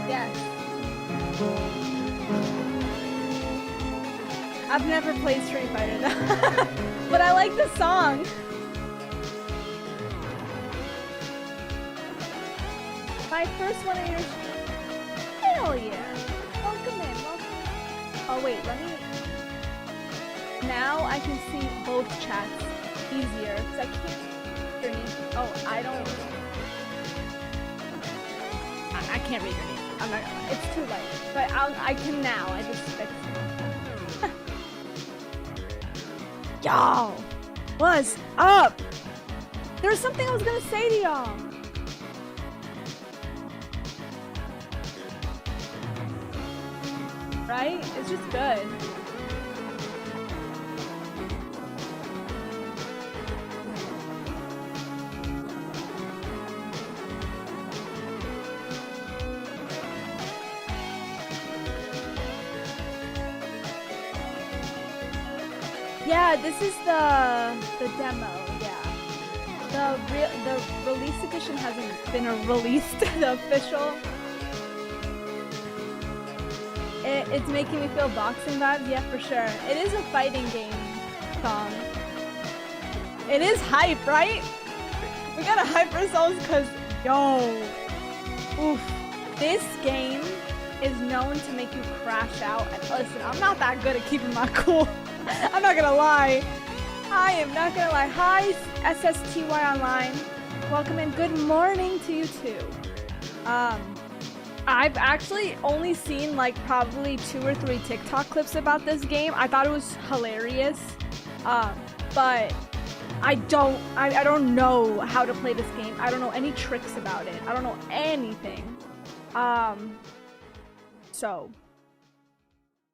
Yes. I've never played Street Fighter though. But I like the song. My first one of yours. Hell yeah. Welcome in, welcome. Oh wait, let me. Now I can see both chats easier because I can't read your name. Oh, I don't. I can't read your name. I'm not gonna lie. It's too late. But I can now. I just fixed it. Y'all, what's up? There was something I was gonna say to y'all. Right? It's just good. Yeah, this is the demo. Yeah, the release edition hasn't been released. The official. It's making me feel boxing vibes. Yeah, for sure. It is a fighting game song. It is hype, right? We gotta hype ourselves because oof, this game is known to make you crash out. And listen, I'm not that good at keeping my cool. I'm not gonna lie. I am not gonna lie. Hi, SSTY Online. Welcome in. Good morning to you too. I've actually only seen like probably 2 or 3 TikTok clips about this game. I thought it was hilarious. But I don't know how to play this game. I don't know any tricks about it. I don't know anything. So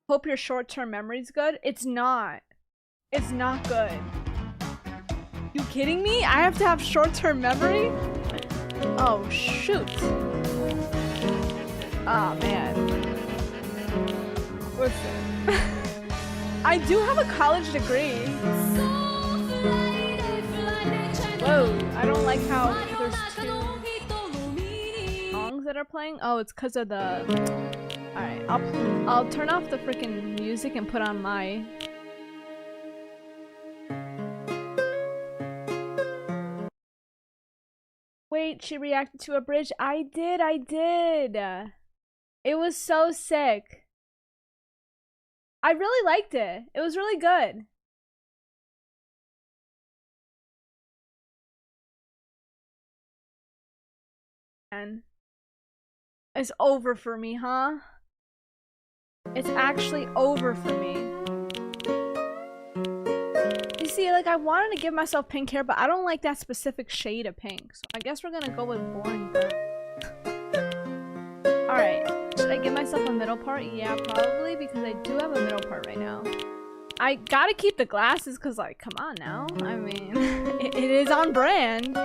hope your short-term memory's good. It's not. It's not good. You kidding me? I have to have short-term memory? Oh, shoot. Oh, man. Listen. I do have a college degree. Whoa, I don't like how there's 2 songs that are playing. Oh, it's because of the... Alright, I'll turn off the freaking music and put on my... Wait, she reacted to a bridge? I did! It was so sick. I really liked it. It was really good. And it's over for me, huh? It's actually over for me. You see, like, I wanted to give myself pink hair, but I don't like that specific shade of pink. So I guess we're gonna go with boring brown. Alright. Should I give myself a middle part? Yeah, probably, because I do have a middle part right now. I gotta keep the glasses, because, like, come on now. I mean, it is on brand.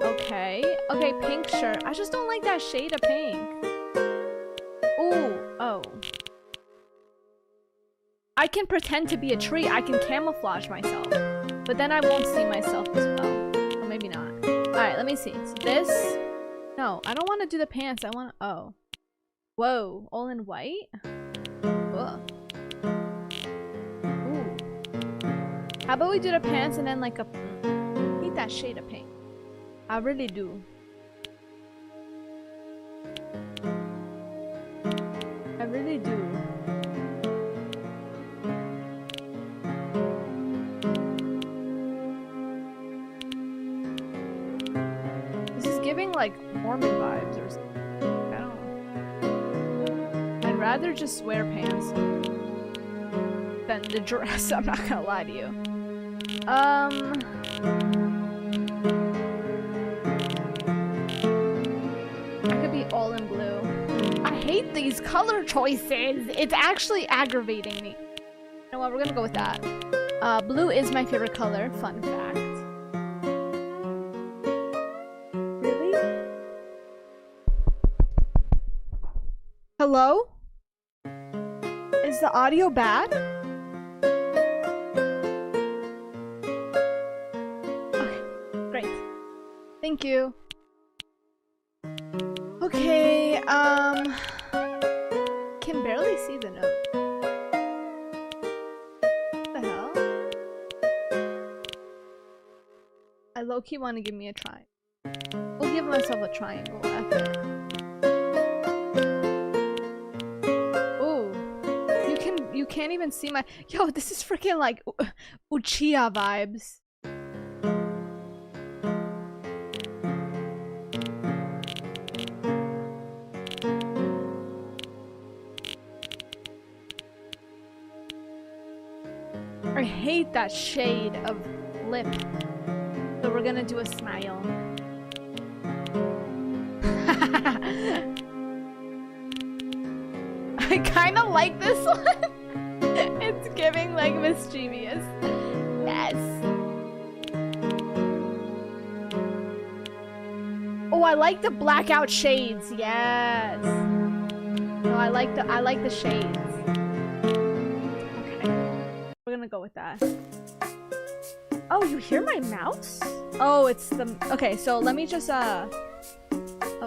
Okay. Okay, pink shirt. I just don't like that shade of pink. Ooh, oh. I can pretend to be a tree. I can camouflage myself. But then I won't see myself as well. Or maybe not. Alright, let me see. So this... No, I don't want to do the pants. I want to... Oh. Whoa. All in white? Ugh. Ooh. How about we do the pants and then like a... I hate that shade of pink. I really do. I really do. This is giving like Mormon vibes or something. I don't know. I'd rather just wear pants than the dress. I'm not gonna lie to you. All in blue. I hate these color choices. It's actually aggravating me. You know what? We're gonna go with that. Blue is my favorite color. Fun fact. Really? Hello? Is the audio bad? Okay, great. Thank you. Okay, Can barely see the note. What the hell? I low-key want to give me a try. We'll give myself a triangle. F it. Ooh. You can't even see my— Yo, this is freaking like Uchiha vibes. I hate that shade of lip. So we're gonna do a smile. I kinda like this one. It's giving like mischievous. Yes. Oh, I like the blackout shades. Yes. No, I like the shades. We're gonna go with that. Oh, you hear my mouse? Oh, it's the— okay, so let me just oh,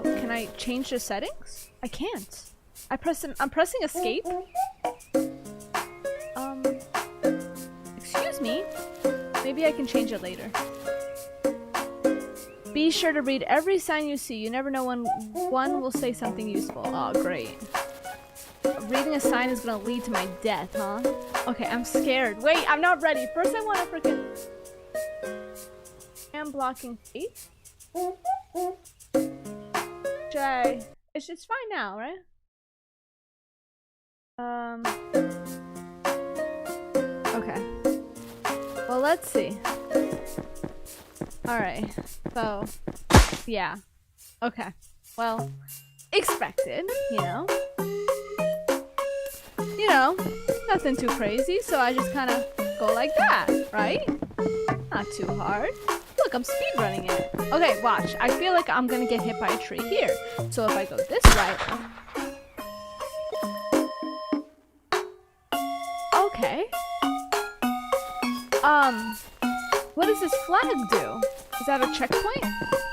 can I change the settings? I can't. I'm pressing escape. Excuse me. Maybe I can change it later. Be sure to read every sign you see. You never know when one will say something useful. Oh, great. Reading a sign is gonna lead to my death, huh? Okay, I'm scared. Wait, I'm not ready. First, I want to freaking— I'm blocking face. Jay, it's fine now, right? Okay. Well, let's see. All right. So, yeah. Okay. Well, expected. You know, nothing too crazy, so I just kind of go like that, right? Not too hard. Look, I'm speedrunning it. Okay, watch. I feel like I'm gonna get hit by a tree here. So if I go this way... Okay. What does this flag do? Is that a checkpoint?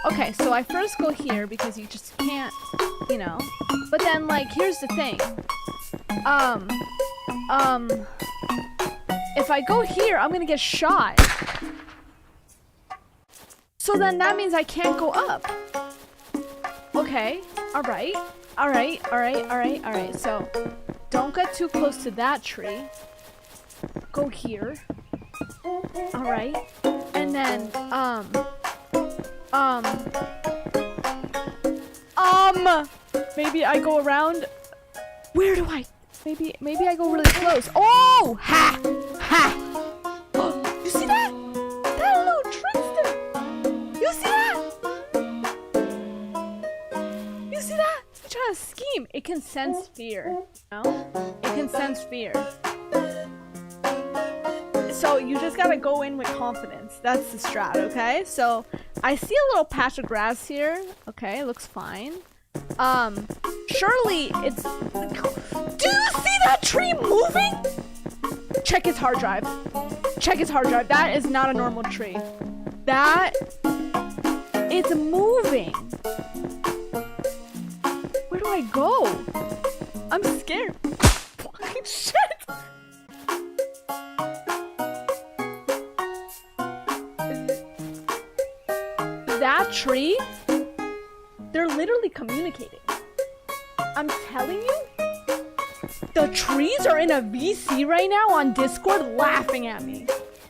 Okay, so I first go here because you just can't, you know. But then, like, here's the thing. If I go here, I'm gonna get shot. So then that means I can't go up. Okay, alright. So, don't get too close to that tree. Go here. Alright. And then, maybe I go around. Where do I? Maybe I go really close. Oh! Ha! Ha! Oh, you see that? That little trickster! You see that? You see that? He's trying to scheme. It can sense fear. You know? It can sense fear. So you just gotta go in with confidence. That's the strat, okay? So I see a little patch of grass here. Okay, looks fine. Surely it's... Do you see that tree moving? Check his hard drive. Check his hard drive. That is not a normal tree. That... It's moving. Where do I go? I'm scared. Fucking shit. That tree? They're literally communicating. I'm telling you, the trees are in a VC right now on Discord laughing at me.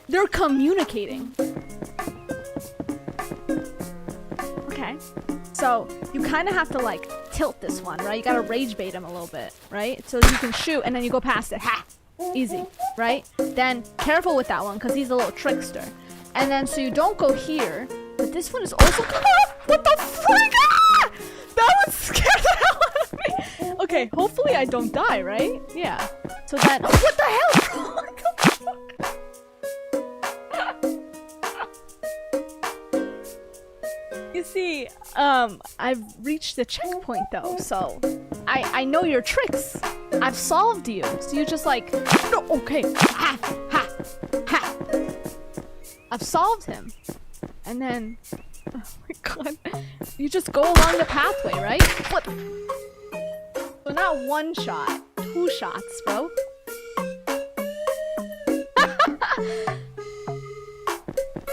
They're communicating. Okay. So you kind of have to like tilt this one, right? You gotta rage bait him a little bit, right? So you can shoot and then you go past it. Ha! Easy, right? Then careful with that one because he's a little trickster. And then so you don't go here, but this one is also what the frick? Ah! That one scared the hell out of me. Okay, hopefully I don't die, right? Yeah. So then, what the hell? You see, I've reached the checkpoint though, so I know your tricks. I've solved you. So you just like, no, okay, ha, ha, ha. I've solved him. And then, oh my god, you just go along the pathway, right? What? not one shot. 2 shots, bro.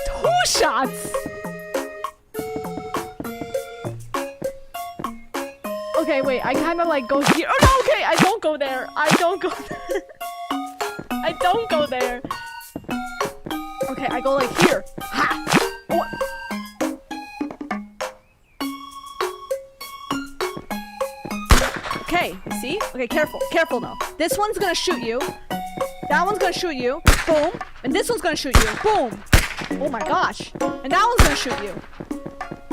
Two shots! Okay, wait, I kind of like go here. Oh no, okay, I don't go there. I don't go there. I don't go there. Okay, I go like here. Ha! Oh. Okay, see? Okay, careful. Careful though. This one's gonna shoot you. That one's gonna shoot you. Boom. And this one's gonna shoot you. Boom. Oh my gosh. And that one's gonna shoot you.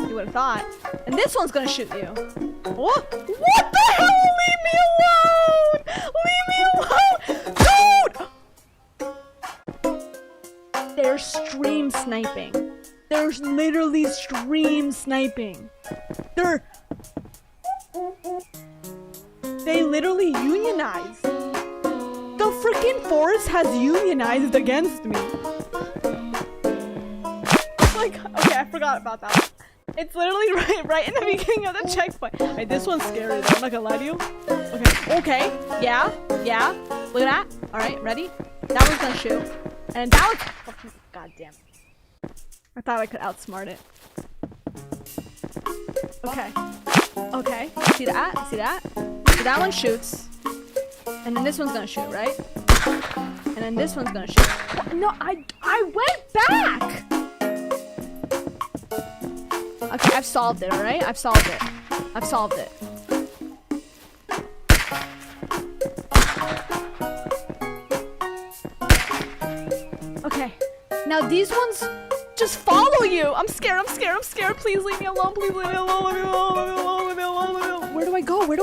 You would have thought. And this one's gonna shoot you. What? What the hell? Leave me alone! Leave me alone! Dude! They're stream sniping. They're literally stream sniping. They literally unionized. The freaking forest has unionized against me. Like, okay, I forgot about that. It's literally right in the beginning of the checkpoint. Hey, this one's scary though, I'm not gonna lie to you. Okay, yeah. Look at that. Alright, ready? That one's gonna shoot. And that one's fucking, god damn it. I thought I could outsmart it. Okay. See that? See that? So that one shoots. And then this one's gonna shoot, right? And then this one's gonna shoot. No, I went back! Okay, I've solved it, alright? I've solved it. Okay. Now these ones just follow you! I'm scared. Please leave me alone. Please leave me alone. Where do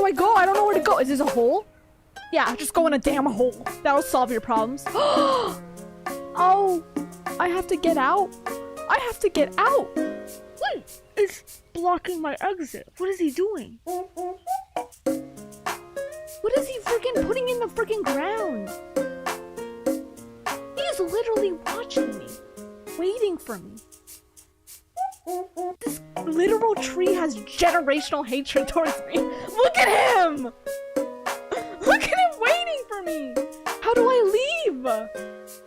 I go? I don't know where to go. Is this a hole? Yeah, just go in a damn hole. That'll solve your problems. Oh, I have to get out. Wait, it's blocking my exit. What is he doing? What is he freaking putting in the freaking ground? He's literally watching me, waiting for me. This literal tree has generational hatred towards me. Look at him! Look at him waiting for me! How do I leave?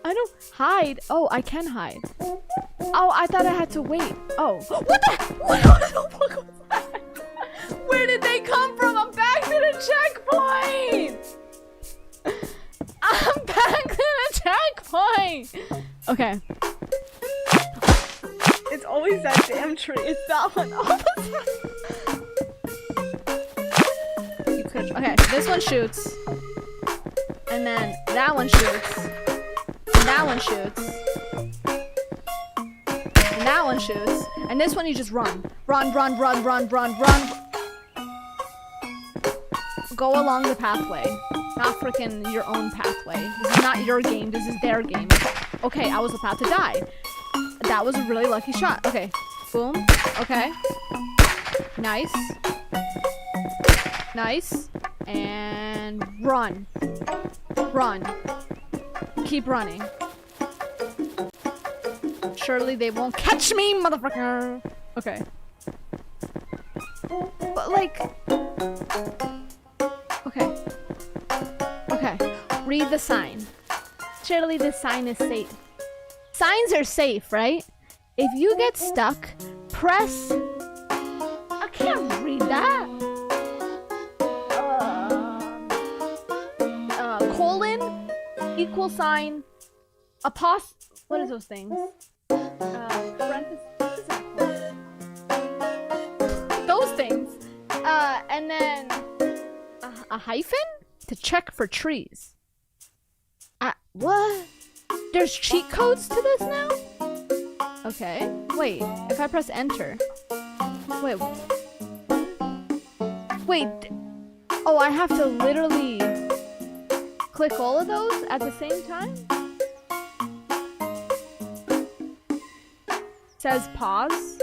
I don't hide. Oh, I can hide. Oh, I thought I had to wait. Oh. What the fuck was that? Where did they come from? I'm back to the checkpoint! I'm back to the checkpoint! Okay. It's always that damn tree. It's that one. Okay, this one shoots. And then that one shoots. And that one shoots. And that one shoots. And this one you just run. Run. Go along the pathway. Not freaking your own pathway. This is not your game, this is their game. Okay, I was about to die. That was a really lucky shot. Okay. Boom. Okay. Nice. And run. Keep running. Surely they won't catch me, motherfucker. Okay. But like... Okay. Read the sign. Surely this sign is safe. Signs are safe, right? If you get stuck, press... I can't read that. Colon, equal sign, what is those things? Parentheses, what is that called? Those things. And then a hyphen to check for trees. What? There's cheat codes to this now? Okay. Wait, if I press enter. Wait. Oh, I have to literally click all of those at the same time? Says pause.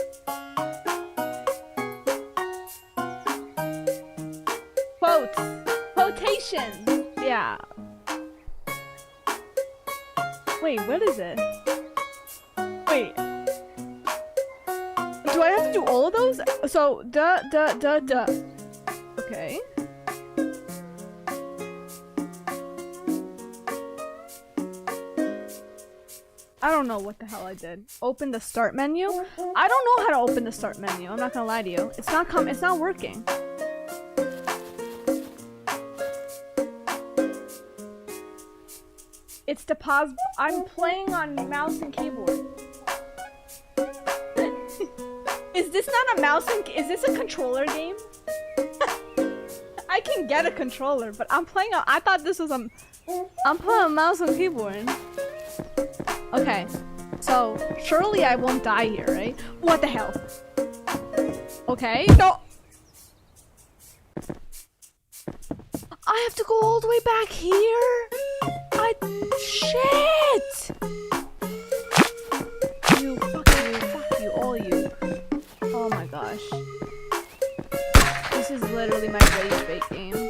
Quotes. Quotations. Yeah. Wait, what is it? Wait. Do I have to do all of those? So, Okay. don't know what the hell I did. Open the start menu? I don't know how to open the start menu. I'm not gonna lie to you. It's not working. It's the pause. I'm playing on mouse and keyboard. Is this not a mouse and is this a controller game? I can get a controller, but I'm playing I thought this was I'm playing on mouse and keyboard. Okay. So, surely I won't die here, right? What the hell? Okay. No. I have to go all the way back here? Shit! You, fuck you, all you. Oh my gosh. This is literally my rage bait game.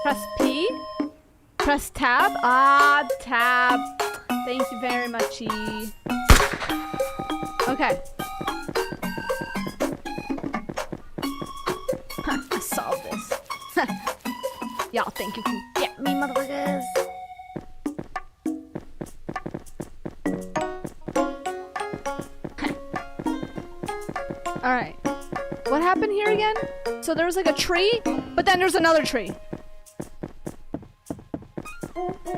Press P? Press tab? Ah, tab. Thank you very much, E. Okay. I solved this. Y'all think you can get me, motherfuckers? Alright. What happened here again? So there's like a tree, but then there's another tree.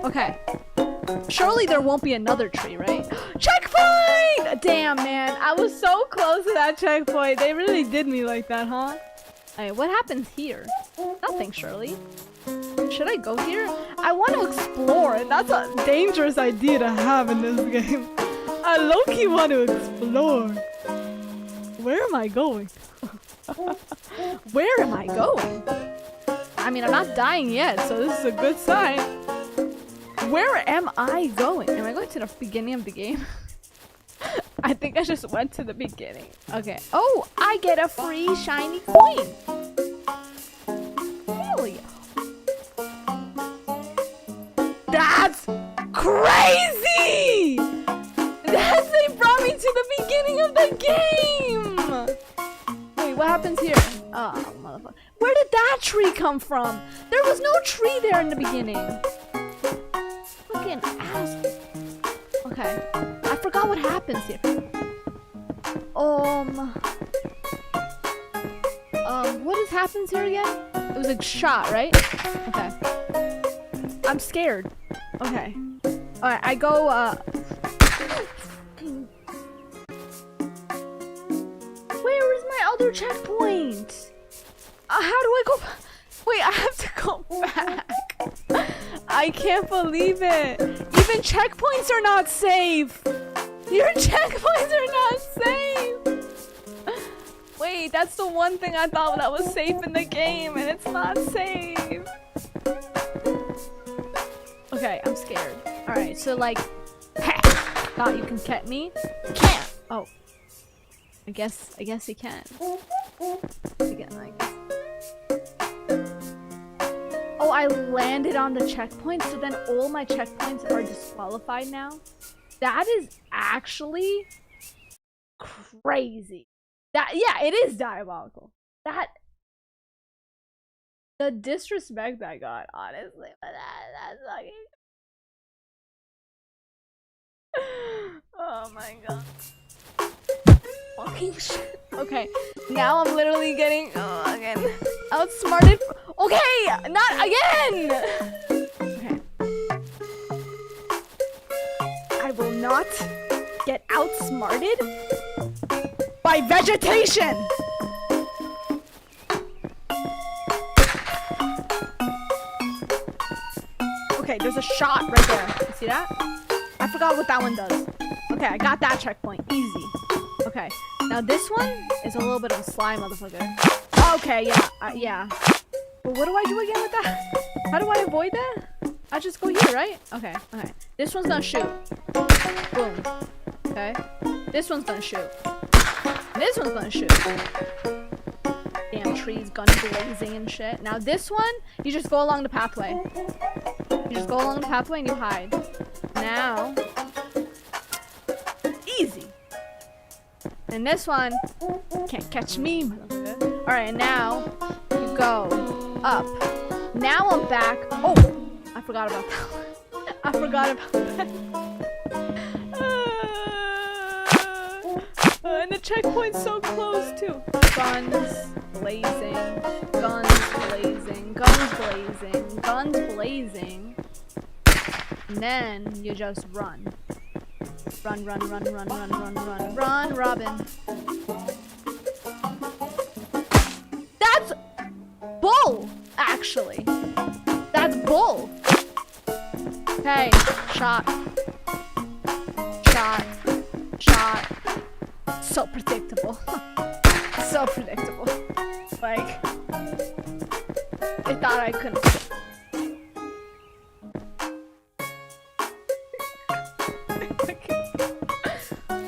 Okay. Surely there won't be another tree, right? Checkpoint! Damn, man. I was so close to that checkpoint. They really did me like that, huh? Alright, what happens here? Nothing, surely. Should I go here? I want to explore, and that's a dangerous idea to have in this game. I low-key want to explore. Where am I going? Where am I going? I mean, I'm not dying yet, so this is a good sign. Where am I going? Am I going to the beginning of the game? I think I just went to the beginning. Okay. Oh, I get a free shiny coin. Hell yeah. That's crazy! They brought me to the beginning of the game! Wait, what happens here? Oh, motherfucker. Where did that tree come from? There was no tree there in the beginning. Fucking ass. Okay. I forgot what happens here. What happens here again? It was a shot, right? Okay. I'm scared. Okay. Alright, I go, Where is my other checkpoint? How do I go back? Wait, I have to go back. I can't believe it. Even checkpoints are not safe. Your checkpoints are not safe. Wait, that's the one thing I thought that was safe in the game, and it's not safe. Okay, I'm scared. Alright, so like, thought you can get me? Can't. Oh. I guess you can. Again, I guess. Oh, I landed on the checkpoint, so then all my checkpoints are disqualified now? That is actually crazy. Yeah, it is diabolical. The disrespect I got, honestly, but that's fucking. Oh my god. Fucking shit. Okay, now I'm literally getting again outsmarted. Okay, not again. Okay. I will not get outsmarted by vegetation. Okay, there's a shot right there. You see that? I forgot what that one does. Okay, I got that checkpoint. Easy. Okay, now this one is a little bit of a slime motherfucker. Okay, yeah, yeah. But what do I do again with that? How do I avoid that? I just go here, right? Okay, okay. This one's gonna shoot. Boom. Okay. This one's gonna shoot. And this one's gonna shoot. Damn trees, gun blazing and shit. Now this one, you just go along the pathway. You just go along the pathway and you hide. Now, easy. And this one, can't catch me, motherfucker. Alright, and now, you go up. Now I'm back. Oh, I forgot about that one. I forgot about that. And the checkpoint's so close too. Guns blazing, guns blazing, guns blazing, guns blazing. And then you just run. Run, run, run, run, run, run, run, run, Robin. That's bull, actually. That's bull. Hey, shot. Shot. Shot. So predictable. So predictable. Like, I thought I couldn't.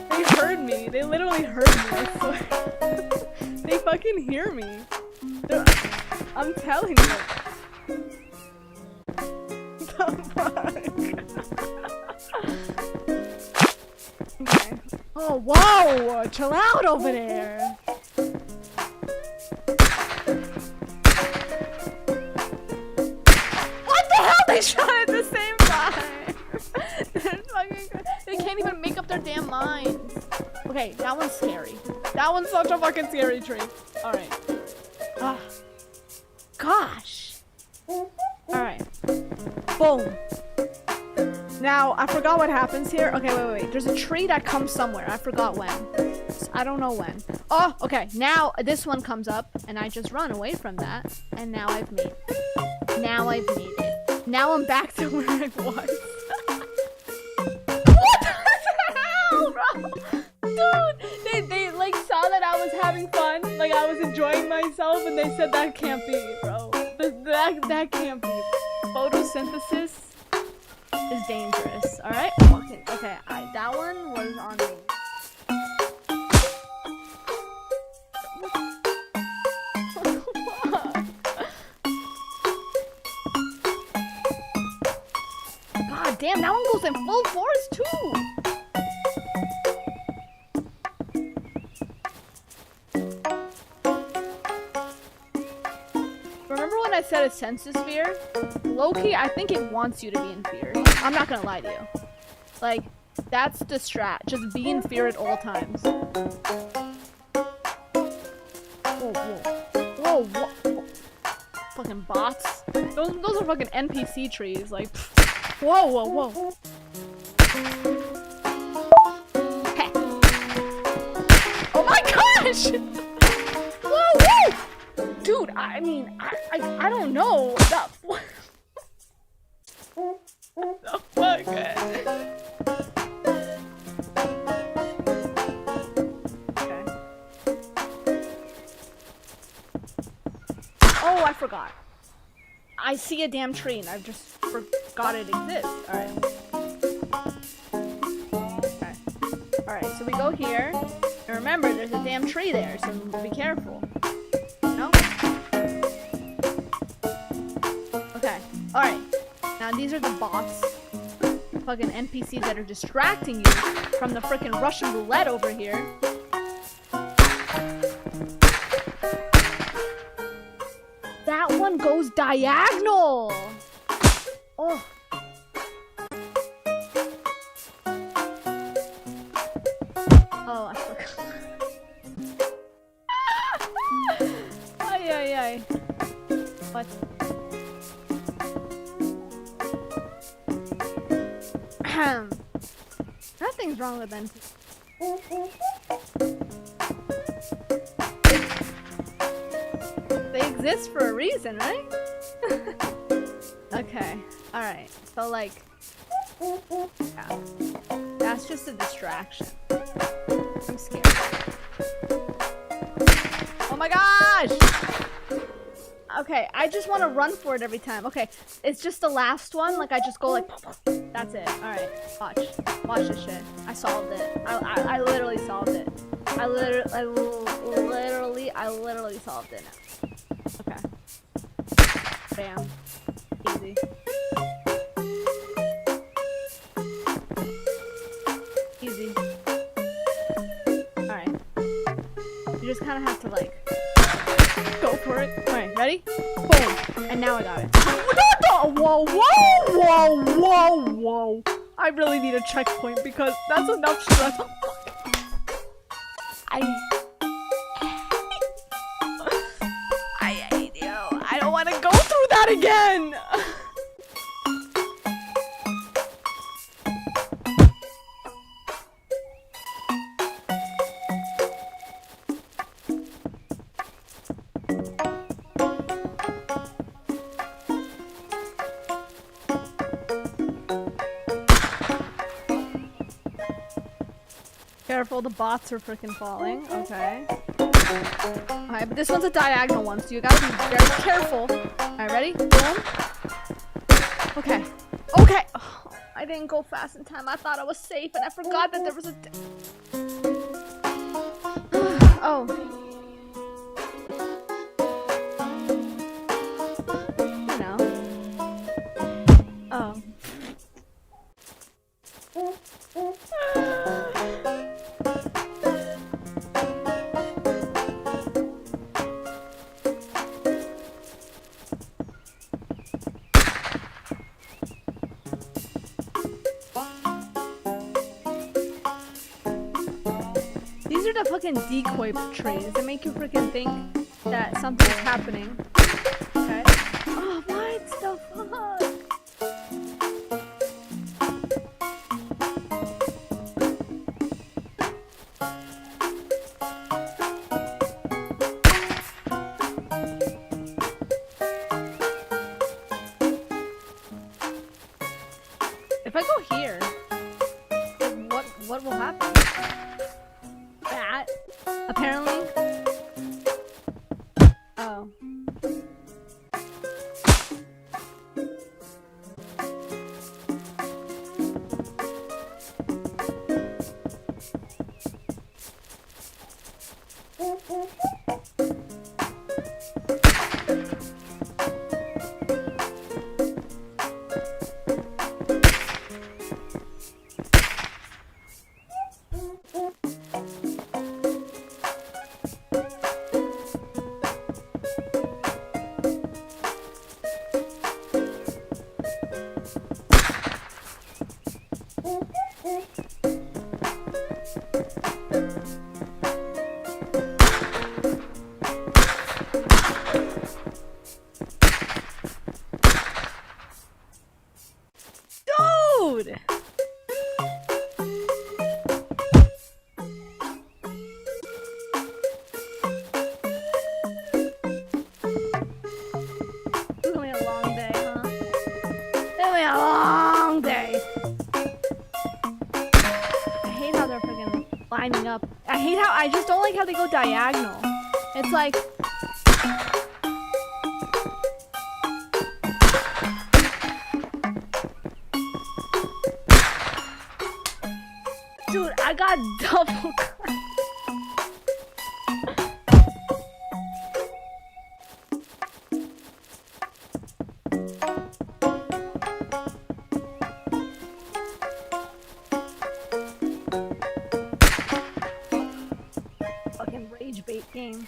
They heard me. They literally heard me, I swear. They fucking hear me. I'm telling you. The fuck? Okay. Oh, whoa! Chill out over there! What the hell? They shot at the same time! They can't even make up their damn minds. Okay, that one's scary. That one's such a fucking scary tree. Alright. Gosh! Alright. Boom! Now, I forgot what happens here. Okay, wait. There's a tree that comes somewhere. I forgot when. I don't know when. Oh, okay. Now, this one comes up, and I just run away from that. And now I've made it. Now I've made it. Now I'm back to where I was. What the hell, bro? Dude, they like saw that I was having fun. Like, I was enjoying myself, and they said that can't be, bro. That can't be. Photosynthesis is dangerous. Alright? Okay, that one was on me. God damn, that one goes in full force too! Remember when I said a senses fear? Low-key, I think it wants you to be in fear. I'm not gonna lie to you. Like, that's the strat. Just be in fear at all times. Whoa, whoa. Whoa, whoa. Fucking bots. Those are fucking NPC trees. Like, pfft. Whoa, whoa, whoa. Heh. Oh my gosh! Whoa, whoa! Dude, I mean, I don't know. The fuck? Okay. Oh, I forgot. I see a damn tree and I've just forgot it exists. Alright. Okay. Alright, so we go here. And remember, there's a damn tree there, so be careful. No? Okay. Alright. Now these are the bots. Fucking NPCs that are distracting you from the freaking Russian roulette over here. That one goes diagonal! Oh. Oh, I forgot. Ay, ay, ay. What? Nothing's wrong with them. They exist for a reason, right? Okay, alright. So, like, yeah. That's just a distraction. I'm scared. Oh my gosh! Okay, I just want to run for it every time. Okay, it's just the last one. Like, I just go like, that's it. Alright, watch this shit. I solved it. I literally solved it. I literally solved it now. Okay. Bam. Easy. Easy. Alright. You just kind of have to, like, go for it. Alright, ready? Boom. And now I got it. Whoa, whoa, whoa, whoa, whoa. I really need a checkpoint because that's enough stress. I hate you. I don't want to go through that again. Careful, the bots are freaking falling. Okay. Alright, but this one's a diagonal one, so you gotta be very careful. Alright, ready? Boom. Okay. Okay! Oh, I didn't go fast in time. I thought I was safe, and I forgot that there was a... Oh. You know. Oh. These are the fucking decoy trees that make you freaking think that something's happening. Okay. Oh, what the fuck? If I go here, what will happen? That apparently. Oh. Dude! It's gonna be a long day, huh? It's gonna be a long day. I hate how they're freaking lining up. I just don't like how they go diagonal. It's like... Dude, I got double cracked. Fucking rage bait game.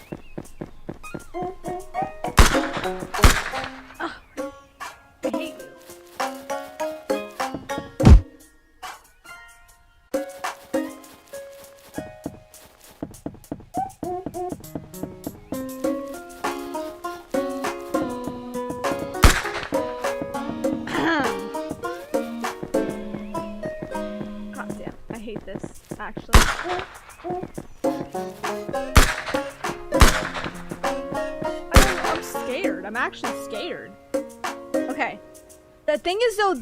Ugh, I hate you. God damn, I hate this, actually. I'm scared. I'm actually scared. Okay. The thing is though,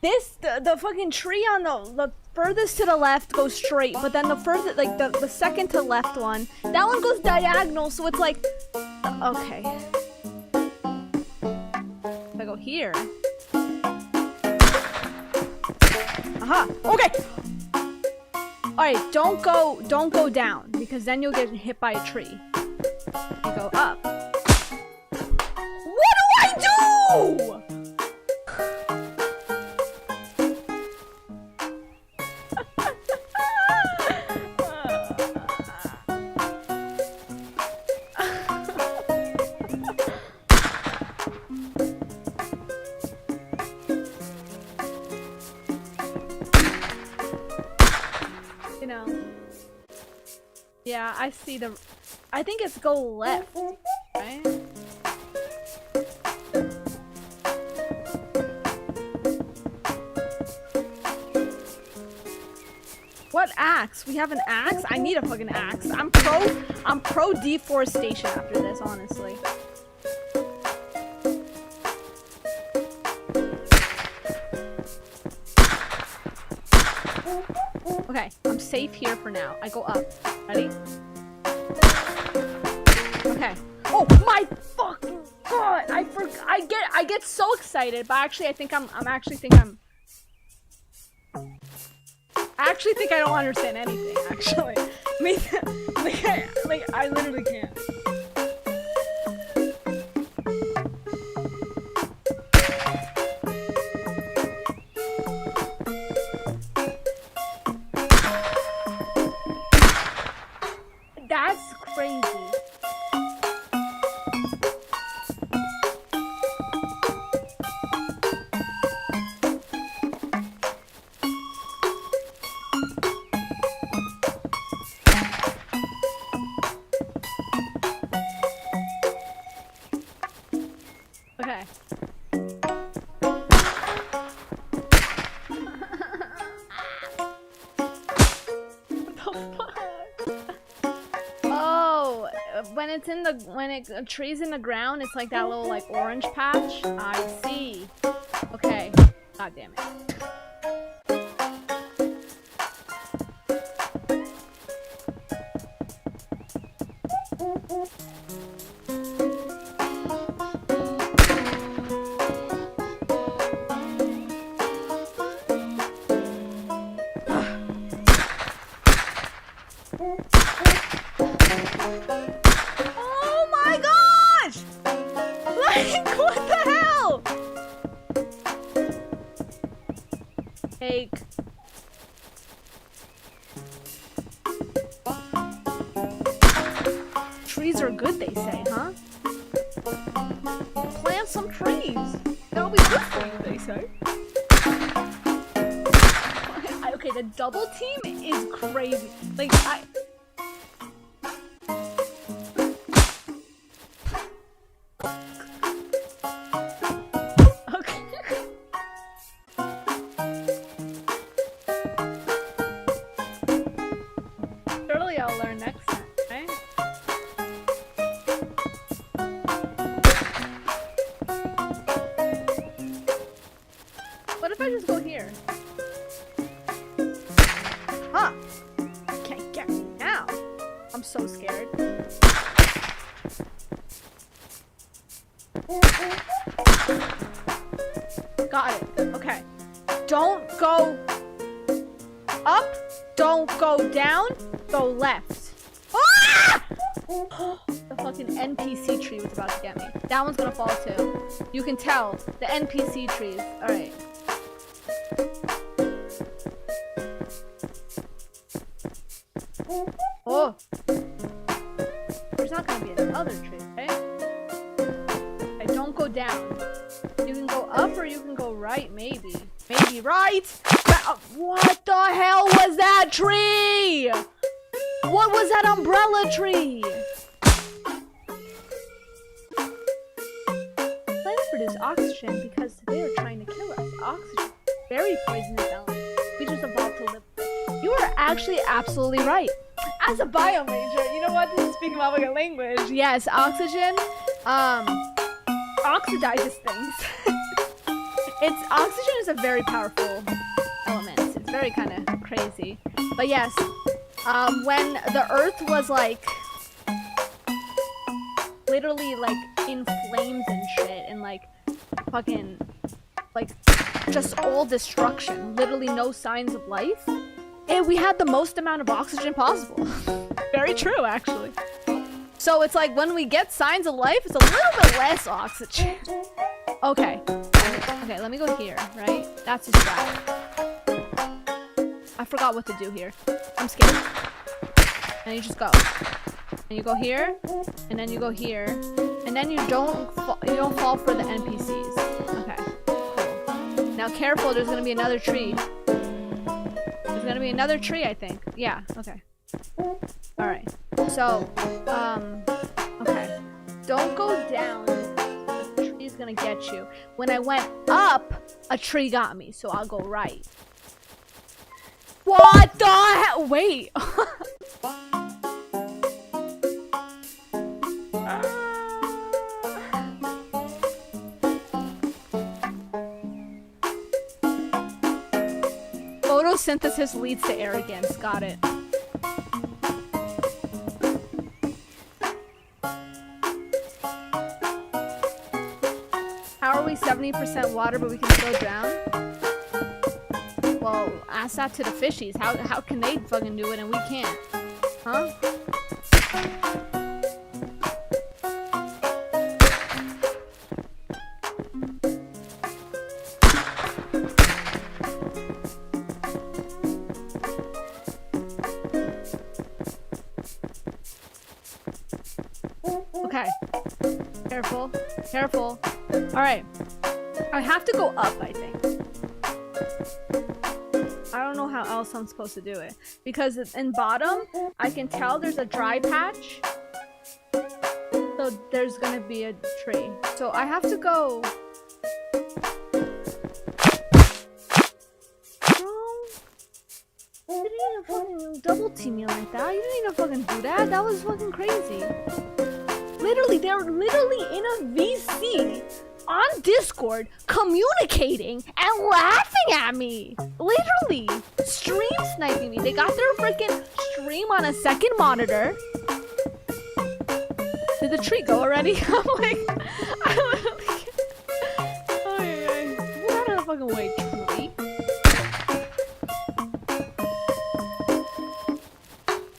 the fucking tree on the furthest to the left goes straight, but then the furthest, like the second to left one, that one goes diagonal, so it's like, okay. If I go here. Aha, okay. Alright, don't go down, because then you'll get hit by a tree. You go up. What do I do? Yeah, I see the... I think it's go left, right? What axe? We have an axe? I need a fucking axe. I'm pro deforestation after this, honestly. Okay, I'm safe here for now. I go up. Ready? Okay. Oh my fucking god! I get so excited, but actually I actually think I don't understand anything, actually. I literally can't. That's crazy. Okay. Oh, when a tree's in the ground, it's like that little like orange patch. I see. Okay. God damn it. Oh my gosh! Like, what the hell? Take. Trees are good, they say, huh? Plant some trees. That'll be good for you, they say. Okay, the double team is crazy. Like, okay. Surely I'll learn next time, right? What if I just go here? Huh. Can't get me now. I'm so scared. Got it. Okay. Don't go up. Don't go down. Go left. Ah! The fucking NPC tree was about to get me. That one's gonna fall too. You can tell. The NPC trees. Alright. Oh! There's not gonna be another tree, right? Okay, don't go down. You can go up or you can go right, maybe. Maybe right? What the hell was that tree? What was that umbrella tree? Plants produce oxygen because they are trying to kill us. Oxygen. Very poisonous element. We just evolved to live with it. You are actually absolutely right. As a bio major, you know what? This is speaking about like a language. Yes, oxygen, oxidizes things. Oxygen is a very powerful element. It's very kind of crazy. But yes, when the Earth was like, literally like in flames and shit, and like, fucking, like, just all destruction, literally no signs of life. And we had the most amount of oxygen possible. Very true, actually. So it's like when we get signs of life, it's a little bit less oxygen. Okay. Okay, let me go here, right? That's just right. I forgot what to do here. I'm scared. And you just go. And you go here, and then you go here, and then you don't fall for the NPCs. Okay. Cool. Now careful, there's gonna be another tree. There's gonna be another tree, I think. Yeah, okay. Alright. So, okay. Don't go down. The tree's gonna get you. When I went up, a tree got me, so I'll go right. What the hell? Wait. Photosynthesis leads to arrogance. Got it. How are we 70% water, but we can still drown? Well, ask that to the fishies. How can they fucking do it and we can't? Huh? Okay. Careful. Careful. Alright. I have to go up, I think. I don't know how else I'm supposed to do it. Because in bottom, I can tell there's a dry patch. So there's gonna be a tree. So I have to go... You didn't even fucking double team me like that. You didn't even fucking do that. That was fucking crazy. Literally, they're literally in a VC on Discord communicating and laughing at me. Literally. Stream sniping me. They got their freaking stream on a second monitor. Did the tree go already? I'm like, I literally can't. Oh, yeah. Get out of the fucking way, tree.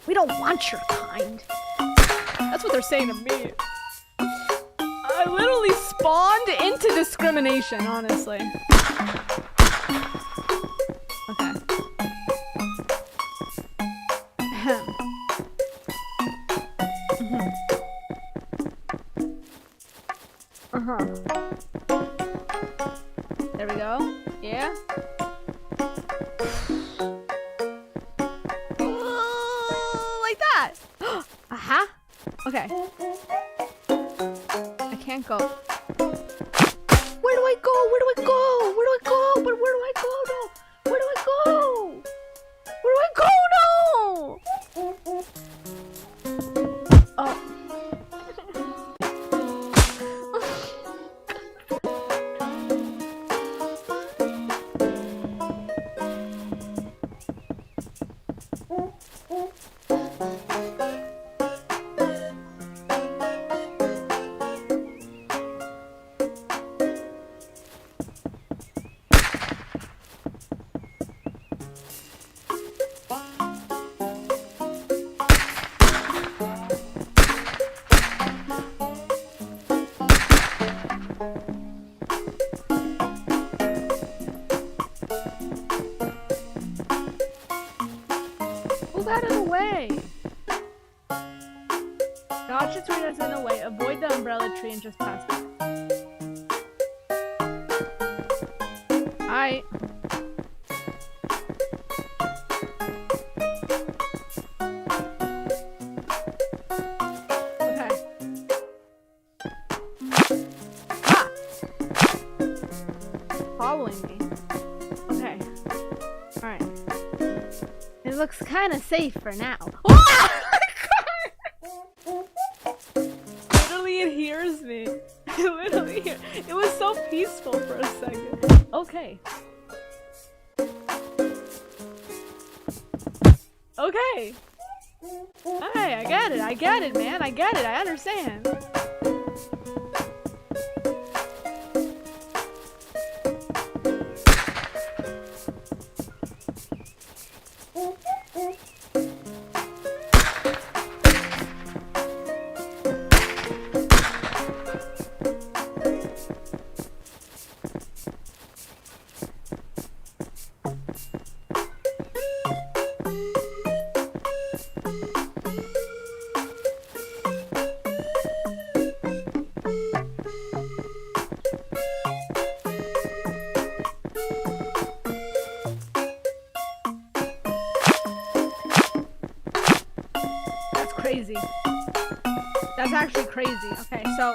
We don't want your kind. That's what they're saying to me. I literally spawned into discrimination, honestly. Okay. There we go. Yeah. Like that. Aha. Okay. I can't go. Where do I go? Where do I go? Where do I go? But where do I go? No. Where do I go? Where do I go? No. Oh. Move out of the way! Dodge the tree that's in the way, avoid the umbrella tree, and just pass by. Alright. Okay. Ah! Following me. Okay. Alright. It looks kind of safe for now. Literally, it hears me. Literally, it was so peaceful for a second. Okay. Okay. Hey, I get it. I get it, man. I get it. I understand. crazy. Okay, so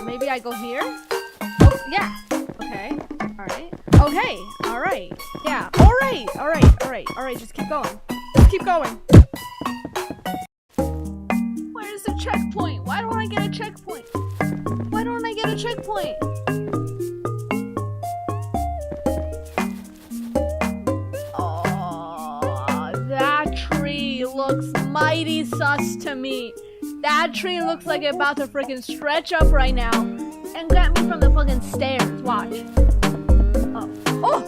maybe I go here. Oh yeah. Okay. All right. Okay. All right. Yeah. All right. All right. All right. All right. Just keep going. Just keep going. Where's the checkpoint? Why don't I get a checkpoint? Why don't I get a checkpoint? Oh, that tree looks mighty sus to me. That tree looks like it's about to freaking stretch up right now and get me from the fucking stairs. Watch. Oh. Oh!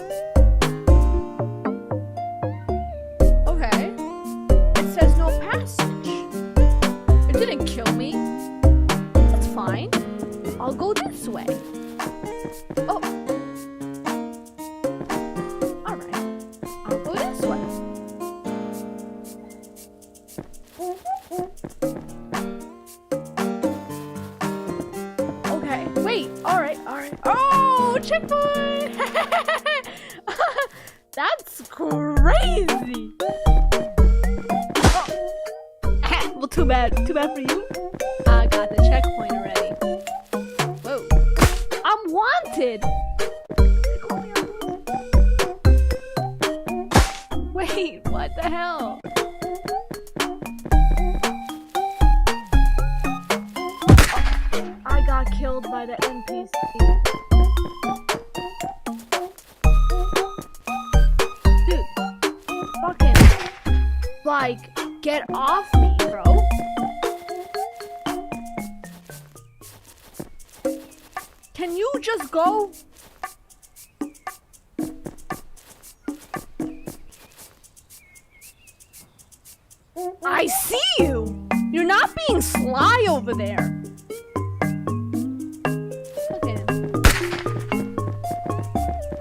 Okay. It says no passage. It didn't kill me. That's fine. I'll go this way. Oh. Alright. I'll go this way. Okay. Wait. Alright. Alright. Oh! Checkpoint! That's crazy! Oh. Well, too bad. Too bad for you. I got the checkpoint already. Whoa. I'm wanted! Wait, what the hell? I got killed by the NPC. Dude, fucking, like, get off me, bro. Can you just go? I see you! You're not being sly over there. Okay.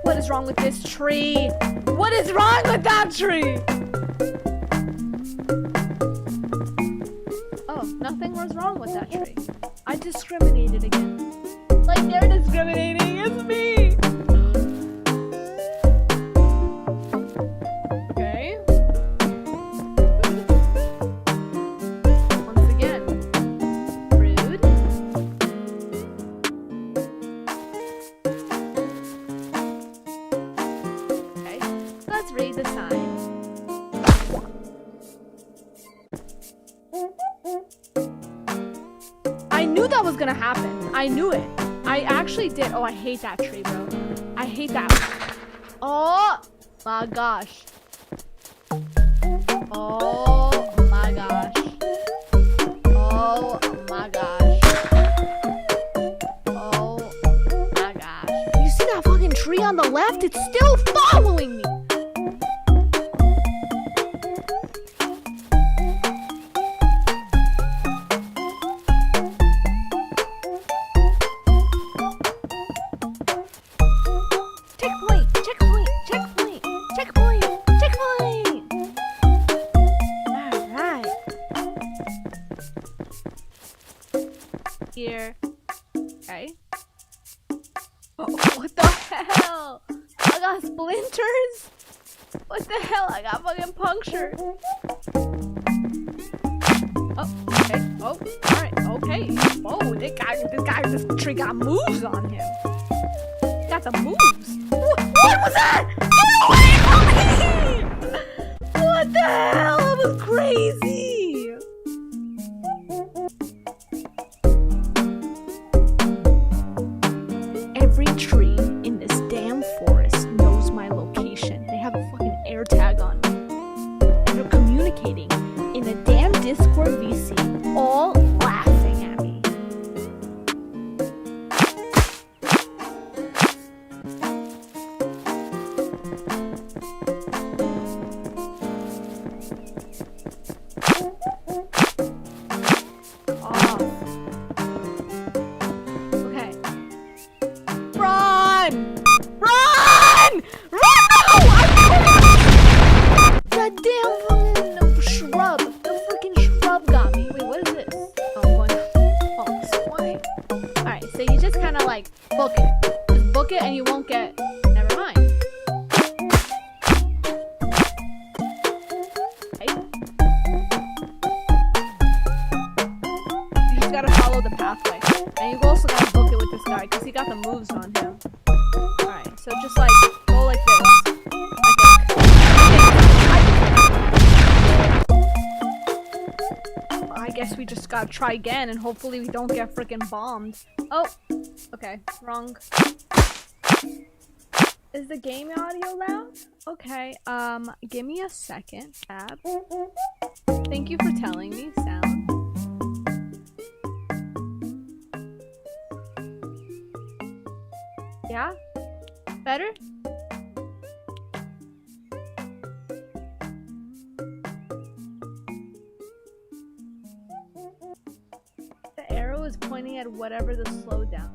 What is wrong with this tree? What is wrong with that tree? Oh, nothing was wrong with that tree. I discriminated again. Like they're discriminating against me. Okay. Once again. Rude. Okay. Let's read the sign. I knew that was gonna happen. I knew it. I actually did. Oh, I hate that tree, bro. I hate that. Oh my gosh. Oh my gosh. Oh my gosh. Oh my gosh. You see that fucking tree on the left? It's still following me. Checkpoint! Checkpoint! Checkpoint! Checkpoint! Checkpoint! Alright. Here. Okay. Oh, what the hell? I got splinters? What the hell? I got fucking punctured. Oh, okay. Oh, alright. Okay. Whoa, this tree got moves on him. Got the moves. What was that? Get away from me! What the hell? That was crazy. Every tree in this damn forest knows my location. They have a fucking air tag on me. And they're communicating in a damn Discord VC, all laughing at me. Okay. Run! Run! Run! No! The damn fucking shrub. The freaking shrub got me. Wait, what is this? Oh, I'm going. Oh, why? Alright, so you just kind of like book it. Just book it and you won't get. Never mind. Okay. You just gotta And you also gotta book it with this guy because he got the moves on him. Alright, so just like go like this. I guess we just gotta try again and hopefully we don't get freaking bombed. Oh, okay, wrong. Is the game audio loud? Okay, give me a second, Tab. Thank you for telling me, sound. Yeah? Better? The arrow is pointing at whatever the slowdown.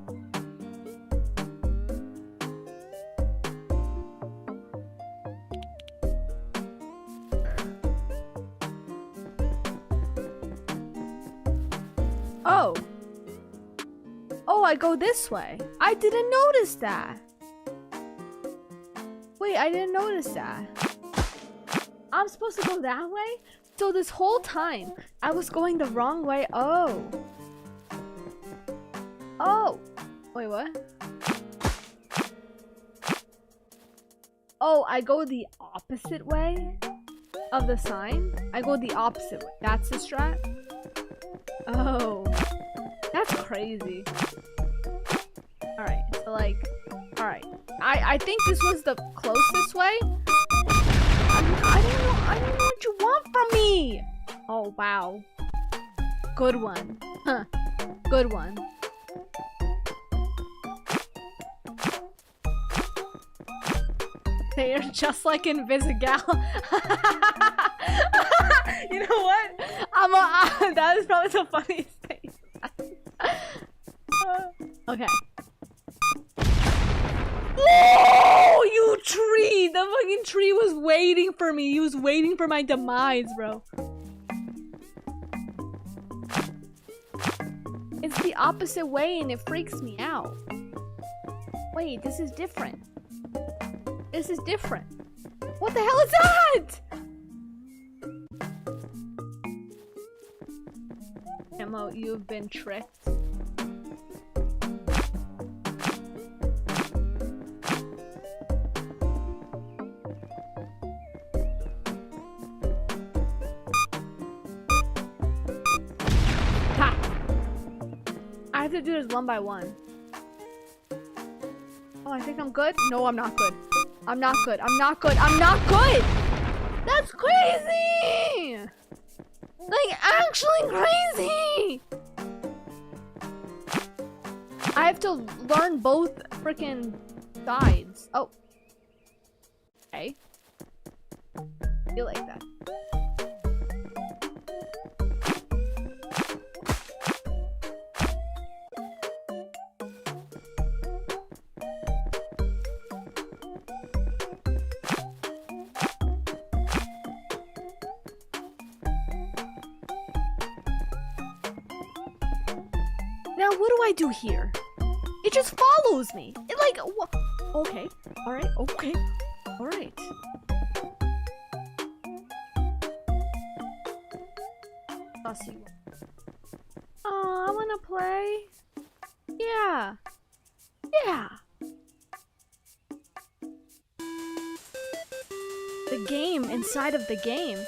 Oh. Oh, I go this way. I didn't notice that. Wait, I didn't notice that. I'm supposed to go that way? So this whole time, I was going the wrong way. Oh. Oh. Wait, what? Oh, I go the opposite way of the sign? I go the opposite way. That's the strat? Oh. That's crazy. Alright, so like, alright. I think this was the closest way. I don't know what you want from me. Oh, wow. Good one. Huh. Good one. They are just like Invisigal. You know what? That is probably the funniest thing. Okay. Oh, you tree! The fucking tree was waiting for me. He was waiting for my demise, bro. It's the opposite way and it freaks me out. Wait, this is different. This is different. What the hell is that? Emo, you've been tricked. Ha! I have to do this one by one. Oh, I think I'm good? No, I'm not good. I'm not good. I'm not good. I'm not good! That's crazy! Like, actually crazy! I have to learn both freaking sides. Oh. Okay. You like that. Now, what do I do here? It just follows me. It like, okay, all right, okay, all right. I'll see you. Oh, I wanna play. Yeah, yeah. The game inside of the game.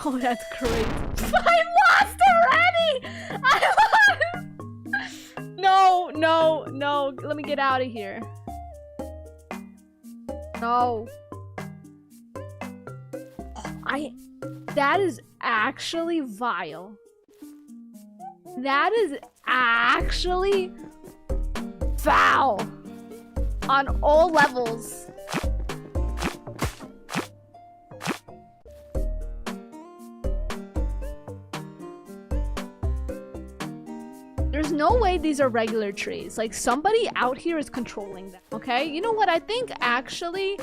Oh, that's great. I lost already. I lost. No, no, no. Let me get out of here. No. That is actually vile. That is actually foul. On all levels. There's no way these are regular trees. Like, somebody out here is controlling them, okay? You know what? I think, actually,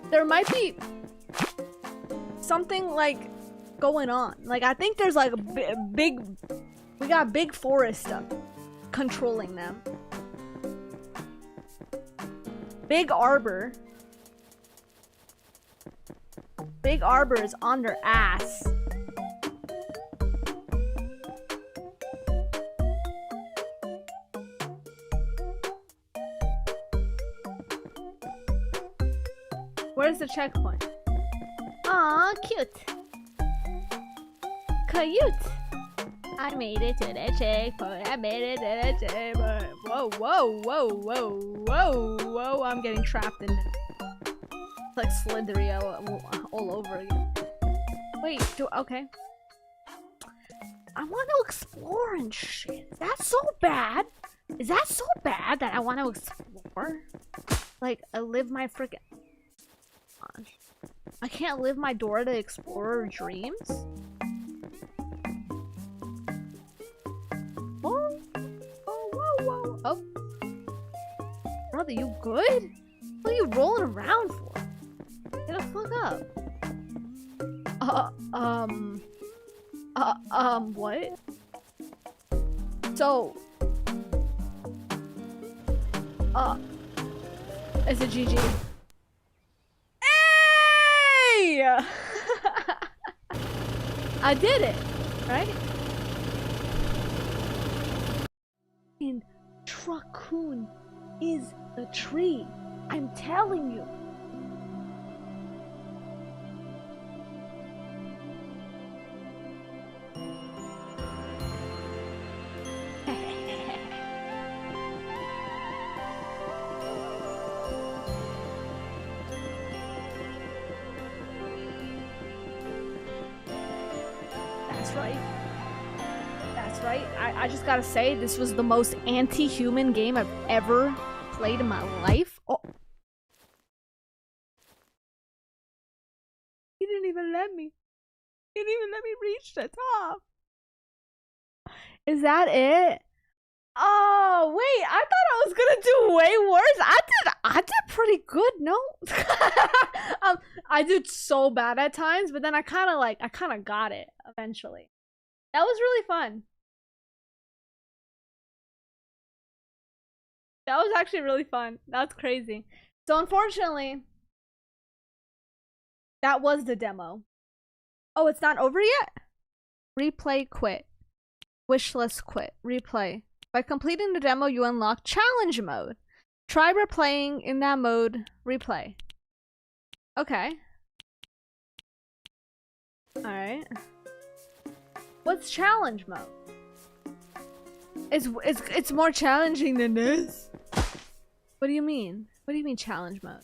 there might be something, like, going on. Like, I think there's, like, a big... We got big forest stuff controlling them. Big Arbor. Big Arbor is on their ass. Where's the checkpoint? Aw, cute. Cute. I made it to the checkpoint. I made it to the checkpoint. Whoa, whoa, whoa, whoa, whoa, whoa. I'm getting trapped in it. It's like Slithery all over again. Wait, okay. I want to explore and shit. Is that so bad? Is that so bad that I want to explore? Like, I live my freaking... I can't live my Dora the Explorer dreams? Oh, whoa, whoa. Oh. Brother, you good? What are you rolling around for? Get the fuck up. What? So... it's a GG. Hey! I did it, right? And Truckcoon is a tree. I'm telling you. I just gotta say, this was the most anti-human game I've ever played in my life. Oh. He didn't even let me. He didn't even let me reach the top. Is that it? Oh, wait, I thought I was gonna do way worse. I did pretty good, no? I did so bad at times, but then I kind of got it eventually. That was really fun. That was actually really fun. That's crazy. So unfortunately, that was the demo. Oh, it's not over yet? Replay, quit. Wishlist, quit. Replay. By completing the demo, you unlock challenge mode. Try replaying in that mode. Replay. Okay. Alright. What's challenge mode? It's more challenging than this. What do you mean? What do you mean challenge mode?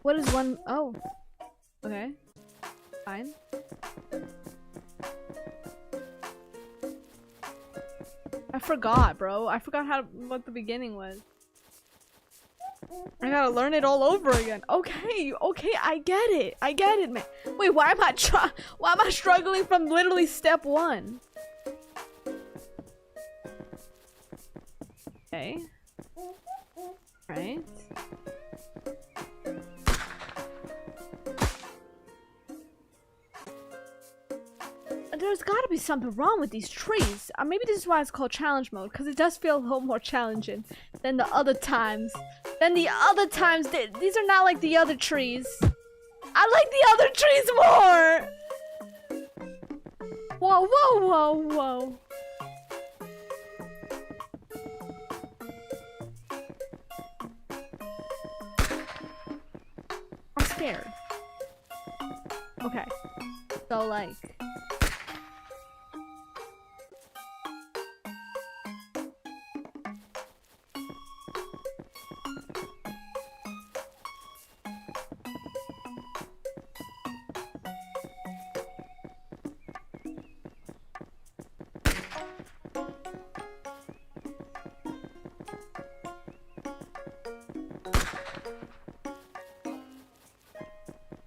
What is one? Oh. Okay. Fine. I forgot, bro. I forgot what the beginning was. I gotta learn it all over again. Okay, okay, I get it, man. Wait, why am I struggling from literally step 1? Okay. Right. There's gotta be something wrong with these trees. Maybe this is why it's called challenge mode, because it does feel a little more challenging than the other times. These are not like the other trees. I like the other trees more! Whoa, whoa, whoa, whoa. I'm scared. Okay. So, like...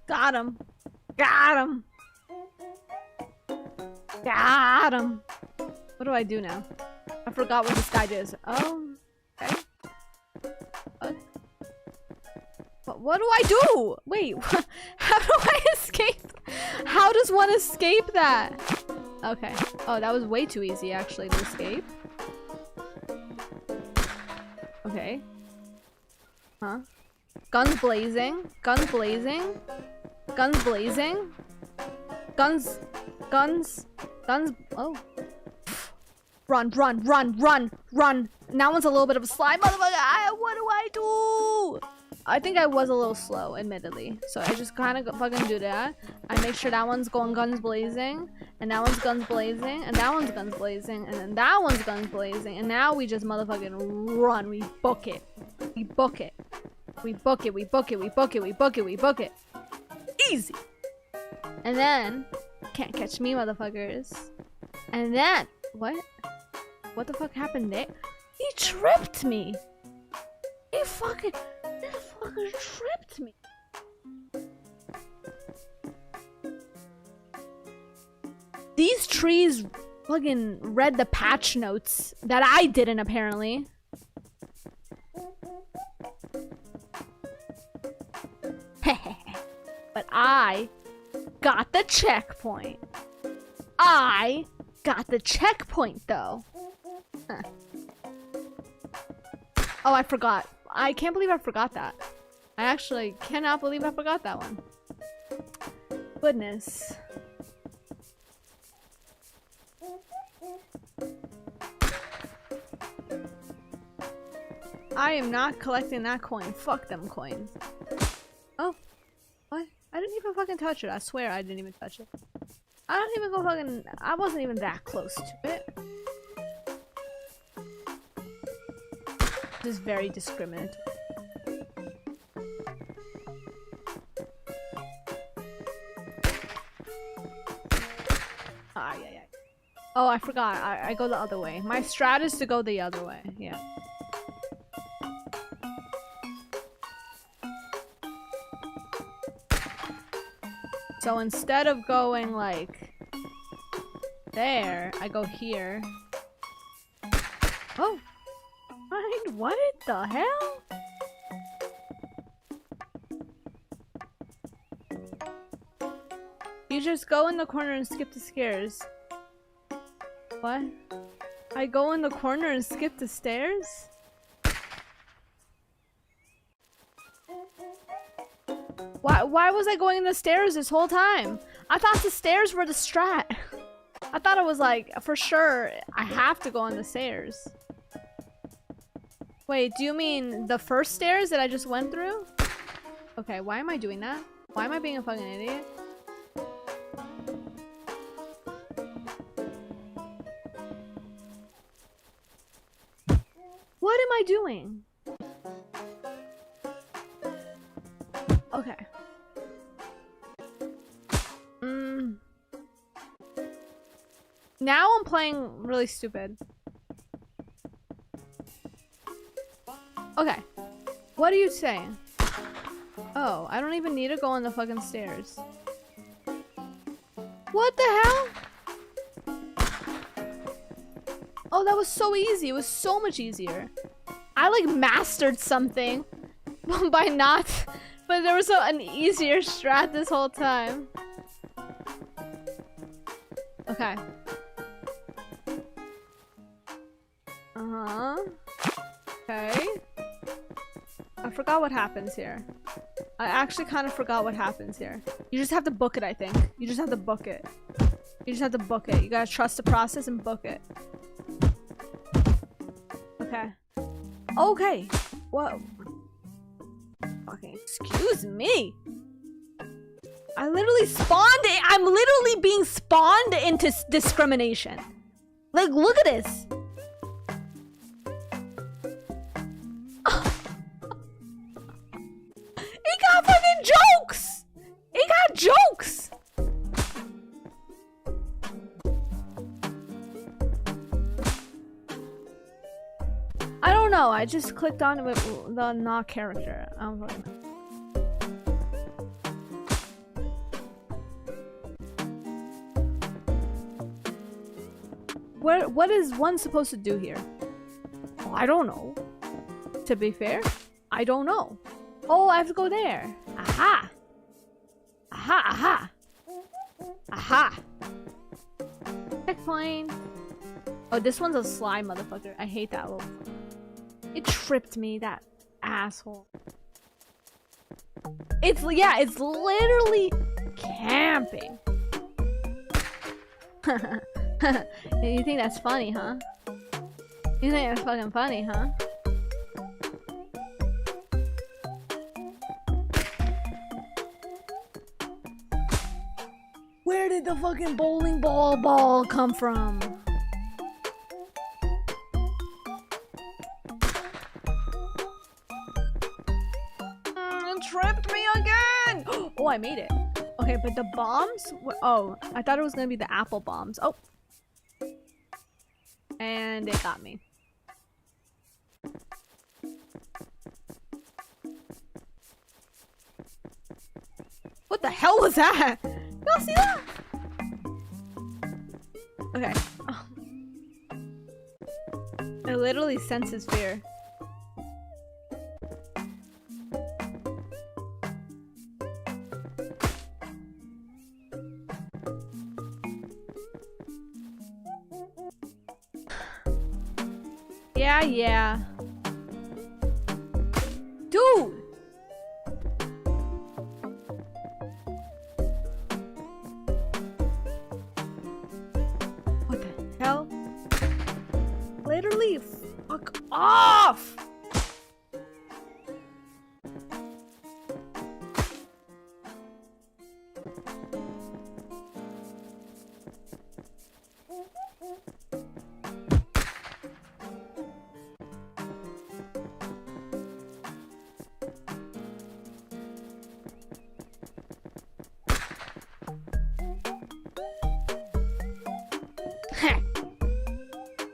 Got him. Got him. Got him. What do I do now? I forgot what this guy does. Oh, okay. What do I do? Wait, how do I escape? How does one escape that? Okay. Oh, that was way too easy actually to escape. Okay. Huh? Guns blazing. Guns blazing. Guns blazing. Guns. Oh. Run, run, run, run, run. Now one's a little bit of a slide, motherfucker. What do I do? I think I was a little slow, admittedly. So I just kind of fucking do that. I make sure that one's going guns blazing, and that one's guns blazing, and that one's guns blazing, and then that one's guns blazing, and now we just motherfucking run. We book it. We book it. We book it. We book it. We book it. We book it. We book it. Easy. And then, can't catch me, motherfuckers. And then, what? What the fuck happened there? He tripped me. He fucking tripped me. These trees fucking read the patch notes that I didn't, apparently. But I got the checkpoint. I got the checkpoint, though. Huh. Oh, I forgot. I can't believe I forgot that. I actually cannot believe I forgot that one. Goodness. I am not collecting that coin. Fuck them coins. Oh. What? I didn't even fucking touch it. I swear I didn't even touch it. I don't even go fucking... I wasn't even that close to it. This is very discriminatory. Ah, yeah. Oh, I forgot. I go the other way. My strat is to go the other way. Yeah. So instead of going like there, I go here. Oh. What the hell? You just go in the corner and skip the stairs. What? I go in the corner and skip the stairs? Why was I going in the stairs this whole time? I thought the stairs were the strat. I thought it was like, for sure, I have to go on the stairs. Wait, do you mean the first stairs that I just went through? Okay, why am I doing that? Why am I being a fucking idiot? What am I doing? Okay. Now I'm playing really stupid. Okay. What are you saying? Oh, I don't even need to go on the fucking stairs. What the hell? Oh, that was so easy. It was so much easier. I like mastered something by not... But there was an easier strat this whole time. Okay. Uh-huh. Okay. I forgot what happens here. I actually kind of forgot what happens here. You just have to book it, I think. You just have to book it. You just have to book it. You gotta trust the process and book it. Okay. Okay. Whoa. Fucking excuse me. I literally spawned it. I'm literally being spawned into discrimination. Like, look at this. It got fucking jokes. It got jokes. I don't know. I just clicked on it with the not character. I don't really know. What is one supposed to do here? Oh, I don't know. To be fair, I don't know. Oh, I have to go there. Aha! Aha! Aha! Aha! Checkpoint. Oh, this one's a sly motherfucker. I hate that little. It tripped me, that asshole. It's literally camping. You think that's funny, huh? You think that's fucking funny, huh? did the fucking bowling ball come from? It tripped me again! Oh, I made it. Okay, but the bombs? Oh, I thought it was gonna be the apple bombs. Oh. And it got me. What the hell was that? Y'all see that? Okay. Oh. It literally senses fear. Yeah. Dude! What the hell? Literally, fuck off!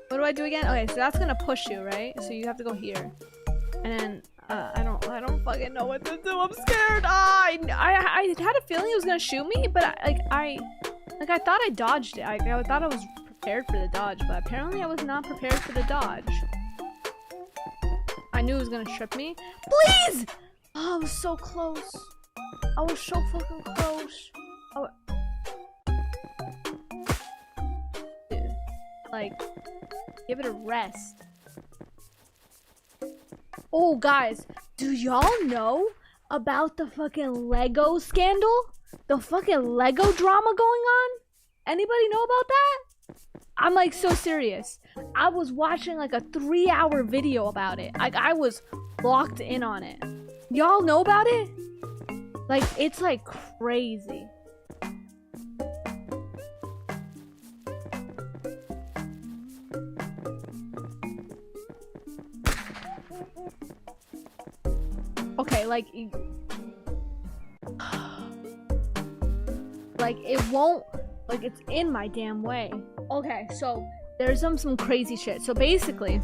What do I do again? Okay, so that's gonna push you, right? So you have to go here. And then, I don't fucking know what to do. I'm scared. I had a feeling it was gonna shoot me, but I thought I dodged it. I thought I was prepared for the dodge, but apparently I was not prepared for the dodge. I knew it was gonna trip me. Please! Oh, I was so close. I was so fucking close. Oh. Dude, like, give it a rest. Oh, guys, do y'all know about the fucking Lego scandal? The fucking Lego drama going on? Anybody know about that? I'm like so serious. I was watching like a 3-hour video about it. Like I was locked in on it. Y'all know about it? Like it's like crazy. Okay, like it won't, like it's in my damn way. Okay, so there's some crazy shit. So basically,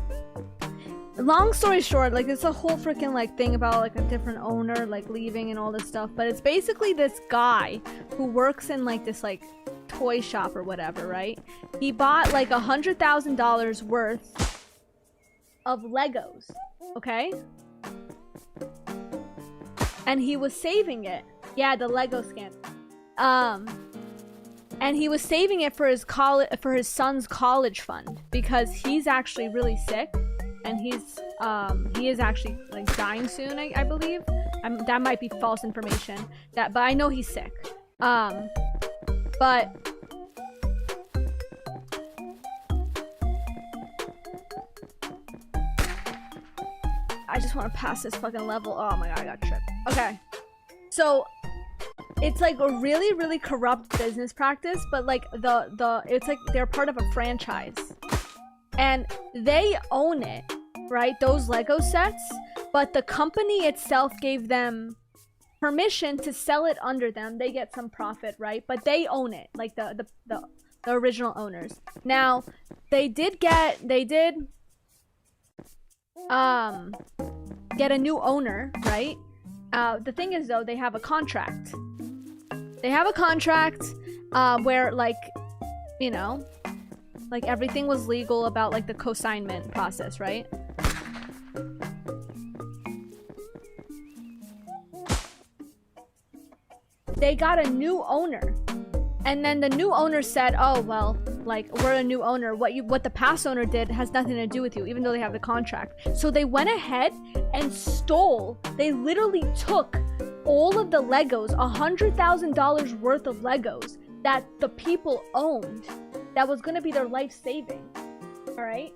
long story short, like it's a whole freaking like thing about like a different owner like leaving and all this stuff, but it's basically this guy who works in like this like toy shop or whatever, right? He bought like $100,000 worth of Legos, okay? And he was saving it. Yeah, the Lego scandal. And he was saving it for his son's college fund because he's actually really sick, and he is actually like dying soon. I believe. That might be false information. But I know he's sick. But I just want to pass this fucking level. Oh my god, I got tripped. Okay, so it's like a really corrupt business practice, but like it's like they're part of a franchise and they own it, right? Those Lego sets, but the company itself gave them permission to sell it under them. They get some profit, right? But they own it, like the original owners. Now they did get a new owner, right? The thing is though, they have a contract. They have a contract where like, you know, like everything was legal about like the consignment process, right? They got a new owner. And then the new owner said, oh, well, like, we're a new owner. What the past owner did has nothing to do with you, even though they have the contract. So they went ahead and they literally took all of the Legos, $100,000 worth of Legos that the people owned. That was going to be their life saving. All right?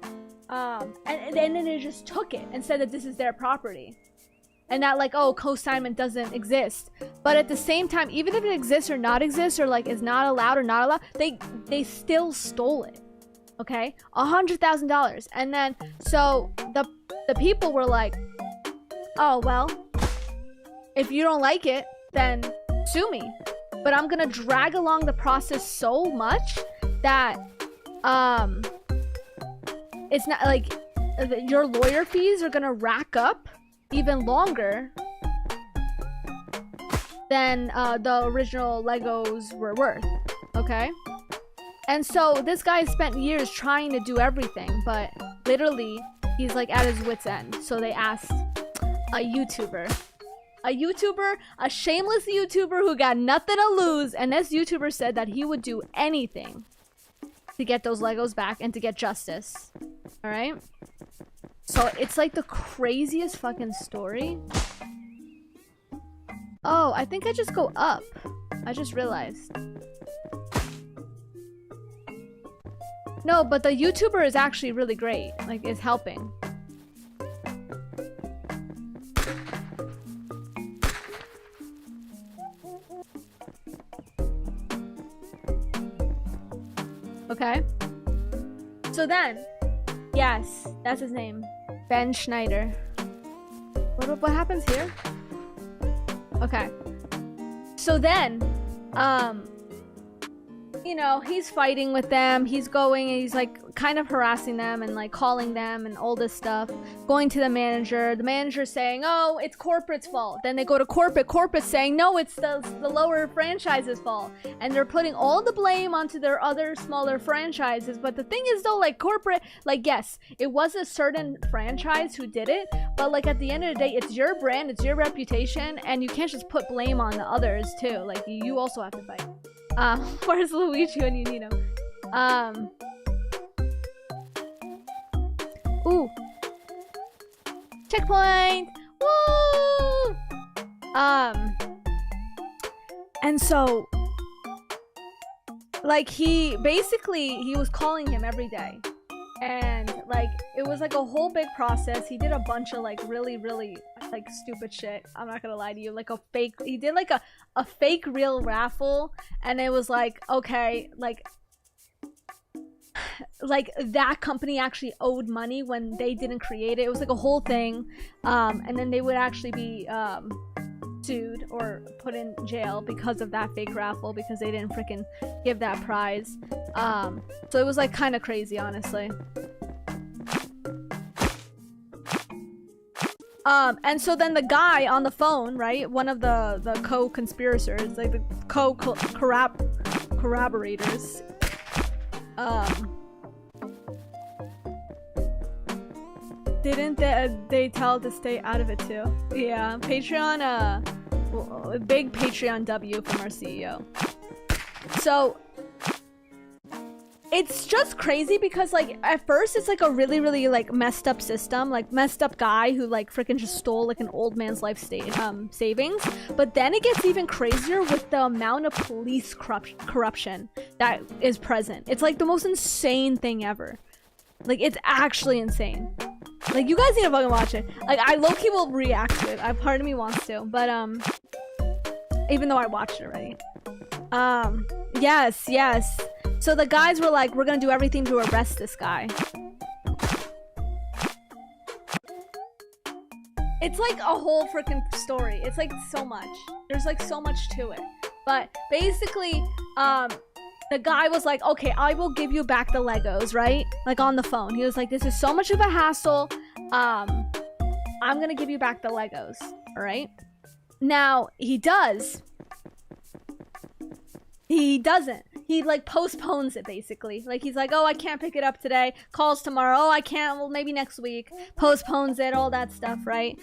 And then they just took it and said that this is their property. and that like, oh, co-assignment doesn't exist. But at the same time, even if it exists or not exists, or like is not allowed or not allowed, they still stole it. Okay, $100,000. And then so the people were like, oh well, if you don't like it, then sue me. But I'm gonna drag along the process so much that it's not like your lawyer fees are gonna rack up even longer than the original Legos were worth. Okay, and so this guy spent years trying to do everything, but literally he's like at his wit's end. So they asked a YouTuber, a shameless YouTuber who got nothing to lose, and this YouTuber said that he would do anything to get those Legos back and to get justice. All right, so it's like the craziest fucking story. Oh, I think I just go up. I just realized. No, but the YouTuber is actually really great. Like, is helping. Okay. So then, yes, that's his name. Ben Schneider. What happens here? Okay. So then, you know, he's fighting with them. He's going and he's like kind of harassing them and like calling them and all this stuff. Going to the manager saying, oh, it's corporate's fault. Then they go to corporate saying, no, it's the lower franchise's fault. And they're putting all the blame onto their other smaller franchises. But the thing is though, like corporate, like yes, it was a certain franchise who did it, but like at the end of the day, it's your brand, it's your reputation, and you can't just put blame on the others too. Like you also have to fight. Where's Luigi when you need him? Ooh. Checkpoint! Woo! And so, like, he was calling him every day. And, like, it was, like, a whole big process. He did a bunch of, like, really, like, stupid shit. I'm not gonna lie to you. Like, he did, like, a fake real raffle. And it was, like, okay, like, that company actually owed money when they didn't create it. It was, like, a whole thing. And then they would actually be, sued or put in jail because of that fake raffle because they didn't freaking give that prize. So it was like kind of crazy, honestly. And so then the guy on the phone, right, one of the co-conspirators, like the corroborators, didn't they tell to stay out of it too? Yeah, Patreon, big Patreon W from our CEO. So it's just crazy because like at first it's like a really like messed up system, like messed up guy who like freaking just stole like an old man's life savings. But then it gets even crazier with the amount of police corruption that is present. It's like the most insane thing ever. Like it's actually insane. Like you guys need to fucking watch it. Like I low-key will react to it. Part of me wants to, but even though I watched it already. Yes. So the guys were like, we're gonna do everything to arrest this guy. It's like a whole freaking story. It's like so much. There's like so much to it. But basically, the guy was like, okay, I will give you back the Legos, right? Like on the phone. He was like, this is so much of a hassle. I'm gonna give you back the Legos, all right? Now, he does. He doesn't. He like postpones it basically. Like he's like, oh, I can't pick it up today. Calls tomorrow. Oh, I can't. Well, maybe next week. Postpones it. All that stuff, right?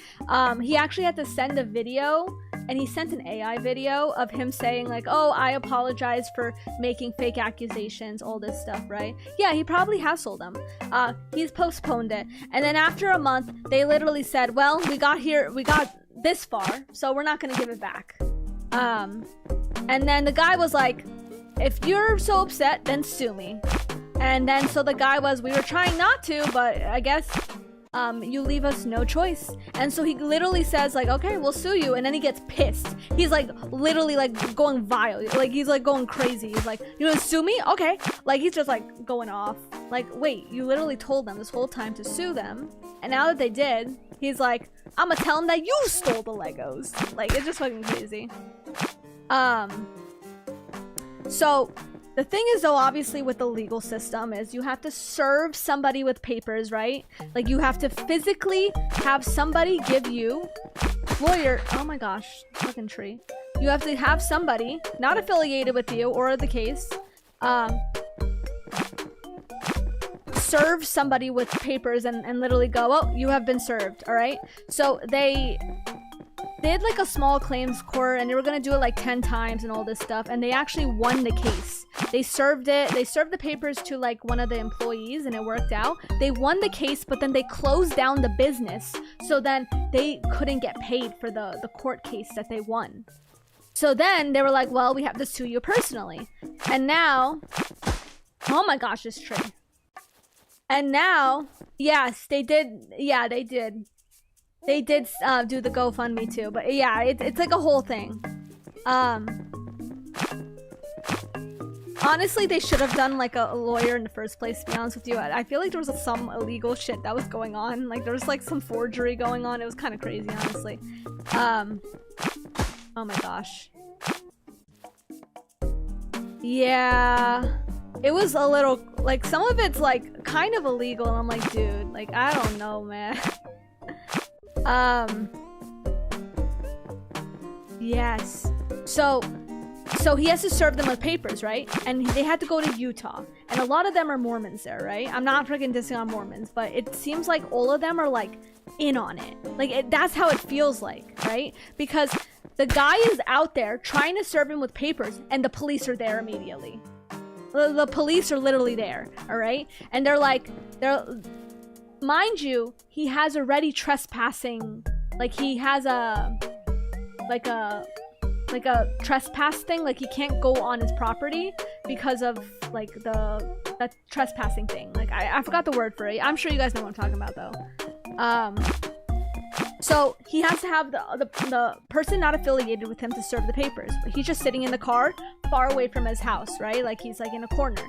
He actually had to send a video, and he sent an AI video of him saying like, oh, I apologize for making fake accusations. All this stuff, right? Yeah, he probably hassled them. He's postponed it, and then after a month, they literally said, well, we got this far, so we're not gonna give it back. And then the guy was like, if you're so upset, then sue me. And then so the guy was, we were trying not to, but I guess you leave us no choice. And so he literally says like, okay, we'll sue you. And then he gets pissed. He's like literally like going vile. Like he's like going crazy. He's like, you gonna sue me? Okay. Like he's just like going off. Like, wait, you literally told them this whole time to sue them. And now that they did, he's like, I'm gonna tell them that you stole the Legos. Like, it's just fucking crazy. So the thing is though, obviously with the legal system is you have to serve somebody with papers, right? Like you have to physically have somebody give you lawyer. Oh my gosh, fucking tree. You have to have somebody not affiliated with you or the case, serve somebody with papers and literally go, oh, you have been served. All right. So they had like a small claims court and they were gonna do it like 10 times and all this stuff, and they actually won the case. They served the papers to like one of the employees and it worked out. They won the case, but then they closed down the business, so then they couldn't get paid for the court case that they won. So then they were like, well, we have to sue you personally. And now, oh my gosh, this tree. And now, yes, they did. Yeah, they did. They did do the GoFundMe too, but yeah, it's like a whole thing. Honestly, they should have done like a lawyer in the first place, to be honest with you. I feel like there was some illegal shit that was going on. Like there was like some forgery going on. It was kind of crazy, honestly. Oh my gosh. Yeah. It was a little, like some of it's like kind of illegal and I'm like, dude, like I don't know, man. Yes. So he has to serve them with papers, right? And they had to go to Utah. And a lot of them are Mormons there, right? I'm not freaking dissing on Mormons, but it seems like all of them are like in on it. Like that's how it feels like, right? Because the guy is out there trying to serve him with papers and the police are there immediately. The police are literally there, all right? And mind you, he has already trespassing, like he has a trespass thing, like he can't go on his property because of like that trespassing thing. Like I forgot the word for it. I'm sure you guys know what I'm talking about though. So he has to have the person not affiliated with him to serve the papers. He's just sitting in the car far away from his house, right? Like he's like in a corner.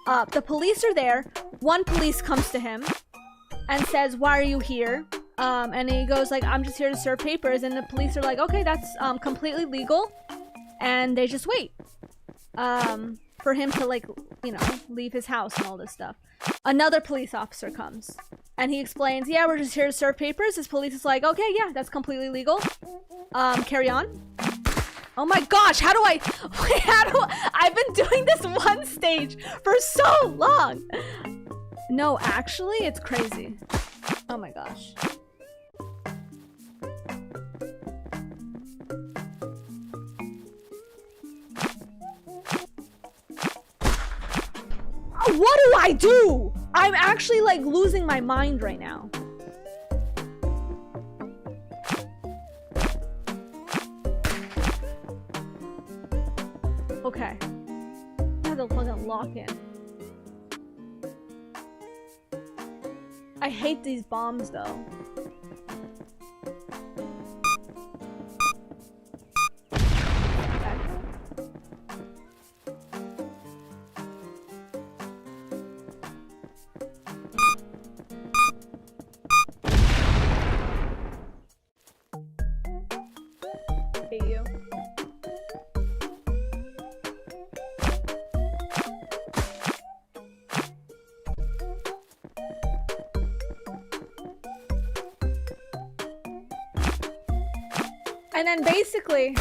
The police are there. One police comes to him and says, why are you here? And he goes like, I'm just here to serve papers. And the police are like, okay, that's completely legal. And they just wait for him to like, you know, leave his house and all this stuff. Another police officer comes and he explains, yeah, we're just here to serve papers. His police is like, okay, yeah, that's completely legal. Carry on. Oh my gosh, I've been doing this one stage for so long. No, actually, it's crazy. Oh my gosh. What do I do? I'm actually like losing my mind right now. Okay. I have to fucking lock in. I hate these bombs though. You. And then basically,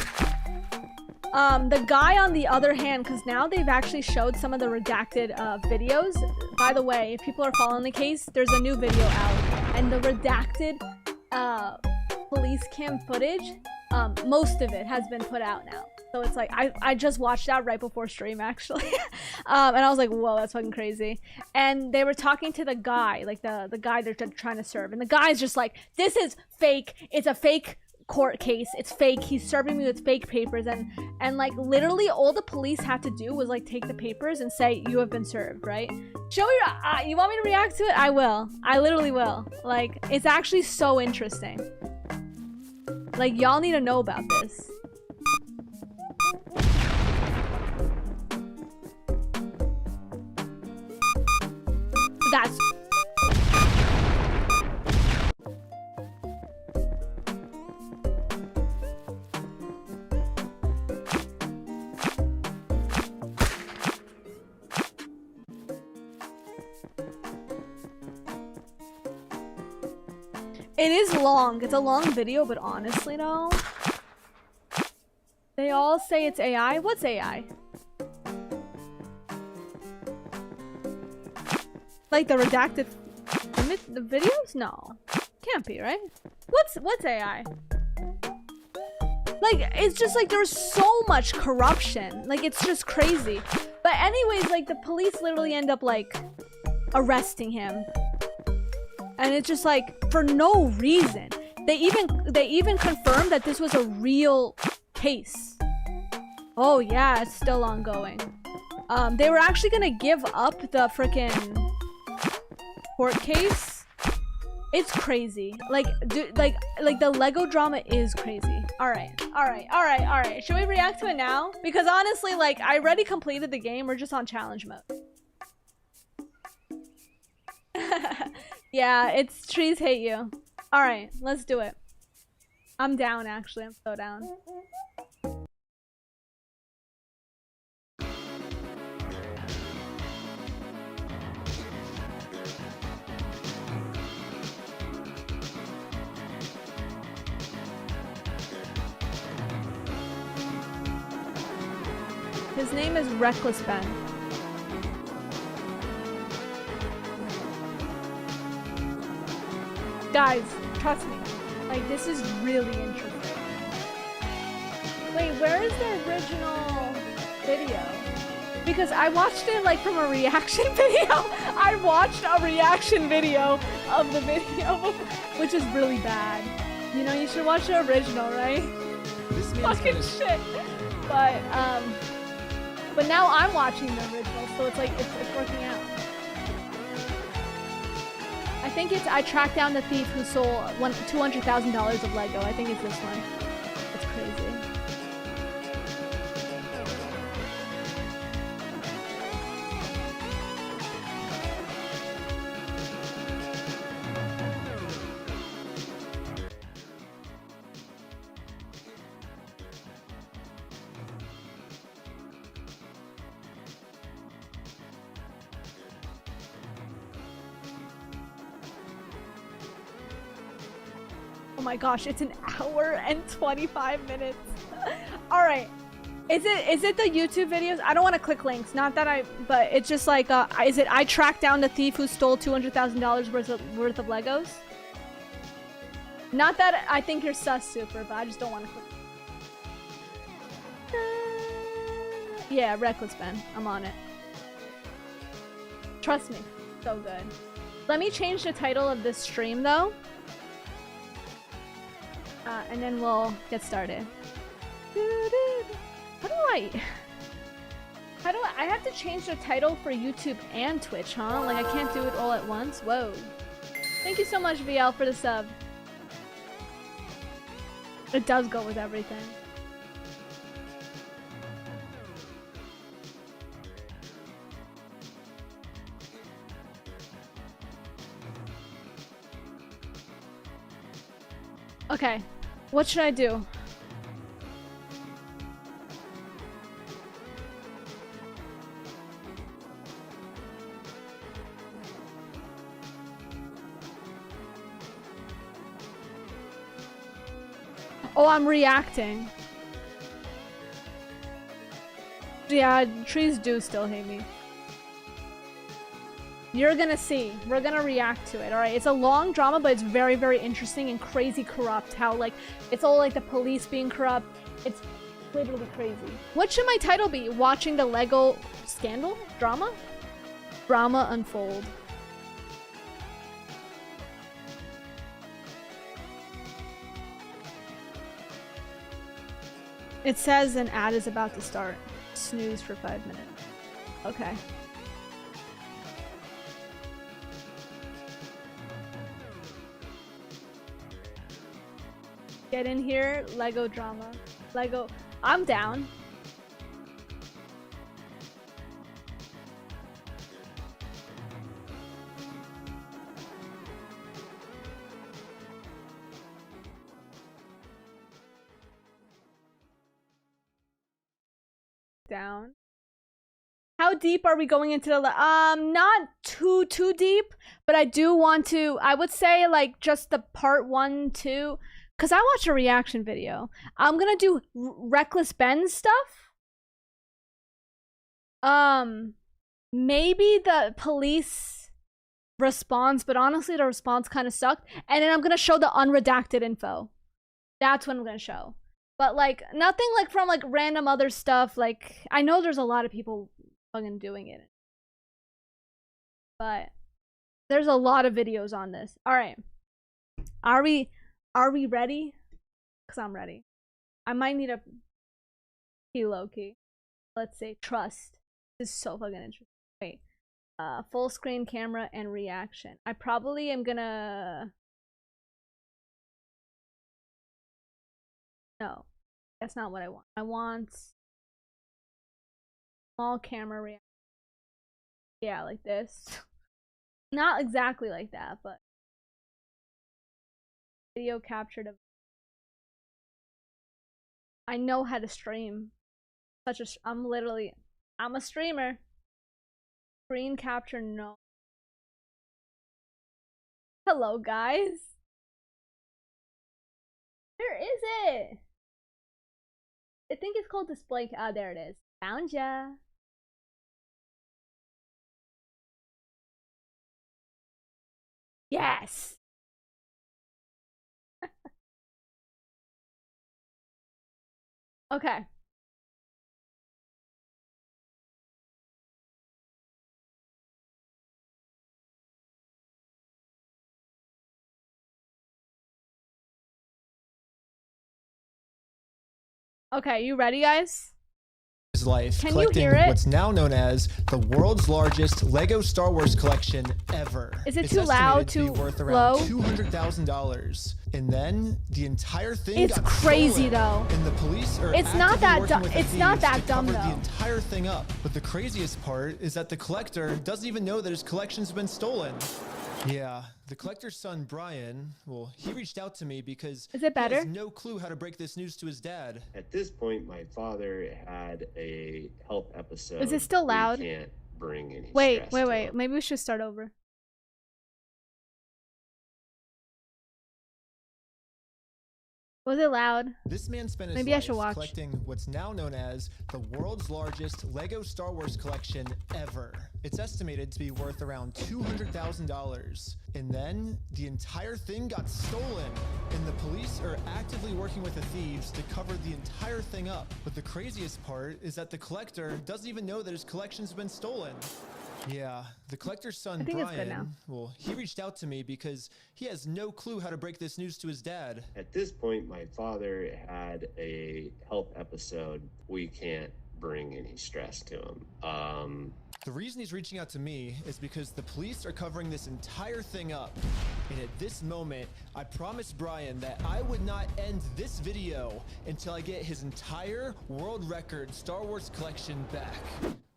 the guy on the other hand, because now they've actually showed some of the redacted videos. By the way, if people are following the case, there's a new video out, and the redacted police cam footage, most of it has been put out now. So it's like, I just watched that right before stream actually. And I was like, whoa, that's fucking crazy. And they were talking to the guy, like the guy they're trying to serve. And the guy's just like, this is fake. It's a fake court case. It's fake. He's serving me with fake papers, and like literally all the police had to do was like take the papers and say you have been served, right? Show me. You want me to react to it? I will. I literally will. Like, it's actually so interesting. Like, y'all need to know about this. That's it is long. It's a long video, but honestly though, they all say it's AI. What's AI? Like the redacted the videos? No. Can't be, right? What's AI? Like, it's just like there's so much corruption. Like, it's just crazy. But anyways, like the police literally end up like arresting him. And it's just like for no reason. They even confirmed that this was a real case. Oh yeah, it's still ongoing. They were actually gonna give up the freaking court case. It's crazy. Like, dude, like the Lego drama is crazy. All right. Should we react to it now? Because honestly, like, I already completed the game. We're just on challenge mode. Yeah, it's trees hate you. All right, let's do it. I'm down, actually. I'm so down. His name is Reckless Ben. Guys, trust me. Like, this is really interesting. Wait, where is the original video? Because I watched it like from a reaction video. I watched a reaction video of the video, which is really bad. You know, you should watch the original, right? This fucking shit. But now I'm watching the original, so it's like it's working out. I think it's I tracked down the thief who stole $200,000 of Lego. I think it's this one. It's crazy. Oh my gosh, it's an hour and 25 minutes. All right. Is it the YouTube videos? I don't want to click links. Not that but it's just like, is it I tracked down the thief who stole $200,000 worth of Legos? Not that I think you're sus, Super, but I just don't want to click. Yeah, Reckless Ben. I'm on it. Trust me. So good. Let me change the title of this stream, though. And then we'll get started. How do I have to change the title for YouTube and Twitch, huh? Like, I can't do it all at once? Whoa. Thank you so much, VL, for the sub. It does go with everything. Okay. What should I do? Oh, I'm reacting. Yeah, trees do still hate me. You're gonna see. We're gonna react to it, alright? It's a long drama, but it's very, very interesting and crazy corrupt. How, like, it's all like the police being corrupt. It's literally crazy. What should my title be? Watching the Lego scandal? Drama? Drama unfold. It says an ad is about to start. Snooze for 5 minutes. Okay. Get in here, Lego drama. Lego, I'm down. Down. How deep are we going into the not too deep, but I do want to, I would say like just the part 1, 2, because I watched a reaction video. I'm gonna do Reckless Ben stuff. Maybe the police response, but honestly the response kind of sucked. And then I'm gonna show the unredacted info. That's what I'm gonna show. But like nothing like from like random other stuff. Like I know there's a lot of people fucking doing it, but there's a lot of videos on this. All right, are we ready? Cause I'm ready. I might need a low key. Let's say trust. This is so fucking interesting. Wait, full screen camera and reaction. I probably am gonna. No, that's not what I want. I want small camera reaction. Yeah, like this. Not exactly like that, but video captured of. I know how to stream. I'm a streamer. Screen capture, no. Hello, guys. Where is it? I think it's called display. Ah, there it is. Found ya. Yes. Okay. Okay, you ready, guys? His life Can you collecting hear it? what's now known as the world's largest Lego Star Wars collection ever. Is it It's too loud, estimated to be too worth around low? $200,000. And then the entire thing It's got crazy, stolen, though. and the police are It's not actively that working dumb. with the It's not thieves that to dumb, cover though. the entire thing up. But the craziest part is that the collector doesn't even know that his collection's been stolen. Yeah, the collector's son, Brian, well, he reached out to me because Is it better? he has no clue how to break this news to his dad. At this point, my father had a health episode. Is it still loud? We can't bring any Wait. stress to him. Maybe we should start over. Was it loud? This man spent his Maybe I life should watch. collecting what's now known as the world's largest Lego Star Wars collection ever. It's estimated to be worth around $200,000. And then the entire thing got stolen, and the police are actively working with the thieves to cover the entire thing up. But the craziest part is that the collector doesn't even know that his collection's been stolen. Yeah, the collector's son, I think it's good now. Brian, well, he reached out to me because he has no clue how to break this news to his dad. At this point, my father had a health episode. We can't bring any stress to him. The reason he's reaching out to me is because the police are covering this entire thing up. And at this moment, I promised Brian that I would not end this video until I get his entire world record Star Wars collection back.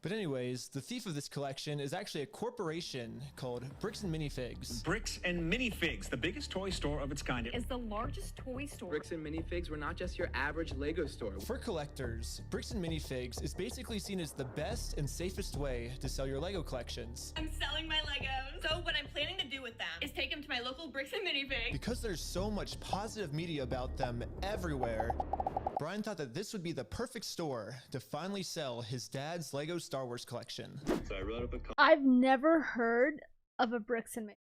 But anyways, the thief of this collection is actually a corporation called Bricks and Minifigs. Bricks and Minifigs, the biggest toy store of its kind. Is the largest toy store. Bricks and Minifigs were not just your average Lego store. For collectors, Bricks and Minifigs is basically seen as the best and safest way to sell your Lego collections. I'm selling my Legos. So what I'm planning to do with them is take them to my local Bricks and Minifigs. Because there's so much positive media about them everywhere, Brian thought that this would be the perfect store to finally sell his dad's Lego Star Wars collection. So I wrote up a I've never heard of a Bricks and Mix.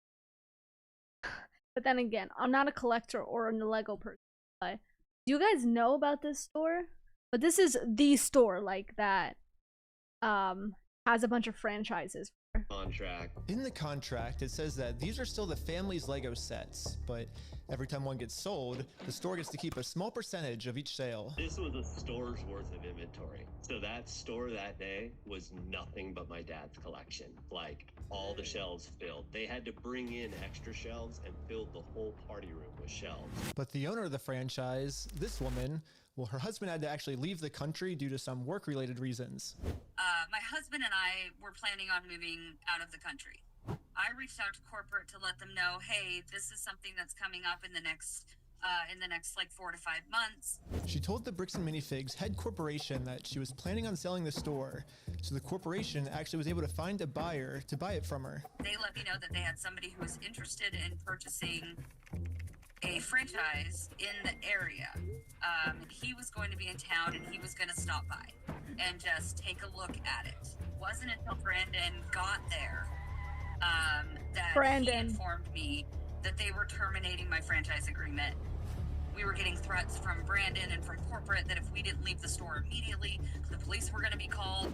But then again, I'm not a collector or a Lego person. But do you guys know about this store? But this is the store like that has a bunch of franchises. contract. In the contract, it says that these are still the family's Lego sets, but Every time one gets sold, the store gets to keep a small percentage of each sale. This was a store's worth of inventory. So that store that day was nothing but my dad's collection. Like, all the shelves filled. They had to bring in extra shelves and filled the whole party room with shelves. But the owner of the franchise, this woman, well, her husband had to actually leave the country due to some work-related reasons. My husband and I were planning on moving out of the country. I reached out to corporate to let them know, hey, this is something that's coming up in the next like 4 to 5 months. She told the Bricks and Minifigs head corporation that she was planning on selling the store, so the corporation actually was able to find a buyer to buy it from her. They let me know that they had somebody who was interested in purchasing a franchise in the area. He was going to be in town and he was going to stop by and just take a look at it. It wasn't until Brandon got there that he informed me that they were terminating my franchise agreement. We were getting threats from Brandon and from corporate that if we didn't leave the store immediately, the police were going to be called.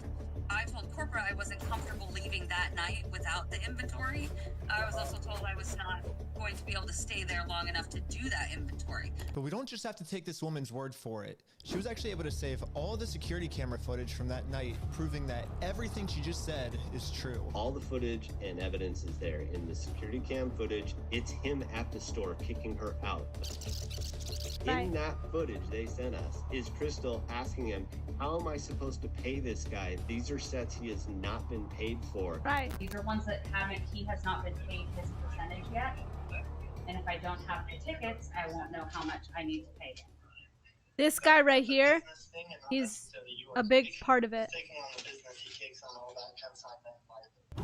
I told corporate I wasn't comfortable leaving that night without the inventory. I was also told I was not going to be able to stay there long enough to do that inventory. But we don't just have to take this woman's word for it. She was actually able to save all the security camera footage from that night, proving that everything she just said is true. All the footage and evidence is there. In the security cam footage, it's him at the store kicking her out. In that footage they sent us is Crystal asking him, how am I supposed to pay this guy? These are sets he has not been paid for. Right. These are ones that he has not been paid his percentage yet. And if I don't have my tickets, I won't know how much I need to pay him. This guy right here, he's a big part of it.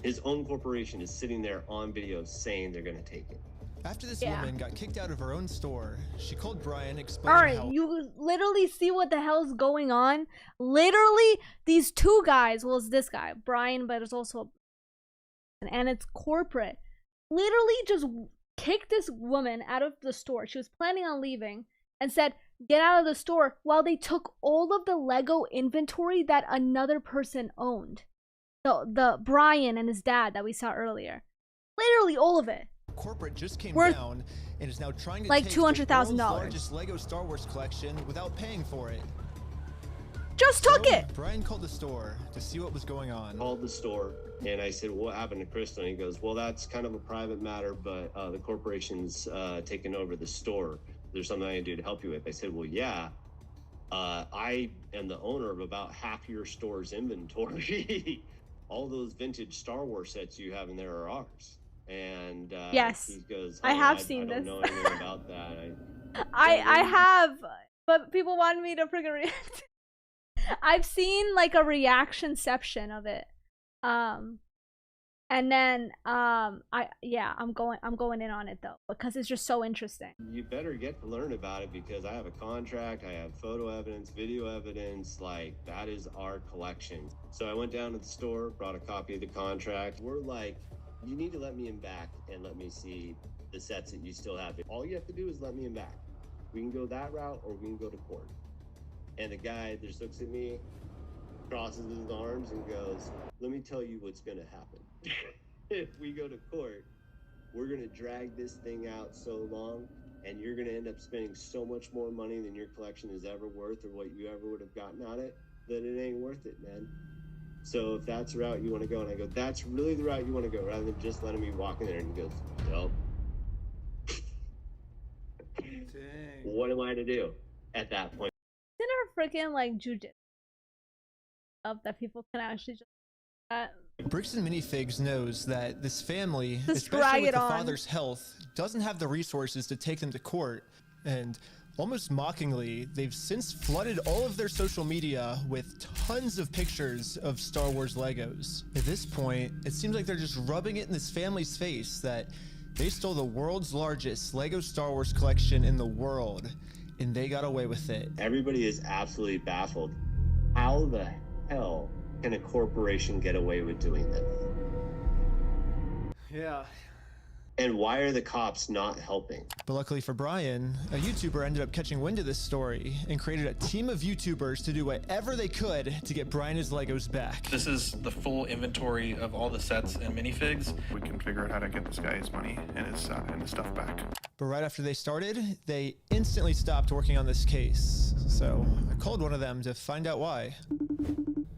His own corporation is sitting there on video saying they're going to take it. After this woman got kicked out of her own store, she called Brian, explaining Alright, how... you literally see what the hell's going on. Literally, these two guys, well, it's this guy, Brian, but it's also... And it's corporate. Literally just kicked this woman out of the store. She was planning on leaving and said, get out of the store, while they took all of the Lego inventory that another person owned. The Brian and his dad that we saw earlier. Literally all of it. Corporate just came Worth down and is now trying to like take $200,000. the world's largest Lego Star Wars collection without paying for it. Just took it. Brian called the store to see what was going on. Called the store and I said, what happened to Crystal? And he goes, well, that's kind of a private matter, but the corporation's taken over the store. There's something I can do to help you with. I said, well, yeah, I am the owner of about half your store's inventory. All those vintage Star Wars sets you have in there are ours. And yes, he goes, I have seen this. I don't know anything about that. I have, but people wanted me to freaking react. I've seen like a reaction-ception of it. And then I'm going in on it though, because it's just so interesting. You better get to learn about it because I have a contract, I have photo evidence, video evidence, like that is our collection. So I went down to the store, brought a copy of the contract. We're like, you need to let me in back and let me see the sets that you still have. All you have to do is let me in back. We can go that route or we can go to court. And the guy just looks at me, crosses his arms and goes, let me tell you what's gonna happen. If we go to court, we're gonna drag this thing out so long and you're gonna end up spending so much more money than your collection is ever worth or what you ever would have gotten out of it, that it ain't worth it, man. So if that's the route you want to go, and I go, that's really the route you want to go, rather than just letting me walk in there, and he goes, well, what am I to do at that point? Isn't our freaking like jujitsu up that people can actually just Bricks and Minifigs knows that this family, just especially with the father's health, doesn't have the resources to take them to court, and almost mockingly, they've since flooded all of their social media with tons of pictures of Star Wars Legos. At this point, it seems like they're just rubbing it in this family's face that they stole the world's largest Lego Star Wars collection in the world, and they got away with it. Everybody is absolutely baffled. How the hell can a corporation get away with doing this? Yeah. And why are the cops not helping? But luckily for Brian, a YouTuber ended up catching wind of this story and created a team of YouTubers to do whatever they could to get Brian his Legos back. This is the full inventory of all the sets and minifigs. We can figure out how to get this guy his money and his stuff back. But right after they started, they instantly stopped working on this case. So I called one of them to find out why.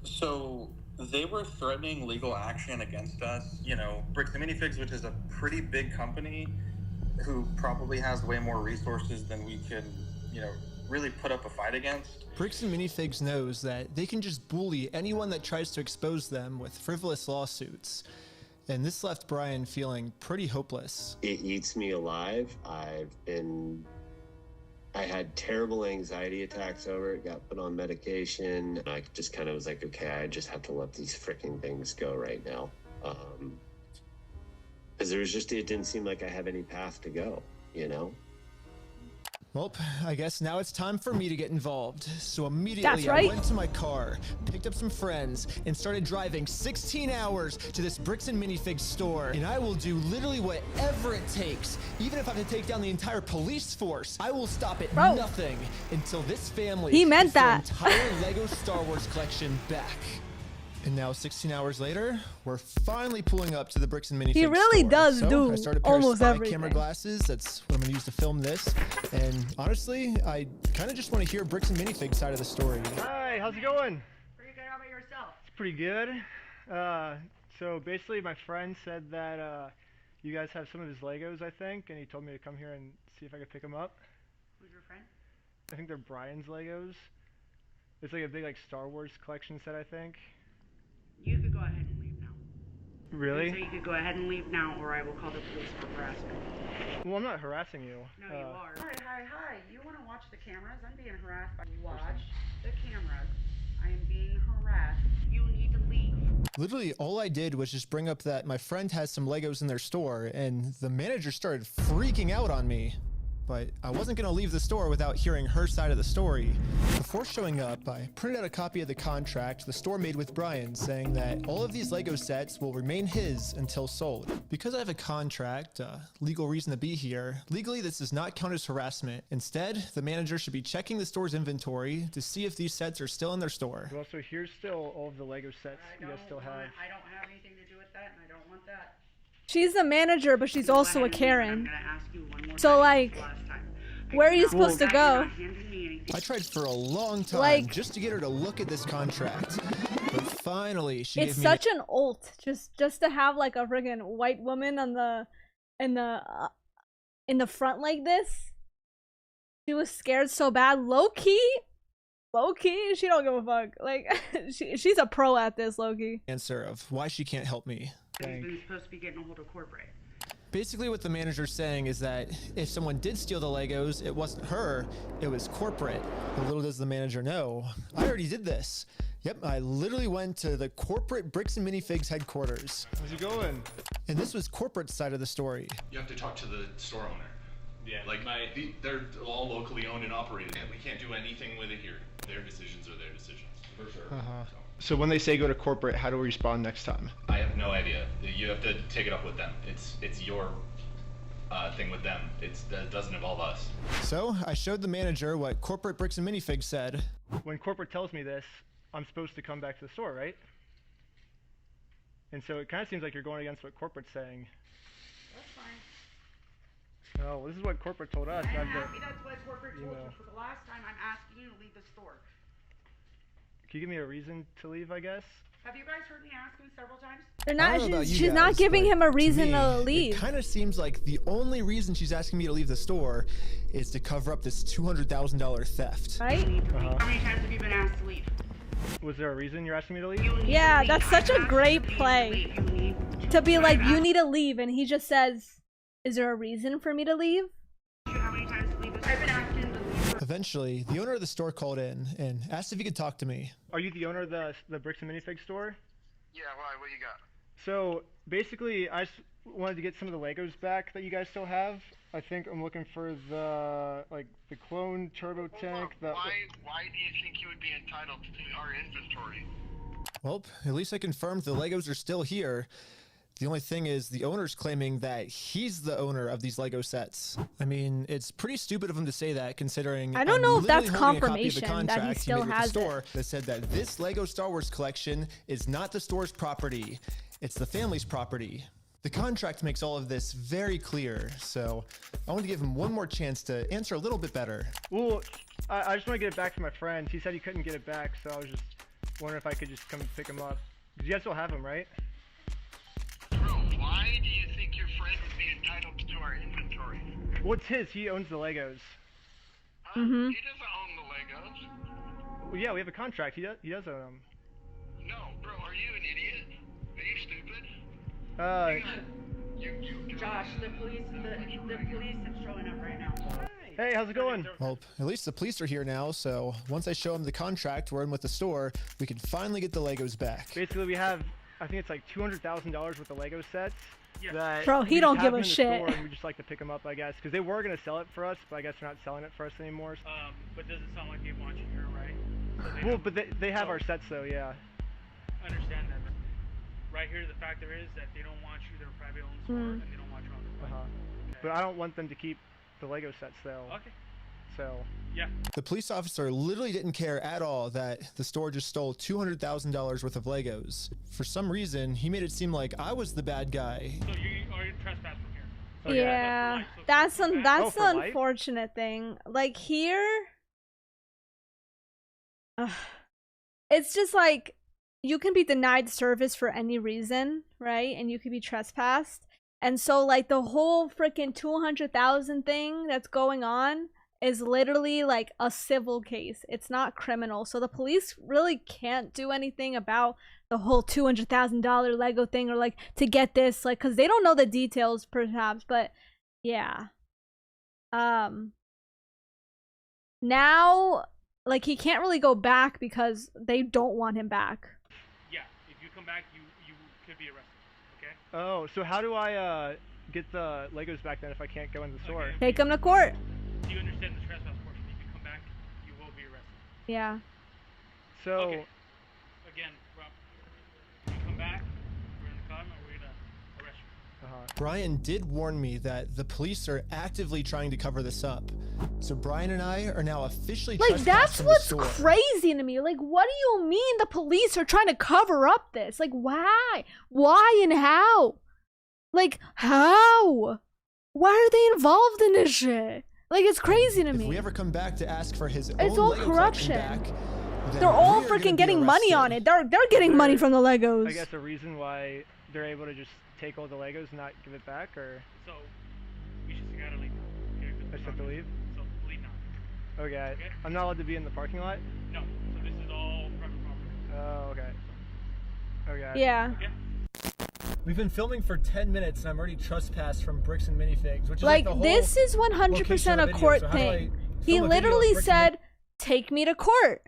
So they were threatening legal action against us. You know, Bricks and Minifigs, which is a pretty big company who probably has way more resources than we can, you know, really put up a fight against. Bricks and Minifigs knows that they can just bully anyone that tries to expose them with frivolous lawsuits. And this left Brian feeling pretty hopeless. It eats me alive. I had terrible anxiety attacks over it, got put on medication. I just kind of was like, okay, I just have to let these freaking things go right now. Because it didn't seem like I have any path to go, you know? Well, I guess now it's time for me to get involved. So immediately right. I went to my car, picked up some friends, and started driving 16 hours to this Bricks and Minifigs store. And I will do literally whatever it takes. Even if I have to take down the entire police force, I will stop at Bro. nothing until this family He meant gets their that. entire Lego Star Wars collection back. And now 16 hours later, we're finally pulling up to the Bricks and Minifigs He really store. does so do I started a pair almost of spy everything. camera glasses. That's what I'm gonna use to film this. And honestly, I kind of just want to hear Bricks and Minifigs side of the story. Hi, how's it going? Pretty good. How about yourself? It's pretty good. So basically my friend said that you guys have some of his Legos, I think, and he told me to come here and see if I could pick them up. Who's your friend? I think they're Brian's Legos. It's like a big Star Wars collection set, I think. You could go ahead and leave now. Really? So you could go ahead and leave now, or I will call the police for harassment. Well, I'm not harassing you. No, you are. Hi. You want to watch the cameras? I'm being harassed. Watch the cameras. I am being harassed. You need to leave. Literally, all I did was just bring up that my friend has some Legos in their store, and the manager started freaking out on me. But I wasn't going to leave the store without hearing her side of the story. Before showing up, I printed out a copy of the contract the store made with Brian, saying that all of these Lego sets will remain his until sold. Because I have a contract, legal reason to be here, legally this does not count as harassment. Instead, the manager should be checking the store's inventory to see if these sets are still in their store. Well, so here's still all of the Lego sets you guys still have. I don't have anything to do with that, and I don't want that. She's the manager, but she's also a I'm Karen. gonna ask you one more So, time. like, Last time. where are you supposed to You're go? not handing me anything. I tried for a long time Like- just to get her to look at this contract. But finally, she It's gave me such an ult just to have like a friggin' white woman on the in the front like this. She was scared so bad. Low key, she don't give a fuck. Like she's a pro at this, low key. answer of why she can't help me. He's been supposed to be getting a hold of corporate. Basically what the manager's saying is that if someone did steal the Legos, it wasn't her, it was corporate. But little does the manager know, I already did this. Yep, I literally went to the corporate Bricks and Minifigs headquarters. How's it going? And this was corporate side of the story. You have to talk to the store owner. Yeah, like they're all locally owned and operated, and we can't do anything with it here. Their decisions are their decisions. For sure. So when they say go to corporate, how do we respond next time? I have no idea. You have to take it up with them. It's your thing with them. That doesn't involve us. So I showed the manager what corporate Bricks and Minifigs said. When corporate tells me this, I'm supposed to come back to the store, right? And so it kind of seems like you're going against what corporate's saying. That's fine. Oh, well, this is what corporate told us. I'm I've got- happy that's what corporate told email. you. For the last time, I'm asking you to leave the store. Can you give me a reason to leave, I guess? Have you guys heard me ask him several times? They're I not. don't know about you She's not guys, giving but him a to reason me, to leave. It kind of seems like the only reason she's asking me to leave the store is to cover up this $200,000 theft. Right? You need to leave. How many times have you been asked to leave? Was there a reason you're asking me to leave? You need Yeah, to leave. that's such I'm a asking great you to play. leave. You need To be like, I'm you asking need to leave, and he just says, "Is there a reason for me to leave?" you how many times to leave. I've been asking him to leave. Eventually, the owner of the store called in and asked if he could talk to me. Are you the owner of the Bricks and Minifigs store? Yeah, why? What you got? So basically, I just wanted to get some of the Legos back that you guys still have. I think I'm looking for the the clone turbo tank. Why do you think you would be entitled to our inventory? Well, at least I confirmed the Legos are still here. The only thing is the owner's claiming that he's the owner of these Lego sets. I mean, it's pretty stupid of him to say that, considering I don't know if that's literally holding a copy of the confirmation that he contract still made with the has store it. that said that this Lego Star Wars collection is not the store's property. It's the family's property. The contract makes all of this very clear, so I want to give him one more chance to answer a little bit better. Well, I just want to get it back from my friend. He said he couldn't get it back, so I was just wondering if I could just come pick him up. 'Cause you guys still have him, right? Bro, why do you think your friend would be entitled to our inventory? Well, it's his. He owns the Legos. He doesn't own the Legos. Well, yeah, we have a contract. He does own them. No, bro, are you an idiot? Are you stupid? Josh, the police is showing up right now. Hey, how's it going? Well, at least the police are here now, so once I show him the contract we're in with the store, we can finally get the Legos back. Basically, we have, I think it's like $200,000 worth of Lego sets. That Bro, he we don't just give have a in the shit. store, and we just like to pick them up, I guess, because they were gonna sell it for us, but I guess they're not selling it for us anymore. But does it sound like they want you here, right? So Well, but they have our sets though, yeah. I understand that. But right here, the factor is that they don't want you. They're a private owned store, and they don't want you on the Uh-huh. But I don't want them to keep the Lego sets though. Okay. So. Yeah. The police officer literally didn't care at all that the store just stole $200,000 worth of Legos. For some reason, he made it seem like I was the bad guy. So you are trespassing from here. Oh, Yeah, that's the for life? unfortunate thing. Like here, it's just like you can be denied service for any reason, right? And you could be trespassed. And so like the whole freaking 200,000 thing that's going on is literally like a civil case. It's not criminal. So the police really can't do anything about the whole $200,000 Lego thing, or like to get this, like, cause they don't know the details perhaps, but yeah. Now, like, he can't really go back because they don't want him back. Yeah. If you come back, you could be arrested. Okay. Oh, so how do I get the Legos back then if I can't go in the store? Take him to court. Do you understand the trespass portion? If you come back, you will be arrested. Yeah. So. Okay. Again, Rob, if you come back, we're in the car, and we're gonna arrest you. Brian did warn me that the police are actively trying to cover this up. So Brian and I are now officially Like, trespassed that's from the what's store. crazy to me. Like, what do you mean the police are trying to cover up this? Like, why? Why and how? Like, how? Why are they involved in this shit? Like, it's crazy to If me. we ever come back to ask for his It's own all Lego collection corruption. back, then They're all we are gonna freaking be getting money on arrested. it. They're getting money from the Legos. I guess a reason why they're able to just take all the Legos and not give it back, or So you just gotta leave. Okay, 'cause I just have to leave? So leave now. Okay. I'm not allowed to be in the parking lot? No. So this is all private property. Oh, okay. Okay. Yeah. Okay. We've been filming for 10 minutes and I'm already trespassed from Bricks and Minifigs, which is Like, the whole this is location 100% of a the video. court So how do I thing. film He a video of literally Bricks and said, take me to court.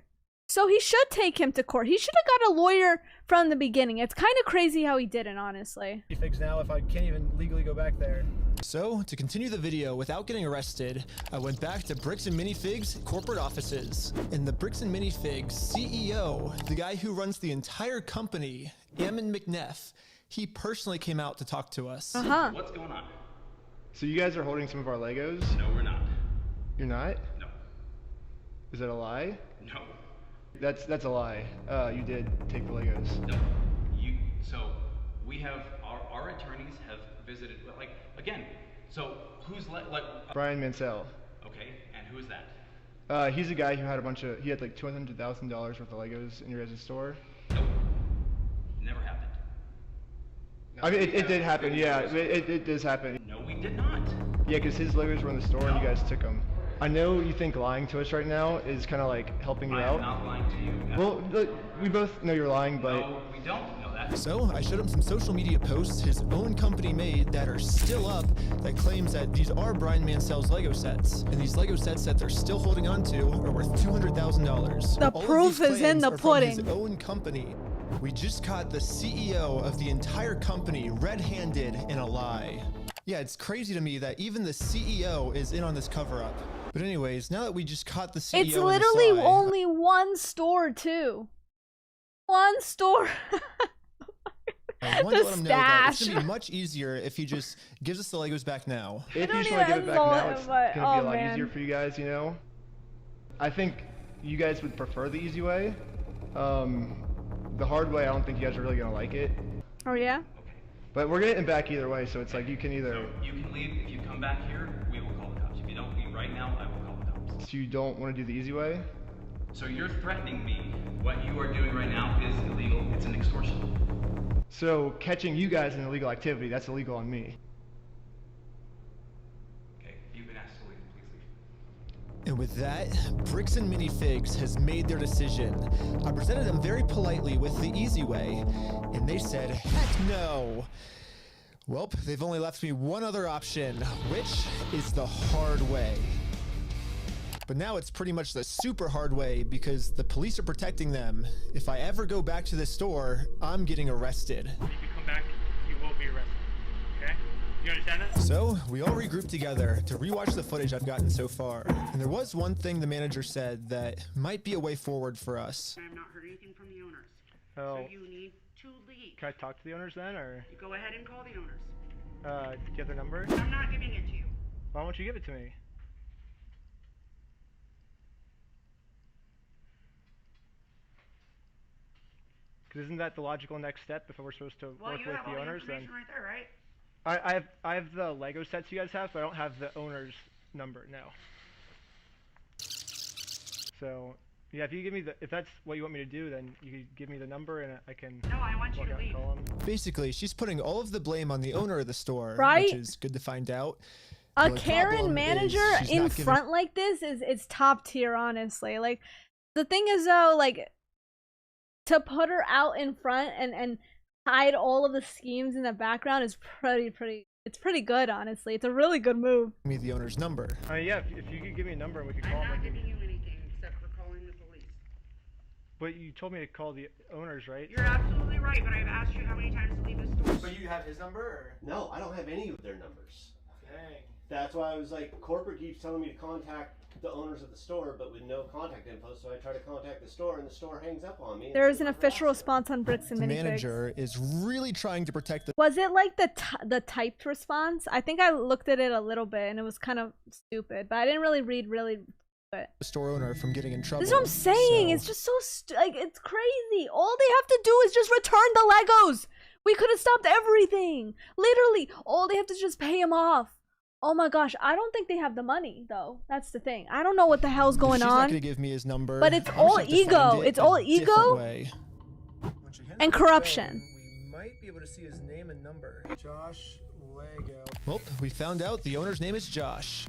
So he should take him to court. He should have got a lawyer from the beginning. It's kind of crazy how he didn't, honestly. Minifigs now if I can't even legally go back there. So, to continue the video without getting arrested, I went back to Bricks and Minifigs corporate offices. And the Bricks and Minifigs CEO, the guy who runs the entire company, Ammon McNeff, he personally came out to talk to us. Uh-huh. What's going on? So you guys are holding some of our Legos? No, we're not. You're not? No. Is that a lie? No. That's a lie. You did take the Legos. No. So we have our attorneys have visited. Like again. So who's Brian Mansell. Okay, and who is that? He's a guy who had he had like $200,000 worth of Legos in your guys' store. Nope. Never happened. I mean, it did happen. Yeah, it does happen. No, we did not. Yeah, because his Legos were in the store and you guys took them. I know you think lying to us right now is kind of like helping you out. I'm not lying to you. No. Well, look, we both know you're lying, but No, we don't know that. So I showed him some social media posts his own company made that are still up that claims that these are Brian Mansell's Lego sets. And these Lego sets that they're still holding on to are worth $200,000. The All of proof these is in claims the are from his pudding. own company. We just caught the CEO of the entire company red-handed in a lie. Yeah, it's crazy to me that even the CEO is in on this cover-up. But anyways, now that we just caught the CEO It's in literally this lie, only one store, too. One store. I wanted to let him know that it's stash. gonna be much easier if he just gives us the Legos back now. If don't you just want to give it even back know now, it, it's but- gonna be oh, a lot man. easier for you guys, you know? I think you guys would prefer the easy way. The hard way, I don't think you guys are really gonna like it. Oh yeah? But we're getting it back either way, so it's like you can either... You can leave. If you come back here, we will call the cops. If you don't leave right now, I will call the cops. So you don't want to do the easy way? So you're threatening me. What you are doing right now is illegal. It's an extortion. So catching you guys in illegal activity, that's illegal on me. Okay, you've been asked to leave. Please leave. And with that, Bricks and Minifigs has made their decision. I presented them very politely with the easy way, and they said, heck no. Well, they've only left me one other option, which is the hard way. But now it's pretty much the super hard way because the police are protecting them. If I ever go back to the store, I'm getting arrested. If you come back, you will be arrested. Okay? You understand that? So we all regrouped together to rewatch the footage I've gotten so far. And there was one thing the manager said that might be a way forward for us. I have not heard anything from the owners. Oh. So you need to leave. Can I talk to the owners then, or? You go ahead and call the owners. Do you have their number? I'm not giving it to you. Why won't you give it to me? Because isn't that the logical next step if we're supposed to Well, work you with have all the the owners? Then information right there, right? I have the Lego sets you guys have, but I don't have the owner's number now. So yeah, if you give me if that's what you want me to do, then you could give me the number and I can. No, I want you walk to out and leave. call them. Basically, she's putting all of the blame on the owner of the store, Right? which is good to find out. A The Karen problem manager is she's in not giving- front like this is top tier, honestly. Like, the thing is though, like, to put her out in front and hide all of the schemes in the background is it's pretty good, honestly. It's a really good move. me the owner's number. Yeah, if you could give me a number and we could call I'm them. not giving you anything except for calling the police. But you told me to call the owners, right? You're absolutely right, but I've asked you how many times to leave the store. So you have his number? Or? No, I don't have any of their numbers. Dang. That's why I was like, corporate keeps telling me to contact the owners of the store, but with no contact info. So I try to contact the store, and the store hangs up on me. There is an official response on Bricks and The Minifigs. manager is really trying to protect the Was it like the typed response? I think I looked at it a little bit and it was kind of stupid, but I didn't really read it. store owner from getting in trouble. This is what I'm saying. So- It's just so like it's crazy. All they have to do is just return the Legos. We could have stopped everything. Literally, all they have to just pay him off. Oh my gosh, I don't think they have the money though. That's the thing. I don't know what the hell's going She's not on. gonna give me his number. But it's I'm all just have to ego. find it It's all a different ego way. and corruption. We might be able to see his name and number. Josh Lego. Well, we found out the owner's name is Josh.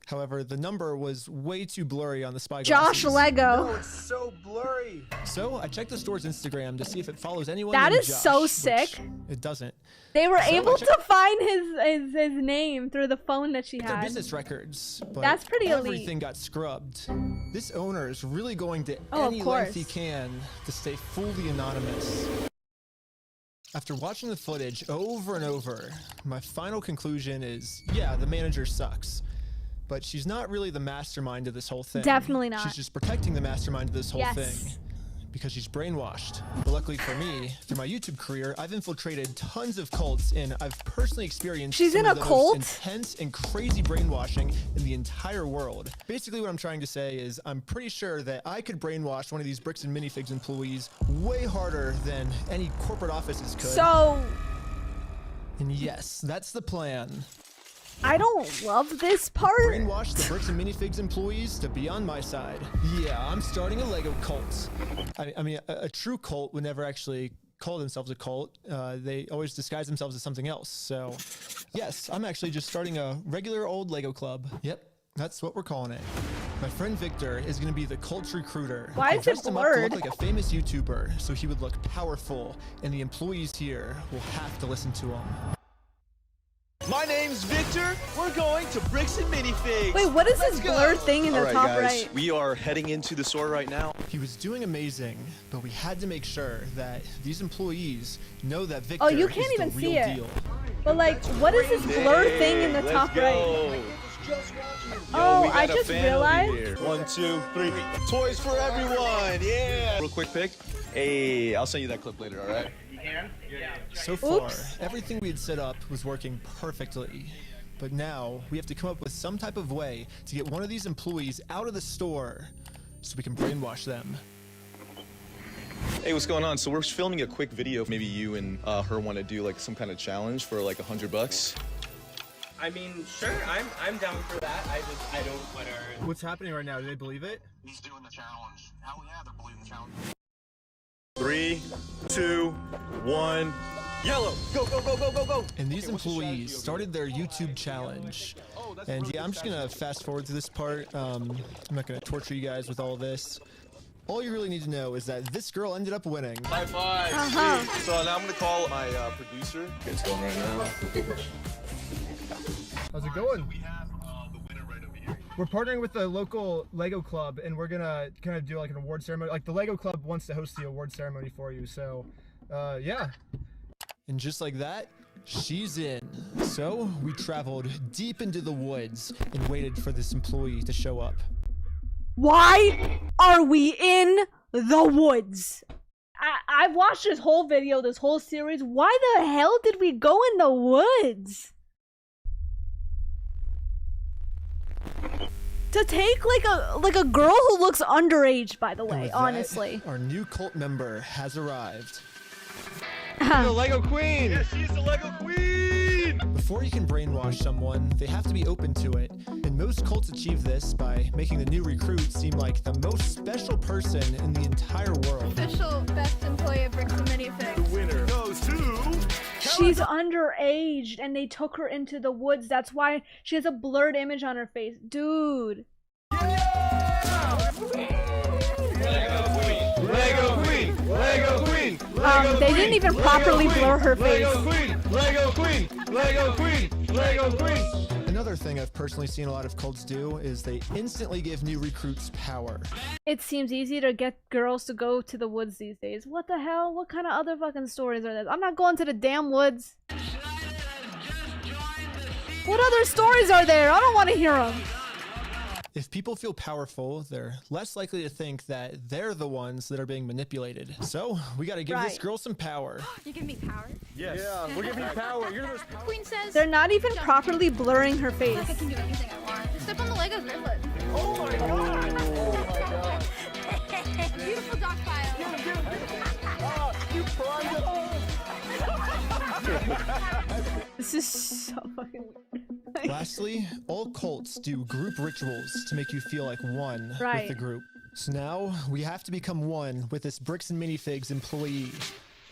However, the number was way too blurry on the spy Josh glasses. Lego. it's so blurry. So I checked the store's Instagram to see if it follows anyone That named is Josh, so which sick. It doesn't. They were So I able checked to find his name through the phone that she their had. business records, but That's pretty elite. everything got scrubbed. This owner is really going to Oh, of any length he course. can to stay fully anonymous. After watching the footage over and over, my final conclusion is, yeah, the manager sucks. But she's not really the mastermind of this whole thing. Definitely not. She's just protecting the mastermind of this whole Yes. thing. Because she's brainwashed. But luckily for me, through my YouTube career, I've infiltrated tons of cults and I've personally experienced She's some in of a the cult? most intense and crazy brainwashing in the entire world. Basically what I'm trying to say is I'm pretty sure that I could brainwash one of these Bricks and Minifigs employees way harder than any corporate offices could. So And yes, that's the plan. I don't love this part. Brainwash the Bricks and Minifigs employees to be on my side. Yeah, I'm starting a Lego cult. I mean, a true cult would never actually call themselves a cult. They always disguise themselves as something else. So, yes, I'm actually just starting a regular old Lego club. Yep, that's what we're calling it. My friend Victor is going to be the cult recruiter. Why I is it dressed him up to blurred? look like a famous YouTuber, so he would look powerful, and the employees here will have to listen to him. My name's Victor. We're going to Bricks and Minifigs. Wait, what is Let's this go. blurred thing in the All right, top guys, right? We are heading into the store right now. He was doing amazing, but we had to make sure that these employees know that Victor Oh, you can't is even the see real it. deal. But like, what is this blurred thing in the Let's top go. right? Yo, we Oh, I got a just family realized. here. 1, 2, 3. Toys for everyone. Yeah. Real quick pic. Hey, I'll send you that clip later, all right? can? Yeah. So far, everything we had set up was working perfectly. But now, we have to come up with some type of way to get one of these employees out of the store so we can brainwash them. Hey, what's going on? So we're filming a quick video. Maybe you and her want to do like some kind of challenge for like $100. I mean, sure, I'm down for that. I don't want to. What's happening right now? Do they believe it? He's doing the challenge. Hell yeah, they're believing the challenge. 3, 2, 1, yellow! Go, go, go, go, go, go! And these employees started their YouTube challenge. And yeah, I'm just gonna fast forward to this part. I'm not gonna torture you guys with all this. All you really need to know is that this girl ended up winning. High five! Uh-huh. So now I'm gonna call my producer. It's going right now. How's it going? We're partnering with the local Lego club, and we're gonna kind of do like an award ceremony. Like the Lego club wants to host the award ceremony for you, so yeah. And just like that, she's in. So we traveled deep into the woods and waited for this employee to show up. Why are we in the woods? I've watched this whole video, this whole series. Why the hell did we go in the woods? To take like a girl who looks underage, by the And way, with that, honestly. our new cult member has arrived. The Lego Queen! Yes, she's the Lego Queen! Before you can brainwash someone, they have to be open to it. And most cults achieve this by making the new recruit seem like the most special person in the entire world. Official best employee of Bricks and Minifigs. Winner goes to... She's underage and they took her into the woods. That's why she has a blurred image on her face. Dude. Lego Queen! Lego Queen! Lego They didn't even properly blur her face. Lego Queen! Lego Queen! Lego Queen! Lego Queen! Another thing I've personally seen a lot of cults do is they instantly give new recruits power. It seems easy to get girls to go to the woods these days. What the hell? What kind of other fucking stories are there? I'm not going to the damn woods. What other stories are there? I don't want to hear them. If people feel powerful, they're less likely to think that they're the ones that are being manipulated. So, we gotta give this girl some power. You give me power? Yes. Yeah, we're giving you power. You're the most powerful. Queen says. They're not even properly blurring her Like face. I can do anything I want. Step on the Legos barefoot. Oh my god! Oh my god! Beautiful dog pile. You primed it. This is so fucking weird. Lastly, all cults do group rituals to make you feel like one with the group. So now, we have to become one with this Bricks and Minifigs employee.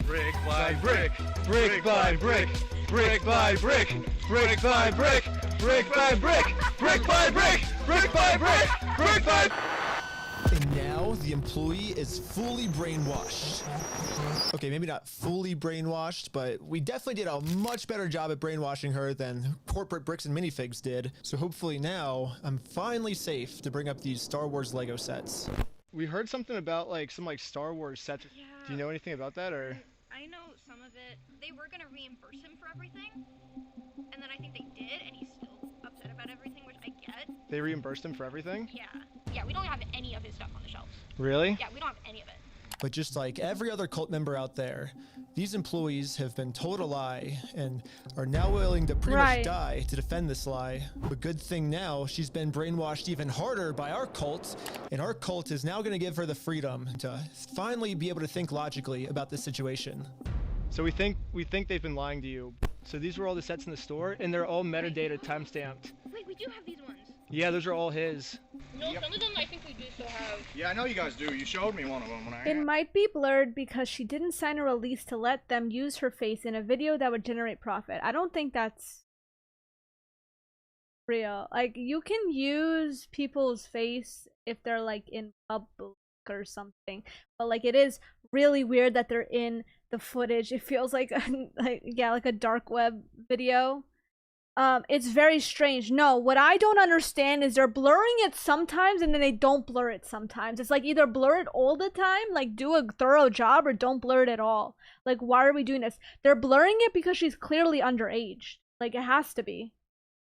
Brick by brick, brick by brick, brick by brick, brick by brick, brick by brick, brick by brick, brick by brick, brick by. And now the employee is fully brainwashed. Okay, maybe not fully brainwashed, but we definitely did a much better job at brainwashing her than corporate Bricks and Minifigs did. So hopefully now I'm finally safe to bring up these Star Wars Lego sets. We heard something about like some like Star Wars sets. Yeah. Do you know anything about that or? I know some of it. They were gonna reimburse him for everything, and then I think they did, and he's still upset about everything, which I get. They reimbursed him for everything? Yeah, we don't have any of his stuff on the shelves. Really? Yeah, we don't have any of it. But just like every other cult member out there, these employees have been told a lie and are now willing to pretty much die to defend this lie. But good thing now, she's been brainwashed even harder by our cult, and our cult is now going to give her the freedom to finally be able to think logically about this situation. So we think they've been lying to you. So these were all the sets in the store, and they're all metadata timestamped. Wait, we do have these ones. Yeah, those are all his. No, some of them I think we do still have. Yeah, I know you guys do. You showed me one of them when I. It might be blurred because she didn't sign a release to let them use her face in a video that would generate profit. I don't think that's real. Like, you can use people's face if they're like in public or something, but like it is really weird that they're in the footage. It feels like like a dark web video. It's very strange. No, what I don't understand is they're blurring it sometimes and then they don't blur it sometimes. It's like either blur it all the time, like do a thorough job, or don't blur it at all. Like, why are we doing this? They're blurring it because she's clearly underage. Like, it has to be.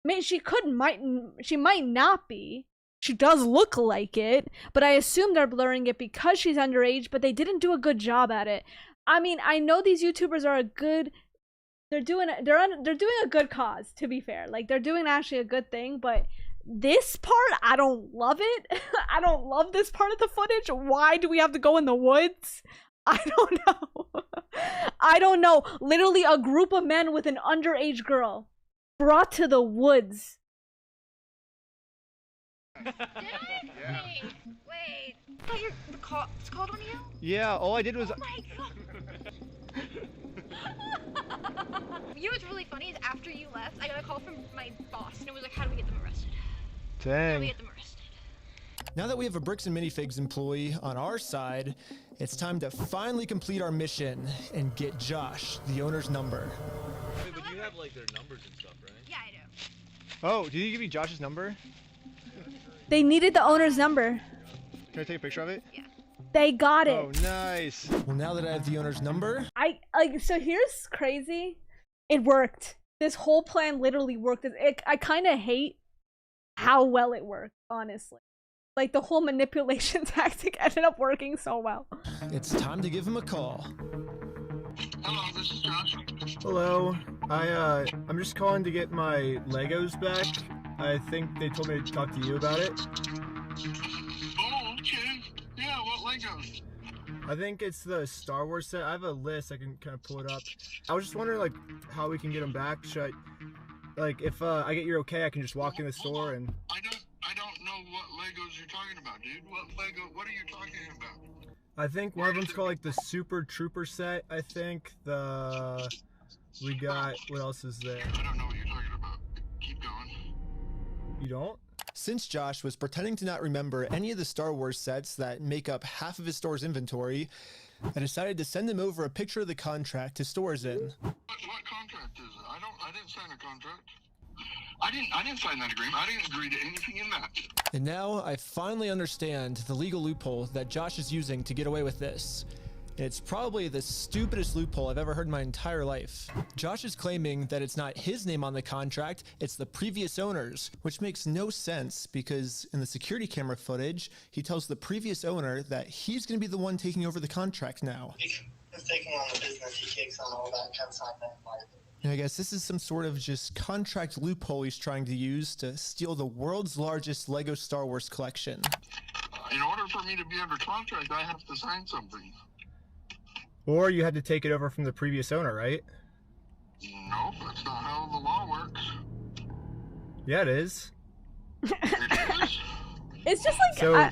I mean, she might not be. She does look like it, but I assume they're blurring it because she's underage, but they didn't do a good job at it. I mean, I know these YouTubers are they're doing a good cause, to be fair. Like, they're doing actually a good thing, but this part, I don't love it. I don't love this part of the footage. Why do we have to go in the woods? I don't know. I don't know. Literally a group of men with an underage girl brought to the woods. Did I? Yeah. Wait. I thought the cops called on you? Yeah, all I did was... Oh my god. You know what's really funny is after you left, I got a call from my boss, and it was like, how do we get them arrested? How do we Dang. get them arrested? Now that we have a Bricks and Minifigs employee on our side, it's time to finally complete our mission and get Josh, the owner's number. Wait, but you have like their numbers and stuff, right? Yeah, I do. Oh, did you give me Josh's number? They needed the owner's number. Can I take a picture of it? Yeah. They got it. Oh, nice. Well, now that I have the owner's number, So here's crazy. It worked. This whole plan literally worked. I kind of hate how well it worked, honestly. Like, the whole manipulation tactic ended up working so well. it's time to give him a call. Hello, this is Josh. Hello. I'm just calling to get my Legos back. I think they told me to talk to you about it. Oh, okay. Yeah, what Legos? I think it's the Star Wars set. I have a list. I can kind of pull it up. I was just wondering, like, how we can get them back. Should I, like, if I get your okay, I can just walk in the store and... I don't know what Legos you're talking about, dude. What are you talking about? I think one of them's called, like, the Super Trooper set, I think. We got... What else is there? I don't know what you're talking about. Keep going. You don't? Since Josh was pretending to not remember any of the Star Wars sets that make up half of his store's inventory, I decided to send him over a picture of the contract his store is in. What contract is it? I didn't sign a contract. I didn't sign that agreement. I didn't agree to anything in that. And now I finally understand the legal loophole that Josh is using to get away with this. It's probably the stupidest loophole I've ever heard in my entire life. Josh is claiming that it's not his name on the contract, it's the previous owner's, which makes no sense because in the security camera footage, he tells the previous owner that he's going to be the one taking over the contract now. He's taking on the business, he takes on all that consignment liability. And I guess this is some sort of just contract loophole he's trying to use to steal the world's largest Lego Star Wars collection. In order for me to be under contract, I have to sign something. Or you had to take it over from the previous owner, right? Nope, that's not how the law works. Yeah, it is. It's just like So-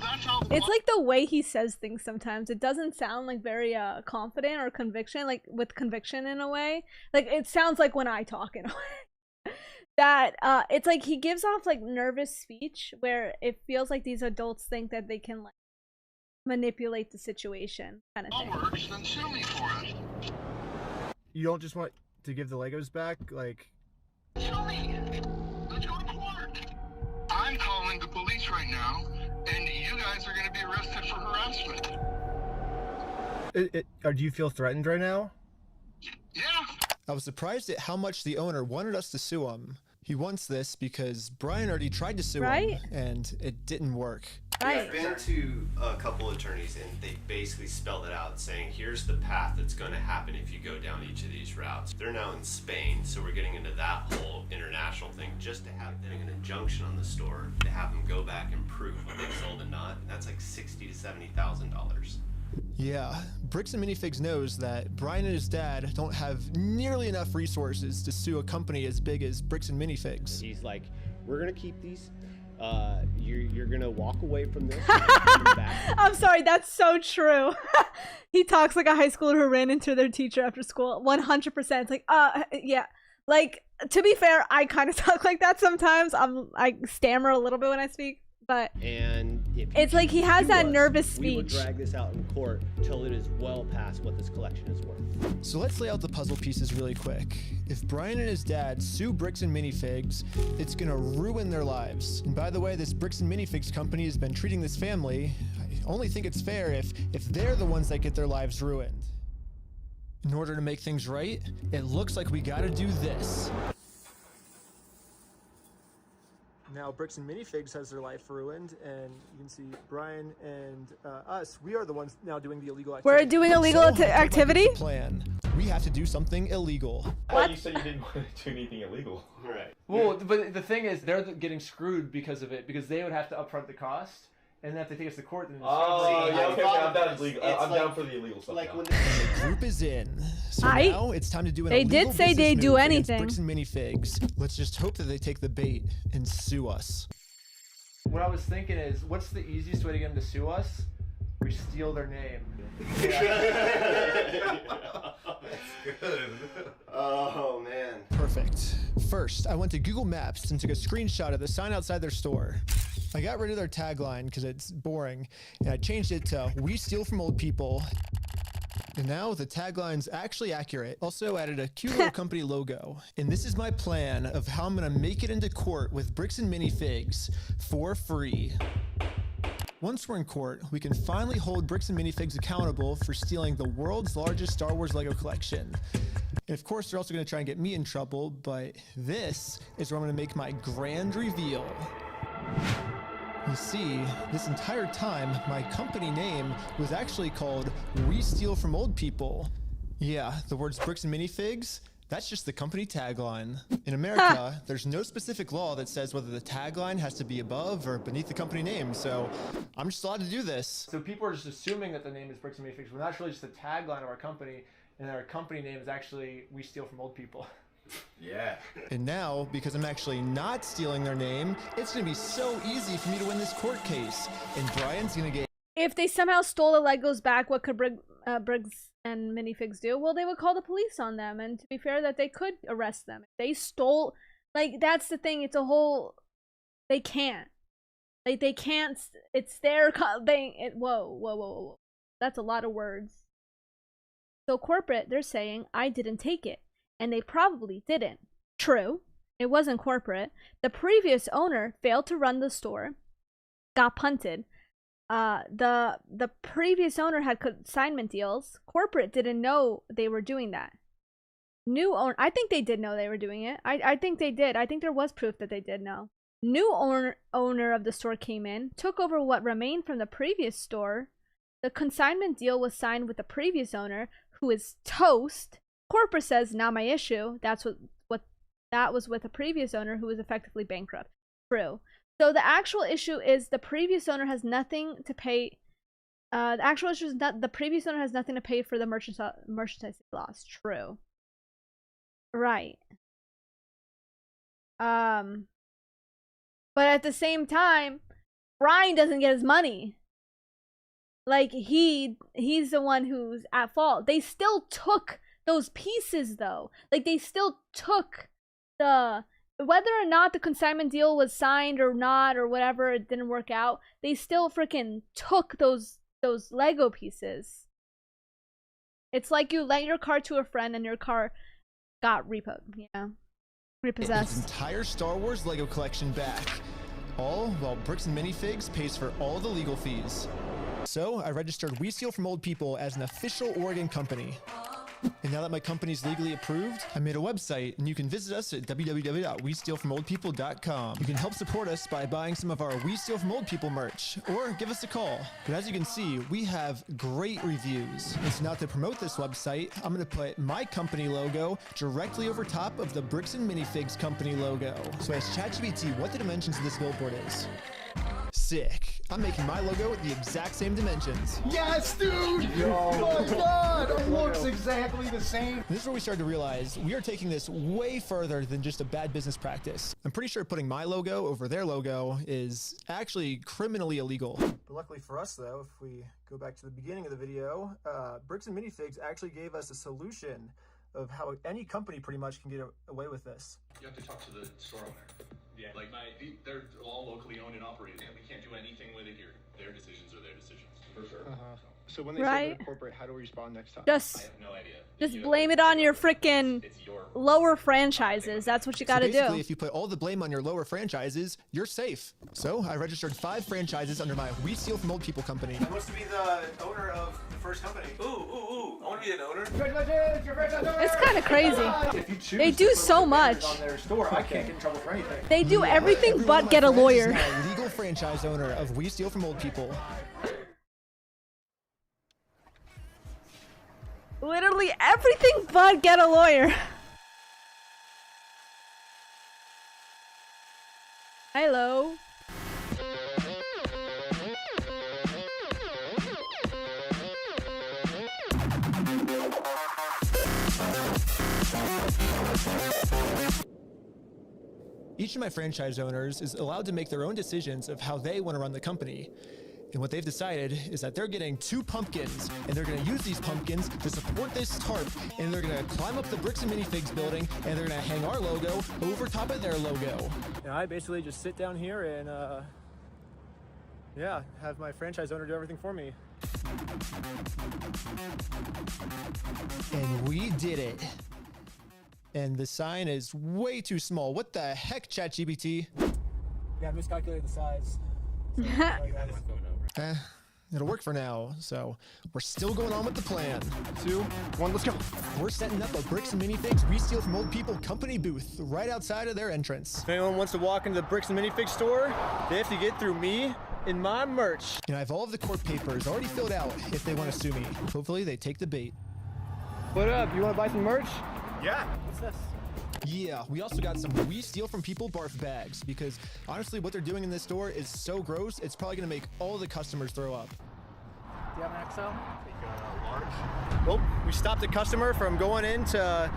it's like the way he says things sometimes. It doesn't sound like very confident or conviction, like with conviction in a way. Like it sounds like when I talk in a way. That it's like he gives off like nervous speech where it feels like these adults think that they can like manipulate the situation kind of thing. Works, then sue me for it. You don't just want to give the Legos back? Like... Sue me. Let's go to court. I'm calling the police right now, and you guys are going to be arrested for harassment. Or do you feel threatened right now? Yeah. I was surprised at how much the owner wanted us to sue him. He wants this because Brian already tried to sue him, and it didn't work. I've been to a couple attorneys and they basically spelled it out saying here's the path that's going to happen if you go down each of these routes. They're now in Spain, so we're getting into that whole international thing just to have them an injunction on the store to have them go back and prove what they've sold and not. And that's like $60,000 to $70,000. Yeah, Bricks and Minifigs knows that Brian and his dad don't have nearly enough resources to sue a company as big as Bricks and Minifigs. He's like, we're gonna keep these. You're gonna walk away from this. I'm sorry, that's so true. He talks like a high schooler who ran into their teacher after school. 100%. It's like, yeah. Like, to be fair, I kind of talk like that sometimes. I stammer a little bit when I speak, but And if it's like he has that nervous we would speech. drag this out in court till it is well past what this collection is worth. So let's lay out the puzzle pieces really quick. If Brian and his dad sue Bricks and Minifigs, it's gonna ruin their lives. And by the way, this Bricks and Minifigs company has been treating this family. I only think it's fair if they're the ones that get their lives ruined. In order to make things right, it looks like we gotta do this. Now Bricks and Minifigs has their life ruined, and you can see Brian and us, we are the ones now doing the illegal activity. We're doing illegal activity? Plan. We have to do something illegal. What? You said you didn't want to do anything illegal. Right. Well, but the thing is, they're getting screwed because of it, because they would have to upfront the cost, and then if they take us to court, then I'm down for the illegal stuff. Like when the group is in, so now it's time to do an They illegal did say business they'd do move against anything. Bricks and Minifigs. Let's just hope that they take the bait and sue us. What I was thinking is, what's the easiest way to get them to sue us? We steal their name. That's good. Oh man. Perfect. First, I went to Google Maps and took a screenshot of the sign outside their store. I got rid of their tagline because it's boring, and I changed it to "We steal from old people." And now the tagline's actually accurate. Also added a cute little company logo. And this is my plan of how I'm gonna make it into court with Bricks and Minifigs for free. Once we're in court, we can finally hold Bricks and Minifigs accountable for stealing the world's largest Star Wars Lego collection. And of course, they're also gonna try and get me in trouble, but this is where I'm gonna make my grand reveal. You see, this entire time, my company name was actually called We Steal From Old People. Yeah, the words Bricks and Minifigs, that's just the company tagline. In America, there's no specific law that says whether the tagline has to be above or beneath the company name, so I'm just allowed to do this. So people are just assuming that the name is Bricks and Minifigs, when that's really just the tagline of our company, and our company name is actually We Steal From Old People. Yeah. And now, because I'm actually not stealing their name, it's gonna be so easy for me to win this court case. And Brian's gonna get... If they somehow stole the Legos back, what could Briggs and Minifigs do? Well, they would call the police on them, and to be fair, that they could arrest them. If they stole... Like, that's the thing, it's a whole... They can't. Like, they can't... It's their... Whoa. That's a lot of words. So corporate, they're saying, I didn't take it. And they probably didn't. True, it wasn't corporate. The previous owner failed to run the store, got punted. The previous owner had consignment deals. Corporate didn't know they were doing that. New owner, I think they did know they were doing it. I think they did. I think there was proof that they did know. New owner of the store came in, took over what remained from the previous store. The consignment deal was signed with the previous owner, who is toast. Corporate says, not my issue. That was with a previous owner who was effectively bankrupt. True. So the actual issue is the previous owner has nothing to pay. The actual issue is that the previous owner has nothing to pay for the merchandise loss. True. Right. But at the same time, Brian doesn't get his money. Like, he's the one who's at fault. They still took those pieces, though. Like, they still took the... Whether or not the consignment deal was signed or not, or whatever, it didn't work out, they still freaking took those Lego pieces. It's like you lent your car to a friend and your car got repossessed. His entire Star Wars Lego collection back. All while Bricks and Minifigs pays for all the legal fees. So I registered We Steal From Old People as an official Oregon company. And now that my company's legally approved, I made a website, and you can visit us at www.westealfromoldpeople.com. You can help support us by buying some of our We Steal From Old People merch, or give us a call. But as you can see, we have great reviews. And so now to promote this website, I'm going to put my company logo directly over top of the Bricks and Minifigs company logo. So I asked ChatGPT what the dimensions of this billboard is. Sick. I'm making my logo with the exact same dimensions. Yes, dude! Oh my god! It looks exactly the same. This is where we started to realize we are taking this way further than just a bad business practice. I'm pretty sure putting my logo over their logo is actually criminally illegal. But luckily for us, though, if we go back to the beginning of the video, Bricks and Minifigs actually gave us a solution of how any company pretty much can get away with this. You have to talk to the store owner. Yeah, like they're all locally owned and operated, and we can't do anything with it here. Their decisions are their decisions. For sure. So when they say Right. go to corporate, how do we respond next time? Just, No idea. just blame it on your freaking lower franchises. That's what you gotta so basically, do. if you put all the blame on your lower franchises, you're safe. So I registered 5 franchises under my We Steal From Old People company. I want to be the owner of the first company. Ooh, I want to be an owner. Congratulations, your franchise owner! It's kind of crazy. If you choose They to do put so the banners much. on their store, I can't get in trouble for anything. They do everything Every one but of my get a friends is lawyer. now a legal franchise owner of We Steal From Old People. Literally everything but get a lawyer. Hello. Each of my franchise owners is allowed to make their own decisions of how they want to run the company. And what they've decided is that they're getting 2 pumpkins, and they're going to use these pumpkins to support this tarp, and they're going to climb up the Bricks and Minifigs building, and they're going to hang our logo over top of their logo. And I basically just sit down here and, yeah, have my franchise owner do everything for me. And we did it. And the sign is way too small. What the heck, ChatGPT? Yeah, I miscalculated the size. It'll work for now, so we're still going on with the plan. 2, 1, let's go. We're setting up a Bricks and Minifigs We Steal From Old People company booth right outside of their entrance. If anyone wants to walk into the Bricks and Minifigs store, they have to get through me and my merch. And I have all of the court papers already filled out if they want to sue me. Hopefully they take the bait. What up? You want to buy some merch? Yeah. What's this? Yeah, we also got some We Steal From People barf bags because honestly what they're doing in this store is so gross, it's probably going to make all the customers throw up. Do you have an XL? Large. Well, we stopped a customer from going into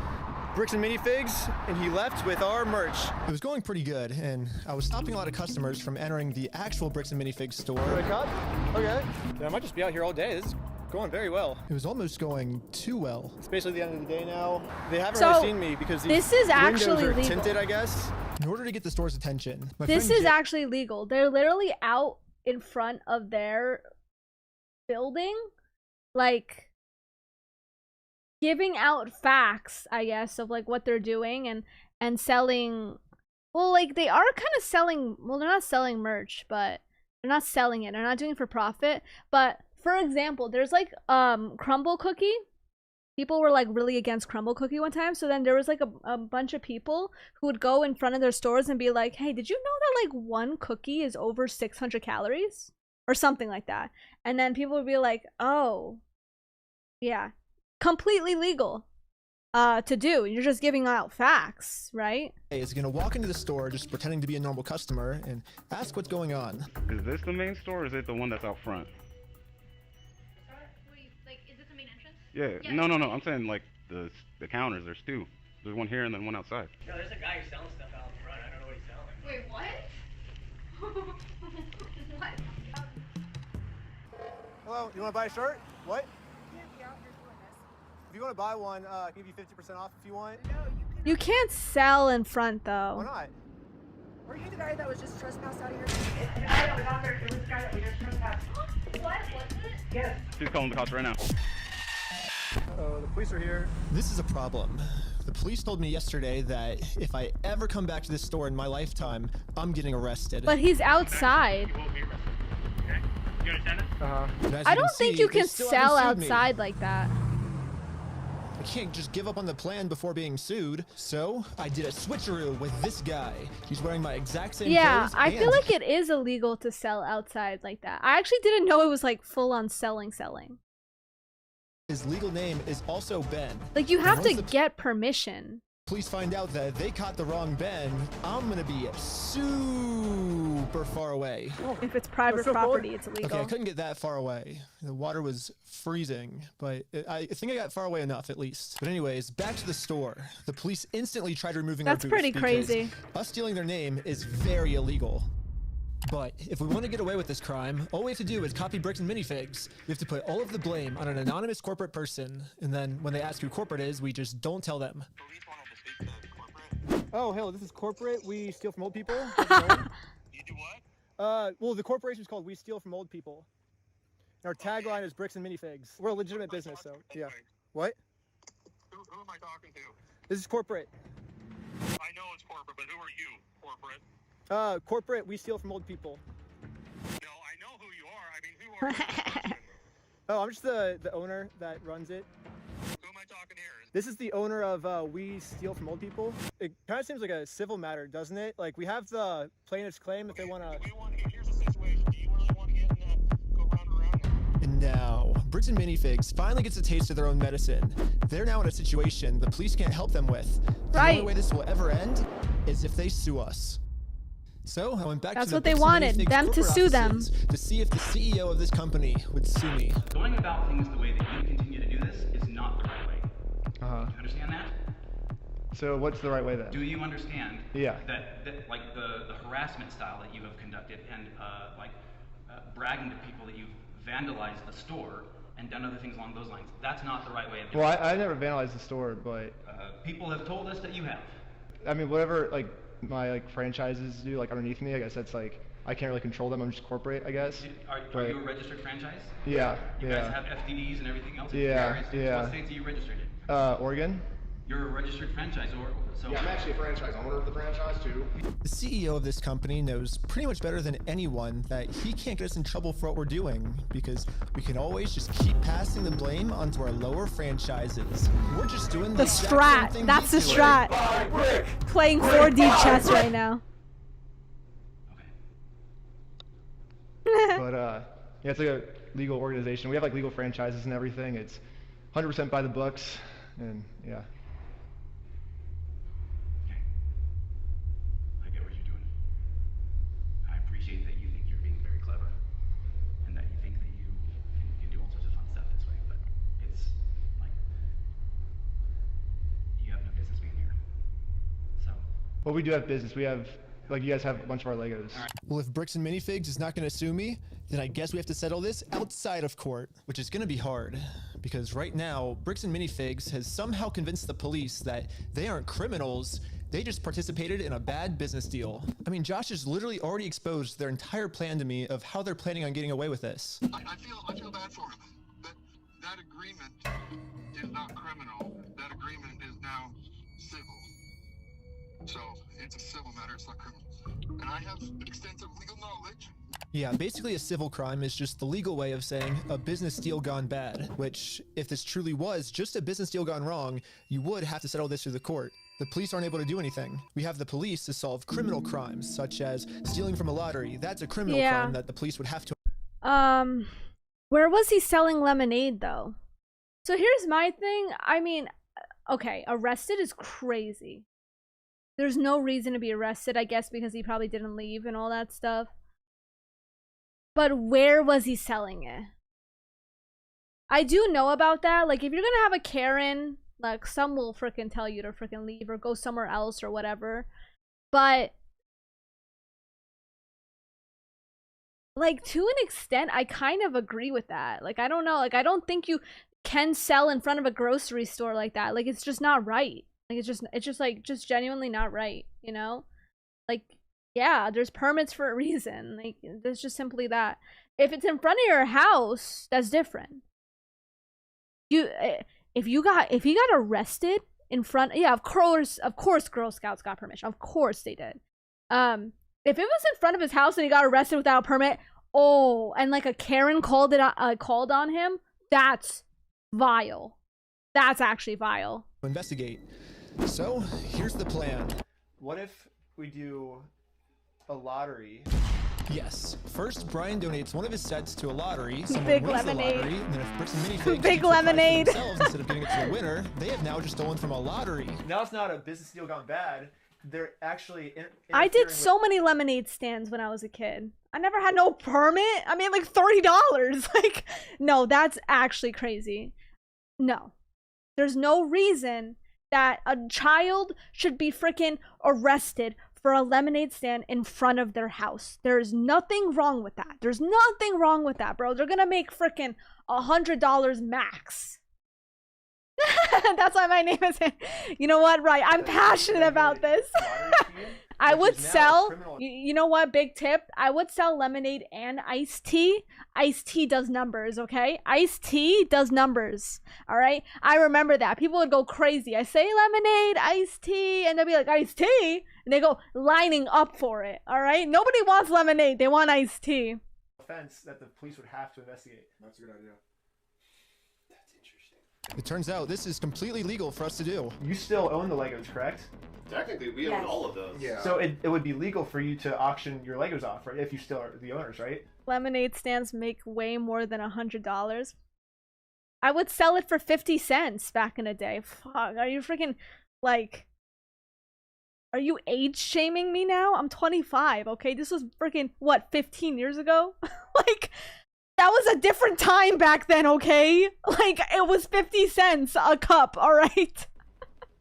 Bricks and Minifigs, and he left with our merch. It was going pretty good, and I was stopping a lot of customers from entering the actual Bricks and Minifigs store. Wake up? Okay. Yeah, I might just be out here all day. This is going very well. It was almost going too well. It's basically the end of the day now. They haven't So, really seen me because these this is actually windows are legal. tinted, I guess. In order to get the store's attention, my This friend is actually legal. They're literally out in front of their building, like giving out facts, I guess, of like what they're doing and selling. Well, like they are kind of selling. Well, they're not selling merch, but they're not selling it. They're not doing it for profit. But for example, there's like Crumble Cookie. People were like really against Crumble Cookie one time, so then there was like a bunch of people who would go in front of their stores and be like, hey, did you know that like one cookie is over 600 calories or something like that? And then people would be like, oh yeah, completely legal to do. You're just giving out facts, right? is going to walk into the store just pretending to be a normal customer and ask what's going on. Is this the main store or is it the one that's out front? Yeah. No. I'm saying like the counters. There's 2. There's one here and then one outside. No, there's a guy who's selling stuff out in front. I don't know what he's selling. Wait, what? What? Hello, you want to buy a shirt? What? If you want to buy one, I can give you 50% off if you want. You can't sell in front though. Why not? Were you the guy that was just trespassed out of here? I was out there. It was the guy that we just trespassed. What? Was it? Yes. She's calling the cops right now. Oh, the police are here. This is a problem. The police told me yesterday that if I ever come back to this store in my lifetime, I'm getting arrested. But he's outside. You understand it? And as I you don't see, think you they can still sell haven't sued me. outside like that. I can't just give up on the plan before being sued. So I did a switcheroo with this guy. He's wearing my exact same Yeah, clothes. I feel and like it is illegal to sell outside like that. I actually didn't know it was like full on selling. his legal name is also Ben. Like you have Once to the get permission. police find out that they caught the wrong Ben, I'm gonna be super far away. If it's private property, it's illegal. Okay, I couldn't get that far away. The water was freezing, but I think I got far away enough at least. But anyways, back to the store. The police instantly tried removing That's our booth pretty because crazy. us stealing their name is very illegal. But if we want to get away with this crime, all we have to do is copy Bricks and Minifigs. We have to put all of the blame on an anonymous corporate person, and then when they ask who corporate is, we just don't tell them. Oh, hell, this is corporate. We steal from old people. You do what? Well, the corporation is called We Steal From Old People. Our tagline is Bricks and Minifigs. We're a legitimate business, so yeah. What? Who am I talking to? This is corporate. I know it's corporate, but who are you, corporate? Corporate, we steal from old people. No, I know who you are. I mean, who are you? Oh, I'm just the owner that runs it. Who am I talking here? This is the owner of We Steal From Old People. It kind of seems like a civil matter, doesn't it? Like, we have the plaintiff's claim if they want to... Here's the situation. Do you really want to get in go round and round? And now, Bricks and Minifigs finally gets a taste of their own medicine. They're now in a situation the police can't help them with. The only way this will ever end is if they sue us. So I went back That's to the what they Bricks and wanted, Minifigs them to corporate sue them. offices to see if the CEO of this company would sue me. Going about things the way that you continue to do this is not the right way. Do you understand that? So what's the right way then? Do you understand Yeah. that like the harassment style that you have conducted and bragging to people that you've vandalized the store and done other things along those lines, that's not the right way of doing Well, it. I never vandalized the store, but... People have told us that you have. I mean, whatever, like, my, franchises do, underneath me, I guess that's, I can't really control them. I'm just corporate, I guess. Are you a registered franchise? Yeah, You guys have FDDs and everything else? Yeah, yeah. What states are you registered in? Oregon. You're a registered franchisor, so... Yeah, I'm actually a franchise owner of the franchise, too. The CEO of this company knows pretty much better than anyone that he can't get us in trouble for what we're doing because we can always just keep passing the blame onto our lower franchises. We're just doing The exact same strat. thing That's the he's doing. strat. Playing 4D chess right now. But, yeah, it's like a legal organization. We have, legal franchises and everything. It's 100% by the books, and, yeah. I get what you're doing. I appreciate that you think you're being very clever and that you think that you can do all sorts of fun stuff this way, but it's you have no business being here. So. Well, we do have business. We have, you guys have a bunch of our Legos. Well, if Bricks and Minifigs is not going to sue me, then I guess we have to settle this outside of court, which is going to be hard. Because right now, Bricks and Minifigs has somehow convinced the police that they aren't criminals, they just participated in a bad business deal. I mean, Josh has literally already exposed their entire plan to me of how they're planning on getting away with this. I feel bad for him. That agreement is not criminal. That agreement is now civil. So it's a civil matter, it's not criminal. And I have extensive legal knowledge. Yeah, basically a civil crime is just the legal way of saying a business deal gone bad, which, if this truly was just a business deal gone wrong, you would have to settle this through the court. The police aren't able to do anything. We have the police to solve criminal crimes, such as stealing from a lottery. That's a criminal crime that the police would have to... Where was he selling lemonade, though? So here's my thing. I mean, okay, arrested is crazy. There's no reason to be arrested, I guess, because he probably didn't leave and all that stuff. But where was he selling it? I do know about that. Like, if you're gonna have a Karen, some will freaking tell you to freaking leave or go somewhere else or whatever. But, to an extent, I kind of agree with that. I don't know. I don't think you can sell in front of a grocery store like that. It's just not right. It's just genuinely not right, you know? Yeah, there's permits for a reason. There's just simply that. If it's in front of your house, that's different. If he got arrested in front, yeah, of course Girl Scouts got permission. Of course they did. If it was in front of his house and he got arrested without a permit, and a Karen called on him, that's vile. That's actually vile. Investigate. So, here's the plan. What if we do a lottery? Yes. First, Brian donates one of his sets to a lottery. Someone Big wins lemonade. the lottery, and then if Bricks and Minifigs Big keep the prize for lemonade. themselves instead of giving it to the winner, they have now just stolen from a lottery. Now it's not a business deal gone bad. They're actually I did so many lemonade stands when I was a kid. I never had no permit. I mean, $30. No, that's actually crazy. No. There's no reason that a child should be freaking arrested for a lemonade stand in front of their house. There's nothing wrong with that. There's nothing wrong with that, bro. They're gonna make freaking $100 max. That's why my name is... You know what? Right. I'm passionate about this. I which would is now a sell, criminal- you know what, big tip? I would sell lemonade and iced tea. Iced tea does numbers, okay? Iced tea does numbers, all right? I remember that. People would go crazy. I say lemonade, iced tea, and they'll be like, iced tea? And they go lining up for it, all right? Nobody wants lemonade. They want iced tea. Offense that the police would have to investigate. That's a good idea. It turns out this is completely legal for us to do. You still own the Legos, correct? Technically, we own all of those. Yeah. So it would be legal for you to auction your Legos off, right? If you still are the owners, right? Lemonade stands make way more than $100. I would sell it for 50 cents back in the day. Fuck, are you freaking, like, are you age shaming me now? I'm 25, okay? This was freaking, what, 15 years ago? Like, that was a different time back then, okay? Like, it was 50 cents a cup, alright?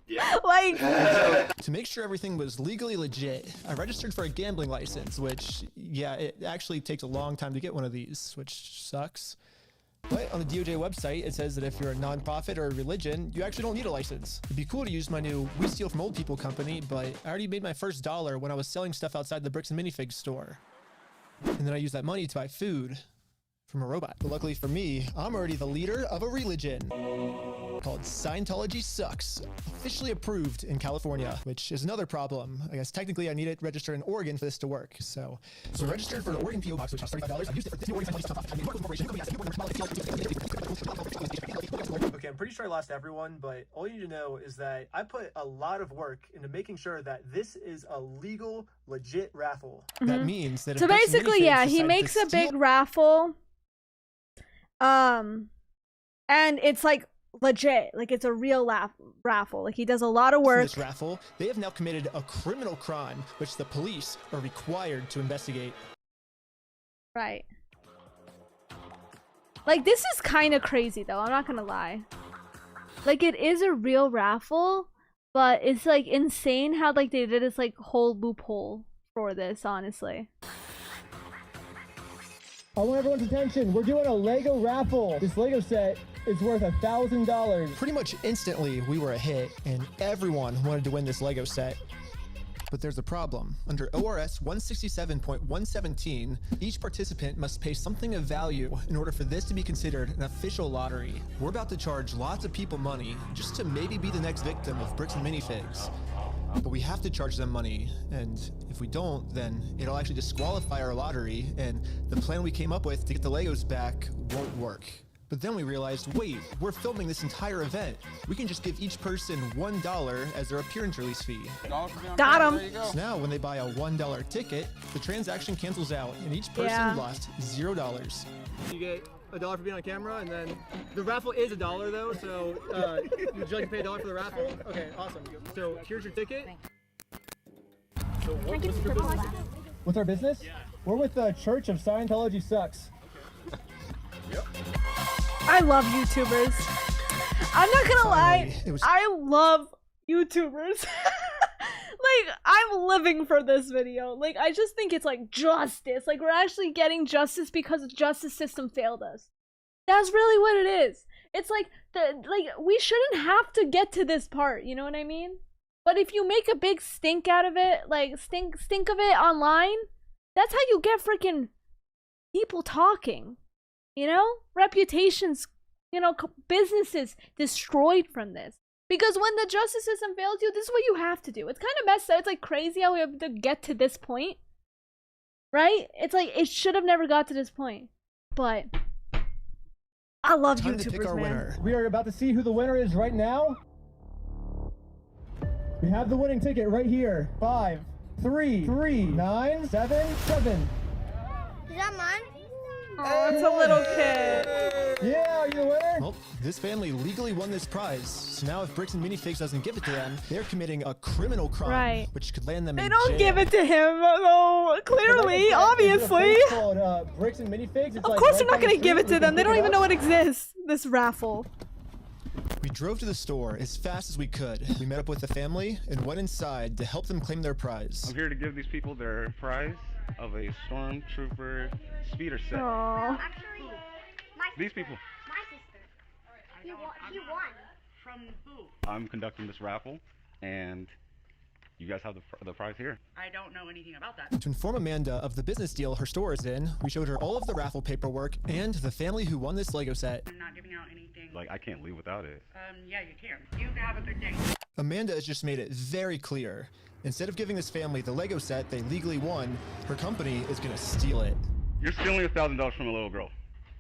Yeah. Like, to make sure everything was legally legit, I registered for a gambling license, which, yeah, it actually takes a long time to get one of these, which sucks. But on the DOJ website, it says that if you're a nonprofit or a religion, you actually don't need a license. It'd be cool to use my new We Steal From Old People company, but I already made my first $1 when I was selling stuff outside the Bricks and Minifigs store. And then I used that money to buy food from a robot. But luckily for me, I'm already the leader of a religion called Scientology Sucks, officially approved in California, which is another problem. I guess technically I need it registered in Oregon for this to work. So I registered for an Oregon PO box, which costs $35. I used it for this new Oregon Okay, I'm pretty sure I lost everyone, but all you need to know is that I put a lot of work into making sure that this is a legal, legit raffle. That means that if so Bricks and basically, Minifigs yeah, he decide makes to a big steal- raffle. And it's like legit, like it's a real raffle. Like he does a lot of for work. this raffle, they have now committed a criminal crime, which the police are required to investigate. Right. Like this is kind of crazy though, I'm not gonna lie. Like it is a real raffle, but it's like insane how like they did this like whole loophole for this, honestly. I want everyone's attention. We're doing a Lego raffle. This Lego set is worth $1,000. Pretty much instantly, we were a hit, and everyone wanted to win this Lego set. But there's a problem. Under ORS 167.117, each participant must pay something of value in order for this to be considered an official lottery. We're about to charge lots of people money just to maybe be the next victim of Bricks and Minifigs. But we have to charge them money, and if we don't, then it'll actually disqualify our lottery, and the plan we came up with to get the Legos back won't work. But then we realized, wait, we're filming this entire event. We can just give each person $1 as their appearance release fee. Got him. So now when they buy a $1 ticket, the transaction cancels out, and each person lost $0. You get $1 for being on camera, and then the raffle is $1 though, so would you like to pay $1 for the raffle? Okay, awesome. So here's your ticket. So what's your business? What's our business? Yeah. We're with the Church of Scientology Sucks. Yep. I love YouTubers. I'm not gonna lie, I love YouTubers. Like, I'm living for this video. Like, I just think it's like justice. Like, we're actually getting justice because the justice system failed us. That's really what it is. It's like, we shouldn't have to get to this part, you know what I mean? But if you make a big stink out of it, like, stink of it online, that's how you get freaking people talking. You know? Reputations, you know, businesses destroyed from this. Because when the justice system fails you, this is what you have to do. It's kind of messed up. It's like crazy how we have to get to this point. Right? It's like, it should have never got to this point. But I love Time YouTubers, to pick our man. winner. We are about to see who the winner is right now. We have the winning ticket right here. 5, 3, 9, 7, 7. Is that mine? Oh, it's a little kid. Yeah, are you the winner? Well, this family legally won this prize, so now if Bricks and Minifigs doesn't give it to them, they're committing a criminal crime, Right. which could land them They in don't jail. give it to him, though. Clearly, obviously. It's called Bricks and Minifigs. It's Of like course right they're not down the gonna give street. it to We them. can They pick don't it even up. know it exists. This raffle. We drove to the store as fast as we could. We met up with the family and went inside to help them claim their prize. I'm here to give these people their prize of a Stormtrooper speeder set. Aww. Actually, These people. my sister. He won. From who? I'm conducting this raffle, and You guys have the prize here. I don't know anything about that. To inform Amanda of the business deal her store is in, we showed her all of the raffle paperwork and the family who won this Lego set. I'm not giving out anything. Like, I can't leave without it. Yeah, you can. You have a good day. Amanda has just made it very clear. Instead of giving this family the Lego set they legally won, her company is gonna steal it. You're stealing $1,000 from a little girl.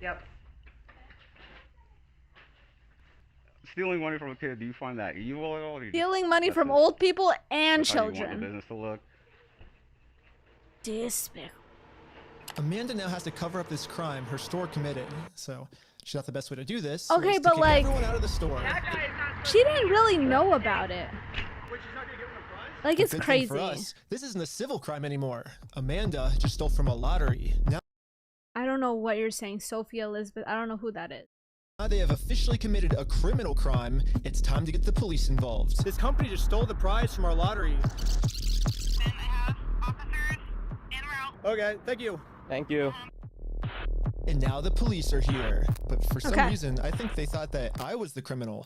Yep. Stealing money from a kid, do you find that evil at all? Stealing money from old people and That's how you want the children. business to look. Despicable. Amanda now has to cover up this crime her store committed. So she thought the best way to do this Okay, was to but kick like, everyone out of the store. she didn't really know about it. Like, it's Good thing crazy. for us, this isn't a civil crime anymore. Amanda just stole from a lottery. I don't know what you're saying, Sophia Elizabeth. I don't know who that is. Now they have officially committed a criminal crime. It's time to get the police involved. This company just stole the prize from our lottery. Okay, thank you. Thank you. And now the police are here. But for some Okay. reason, I think they thought that I was the criminal.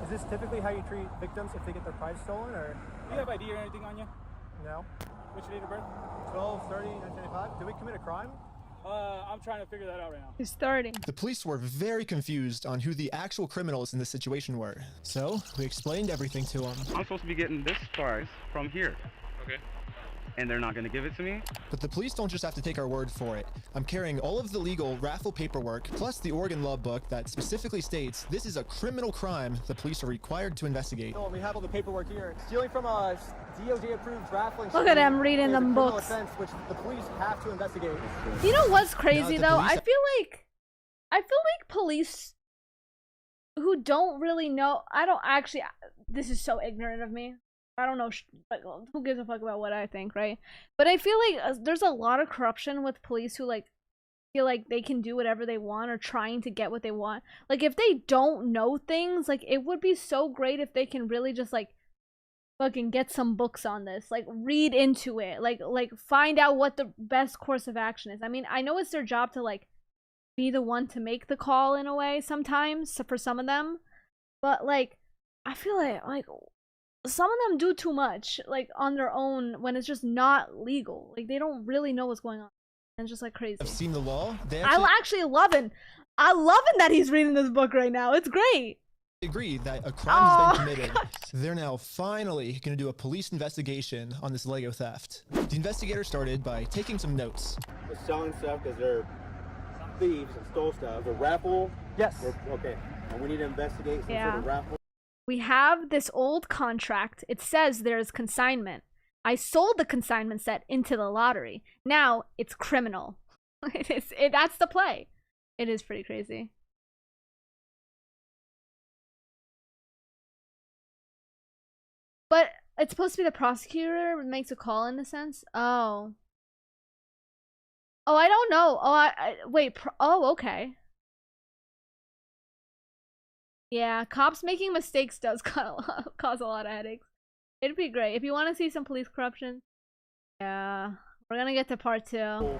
Is this typically how you treat victims if they get their prize stolen, or? Do you have ID or anything on you? No. What's your date of birth? 12/30/1995. Did we commit a crime? I'm trying to figure that out right now. He's 30. The police were very confused on who the actual criminals in this situation were. So we explained everything to them. I'm supposed to be getting this prize from here. Okay. And they're not going to give it to me? But the police don't just have to take our word for it. I'm carrying all of the legal raffle paperwork, plus the Oregon law book that specifically states this is a criminal crime the police are required to investigate. Oh, we have all the paperwork here. Stealing from a DOJ-approved raffling. Look at them reading is a them criminal books. offense, which the police have to investigate. You know what's crazy the though? police- I feel like police who don't really know. I don't actually. This is so ignorant of me. I don't know. Like, who gives a fuck about what I think, right? But I feel like there's a lot of corruption with police who like feel like they can do whatever they want or trying to get what they want. Like, if they don't know things, like, it would be so great if they can really just like fucking get some books on this, like read into it, like find out what the best course of action is. I mean, I know it's their job to like be the one to make the call in a way sometimes, so for some of them, but like I feel like some of them do too much like on their own when it's just not legal. Like, they don't really know what's going on, and it's just like crazy. I've seen the law. They I'm actually loving that he's reading this book right now. It's great. agree that a crime has been Oh, committed. They're now finally going to do a police investigation on this Lego theft. The investigator started by taking some notes. They're selling stuff because they're thieves and stole stuff. The raffle? Yes. Okay. And we need to investigate some Yeah. sort of raffle. We have this old contract. It says there's consignment. I sold the consignment set into the lottery. Now it's criminal. That's the play. It is pretty crazy. But it's supposed to be the prosecutor who makes a call in a sense. Oh. Oh, I don't know. Oh, wait. Oh, okay. Yeah, cops making mistakes does cause a lot of headaches. It'd be great. If you want to see some police corruption, yeah, we're gonna get to part 2.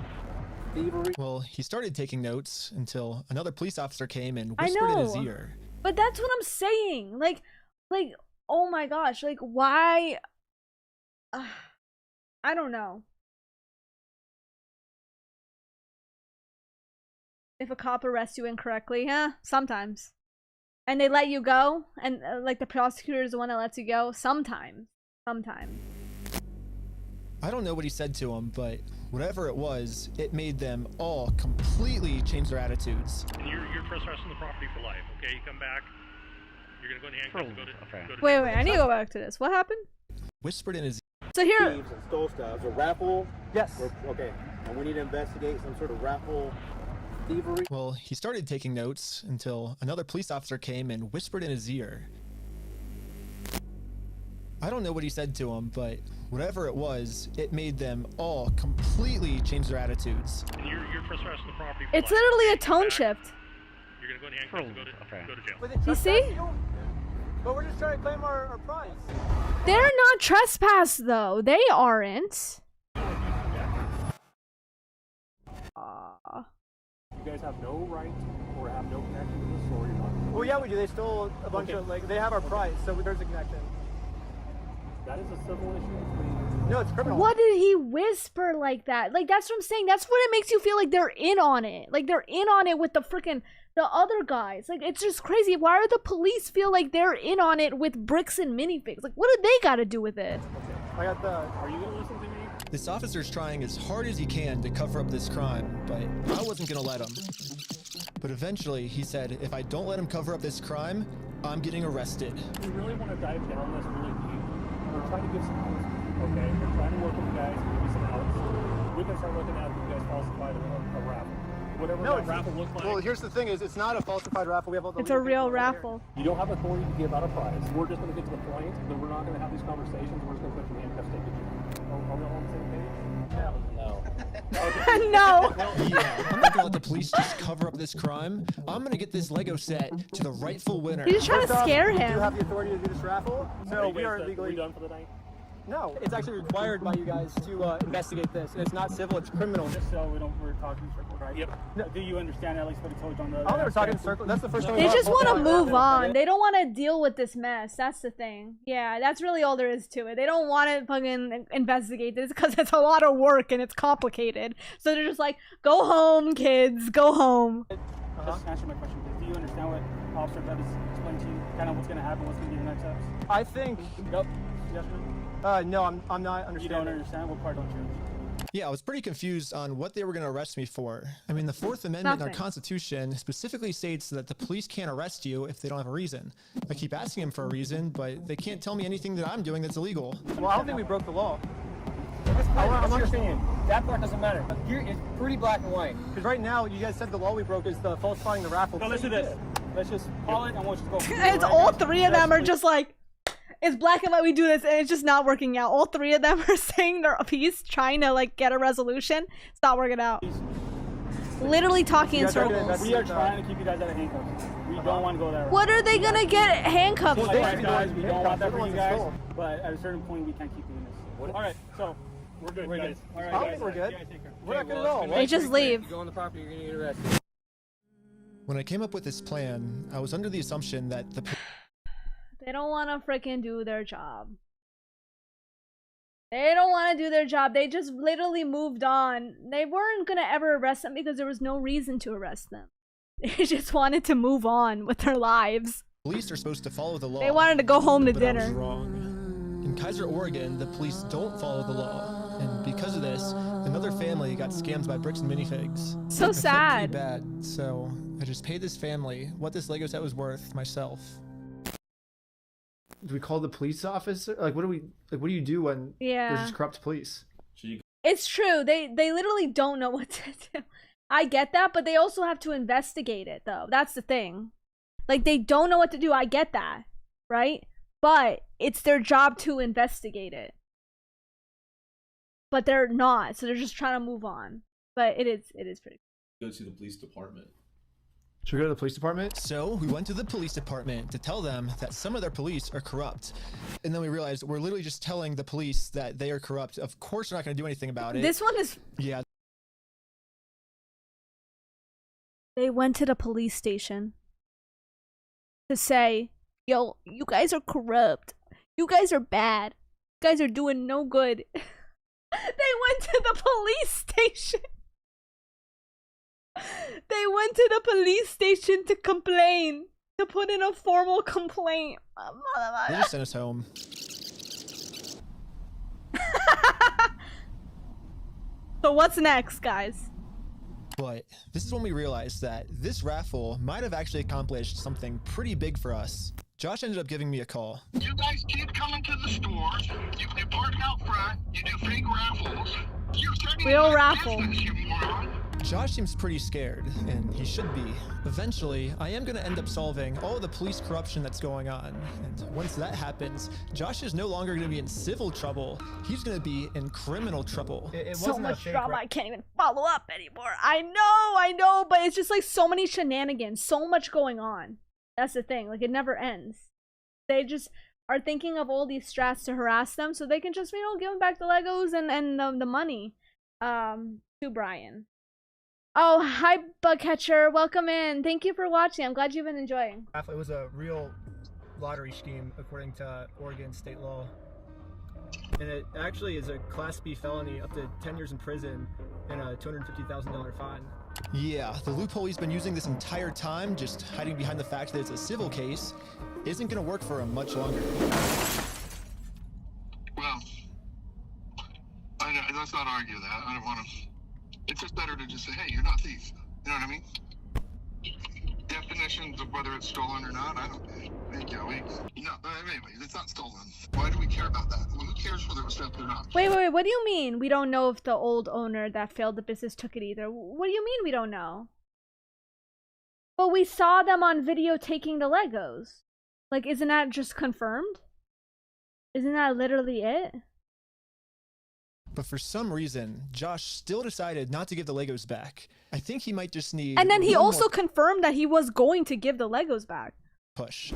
Well, he started taking notes until another police officer came and I whispered in his know. ear. But that's what I'm saying. Like, oh my gosh, like, why? I don't know. If a cop arrests you incorrectly, sometimes. And they let you go, and like the prosecutor is the one that lets you go. Sometimes. I don't know what he said to him, but whatever it was, it made them all completely change their attitudes. And you're trespassing the property for life, okay? You come back, you're gonna go in handcuffs and go to Wait, I need to go back to this. What happened? Whispered in his So here. Thieves and stole stuff. The raffle? Yes. Okay. And we need to investigate some sort of raffle thievery. Well, he started taking notes until another police officer came and whispered in his ear. I don't know what he said to him, but whatever it was, it made them all completely change their attitudes. And you're trespassing the property for It's life. literally a tone shift. You're gonna go in handcuffs and go to jail. Was it You see? But we're just trying to claim our prize. They're not trespass though. They aren't. You guys have no right or have no connection to the store. You're not. Well, yeah, we do. They stole a bunch of, like, they have our price, so there's a connection. That is a civil issue. No, it's criminal. What did he whisper like that? Like, that's what I'm saying. That's what it makes you feel like they're in on it. Like, they're in on it with the freaking, the other guys. Like, it's just crazy. Why are the police feel like they're in on it with bricks and minifigs? Like, what do they got to do with it? I got the, are you going to listen to me? This officer's trying as hard as he can to cover up this crime, but I wasn't gonna let him. But eventually, he said, if I don't let him cover up this crime, I'm getting arrested. We really want to dive down this really deep. We're trying to give some outs, okay? We're trying to work with you guys and give you some outs. We can start looking at if you guys falsified a raffle. Whatever that raffle looks like. Well, here's the thing is, it's not a falsified raffle. We have all the It's a real raffle. You don't have authority to give out a prize. We're just going to get to the point that we're not going to have these conversations. We're just going to put your handcuffs, take it. Are we all on the same page? No. No. Yeah, I'm not gonna let the police just cover up this crime. I'm gonna get this Lego set to the rightful winner. He's just trying to scare We do him. have the authority to do this raffle, so we are legally done for the night. No, it's actually required by you guys to investigate this. It's not civil, it's criminal. Just so we're talking in circles, right? Yep. No, do you understand at least what he told you on the? Oh, we're talking in circles. That's the first time. They just want to move on. They don't want to deal with this mess. That's the thing. Yeah, that's really all there is to it. They don't want to fucking investigate this because it's a lot of work and it's complicated. So they're just like, go home, kids, go home. Just answer my question, please. Do you understand what Officer Bevis explained to you? Kind of what's going to happen, what's going to be the next steps? I think. Nope. Yes, ma'am? No, I'm not understanding. You don't understand? What part don't you understand? Yeah, I was pretty confused on what they were going to arrest me for. I mean, the Fourth Amendment in our Nothing. Constitution specifically states that the police can't arrest you if they don't have a reason. I keep asking them for a reason, but they can't tell me anything that I'm doing that's illegal. Well, I don't think we broke the law. I'm understanding. That part doesn't matter. Here, it's pretty black and white. Because right now, you guys said the law we broke is the falsifying the raffle. No, let's do this. Let's just call it. I want you to go. It's all three of them are just like, it's black and white, we do this, and it's just not working out. All three of them are saying their piece, trying to like get a resolution. It's not working out. Literally talking in circles. We are trying to keep you guys out of handcuffs. We don't want to go that What are they gonna get handcuffed Like, for? guys, we don't want that for you guys. But at a certain point, we can't keep doing this. All right, so we're good, guys. All right, I don't guys. think we're good. Yeah, take care. We're not good at all. They just leave. You go on the property, you're gonna get arrested. When I came up with this plan, I was under the assumption that the They don't want to freaking do their job. They don't want to do their job. They just literally moved on. They weren't gonna ever arrest them because there was no reason to arrest them. They just wanted to move on with their lives. police are supposed to follow the law. They wanted to go home to But I was dinner. wrong. In Kaiser, Oregon, the police don't follow the law. And because of this, another family got scammed by bricks and minifigs. So I felt sad. pretty bad, so I just paid this family what this Lego set was worth myself. Do we call the police officer? Like, what do you do when Yeah. there's just corrupt police? It's true. They literally don't know what to do. I get that, but they also have to investigate it though. That's the thing. Like they don't know what to do. I get that, right? But it's their job to investigate it. But they're not, so they're just trying to move on. But it is pretty. Go to the police department. Should we go to the police department? So we went to the police department to tell them that some of their police are corrupt. And then we realized we're literally just telling the police that they are corrupt. Of course, we're not going to do anything about it. This one is. Yeah. They went to the police station to say, yo, you guys are corrupt. You guys are bad. You guys are doing no good. They went to the police station. They went to the police station to complain. To put in a formal complaint. They just sent us home. So what's next, guys? But this is when we realized that this raffle might have actually accomplished something pretty big for us. Josh ended up giving me a call. You guys keep coming to the stores. You park out front. You do fake raffles. You're starting Real to raffle. business, you moron. Josh seems pretty scared, and he should be. Eventually, I am going to end up solving all of the police corruption that's going on. And once that happens, Josh is no longer going to be in civil trouble. He's going to be in criminal trouble. So much drama, I can't even follow up anymore. I know, but it's just like so many shenanigans, so much going on. That's the thing, like it never ends. They just are thinking of all these strats to harass them so they can just, you know, give them back the Legos and the money to Brian. Oh, hi, Bugcatcher. Welcome in. Thank you for watching. I'm glad you've been enjoying. It was a real lottery scheme according to Oregon state law. And it actually is a Class B felony, up to 10 years in prison and a $250,000 fine. Yeah, the loophole he's been using this entire time, just hiding behind the fact that it's a civil case, isn't going to work for him much longer. Well, let's not argue that. I don't want to. It's just better to just say, hey, you're not thieves. You know what I mean? Definitions of whether it's stolen or not, I don't. Anyway, it's not stolen. Why do we care about that? Well, who cares whether it was theft or not? Wait. What do you mean? We don't know if the old owner that failed the business took it either. What do you mean we don't know? But we saw them on video taking the Legos. Like, isn't that just confirmed? Isn't that literally it? But for some reason, Josh still decided not to give the Legos back. I think he might just need... And then he one also more confirmed that he was going to give the Legos back. push.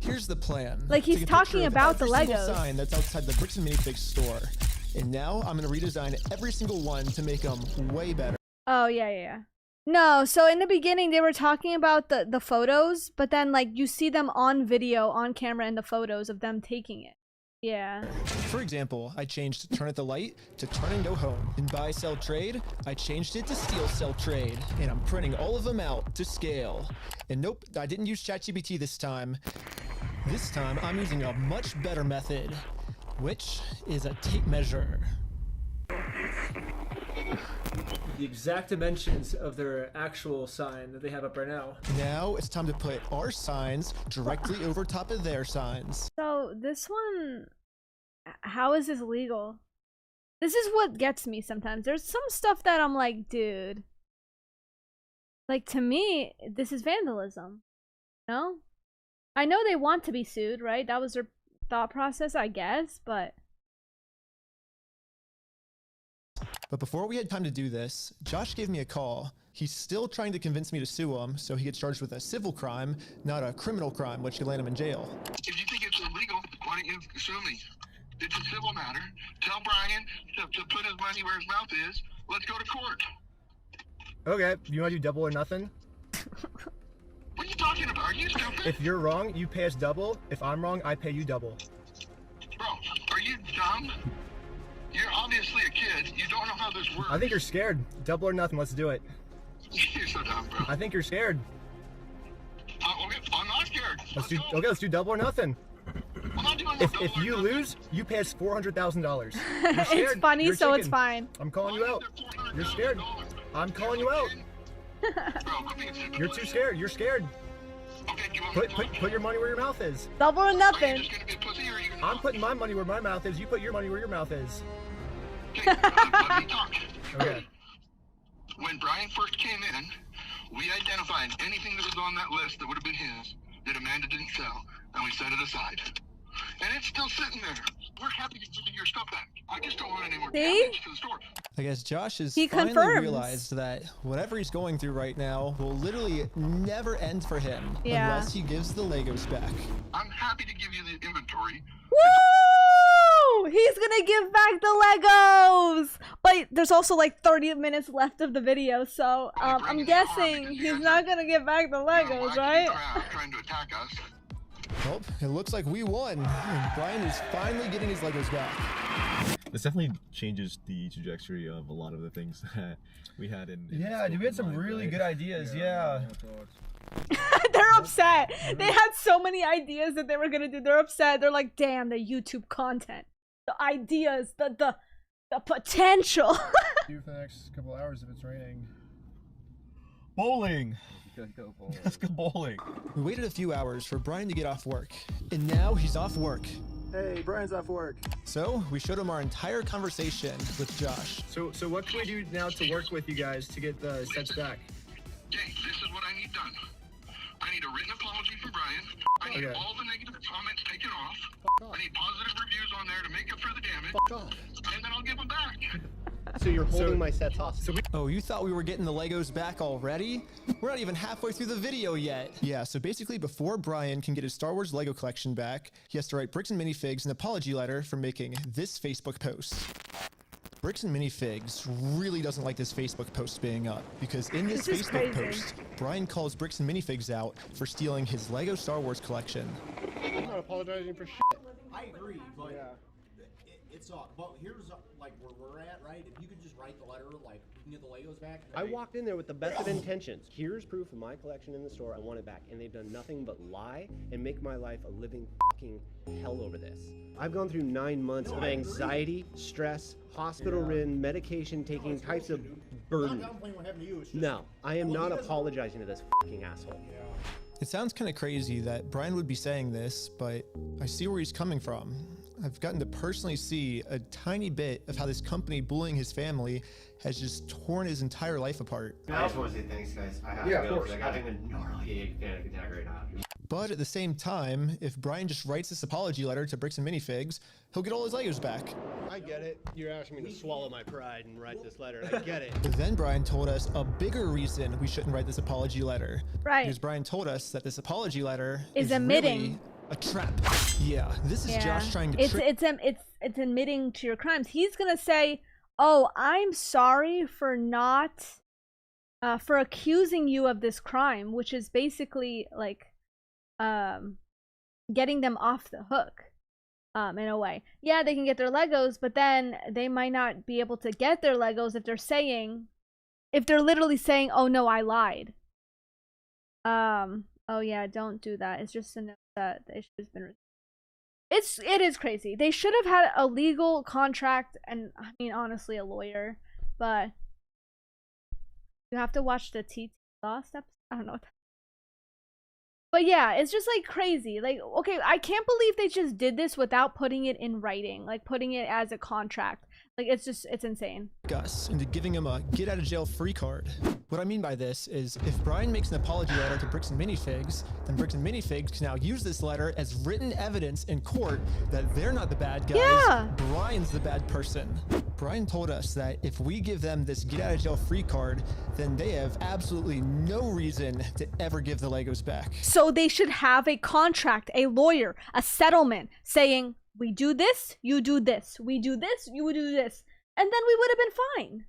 Here's the plan. Like, he's Take a talking picture of about the every single Legos. sign that's outside the Bricks and Minifigs store. And now I'm going to redesign every single one to make them way better. Oh, yeah. No, so in the beginning, they were talking about the photos, but then, like, you see them on video, on camera in the photos of them taking it. Yeah. For example, I changed Turn at the Light to Turn and Go Home. In Buy, Sell, Trade, I changed it to Steal, Sell, Trade. And I'm printing all of them out to scale. And nope, I didn't use ChatGPT this time. This time, I'm using a much better method, which is a tape measure. The exact dimensions of their actual sign that they have up right now. Now it's time to put our signs directly over top of their signs. So this one, how is this legal? This is what gets me sometimes. There's some stuff that I'm like, dude. Like, to me, this is vandalism. No? I know they want to be sued, right? That was their thought process, I guess, but... But before we had time to do this, Josh gave me a call. He's still trying to convince me to sue him so he gets charged with a civil crime, not a criminal crime, which could land him in jail. If you think it's illegal, why don't you sue me? It's a civil matter. Tell Brian to put his money where his mouth is. Let's go to court. Okay, you want to do double or nothing? What are you talking about? Are you stupid? If you're wrong, you pay us double. If I'm wrong, I pay you double. Bro, are you dumb? You're obviously a kid. You don't know how this works. I think you're scared. Double or nothing, let's do it. You're so dumb, bro. I think you're scared. Okay, I'm not scared. Let's do double or nothing. I'm not doing If you lose, you pay us $400,000. It's funny, You're so it's chicken. fine. I'm calling you out. You're scared. I'm calling you out. You're too scared. You're scared. Put your money where your mouth is. Double or nothing. I'm putting my money where my mouth is. You put your money where your mouth is. Let me talk. Okay. When Brian first came in, we identified anything that was on that list that would have been his that Amanda didn't sell, and we set it aside. And it's still sitting there. We're happy to give you your stuff back. I just don't want any more damage to the store. I guess Josh has He finally confirms. realized that whatever he's going through right now will literally never end for him Yeah. unless he gives the Legos back. I'm happy to give you the inventory. Woo! He's gonna give back the Legos! But there's also like 30 minutes left of the video, so I'm guessing he's not gonna give back the Legos, right? Trying to attack us. Well, it looks like we won. And Brian is finally getting his Legos back. This definitely changes the trajectory of a lot of the things that we had in Yeah, dude, we had some really good ideas. Yeah. They're upset. They had so many ideas that they were gonna do. They're upset. They're like, damn, the YouTube content, the ideas, the potential. Do for the next couple hours if it's raining. Bowling. Let's go bowling. We waited a few hours for Brian to get off work, and now he's off work. Hey, Brian's off work. So we showed him our entire conversation with Josh. So what can we do now to work with you guys to get the sets back? Okay, this is what I need done. I need a written apology from Brian. I need all the negative comments taken off. I need positive reviews on there to make up for the damage. And then I'll give them back. So you're holding my sets hostage. Oh, you thought we were getting the Legos back already? We're not even halfway through the video yet. Yeah, so basically before Brian can get his Star Wars Lego collection back, he has to write Bricks and Minifigs an apology letter for making this Facebook post. Bricks and Minifigs really doesn't like this Facebook post being up, because in this Facebook post, Brian calls Bricks and Minifigs out for stealing his Lego Star Wars collection. I'm not apologizing for shit. I agree, but it's but here's like where we're at, right? If you could just write the letter, like we can get the Legos back. I walked in there with the best of intentions. Here's proof of my collection in the store. I want it back, and they've done nothing but lie and make my life a living fucking hell over this. I've gone through 9 months of anxiety, stress, hospital-ridden, medication-taking types of burden. No, I am not apologizing to this fucking asshole. It sounds kind of crazy that Brian would be saying this, but I see where he's coming from. I've gotten to personally see a tiny bit of how this company bullying his family has just torn his entire life apart. I just want to say thanks, guys. I have to go because I got a gnarly panic attack right now. But at the same time, if Brian just writes this apology letter to Bricks and Minifigs, he'll get all his Legos back. I get it. You're asking me to swallow my pride and write this letter. I get it. But then Brian told us a bigger reason we shouldn't write this apology letter. Right. Because Brian told us that this apology letter is really admitting a trap. Yeah, this is Josh trying to trick. It's admitting to your crimes. He's gonna say, "Oh, I'm sorry for not for accusing you of this crime," which is basically like getting them off the hook in a way. Yeah, they can get their Legos, but then they might not be able to get their Legos if they're literally saying, "Oh no, I lied." Oh yeah, don't do that. It's just a note that the issue has been it is crazy. They should have had a legal contract, and I mean honestly a lawyer, but you have to watch the TT Lost episode. I don't know what that. But yeah, it's just like crazy. Like, okay, I can't believe they just did this without putting it in writing, like putting it as a contract. Like, it's insane. Gus into giving him a get out of jail free card. What I mean by this is if Brian makes an apology letter to Bricks and Minifigs, then Bricks and Minifigs can now use this letter as written evidence in court that they're not the bad guys. Yeah. Brian's the bad person. Brian told us that if we give them this get out of jail free card, then they have absolutely no reason to ever give the Legos back. So they should have a contract, a lawyer, a settlement saying, we do this, you do this. We do this, you do this. And then we would have been fine.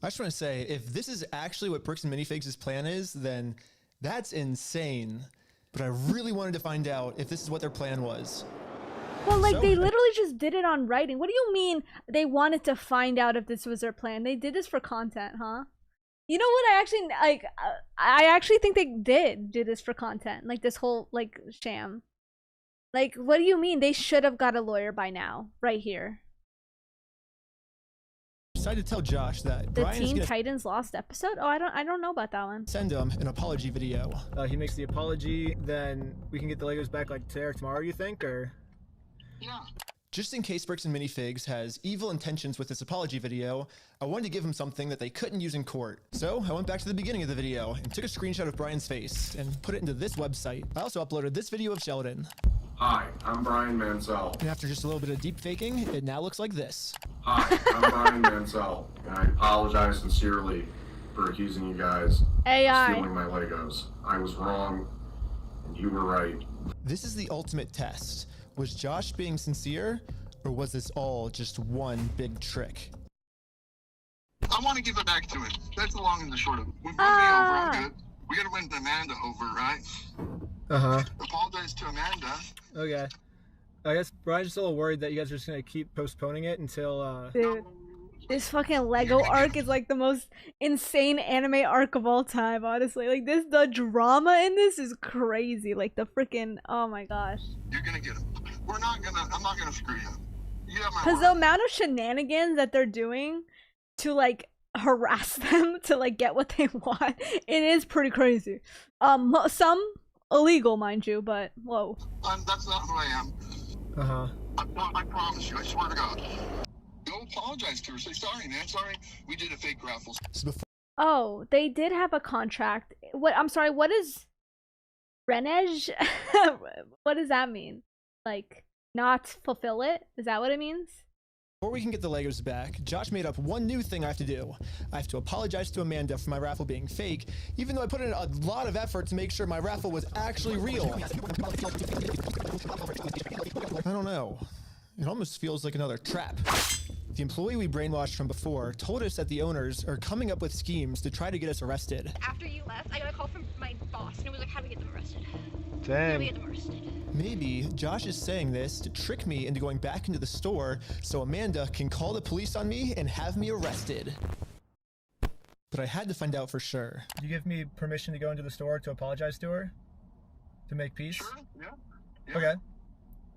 I just want to say, if this is actually what Bricks and Minifigs' plan is, then that's insane. But I really wanted to find out if this is what their plan was. Well, like, they literally just did it on writing. What do you mean they wanted to find out if this was their plan? They did this for content, huh? You know what? I actually think they did do this for content. Like, this whole, like, sham. Like, what do you mean? They should have got a lawyer by now, right here. Decided to tell Josh that The Brian's Teen gonna Titans Lost episode? Oh, I don't know about that one. send him an apology video. He makes the apology, then we can get the Legos back like today or tomorrow, you think, or? Yeah. Just in case Bricks and Minifigs has evil intentions with this apology video, I wanted to give him something that they couldn't use in court. So I went back to the beginning of the video and took a screenshot of Brian's face and put it into this website. I also uploaded this video of Sheldon. Hi, I'm Brian Mansell. And after just a little bit of deep faking, it now looks like this. Hi, I'm Brian Mansell, and I apologize sincerely for accusing you guys of stealing my Legos. I was wrong, and you were right. This is the ultimate test. Was Josh being sincere, or was this all just one big trick? I want to give it back to it. That's the long and the short of it. We won me over. I'm good. We gotta win Amanda over, right? Uh-huh. Apologize to Amanda. Okay. I guess Brian's just a little worried that you guys are just gonna keep postponing it until, Dude, this fucking Lego arc is like the most insane anime arc of all time, honestly. Like, the drama in this is crazy. Like, the freaking, oh my gosh. You're gonna get him. I'm not gonna screw you. You have my Because word. the amount of shenanigans that they're doing to, like, harass them to, like, get what they want, it is pretty crazy. Some illegal, mind you, but whoa. That's not who I am. Uh-huh. I promise you, I swear to God. Go apologize to her. Say, sorry, man. Sorry. We did a fake raffle. Oh, they did have a contract. I'm sorry, what is renege? What does that mean? Like, not fulfill it? Is that what it means? Before we can get the Legos back, Josh made up one new thing I have to do. I have to apologize to Amanda for my raffle being fake, even though I put in a lot of effort to make sure my raffle was actually real. I don't know. It almost feels like another trap. The employee we brainwashed from before told us that the owners are coming up with schemes to try to get us arrested. After you left, I got a call from my boss, and it was like, how do we get them arrested? Damn. How do we get them arrested? Maybe Josh is saying this to trick me into going back into the store so Amanda can call the police on me and have me arrested. But I had to find out for sure. You give me permission to go into the store to apologize to her? To make peace? Sure, yeah. Okay.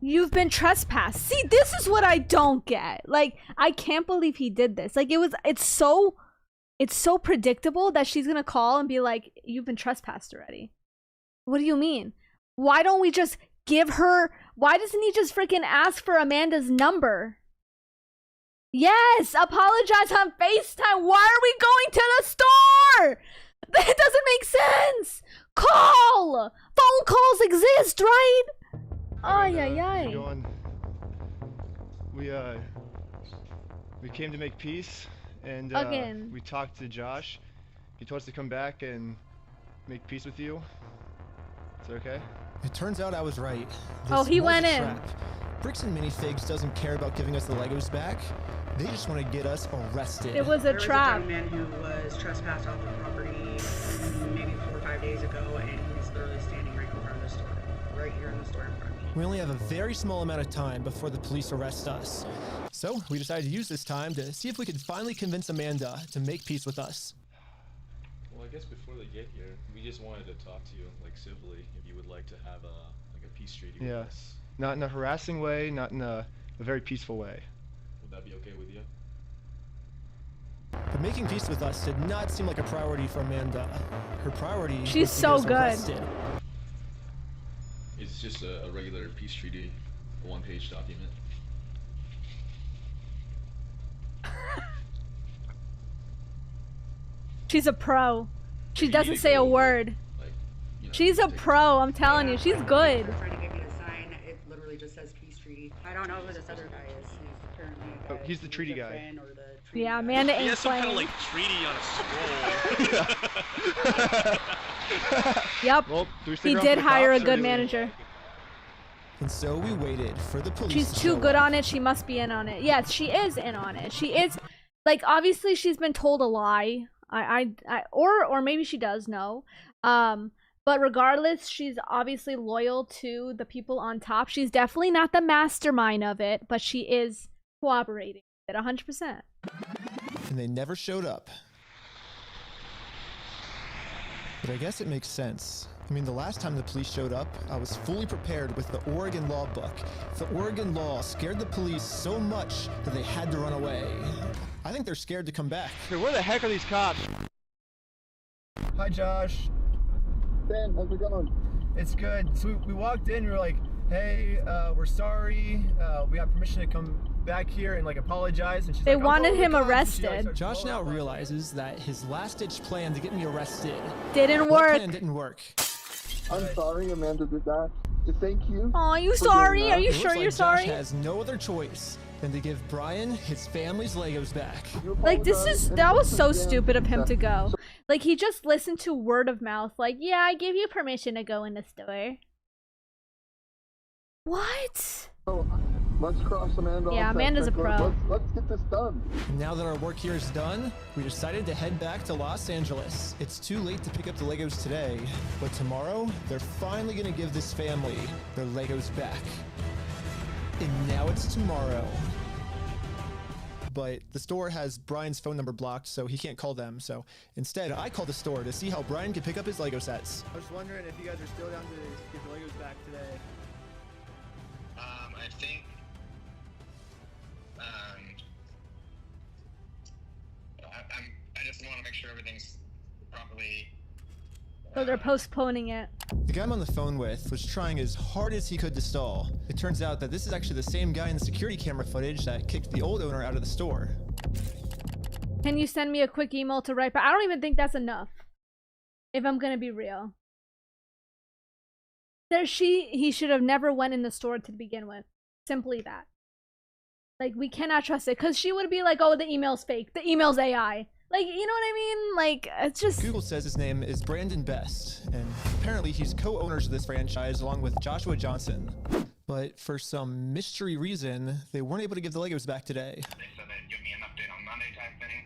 You've been trespassed. See, this is what I don't get. Like, I can't believe he did this. Like, it's so predictable that she's gonna call and be like, you've been trespassed already. What do you mean? Why don't we just give her, why doesn't he just freaking ask for Amanda's number? Yes, apologize on FaceTime. Why are we going to the store? That doesn't make sense. Call. Phone calls exist, right? Ay, ay, ay. We came to make peace, and Again. we talked to Josh. He told us to come back and make peace with you. Is that okay? It turns out I was right. Oh, he went in. Trap. Bricks and Minifigs doesn't care about giving us the Legos back. They just want to get us arrested. It was a trap. There was a gentleman who was trespassed off the property maybe 4 or 5 days ago, and he's literally standing right in front of the store. Right here in the store in front of me. We only have a very small amount of time before the police arrest us. So we decided to use this time to see if we could finally convince Amanda to make peace with us. Well, I guess before they get here, we just wanted to talk to you, like, civilly, if you would like to have a peace treaty with us. Not in a harassing way, not in a very peaceful way. Would that be okay with you? But making peace with us did not seem like a priority for Amanda. Her priority was She's to so get us good. arrested. It's just a regular peace treaty, a one-page document. She's a pro. She doesn't say a word. She's a pro, I'm telling you. She's good. We're trying to give you a sign. It literally just says peace treaty. I don't know who this other guy is. He's apparently a guy. He's the treaty guy. Friend or the treaty Yeah, guy. Amanda He ain't has some kind of playing. like treaty on a scroll. Yep. Well, do we stick He around did for the hire a cops, or good do we- manager. And so we waited for the police She's to too show good up. on it. She must be in on it. Yes, she is in on it. She is, like, obviously she's been told a lie. Or maybe she does know. But regardless, she's obviously loyal to the people on top. She's definitely not the mastermind of it, but she is cooperating at 100%. And they never showed up. But I guess it makes sense. I mean, the last time the police showed up, I was fully prepared with the Oregon law book. The Oregon law scared the police so much that they had to run away. I think they're scared to come back. Hey, where the heck are these cops? Hi, Josh. Ben, how's it going? It's good. So we walked in, we were like, hey, we're sorry. We got permission to come back here and like apologize. And she's They like, "I'll wanted call the him cops," and she, like, arrested. starts Josh blowing now up on realizes that his last-ditch plan to get me arrested Didn't that work. plan didn't work. I'm sorry Amanda did that. Thank you. Aw, you for doing sorry? that. Are you It sure looks you're like sorry? Josh has no other choice than to give Brian his family's Legos back. Like, that was so stupid of him to go. Like, he just listened to word of mouth. Like, yeah, I gave you permission to go in the store. What? So, let's cross Amanda off Yeah, that Amanda's a checklist. pro. Let's get this done. Now that our work here is done, we decided to head back to Los Angeles. It's too late to pick up the Legos today, but tomorrow, they're finally gonna give this family their Legos back. And now it's tomorrow. But the store has Brian's phone number blocked, so he can't call them. So instead, I called the store to see how Brian can pick up his Lego sets. I was wondering if you guys are still down to get the Legos back today. I think, I just want to make sure everything's properly. So they're postponing it. The guy I'm on the phone with was trying as hard as he could to stall. It turns out that this is actually the same guy in the security camera footage that kicked the old owner out of the store. Can you send me a quick email to write back? I don't even think that's enough. If I'm gonna be real. He should have never went in the store to begin with. Simply that. Like, we cannot trust it. Because she would be like, oh, the email's fake. The email's AI. Like, you know what I mean? Like, it's just... Google says his name is Brandon Best, and apparently he's co-owners of this franchise along with Joshua Johnson. But for some mystery reason, they weren't able to give the Legos back today. So then give me an update on Monday type thing.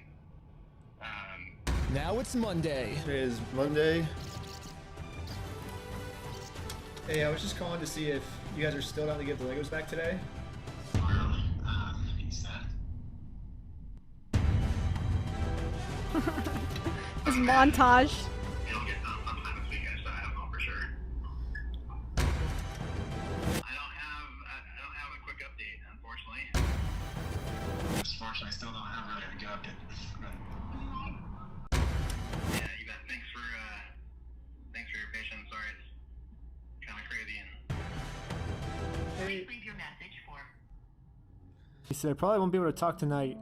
Now it's Monday. Today is Monday. Hey, I was just calling to see if you guys are still down to give the Legos back today. He said. This montage. He'll get done sometime this weekend, so I don't know for sure. I don't have a quick update, unfortunately. Unfortunately, I still don't have really a good update. Yeah, you bet. Thanks for your patience. Sorry, it's kind of crazy and. Hey. Leave your message for. He said I probably won't be able to talk tonight.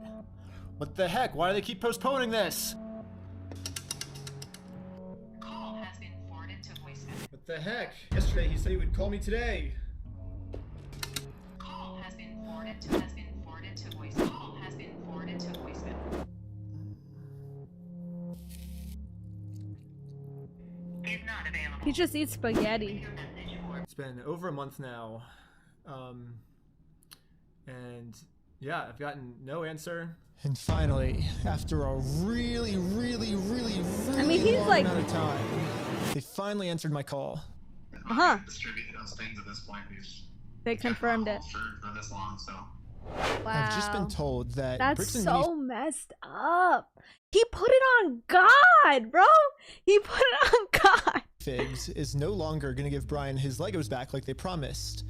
What the heck? Why do they keep postponing this? Call has been forwarded to voicemail. What the heck? Yesterday he said he would call me today. Call has been forwarded to voicemail. Call has been forwarded to voicemail. Is not available. He just eats spaghetti. It's been over a month now. And yeah, I've gotten no answer. And finally, after a really he's long like- amount of time, they finally answered my call. Uh-huh. Distribute those things at this point. They confirmed it. For this long, so. Wow. I've just been told that That's Bricks and so messed up. He put it on God, bro. He put it on God. Figs is no longer going to give Brian his Legos back like they promised.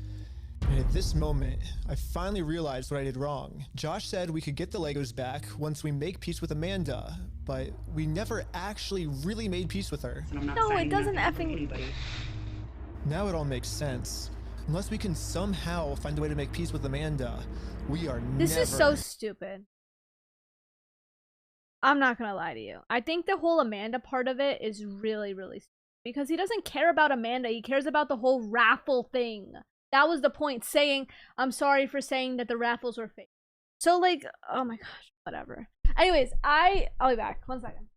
And at this moment, I finally realized what I did wrong. Josh said we could get the Legos back once we make peace with Amanda, but we never actually really made peace with her. No, it doesn't effing. Now it all makes sense. Unless we can somehow find a way to make peace with Amanda, we are This never... is so stupid. I'm not gonna lie to you. I think the whole Amanda part of it is really, really stupid. Because he doesn't care about Amanda. He cares about the whole raffle thing. That was the point. Saying, I'm sorry for saying that the raffles were fake. So, like, oh my gosh, whatever. Anyways, I'll be back. 1 second.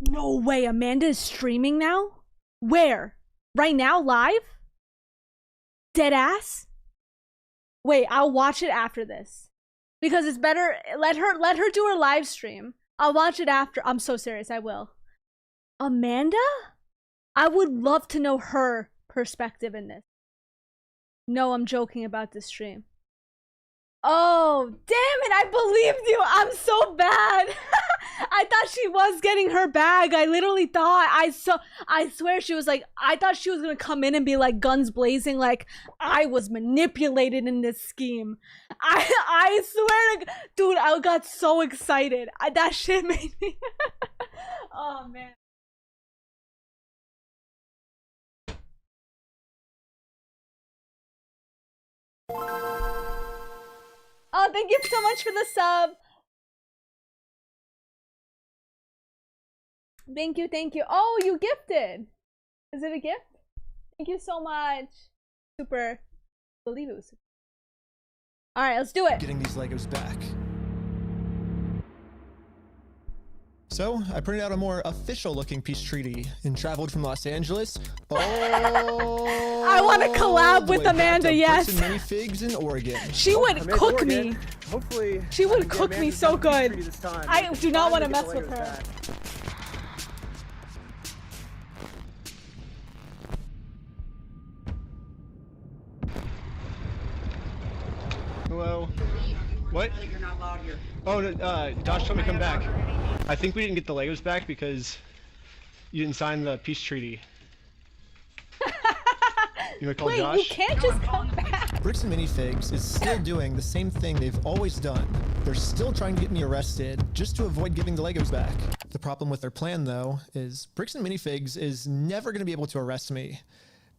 No way, Amanda is streaming now? Where? Right now, live? Dead ass? Wait, I'll watch it after this. Because it's better, let her do her live stream. I'll watch it after. I'm so serious, I will. Amanda? I would love to know her perspective in this. No, I'm joking about this stream. Oh, damn it, I believed you. I'm so bad. I thought she was getting her bag. I literally thought, I swear she was like, I thought she was gonna come in and be like guns blazing, like I was manipulated in this scheme. I swear to, dude, I got so excited. That shit made me, oh man. Oh, thank you so much for the sub. Thank you, thank you. Oh, you gifted. Is it a gift? Thank you so much. Super. I believe it was. All right, let's do it. Getting these Legos back. So, I printed out a more official looking peace treaty and traveled from Los Angeles I want to collab with Amanda, yes. Minifigs in Oregon. She would cook Oregon. me. Hopefully, she would cook me so good. I do not want to mess with her. Back. Hello. What? You're not allowed here. Oh, no, Josh told me to come back. I think we didn't get the Legos back because you didn't sign the peace treaty. You want to call Wait, Josh? you can't just come back. Bricks and Minifigs is still doing the same thing they've always done. They're still trying to get me arrested just to avoid giving the Legos back. The problem with their plan, though, is Bricks and Minifigs is never going to be able to arrest me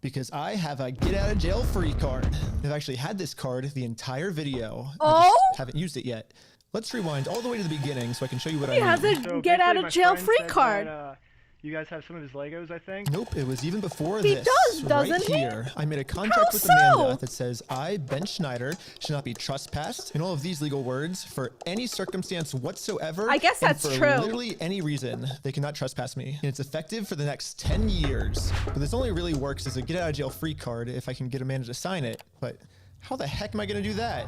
because I have a get out of jail free card. I've actually had this card the entire video. I just haven't used it yet. Let's rewind all the way to the beginning so I can show you what I mean. He has a get out of jail free card. You guys have some of his Legos, I think? Nope, it was even before He this. does, doesn't right he? here. I made a contract with Amanda that says I, Ben Schneider, should not be trespassed in all of these legal words for any circumstance whatsoever. I guess that's and for true. Literally any reason, they cannot trespass me. And it's effective for the next 10 years. But this only really works as a get out of jail free card if I can get Amanda to sign it. But how the heck am I gonna do that?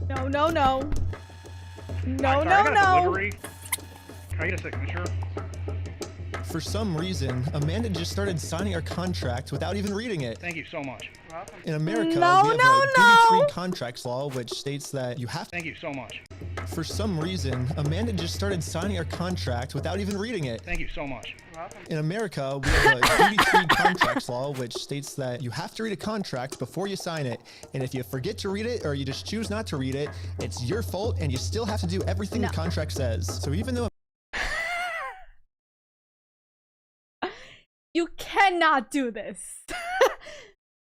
No, no, no. No, Sorry, no, I got a no. delivery. Can I get a signature? For some reason, Amanda just started signing our contract without even reading it. Thank you so much. In America, No, we have no, a no. duty-free contracts law, which states that you have to. Thank you so much. For some reason, Amanda just started signing our contract without even reading it. Thank you so much. In America, we have a duty-free contracts law, which states that you have to read a contract before you sign it. And if you forget to read it or you just choose not to read it, it's your fault and you still have to do everything the contract says. So even though You cannot do this.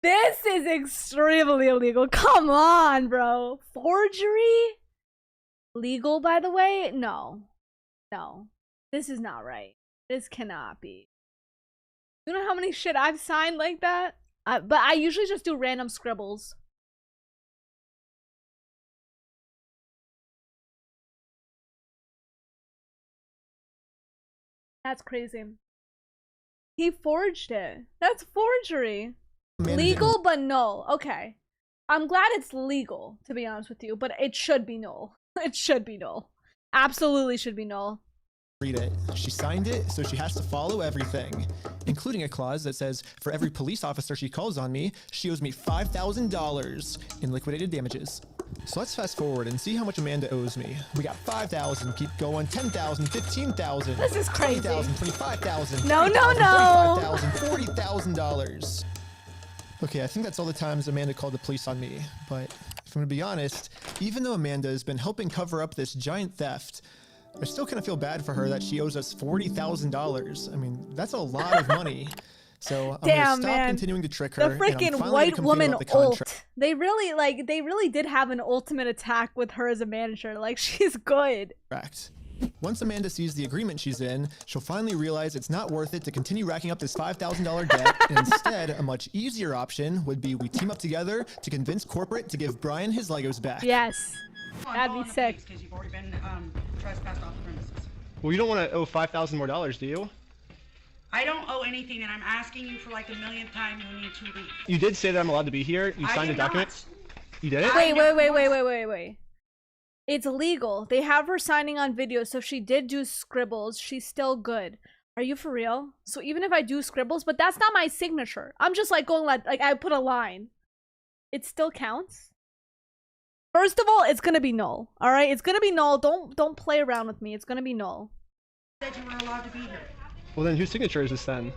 This is extremely illegal. Come on, bro. Forgery? Legal, by the way? No. No. This is not right. This cannot be. You know how many shit I've signed like that? But I usually just do random scribbles. That's crazy. He forged it. That's forgery. Legal but null. Okay. I'm glad it's legal, to be honest with you, but it should be null. It should be null. Absolutely should be null. read it, she signed it, so she has to follow everything, including a clause that says for every police officer she calls on me, she owes me $5,000 in liquidated damages. So let's fast forward and see how much Amanda owes me. We got 5,000, keep going, 10,000, 15,000. This is crazy. 20,000, 25,000. No, no, no. $35,000, $40,000. Okay, I think that's all the times Amanda called the police on me. But if I'm gonna be honest, even though Amanda has been helping cover up this giant theft, I still kind of feel bad for her that she owes us $40,000. I mean, that's a lot of money. So I'm gonna stop continuing to trick her. The freaking white woman ult. They really did have an ultimate attack with her as a manager. Like, she's good. Correct. Once Amanda sees the agreement she's in, she'll finally realize it's not worth it to continue racking up this $5,000 debt. And instead, a much easier option would be we team up together to convince corporate to give Brian his Legos back. Yes. That'd be sick. Because you've already been trespassed off the premises. Well, you don't want to owe $5,000 more, do you? I don't owe anything, and I'm asking you for like the millionth time you need to leave. You did say that I'm allowed to be here. You signed a document. You did it? Wait. It's legal. They have her signing on video, so if she did do scribbles, she's still good. Are you for real? So even if I do scribbles, but that's not my signature. I'm just like going like I put a line. It still counts? First of all, it's gonna be null. All right, it's gonna be null. Don't play around with me. It's gonna be null. That you were allowed to be here. Well, then whose signature is this then?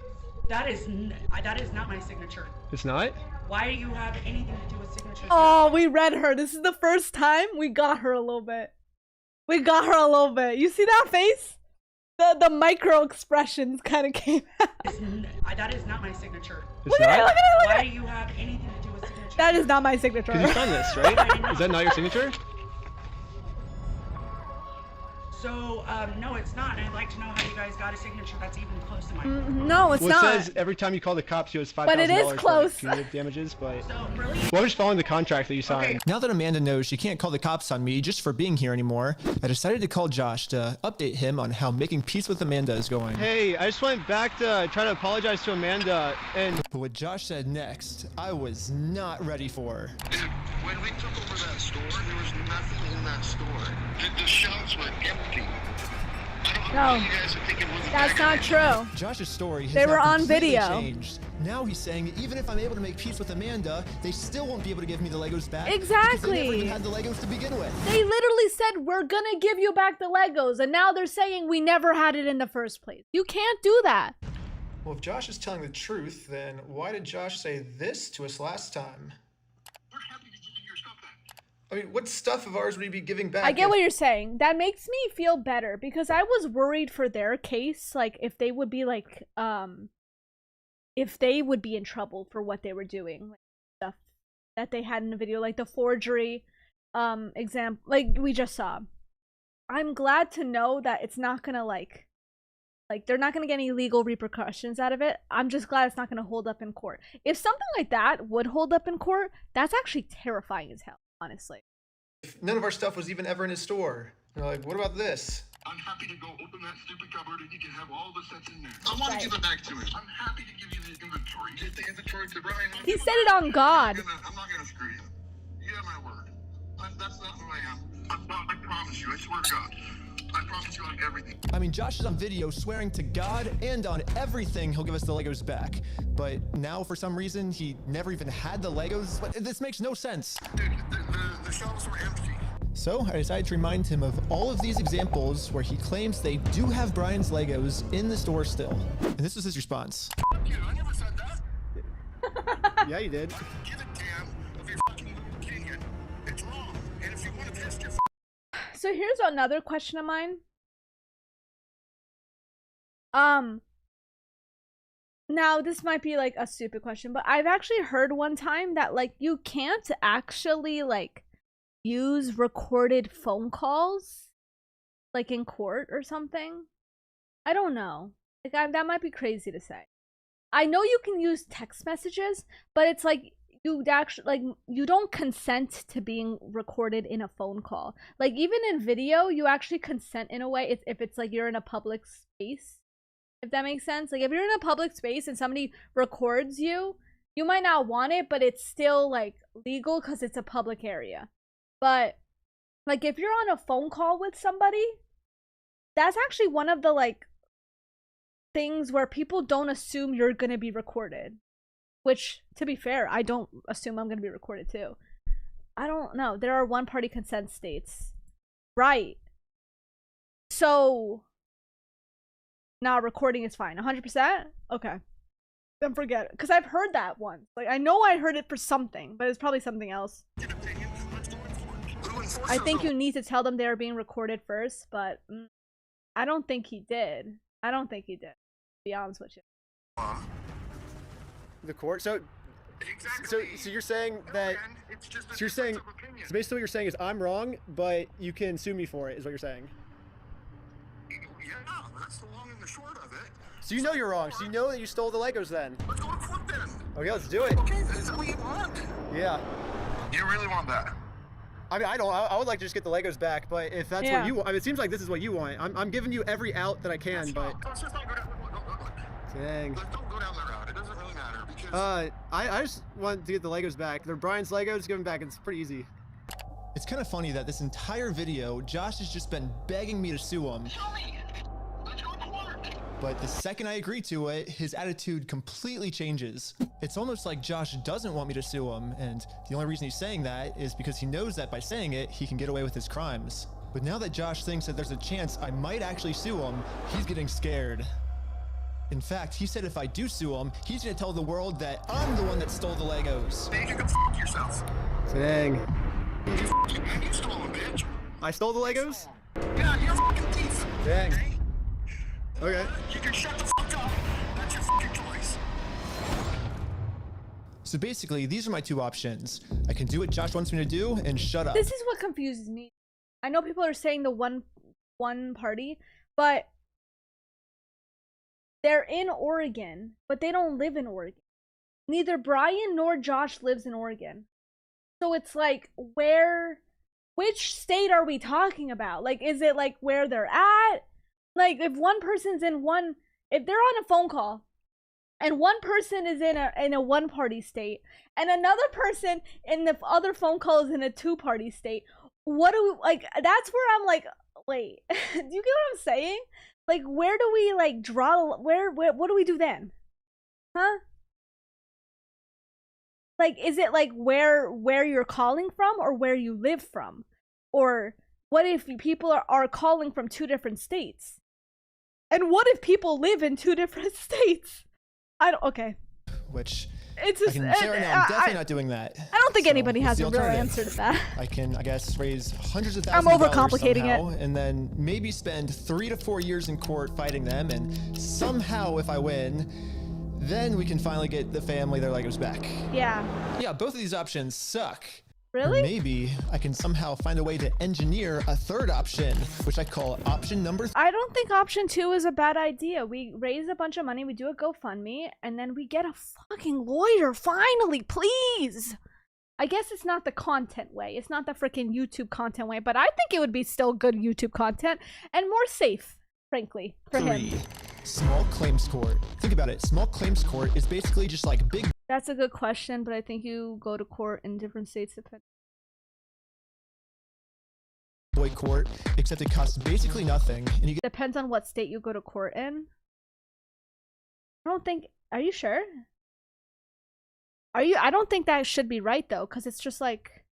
That is not my signature. It's not? Why do you have anything to do with signatures? Oh, we read her. This is the first time we got her a little bit. We got her a little bit. You see that face? The micro expressions kind of came out. That is not my signature. It's not? Look at it. Why do you have anything to do with signatures? That is not my signature. Because you signed this, right? Is that not your signature? So, no, it's not. And I'd like to know how you guys got a signature that's even close to mine. No, it's not. Well, it says every time you call the cops, you owe us $5,000 But it is close. for punitive damages, but... So, really? Well, I'm just following the contract that you signed. Now that Amanda knows she can't call the cops on me just for being here anymore, I decided to call Josh to update him on how making peace with Amanda is going. Hey, I just went back to try to apologize to Amanda, and... But what Josh said next, I was not ready for. When we took over that store, there was nothing in that store. The shelves were empty. No, that's not true. Josh's story has They were now on completely video. changed. Now he's saying that even if I'm able to make peace with Amanda, they still won't be able to give me the Legos back. Exactly. Because they never even had the Legos to begin with. They literally said, we're gonna give you back the Legos, and now they're saying we never had it in the first place. You can't do that. Well, if Josh is telling the truth, then why did Josh say this to us last time? I mean, what stuff of ours would he be giving back? I get what you're saying. That makes me feel better because I was worried for their case, like if they would be like, if they would be in trouble for what they were doing, like stuff that they had in the video, like the forgery, example, like we just saw. I'm glad to know that it's not gonna like they're not gonna get any legal repercussions out of it. I'm just glad it's not gonna hold up in court. If something like that would hold up in court, that's actually terrifying as hell. Honestly. If none of our stuff was even ever in his store. You're like, what about this? I'm happy to go open that stupid cupboard and you can have all the sets in there. I want to give it back to him. I'm happy to give you the inventory. Get the inventory to Brian. He said it on God. I'm not gonna screw you. You have my word. That's not who I am. I promise you. I swear to God. I promise you on everything. I mean, Josh is on video swearing to God and on everything he'll give us the Legos back. But now, for some reason, he never even had the Legos. But this makes no sense. Dude, the shelves were empty. So I decided to remind him of all of these examples where he claims they do have Brian's Legos in the store still. And this was his response. Fuck you, I never said that. Yeah, you did. Give a damn of your fucking opinion. It's wrong. And if you want to test your So here's another question of mine. Now this might be like a stupid question, but I've actually heard one time that like you can't actually like use recorded phone calls like in court or something. I don't know. Like that might be crazy to say. I know you can use text messages, but it's like you actually like you don't consent to being recorded in a phone call. Like even in video, you actually consent in a way if it's like you're in a public space. If that makes sense. Like if you're in a public space and somebody records you, you might not want it, but it's still like legal because it's a public area. But like if you're on a phone call with somebody, that's actually one of the like things where people don't assume you're gonna be recorded. Which, to be fair, I don't assume I'm gonna be recorded too. I don't know. There are one-party consent states. Right. So now recording is fine. 100%? Okay. Then forget it. Because I've heard that once. Like, I know I heard it for something, but it's probably something else. I think you need to tell them they're being recorded first, but I don't think he did. I don't think he did, to be honest with you. The court? So you're saying that... So you're saying... So basically what you're saying is I'm wrong, but you can sue me for it, is what you're saying. Yeah, that's the long and the short of it. So you know you're wrong. So you know that you stole the Legos then. Let's go to court then. Okay, let's do it. Okay, is that what you want? Yeah. You really want that? I mean, I don't. I would like to just get the Legos back, but if that's what you want, I mean, it seems like this is what you want. I'm giving you every out that I can, but. Let's just not go down. Dang. Don't go down that route. It doesn't really matter because. I just want to get the Legos back. They're Brian's Legos. Give them back. It's pretty easy. It's kind of funny that this entire video, Josh has just been begging me to sue him. But the second I agree to it, his attitude completely changes. It's almost like Josh doesn't want me to sue him, and the only reason he's saying that is because he knows that by saying it, he can get away with his crimes. But now that Josh thinks that there's a chance I might actually sue him, he's getting scared. In fact, he said if I do sue him, he's gonna tell the world that I'm the one that stole the Legos. Then you can f yourself. Dang. You stole them, bitch. I stole the Legos? Yeah, you're a fucking thief. Dang. Okay. You can shut the fuck up. That's your fucking choice. So basically, these are my two options. I can do what Josh wants me to do and shut up. This is what confuses me. I know people are saying the one party, but they're in Oregon, but they don't live in Oregon. Neither Brian nor Josh lives in Oregon. So it's like, which state are we talking about? Like, is it like where they're at? Like, if one person's in one, if they're on a phone call and one person is in a one party state and another person in the other phone call is in a 2-party state, what do we, like, that's where I'm like, wait, do you get what I'm saying? Like, where do we like draw, where what do we do then? Huh? Like, is it like where you're calling from or where you live from? Or what if people are calling from 2 different states? And what if people live in 2 different states? Okay. Which, it's just, I can say right now, I'm definitely not doing that. I don't think anybody what's has the a real alternative? answer to that. I can, I guess, raise hundreds of I'm thousands of overcomplicating dollars somehow, and then maybe spend 3 to 4 years in court fighting them, and somehow if I win, then we can finally get the family their Legos back. Yeah. Yeah, both of these options suck. Really? Or maybe I can somehow find a way to engineer a third option, which I call option number 3. I don't think option 2 is a bad idea. We raise a bunch of money, we do a GoFundMe, and then we get a fucking lawyer, finally, please! I guess it's not the content way. It's not the freaking YouTube content way, but I think it would be still good YouTube content and more safe, frankly, for him. Small claims court. Think about it. Small claims court is basically just like big. That's a good question, but I think you go to court in different states depending. Boy court, except it costs basically nothing, and you get. Depends on what state you go to court in. I don't think. Are you sure? Are you? I don't think that should be right though, because it's just like,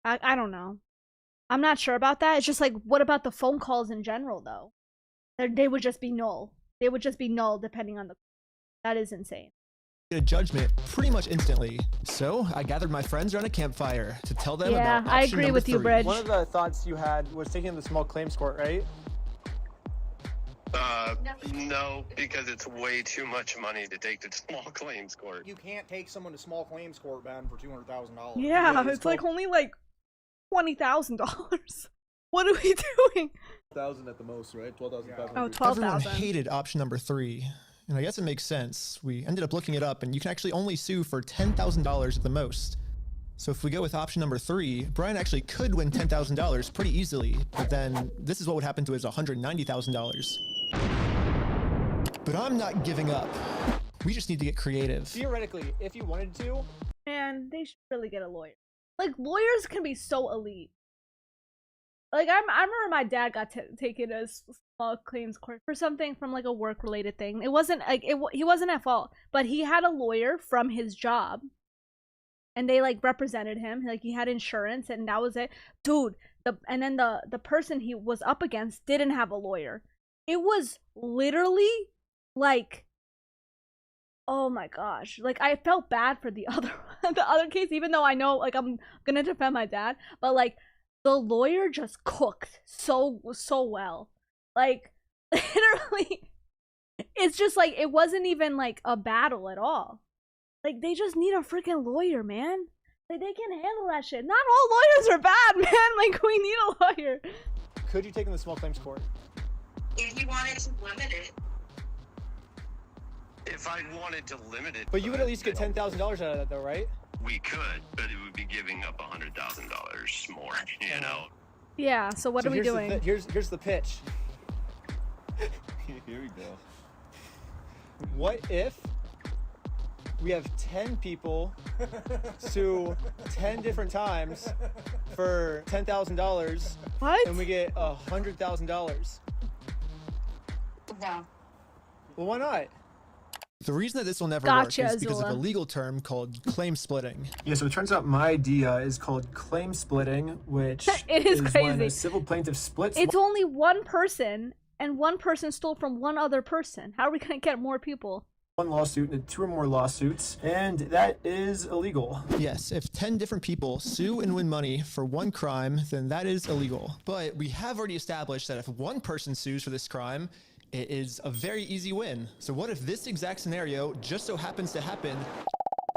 I don't know. I'm not sure about that. It's just like, what about the phone calls in general though? They would just be null. They would just be null depending on the. That is insane. A judgment pretty much instantly. So I gathered my friends around a campfire to tell them about option I agree with you, Bridge. One of the thoughts you had was taking the small claims court, right? No, because it's way too much money to take to small claims court. You can't take someone to small claims court, man, for $200,000. Yeah, it's like only like $20,000. What are we doing? 1,000 at the most, right? 12,500. Oh, 12,000. Everyone hated option number 3. And I guess it makes sense. We ended up looking it up, and you can actually only sue for $10,000 at the most. So if we go with option number 3, Brian actually could win $10,000 pretty easily, but then this is what would happen to his $190,000. But I'm not giving up. We just need to get creative. Theoretically, if you wanted to. Man, they should really get a lawyer. Like, lawyers can be so elite. Like, I remember my dad got taken to small claims court for something from like a work related thing. It wasn't like he wasn't at fault, but he had a lawyer from his job, and they like represented him. Like, he had insurance, and that was it, dude. And then the person he was up against didn't have a lawyer. It was literally like, oh my gosh, like I felt bad for the other case, even though I know like I'm gonna defend my dad, but like. The lawyer just cooked so well. Like, literally, it's just like, it wasn't even like a battle at all. Like, they just need a freaking lawyer, man. Like, they can handle that shit. Not all lawyers are bad, man. Like, we need a lawyer. Could you take him to small claims court? If you wanted to limit it. If I wanted to limit it. But you would at least get $10,000 out of that though, right? We could, but it would be giving up $100,000 more, you know? Yeah, so what are we doing? Here's the pitch. Here we go. What if we have 10 people sue 10 different times for Well, why not? The reason that this will never Gotcha, work is because of Azula. a legal term called claim splitting. Yeah, so it turns out my idea is called claim splitting, which It is when crazy. a civil plaintiff splits It's only one person, and one person stole from one other person. How are we gonna get more people? one lawsuit into 2 or more lawsuits, and that is illegal. Yes, if 10 different people sue and win money for one crime, then that is illegal. But we have already established that if one person sues for this crime, it is a very easy win. So what if this exact scenario just so happens to happen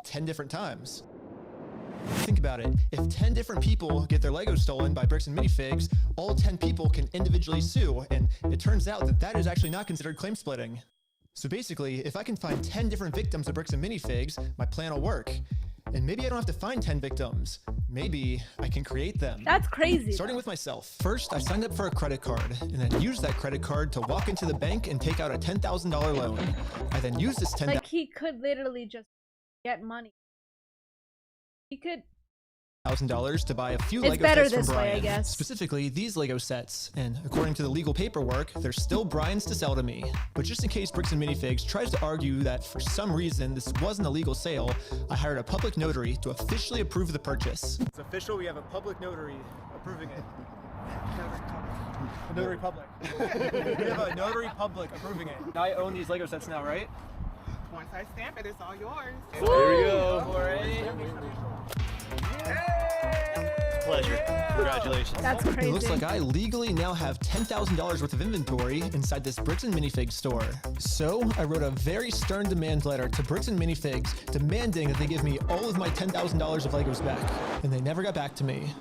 10 different times? Think about it. If 10 different people get their Legos stolen by Bricks and Minifigs, all 10 people can individually sue, and it turns out that that is actually not considered claim splitting. So basically, if I can find 10 different victims of Bricks and Minifigs, my plan will work. And maybe I don't have to find 10 victims. Maybe I can create them. That's crazy. Starting with myself. First, I signed up for a credit card, and then used that credit card to walk into the bank and take out a $10,000 loan. I then used this $10,000 Like, he could literally just get money. He could. to buy a few It's Lego better sets from this way, I Brian. guess. Specifically, these Lego sets. And according to the legal paperwork, they're still Brian's to sell to me. But just in case Bricks and Minifigs tries to argue that for some reason this wasn't a legal sale, I hired a public notary to officially approve the purchase. It's official, we have a public notary approving it. A notary public. We have a notary public approving it. I own these Lego sets now, right? Once I stamp it, it's all yours. There we go. Pleasure. Congratulations. That's crazy. It looks like I legally now have $10,000 worth of inventory inside this Bricks and Minifigs store. So I wrote a very stern demand letter to Bricks and Minifigs demanding that they give me all of my $10,000 of Legos back. And they never got back to me.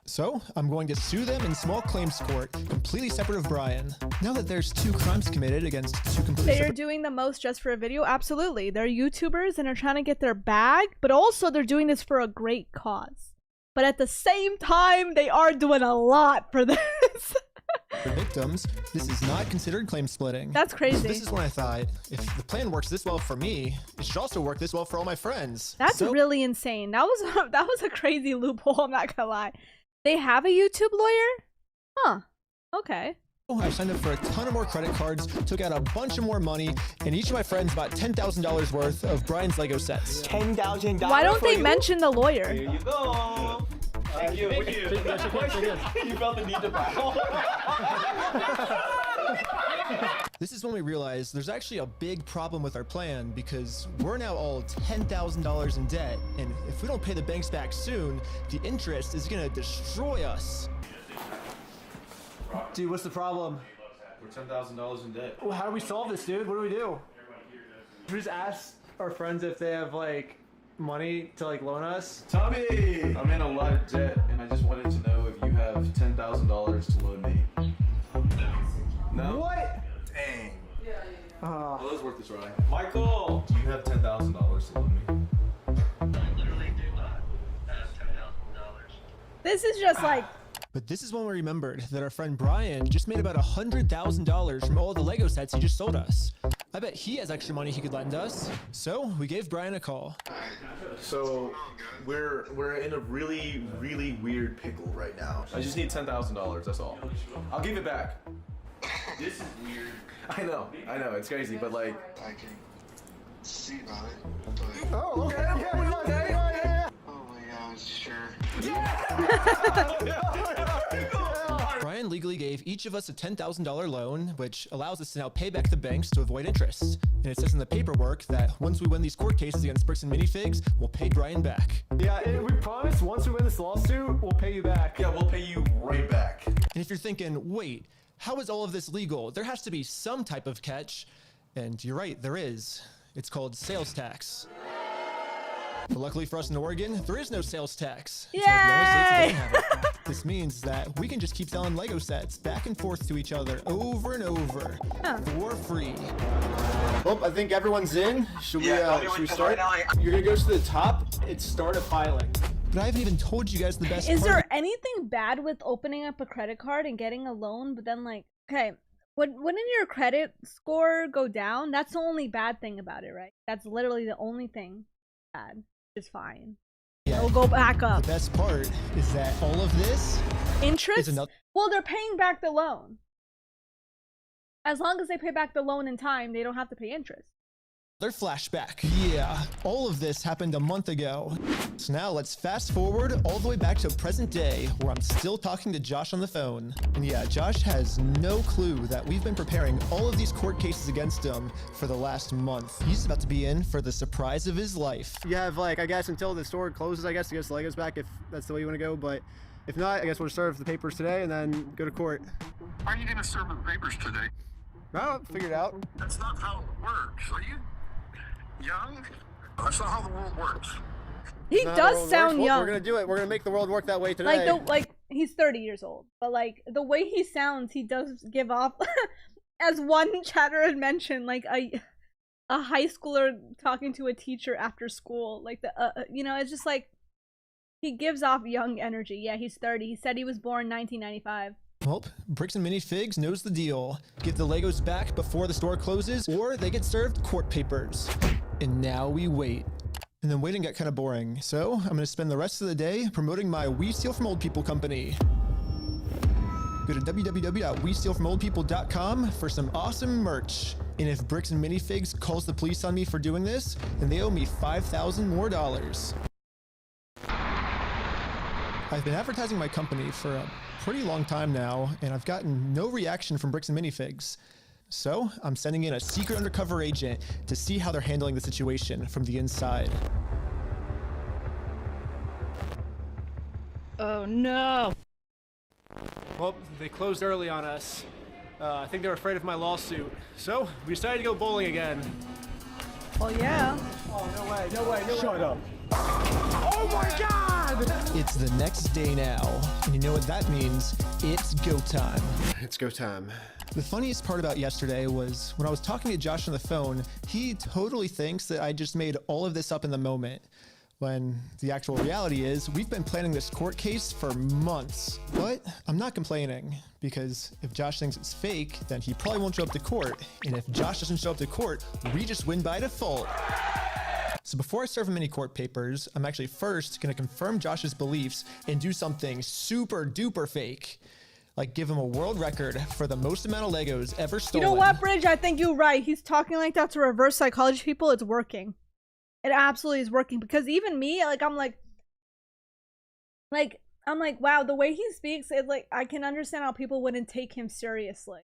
So I'm going to sue them in small claims court, completely separate of Brian. Now that there's 2 crimes committed against 2 completely They're separate doing the most just for a video? Absolutely. They're YouTubers and are trying to get their bag, but also they're doing this for a great cause. But at the same time, they are doing a lot for this. victims, this is not considered claim splitting. That's crazy. So this is when I thought, if the plan works this well for me, it should also work this well for all my friends. That's So- really insane. That was a crazy loophole, I'm not gonna lie. They have a YouTube lawyer? Huh. Okay. I signed up for a ton of more credit cards, took out a bunch of more money, and each of my friends bought $10,000 worth of Brian's Lego sets. $10,000. Why don't they mention the lawyer? Here you go. Thank you. Thank you. You felt the need to bow. This is when we realized there's actually a big problem with our plan because we're now all $10,000 in debt, and if we don't pay the banks back soon, the interest is gonna destroy us. Dude, what's the problem? We're $10,000 in debt. Well, how do we solve this, dude? What do we do? We just ask our friends if they have, like, money to, like, loan us? Tommy! I'm in a lot of debt, and I just wanted to know if you have $10,000 to loan me. No? What? Dang. Oh. Well, it was worth a try. Michael! Do you have $10,000 to loan me? This is just like... But this is when we remembered that our friend Brian just made about $100,000 from all the Lego sets he just sold us. I bet he has extra money he could lend us. So we gave Brian a call. So, we're in a really, really weird pickle right now. I just need $10,000, that's all. I'll give it back. This is weird. I know, it's crazy, but like... I can see about it. Oh, okay, yeah. Oh my gosh, sure. Brian legally gave each of us a $10,000 loan, which allows us to now pay back the banks to avoid interest. And it says in the paperwork that once we win these court cases against Bricks and Minifigs, we'll pay Brian back. Yeah, and we promise once we win this lawsuit, we'll pay you back. Yeah, we'll pay you right back. And if you're thinking, wait, how is all of this legal? There has to be some type of catch. And you're right, there is. It's called sales tax. But luckily for us in Oregon, there is no sales tax. It's one of the only states that doesn't have it. This means that we can just keep selling Lego sets back and forth to each other over and over for free. Well, I think everyone's in. Should we start? You're gonna go to the top and start a filing. But I haven't even told you guys the best Is part. there anything bad with opening up a credit card and getting a loan, but then like, okay, wouldn't your credit score go down? That's the only bad thing about it, right? That's literally the only thing bad. It's fine. Yeah. It'll go back up. The best part is that all of this Interest? is another. Well, they're paying back the loan. As long as they pay back the loan in time, they don't have to pay interest. Their flashback. Yeah, all of this happened a month ago. So now let's fast forward all the way back to present day, where I'm still talking to Josh on the phone. And yeah, Josh has no clue that we've been preparing all of these court cases against him for the last month. He's about to be in for the surprise of his life. You have, like, I guess until the store closes, I guess, to get the Legos back, if that's the way you want to go. But if not, I guess we'll serve the papers today and then go to court. Are you going to serve the papers today? I'll figure it out. That's not how it works. Are you young? That's not how the world works. He does sound young. We're gonna do it. We're gonna make the world work that way today. Like he's 30 years old, but like the way he sounds, he does give off, as one chatter had mentioned, like a high schooler talking to a teacher after school. Like you know, it's just like he gives off young energy. Yeah, he's 30. He said he was born 1995. Well, Bricks and Minifigs knows the deal. Get the Legos back before the store closes, or they get served court papers. And now we wait. And then waiting got kind of boring, so I'm going to spend the rest of the day promoting my We Steal From Old People company. Go to www.westealfromoldpeople.com for some awesome merch. And if Bricks and Minifigs calls the police on me for doing this, then they owe me $5,000 more. I've been advertising my company for a pretty long time now, and I've gotten no reaction from Bricks and Minifigs. So I'm sending in a secret undercover agent to see how they're handling the situation from the inside. Oh no. Well, they closed early on us. I think they were afraid of my lawsuit. So we decided to go bowling again. Well, yeah. Oh, no way, no way, no way. Shut up. Oh my God! It's the next day now, and you know what that means? It's go time. It's go time. The funniest part about yesterday was when I was talking to Josh on the phone, he totally thinks that I just made all of this up in the moment, when the actual reality is we've been planning this court case for months. But I'm not complaining, because if Josh thinks it's fake, then he probably won't show up to court, and if Josh doesn't show up to court, we just win by default. So before I serve him any court papers, I'm actually first going to confirm Josh's beliefs and do something super duper fake. Like give him a world record for the most amount of Legos ever stolen. You know what, Bridge? I think you're right. He's talking like that to reverse psychology people. It's working. It absolutely is working, because even me, like, I'm like, wow, the way he speaks, it's like, I can understand how people wouldn't take him seriously.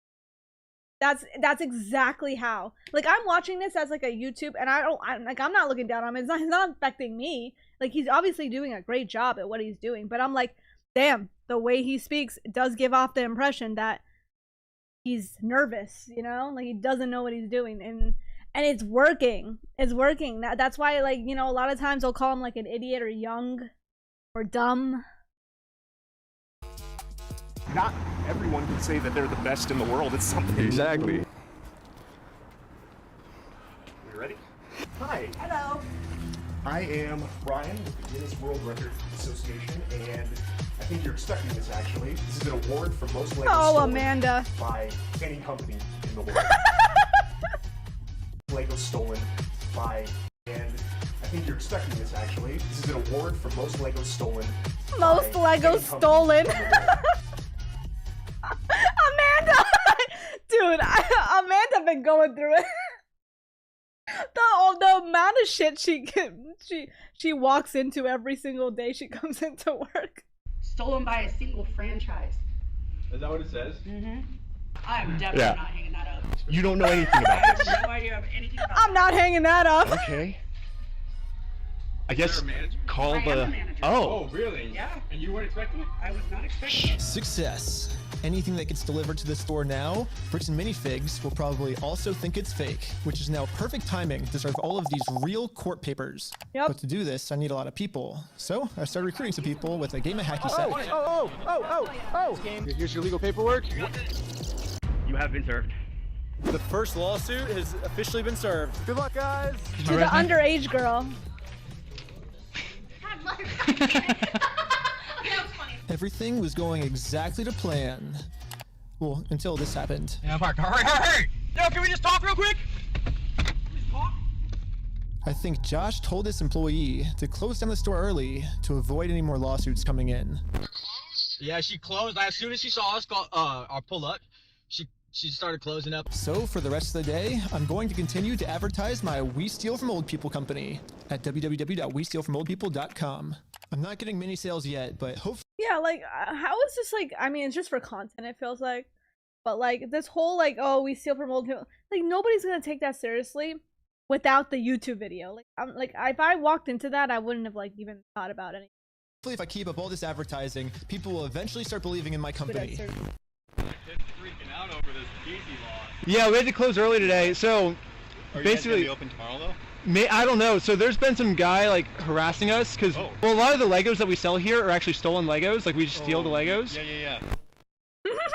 That's exactly how. Like, I'm watching this as like a YouTube, and I'm not looking down on him. It's not affecting me. Like, he's obviously doing a great job at what he's doing, but I'm like, damn, the way he speaks does give off the impression that he's nervous, you know? Like, he doesn't know what he's doing, and it's working. It's working. That's why, like, you know, a lot of times they'll call him like an idiot or young or dumb. Not everyone can say that they're the best in the world. It's something. Exactly. You ready? Hi. Hello. I am Brian with the Guinness World Record Association, and I think you're expecting this, actually. This is an award for most Legos stolen Amanda. by any company in the world. Legos stolen by, and I think you're expecting this, actually. This is an award for most Legos stolen. Most Legos stolen. Amanda! Dude, Amanda been going through it. The amount of shit she walks into every single day she comes into work. Stolen by a single franchise. Is that what it says? Mm-hmm. I'm definitely not hanging that up. You don't know anything about I this. have no idea of anything about I'm not hanging that up. Okay. I guess call I am the. a manager. Oh, really? Yeah. And you weren't expecting it? I was not expecting it. Success. Anything that gets delivered to the store now, Bricks and Minifigs will probably also think it's fake, which is now perfect timing to serve all of these real court papers. Yep. But to do this, I need a lot of people. So I started recruiting some people with a game of hacky sack. Here's your legal paperwork. You have been served. The first lawsuit has officially been served. Good luck, guys. To the underage girl. Everything was going exactly to plan. Well, until this happened. Yeah, Park. Hurry! Yo, can we just talk real quick? I think Josh told this employee to close down the store early to avoid any more lawsuits coming in. Yeah, she closed. As soon as she saw us pull up, she she started closing up. So for the rest of the day, I'm going to continue to advertise my We Steal From Old People company at www.westealfromoldpeople.com. I'm not getting many sales yet, but hopefully. Yeah, like, how is this, like, I mean, it's just for content, it feels like. But, like, this whole, like, oh, we steal from old people. Like, nobody's gonna take that seriously without the YouTube video. Like, I'm like, if I walked into that, I wouldn't have, like, even thought about it. If I keep up all this advertising, people will eventually start believing in my company. Freaking out over this Yeezy law. Yeah, we had to close early today, so basically. Be open tomorrow though? I don't know. So there's been some guy like harassing us because well, a lot of the Legos that we sell here are actually stolen Legos. Like we just steal the Legos. Yeah.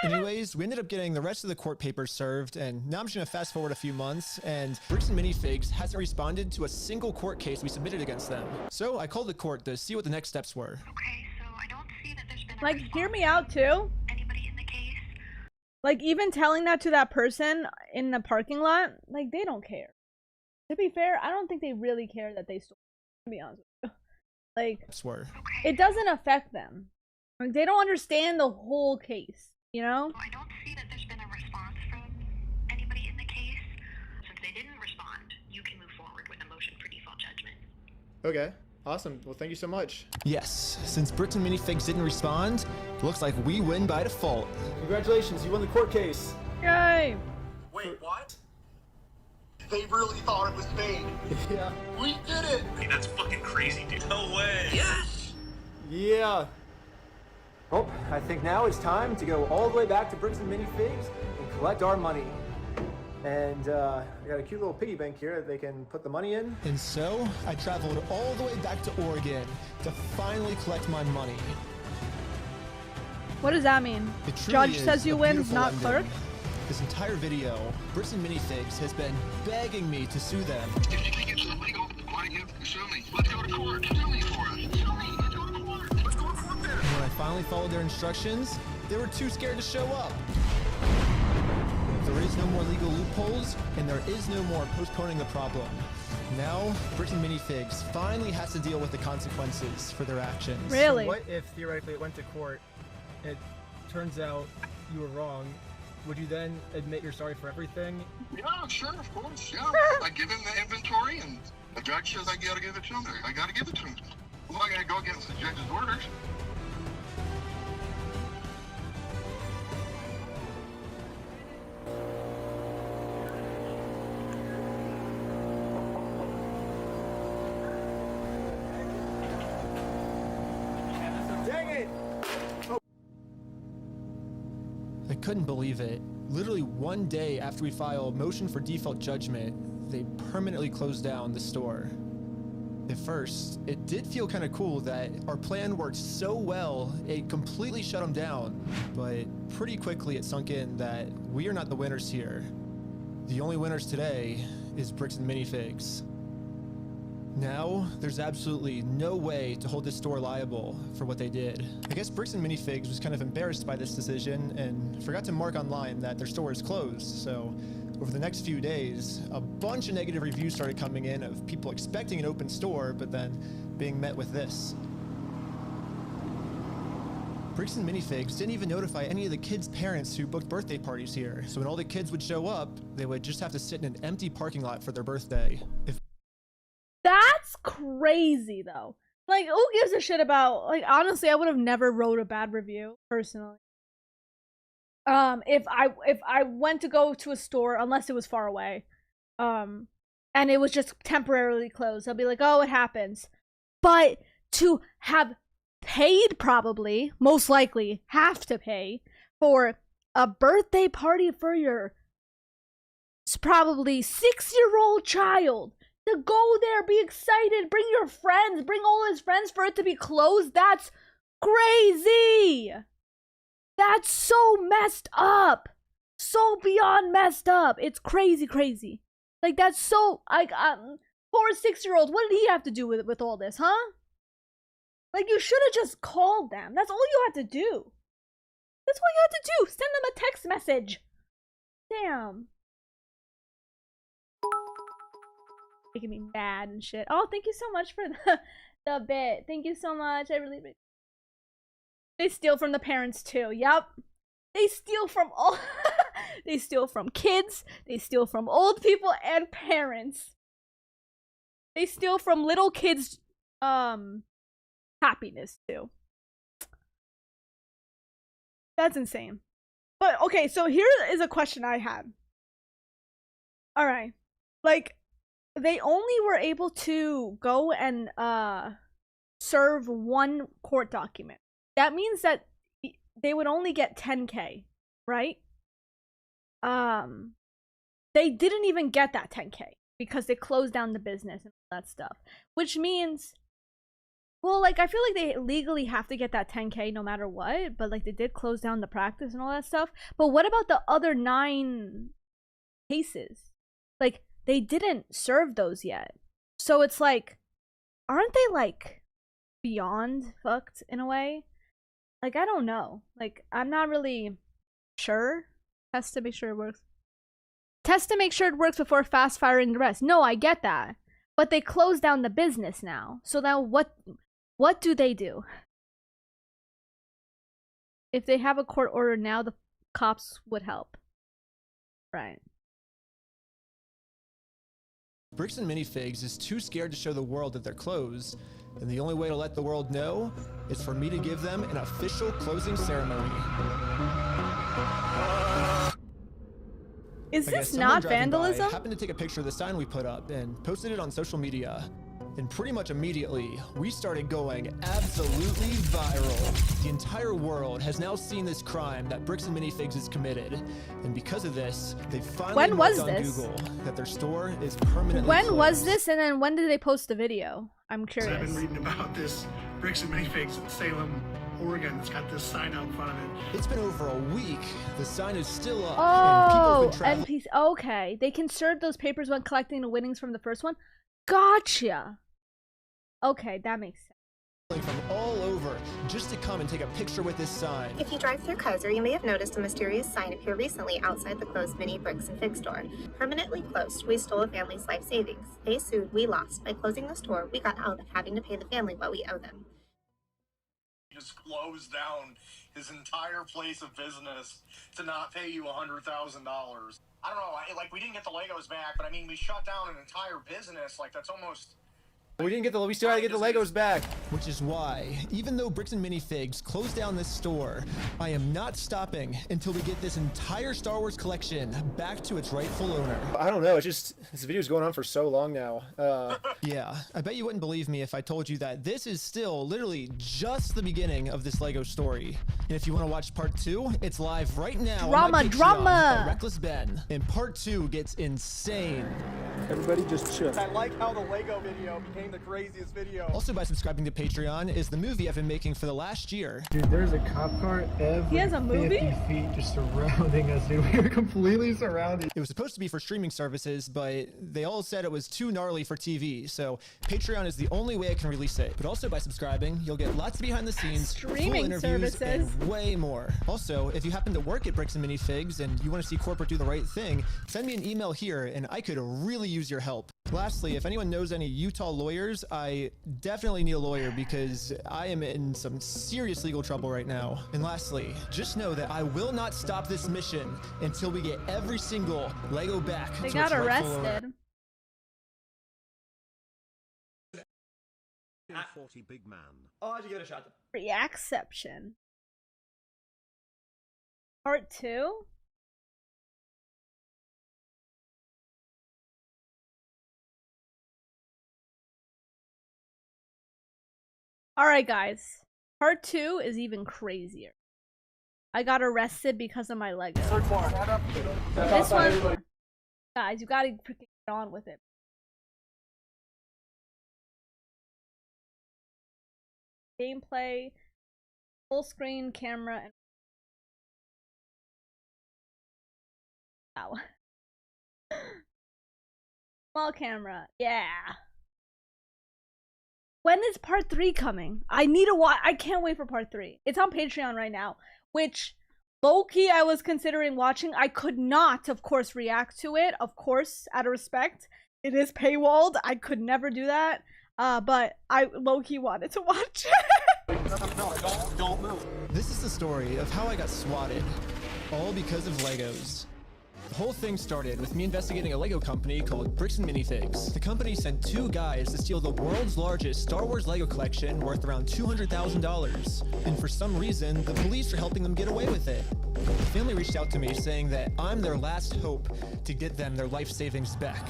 Anyways, we ended up getting the rest of the court papers served, and now I'm just gonna fast forward a few months, and Bricks and Minifigs hasn't responded to a single court case we submitted against them. So I called the court to see what the next steps were. Okay, so I don't see that there's been a Like, hear me out too. Anybody in the case? Like, even telling that to that person in the parking lot, like, they don't care. To be fair, I don't think they really care that they stole, to be honest with you. Like, it doesn't affect them. Like, they don't understand the whole case, you know? I don't see that there's been a response from anybody in the case. Since they didn't respond, you can move forward with a motion for default judgment. Okay, awesome. Well, thank you so much. Yes, since Bricks and Minifigs didn't respond, it looks like we win by default. Congratulations, you won the court case. Yay! Wait, what? They really thought it was fake. Yeah. We did it! Hey, that's fucking crazy, dude. No way! Yes! Yeah. Well, I think now it's time to go all the way back to Bricks and Minifigs and collect our money. And I got a cute little piggy bank here that they can put the money in. And so I traveled all the way back to Oregon to finally collect my money. What does that mean? Judge says you win, not clerk? This entire video, Bricks and Minifigs has been begging me to sue them. If you think it's illegal, why you sue me? Let's go to court. Sue me for it. Sue me. Let's go to court. Let's go to court then. And when I finally followed their instructions, they were too scared to show up. There is no more legal loopholes, and there is no more postponing the problem. Now, Bricks and Minifigs finally has to deal with the consequences for their actions. Really? So what if theoretically it went to court, it turns out you were wrong, would you then admit you're sorry for everything? Yeah, sure, of course. Yeah, I give him the inventory, and the judge says I gotta give it to him. I gotta give it to him. I'm not gonna go against the judge's orders. Dang it! I couldn't believe it. Literally one day after we filed a motion for default judgment, they permanently closed down the store. At first, it did feel kind of cool that our plan worked so well, it completely shut them down. But pretty quickly it sunk in that we are not the winners here. The only winners today is Bricks and Minifigs. Now, there's absolutely no way to hold this store liable for what they did. I guess Bricks and Minifigs was kind of embarrassed by this decision and forgot to mark online that their store is closed. So over the next few days, a bunch of negative reviews started coming in of people expecting an open store, but then being met with this. Bricks and Minifigs didn't even notify any of the kids' parents who booked birthday parties here. So when all the kids would show up, they would just have to sit in an empty parking lot for their birthday. That's crazy, though. Like, who gives a shit about, like, honestly, I would have never wrote a bad review, personally. If I went to go to a store, unless it was far away, and it was just temporarily closed, I'll be like, oh, it happens. But to have paid, probably, most likely, have to pay for a birthday party for your probably 6-year-old child, to go there, be excited, bring your friends, bring all his friends for it to be closed, that's crazy! That's so messed up! So beyond messed up! It's crazy, crazy. Like, that's so, like, poor 6-year-old, what did he have to do with all this, huh? Like, you should have just called them. That's all you had to do. That's all you had to do. Send them a text message. Damn. Making me mad and shit. Oh, thank you so much for the bit. Thank you so much. I really they steal from the parents too. Yep. They steal from all They steal from kids. They steal from old people and parents. They steal from little kids' happiness too. That's insane. But okay, so here is a question I had. All right, like they only were able to go and serve one court document. That means that they would only get 10K, right? They didn't even get that 10K because they closed down the business and all that stuff, which means, well, like I feel like they legally have to get that 10K no matter what, but like they did close down the practice and all that stuff. But what about the other 9 cases? Like they didn't serve those yet. So it's like, aren't they like beyond fucked in a way? Like I don't know. Like I'm not really sure. Test to make sure it works. Test to make sure it works before fast firing the rest. No, I get that. But they closed down the business now. So now what do they do? If they have a court order now, the cops would help. Right. Bricks and Minifigs is too scared to show the world that they're closed, and the only way to let the world know is for me to give them an official closing ceremony. Is this not vandalism? I happened to take a picture of the sign we put up and posted it on social media. And pretty much immediately, we started going absolutely viral. The entire world has now seen this crime that Bricks and Minifigs has committed. And because of this, they finally marked on Google that their store is permanently closed. When was this, and then when did they post the video? I'm curious. I've been reading about this Bricks and Minifigs in Salem, Oregon. It's got this sign out in front of it. It's been over a week. The sign is still up. Oh, and NPC. Okay, they can serve those papers when collecting the winnings from the first one. Gotcha. Okay, that makes sense. From all over just to come and take a picture with this sign. If you drive through Kaiser, you may have noticed a mysterious sign appear recently outside the closed Mini Bricks and Fig store. Permanently closed, we stole a family's life savings. They sued, we lost. By closing the store, we got out of having to pay the family what we owe them. He just closed down his entire place of business to not pay you $100,000. I don't know, like we didn't get the Legos back, but I mean we shut down an entire business. Like that's almost. We still gotta get the Legos back. Which is why, even though Bricks and Minifigs closed down this store, I am not stopping until we get this entire Star Wars collection back to its rightful owner. I don't know, it's just, this video's going on for so long now. Yeah, I bet you wouldn't believe me if I told you that this is still literally just the beginning of this Lego story. And if you want to watch part 2, it's live right now on my Patreon by Reckless Ben. And part 2 gets insane. Everybody just chill. I like how the Lego video became the craziest video. Also, by subscribing to Patreon is the movie I've been making for the last year. Dude, there's a cop car every 50 feet just surrounding us, dude. We were completely surrounded. It was supposed to be for streaming services, but they all said it was too gnarly for TV, so Patreon is the only way I can release it. But also by subscribing, you'll get lots of behind the scenes, streaming full interviews, services, and way more. Also, if you happen to work at Bricks and Minifigs and you want to see corporate do the right thing, send me an email here and I could really use your help. Lastly, if anyone knows any Utah lawyers, I definitely need a lawyer because I am in some serious legal trouble right now. And lastly, just know that I will not stop this mission until we get every single Lego back. They got arrested. 40 big man. Oh, how'd you get a shot? Reacception. Part 2? Alright guys, part 2 is even crazier. I got arrested because of my Lego. This one, guys, you gotta freaking get on with it. Gameplay, full screen camera, and wow. Small camera, yeah. When is part 3 coming? I need to watch. I can't wait for part 3. It's on Patreon right now, which low-key I was considering watching. I could not, of course, react to it. Of course, out of respect. It is paywalled. I could never do that. But I low-key wanted to watch it. No, don't move. This is the story of how I got swatted. All because of Legos. whole thing started with me investigating a Lego company called Bricks and Minifigs. The company sent 2 guys to steal the world's largest Star Wars Lego collection worth around $200,000. And for some reason, the police are helping them get away with it. The family reached out to me saying that I'm their last hope to get them their life savings back.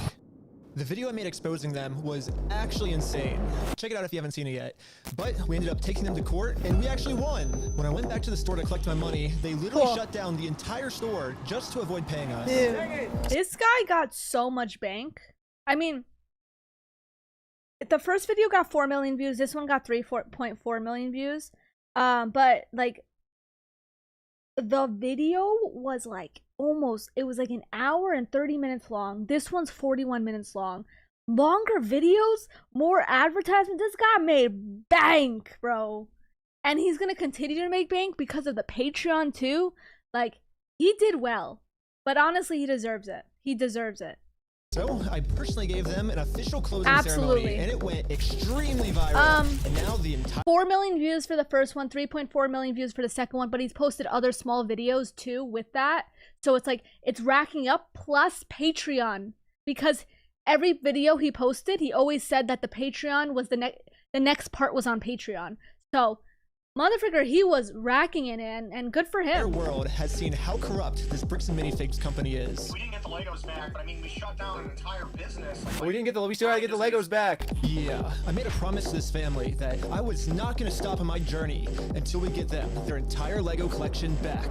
The video I made exposing them was actually insane. Check it out if you haven't seen it yet. But we ended up taking them to court, and we actually won. When I went back to the store to collect my money, they literally shut down the entire store just to avoid paying us. Dude, this guy got so much bank. I mean, the first video got 4 million views. This one got 3.4 million views. But like, the video was like it was like an hour and 30 minutes long. This one's 41 minutes long. Longer videos, more advertisement. This guy made bank, bro. And he's gonna continue to make bank because of the Patreon too. Like, he did well. But honestly, he deserves it. He deserves it. So, I personally gave them an official closing ceremony, and it went extremely viral. And now the entire 4 million views for the first one, 3.4 million views for the second one, but he's posted other small videos too with that. So it's like, it's racking up, plus Patreon, because every video he posted, he always said that the Patreon was the next part was on Patreon. So, motherfucker, he was racking it in, and good for him. The world has seen how corrupt this Bricks and Minifigs company is. We didn't get the Legos back, but I mean, we shut down an entire business. We still gotta get the Legos back. Yeah, I made a promise to this family that I was not gonna stop on my journey until we get them their entire Lego collection back.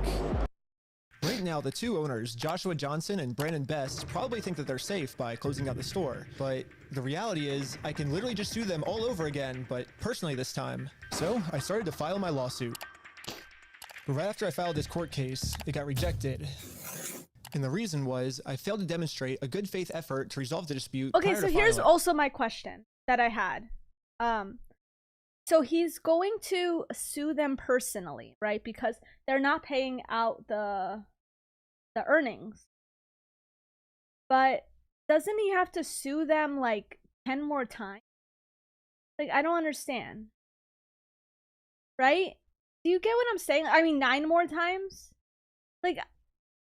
Right now, the 2 owners, Joshua Johnson and Brandon Best, probably think that they're safe by closing down the store. But the reality is, I can literally just sue them all over again, but personally this time. So, I started to file my lawsuit. But right after I filed this court case, it got rejected. And the reason was, I failed to demonstrate a good faith effort to resolve the dispute. Okay, so here's also my question that I had. So he's going to sue them personally, right? Because they're not paying out the earnings. But doesn't he have to sue them like 10 more times? Like, I don't understand. Right? Do you get what I'm saying? I mean, 9 more times? Like,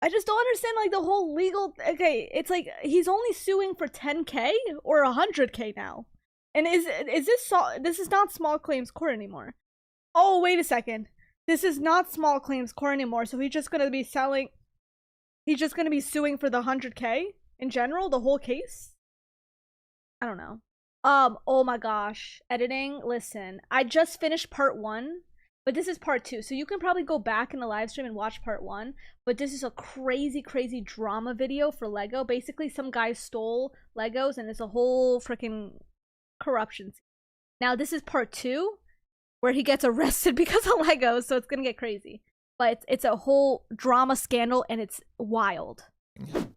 I just don't understand, like, the whole legal... Okay, it's like, he's only suing for 10K or 100K now. And is this is not small claims court anymore? Oh, wait a second. This is not small claims court anymore. So he's just gonna be suing for the 100K in general, the whole case? I don't know. Oh my gosh. Editing, listen. I just finished part 1, but this is part 2. So you can probably go back in the live stream and watch part 1. But this is a crazy, crazy drama video for Lego. Basically, some guy stole Legos and it's a whole freaking corruption. Now this is part 2 where he gets arrested because of Legos, so it's gonna get crazy. But it's a whole drama scandal and it's wild.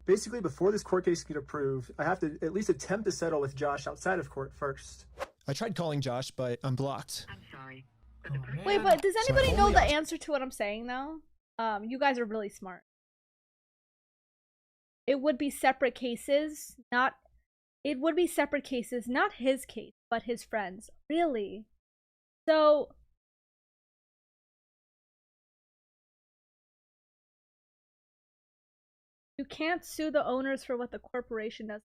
Basically, before this court case can get approved, I have to at least attempt to settle with Josh outside of court first. I tried calling Josh, but I'm blocked. I'm sorry. Wait, but does anybody know the answer to what I'm saying though? You guys are really smart. It would be separate cases, not his case, but his friends. Really? So, you can't sue the owners for what the corporation does.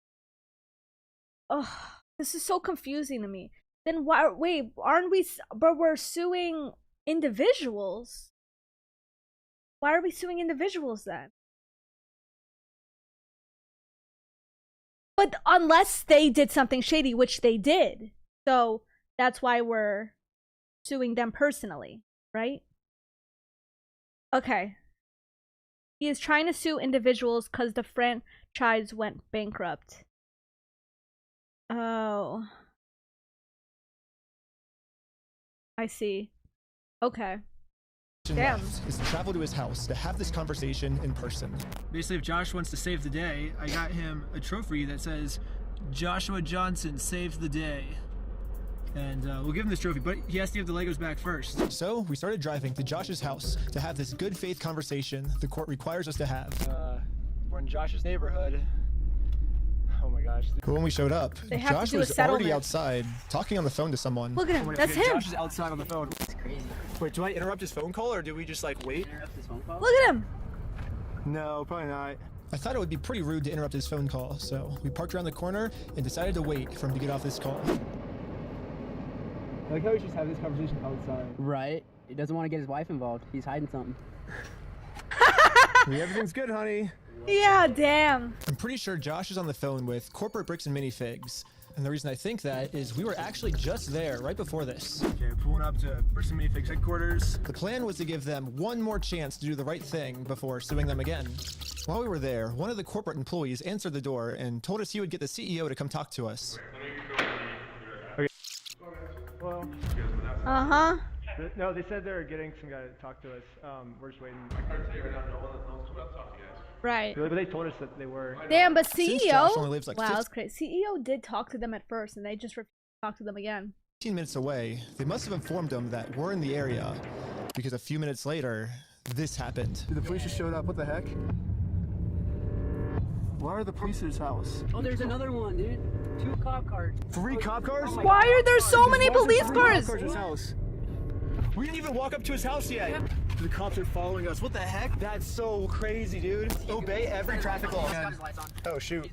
Oh, this is so confusing to me. Then why, wait, but we're suing individuals? Why are we suing individuals then? But unless they did something shady, which they did. So that's why we're suing them personally, right? Okay. He is trying to sue individuals because the franchise went bankrupt. Oh. I see. Okay. Damn. Is to travel to his house to have this conversation in person. Basically, if Josh wants to save the day, I got him a trophy that says Joshua Johnson saved the day. And we'll give him this trophy, but he has to give the Legos back first. So we started driving to Josh's house to have this good faith conversation the court requires us to have. We're in Josh's neighborhood. Oh my gosh. But when we showed up, Josh was already outside talking on the phone to someone. Look at him. That's him. Josh is outside on the phone. That's crazy. Wait, do I interrupt his phone call or do we just like wait? Look at him. No, probably not. I thought it would be pretty rude to interrupt his phone call, so we parked around the corner and decided to wait for him to get off this call. I like how we just have this conversation outside. Right. He doesn't want to get his wife involved. He's hiding something. Everything's good, honey. Yeah, damn. I'm pretty sure Josh is on the phone with Corporate Bricks and Minifigs. And the reason I think that is we were actually just there right before this. Okay, pulling up to Bricks and Minifigs headquarters. The plan was to give them one more chance to do the right thing before suing them again. While we were there, one of the corporate employees answered the door and told us he would get the CEO to come talk to us. Okay. Well. Uh-huh. No, they said they were getting some guy to talk to us. We're just waiting. Right. But they told us that they were. Damn, but CEO? Only lives like wow, that's crazy. CEO did talk to them at first, and they just refused to talk to them again. 15 minutes away, they must have informed them that we're in the area, because a few minutes later, this happened. Dude, the police just showed up. What the heck? Why are the police at his house? Oh, there's another one, dude. 2 cop cars. 3 cop cars? Oh Why are there so many police Cars cars? at his house. We didn't even walk up to his house yet. The cops are following us. What the heck? That's so crazy, dude. Obey every traffic law. Oh, shoot.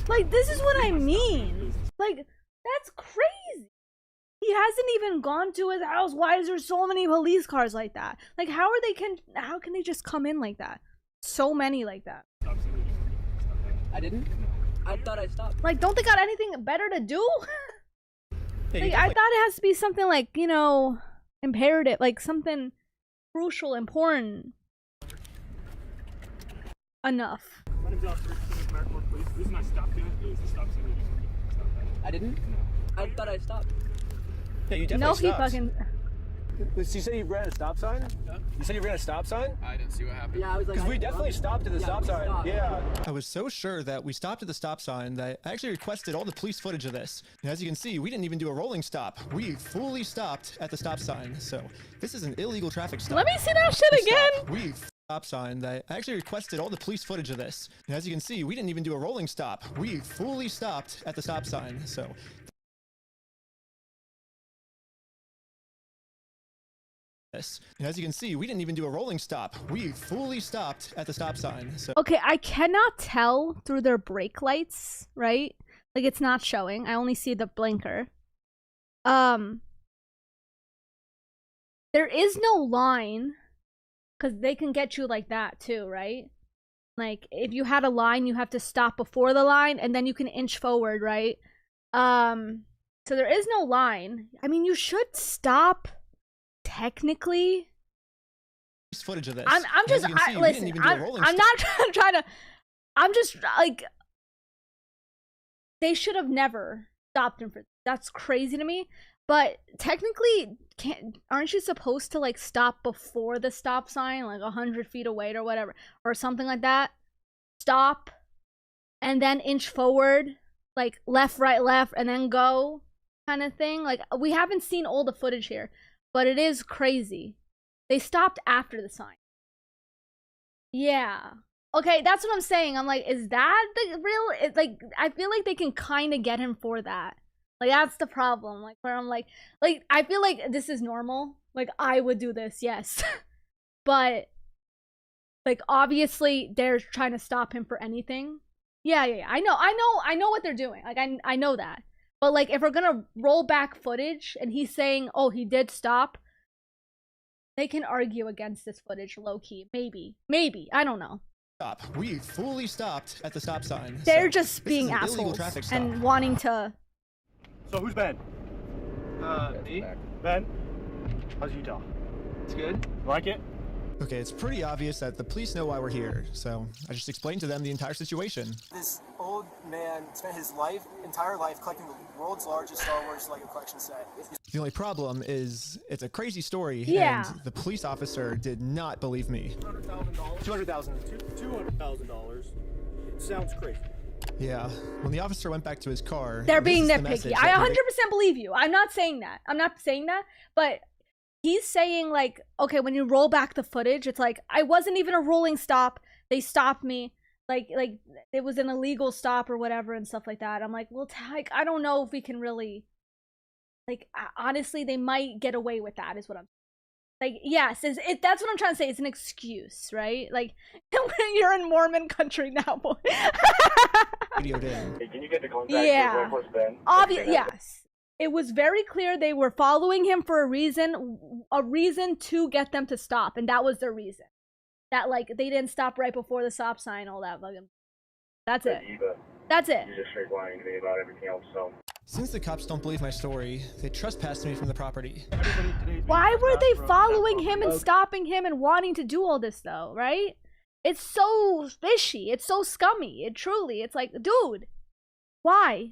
Like, this is what I mean. Like, that's crazy. He hasn't even gone to his house. Why is there so many police cars like that? Like, how can they just come in like that? So many like that. I didn't? I thought I stopped. Like, don't they got anything better to do? Like, I thought it has to be something like, you know, imperative, like something crucial, important enough. My name's Oscar. The reason I stopped you is the stop sign. I didn't? I thought I stopped. Yeah, you definitely No, stopped. he fucking. You said you ran a stop sign? You said you ran a stop sign? I didn't see what happened. Yeah, I was like. Because we definitely stopped at the stop sign. Yeah. I was so sure that we stopped at the stop sign that I actually requested all the police footage of this. And as you can see, we didn't even do a rolling stop. We fully stopped at the stop sign. So this is an illegal traffic stop. Let me see that shit again. We stop sign that I actually requested all the police footage of this. And as you can see, we didn't even do a rolling stop. We fully stopped at the stop sign. So and as you can see, we didn't even do a rolling stop. We fully stopped at the stop sign. So Okay, I cannot tell through their brake lights, right? Like, it's not showing. I only see the blinker. There is no line, because they can get you like that too, right? Like, if you had a line, you have to stop before the line, and then you can inch forward, right? So there is no line. I mean, you should stop technically. Footage of this. I'm just listen. I'm not trying to. I'm just like, they should have never stopped him for. That's crazy to me. But technically, aren't you supposed to like stop before the stop sign, like 100 feet away or whatever, or something like that? Stop, and then inch forward, like left, right, left, and then go, kind of thing. Like, we haven't seen all the footage here. But it is crazy. They stopped after the sign. Yeah. Okay, that's what I'm saying. I'm like, is that the real? Like, I feel like they can kind of get him for that. Like, that's the problem. Like, where I'm like, I feel like this is normal. Like, I would do this, yes. But, like, obviously, they're trying to stop him for anything. Yeah. I know what they're doing. Like, I know that. But, like, if we're gonna roll back footage and he's saying, oh, he did stop, they can argue against this footage low-key. Maybe. I don't know. Stop. We fully stopped at the stop sign. They're just being assholes and wanting to... So who's Ben? Me? Ben? How's Utah? It's good. Like it? Okay, it's pretty obvious that the police know why we're here, so I just explained to them the entire situation. This old man spent his entire life collecting the world's largest Star Wars Lego collection set. The only problem is it's a crazy story, yeah. And the police officer did not believe me. $200,000. It sounds crazy. Yeah, when the officer went back to his car, they're being nitpicky. I 100% believe you. I'm not saying that. But he's saying, like, okay, when you roll back the footage, it's like, I wasn't even a rolling stop. They stopped me. Like it was an illegal stop or whatever and stuff like that. I'm like, well, I don't know if we can really, like, honestly, they might get away with that is what I'm Like, yes, that's what I'm trying to say. It's an excuse, right? Like, you're in Mormon country now, boy. Videoed in. Hey, can you get the contact? Yeah. Yes. It was very clear they were following him for a reason to get them to stop, and that was their reason. That, like, they didn't stop right before the stop sign, all that fucking. That's it. That's it. You're just straight lying to me about everything else, so. Since the cops don't believe my story, they trespassed me from the property. Why were they following him and stopping him and wanting to do all this, though, right? It's so fishy. It's so scummy. It's like, dude, why?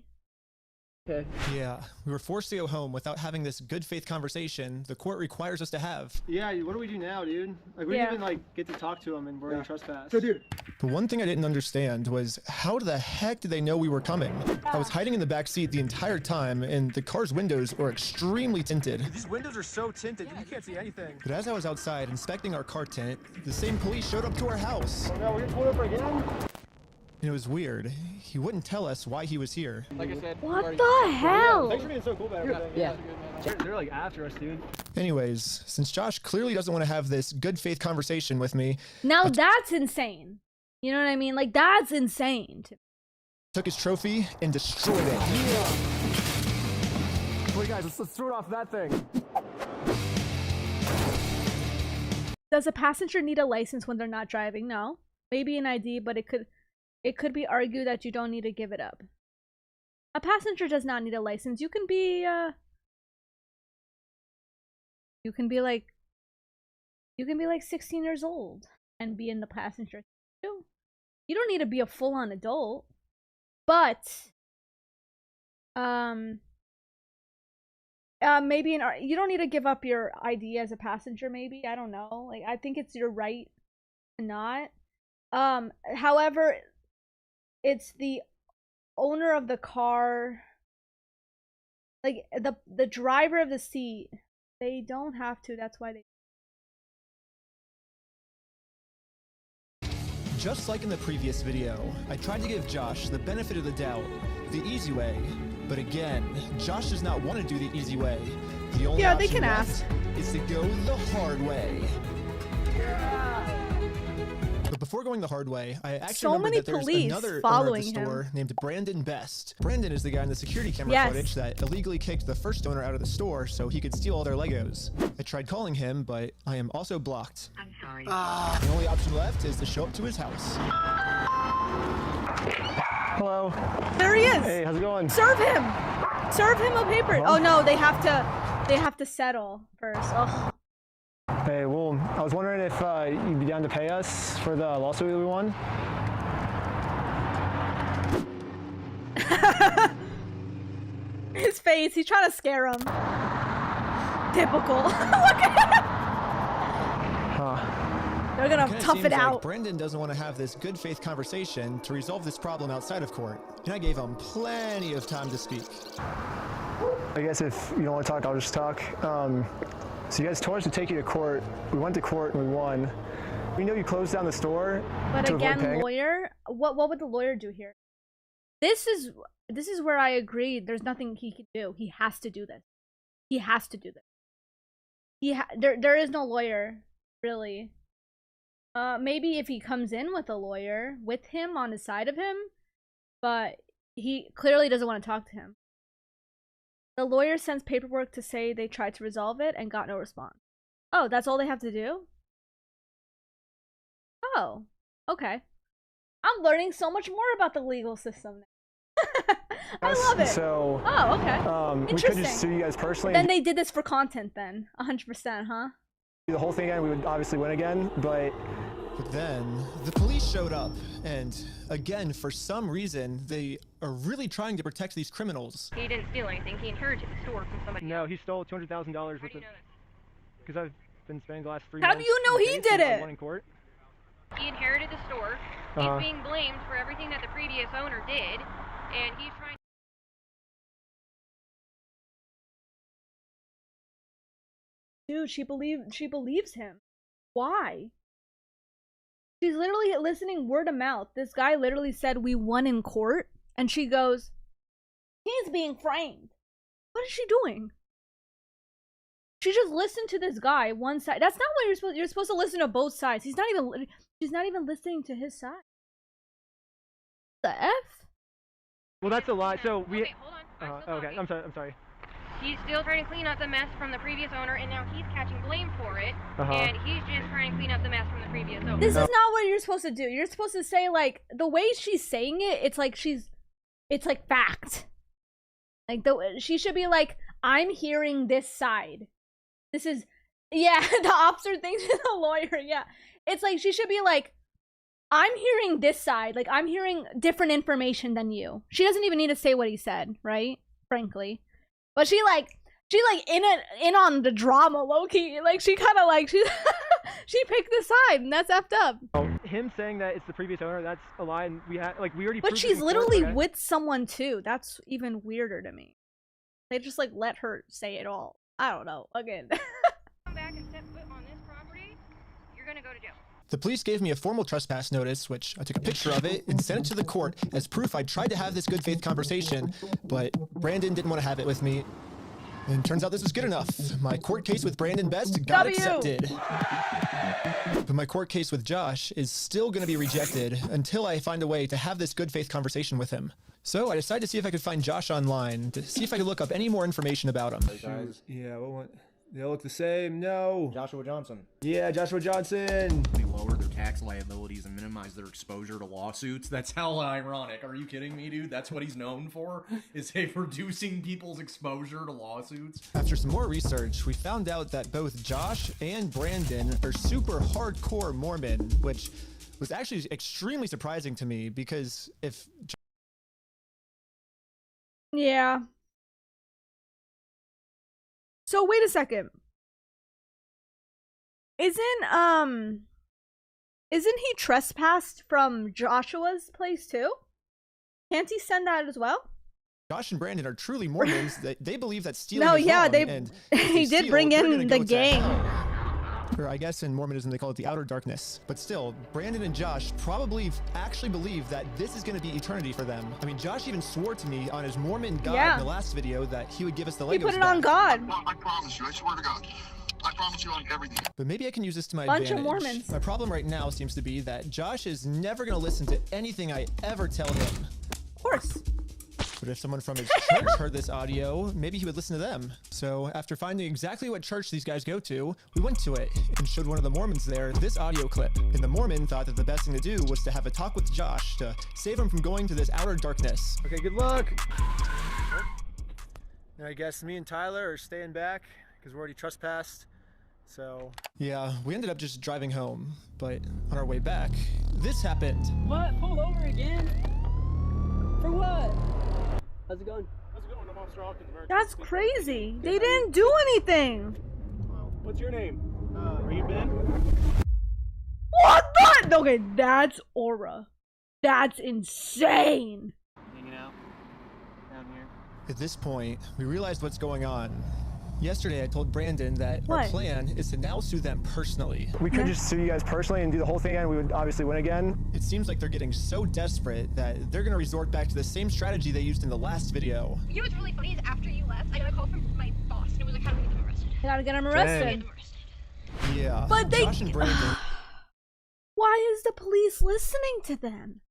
Okay. Yeah, we were forced to go home without having this good faith conversation the court requires us to have. Yeah, what do we do now, dude? Like, we didn't even, like, get to talk to him and we're in trespass. So, dude. But one thing I didn't understand was how the heck did they know we were coming? I was hiding in the back seat the entire time, and the car's windows were extremely tinted. These windows are so tinted, you can't see anything. But as I was outside inspecting our car tint, the same police showed up to our house. Oh no, we're getting pulled over again? And it was weird. He wouldn't tell us why he was here. Like I said, what the hell? Thanks for being so cool about everything. Yeah. They're like after us, dude. Anyways, since Josh clearly doesn't want to have this good faith conversation with me, now that's insane. You know what I mean? Like, that's insane. Took his trophy and destroyed it. Yeah. Wait, guys, let's throw it off that thing. Does a passenger need a license when they're not driving? No. Maybe an ID, but it could be argued that you don't need to give it up. A passenger does not need a license. You can be like 16 years old and be in the passenger too. You don't need to be a full-on adult. But maybe you don't need to give up your ID as a passenger, maybe. I don't know. Like, I think it's your right to not. However, it's the owner of the car, like the driver of the seat. They don't have to. That's why they. Just like in the previous video, I tried to give Josh the benefit of the doubt, the easy way. But again, Josh does not want to do the easy way. The only they can ask. Is to go the hard way. But before going the hard way, I actually remembered that there's another owner of the store named Brandon Best. Brandon is the guy in the security camera footage that illegally kicked the first owner out of the store so he could steal all their Legos. I tried calling him, but I am also blocked. I'm sorry. The only option left is to show up to his house. Hello. There he is. Hey, how's it going? Serve him. Serve him a paper. Oh no, they have to settle first. Oh. Hey, well, I was wondering if you'd be down to pay us for the lawsuit that we won. His face, he's trying to scare him. Typical. Look at him. They're gonna tough it out. Like Brendan doesn't want to have this good faith conversation to resolve this problem outside of court, and I gave him plenty of time to speak. I guess if you don't want to talk, I'll just talk. So you guys told us to take you to court. We went to court and we won. We know you closed down the store. But again, lawyer, what would the lawyer do here? This is where I agree. There's nothing he can do. He has to do this. He has to do this. There is no lawyer, really. Maybe if he comes in with a lawyer with him on his side of him, but he clearly doesn't want to talk to him. The lawyer sends paperwork to say they tried to resolve it and got no response. Oh, that's all they have to do? Oh, okay. I'm learning so much more about the legal system now. I love it. So, oh, okay. We could just sue you guys personally. Then they did this for content then. 100%, huh? The whole thing again, we would obviously win again, but then the police showed up, and again, for some reason, they are really trying to protect these criminals. He didn't steal anything. He inherited the store from somebody. No, he stole $200,000 with it. Because I've been spending the last 3 months. How do you know he did it? In court. He inherited the store. He's being blamed for everything that the previous owner did, and he's trying. Dude, she believes him. Why? She's literally listening word of mouth. This guy literally said we won in court, and she goes, he's being framed. What is she doing? She just listened to this guy one side. That's not what you're supposed to listen to both sides. She's not even listening to his side. The F? Well, that's a lie. So we. Okay, hold on. Okay, I'm sorry. He's still trying to clean up the mess from the previous owner, and now he's catching blame for it. Uh-huh. And he's just trying to clean up the mess from the previous owner. This is not what you're supposed to do. You're supposed to say, like, the way she's saying it, it's like fact. Like, she should be like, I'm hearing this side. This is, yeah, the officer thinks she's a lawyer, yeah. It's like, she should be like, I'm hearing this side. Like, I'm hearing different information than you. She doesn't even need to say what he said, right? Frankly. But she in on the drama, low-key. Like, she kind of like, she picked the side, and that's effed up. Him saying that it's the previous owner, that's a lie, and we already. But she's literally with someone too. That's even weirder to me. They just like let her say it all. I don't know. Again. Come back and set foot on this property, you're gonna go to jail. The police gave me a formal trespass notice, which I took a picture of it and sent it to the court as proof I tried to have this good faith conversation, but Brandon didn't want to have it with me. And turns out this was good enough. My court case with Brandon Best got accepted. But my court case with Josh is still going to be rejected until I find a way to have this good faith conversation with him. So I decided to see if I could find Josh online, to see if I could look up any more information about him. Guys. Yeah, they all look the same. No. Joshua Johnson. Yeah, Joshua Johnson. They lowered their tax liabilities and minimized their exposure to lawsuits. That's hella ironic. Are you kidding me, dude? That's what he's known for, is reducing people's exposure to lawsuits. After some more research, we found out that both Josh and Brandon are super hardcore Mormon, which was actually extremely surprising to me because if... Yeah. So wait a second. Isn't he trespassed from Joshua's place too? Can't he send that as well? Josh and Brandon are truly Mormons. They believe that stealing is yeah, wrong, they and he did bring in the gang. Or I guess in Mormonism they call it the outer darkness. But still, Brandon and Josh probably actually believe that this is going to be eternity for them. I mean, Josh even swore to me on his Mormon God in the last video that he would give us the Legos He put it back. on God. I promise you, I swear to God. I promise you on everything. But maybe I can use this to my Bunch advantage. of Mormons. My problem right now seems to be that Josh is never going to listen to anything I ever tell him. Of course. But if someone from his church heard this audio, maybe he would listen to them. So after finding exactly what church these guys go to, we went to it and showed one of the Mormons there this audio clip. And the Mormon thought that the best thing to do was to have a talk with Josh to save him from going to this outer darkness. Okay, good luck. And I guess me and Tyler are staying back because we're already trespassed. So yeah, we ended up just driving home. But on our way back, this happened. What? Pull over again? For what? How's it going? That's crazy. They didn't do anything. What's your name? Are you Ben? What the? Okay, that's aura. That's insane. Hanging out down here. At this point, we realized what's going on. Yesterday, I told Brandon that our plan is to now sue them personally. We could just sue you guys personally and do the whole thing again. We would obviously win again. It seems like they're getting so desperate that they're going to resort back to the same strategy they used in the last video. You know what's really funny is after you left, I got a call from my boss, and it was like, how do we get them arrested? I gotta get them arrested. Yeah. But they... Josh and Brandon Why is the police listening to them?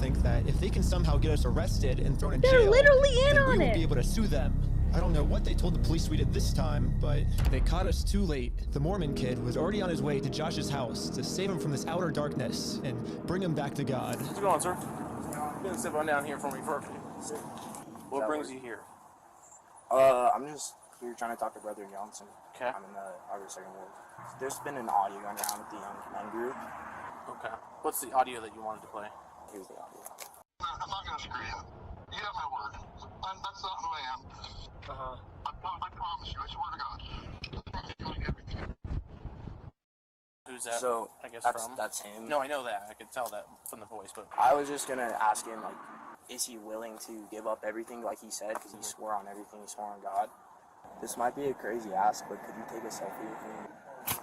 think that if they can somehow get us arrested and thrown in jail, they're literally in then on we it. won't be able to sue them. I don't know what they told the police we did this time, but they caught us too late. The Mormon kid was already on his way to Josh's house to save him from this outer darkness and bring him back to God. How's it going, sir? You can sit on down here for me for a few. What brings you here? I'm just here trying to talk to Brother Johnson. Okay. I'm in the Outer Second World. There's been an audio going around with the young men group. Okay. What's the audio that you wanted to play? Here's the audio. I'm not gonna screw you. You have my word. That's not who I am. I promise you, I swear to God. I promise you on everything. Who's that? So I guess that's him. No, I know that. I could tell that from the voice, but I was just gonna ask him, like, is he willing to give up everything like he said? Because he swore on everything. He swore on God. This might be a crazy ask, but could you take a selfie with me?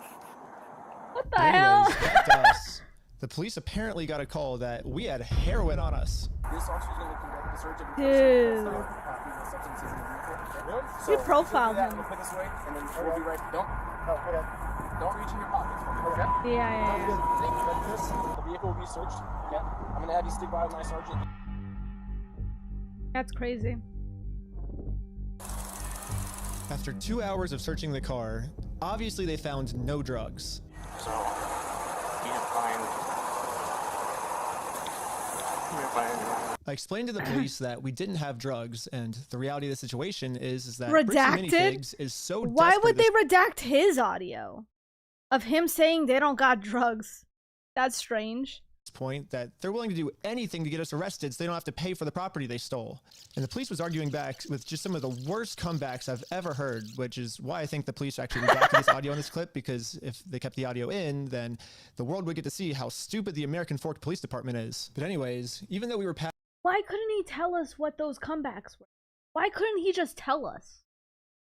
What the hell? Back to us. The police apparently got a call that we had heroin on us. This officer's gonna conduct the search of the Dude. substances in the vehicle. Okay? Really? So You profiled do that, him. Look this way, and then we'll be right. Don't reach in your pockets. Okay? Yeah. The vehicle will be searched. Okay? I'm gonna have you stick by with my sergeant. That's crazy. After 2 hours of searching the car, obviously they found no drugs. So, you didn't find anything. I explained to the police that we didn't have drugs, and the reality of the situation is that Redacted? Minifigs is so Why desperate would at they this redact his audio of him saying they don't got drugs? That's strange. point that they're willing to do anything to get us arrested so they don't have to pay for the property they stole. And the police was arguing back with just some of the worst comebacks I've ever heard, which is why I think the police actually redacted this audio in this clip, because if they kept the audio in, then the world would get to see how stupid the American Fork Police Department is. But anyways, even though we were Why couldn't he tell us what those comebacks were? Why couldn't he just tell us?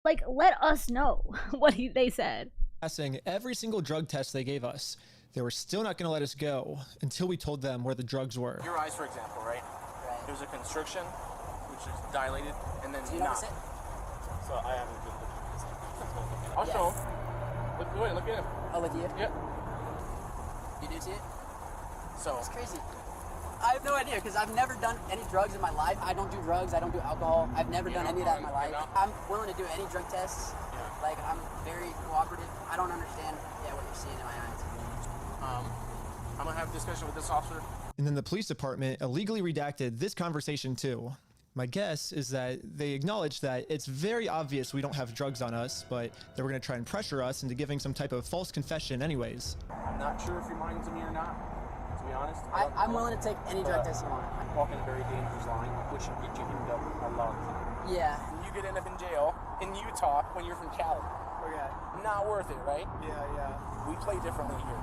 Like, let us know what they said. passing every single drug test they gave us, they were still not going to let us go until we told them where the drugs were. Your eyes, for example, right? There's a constriction, which is dilated, and then not. So I haven't been looking at this. I'll show him. Look at him. Oh, look at you? Yep. You do see it? So. It's crazy. I have no idea, because I've never done any drugs in my life. I don't do drugs. I don't do alcohol. I've never done any of that in my life. I'm willing to do any drug tests. Like, I'm very cooperative. I don't understand what you're seeing in my eyes. I'm going to have a discussion with this officer. And then the police department illegally redacted this conversation too. My guess is that they acknowledged that it's very obvious we don't have drugs on us, but they were going to try and pressure us into giving some type of false confession anyways. I'm not sure if you're lying to me or not, to be honest. I'm willing to take any drug test you want. I'm walking a very dangerous line, which should get you hemmed up a lot. Yeah. And you could end up in jail in Utah when you're from Cali. Okay. Not worth it, right? Yeah. We play differently here.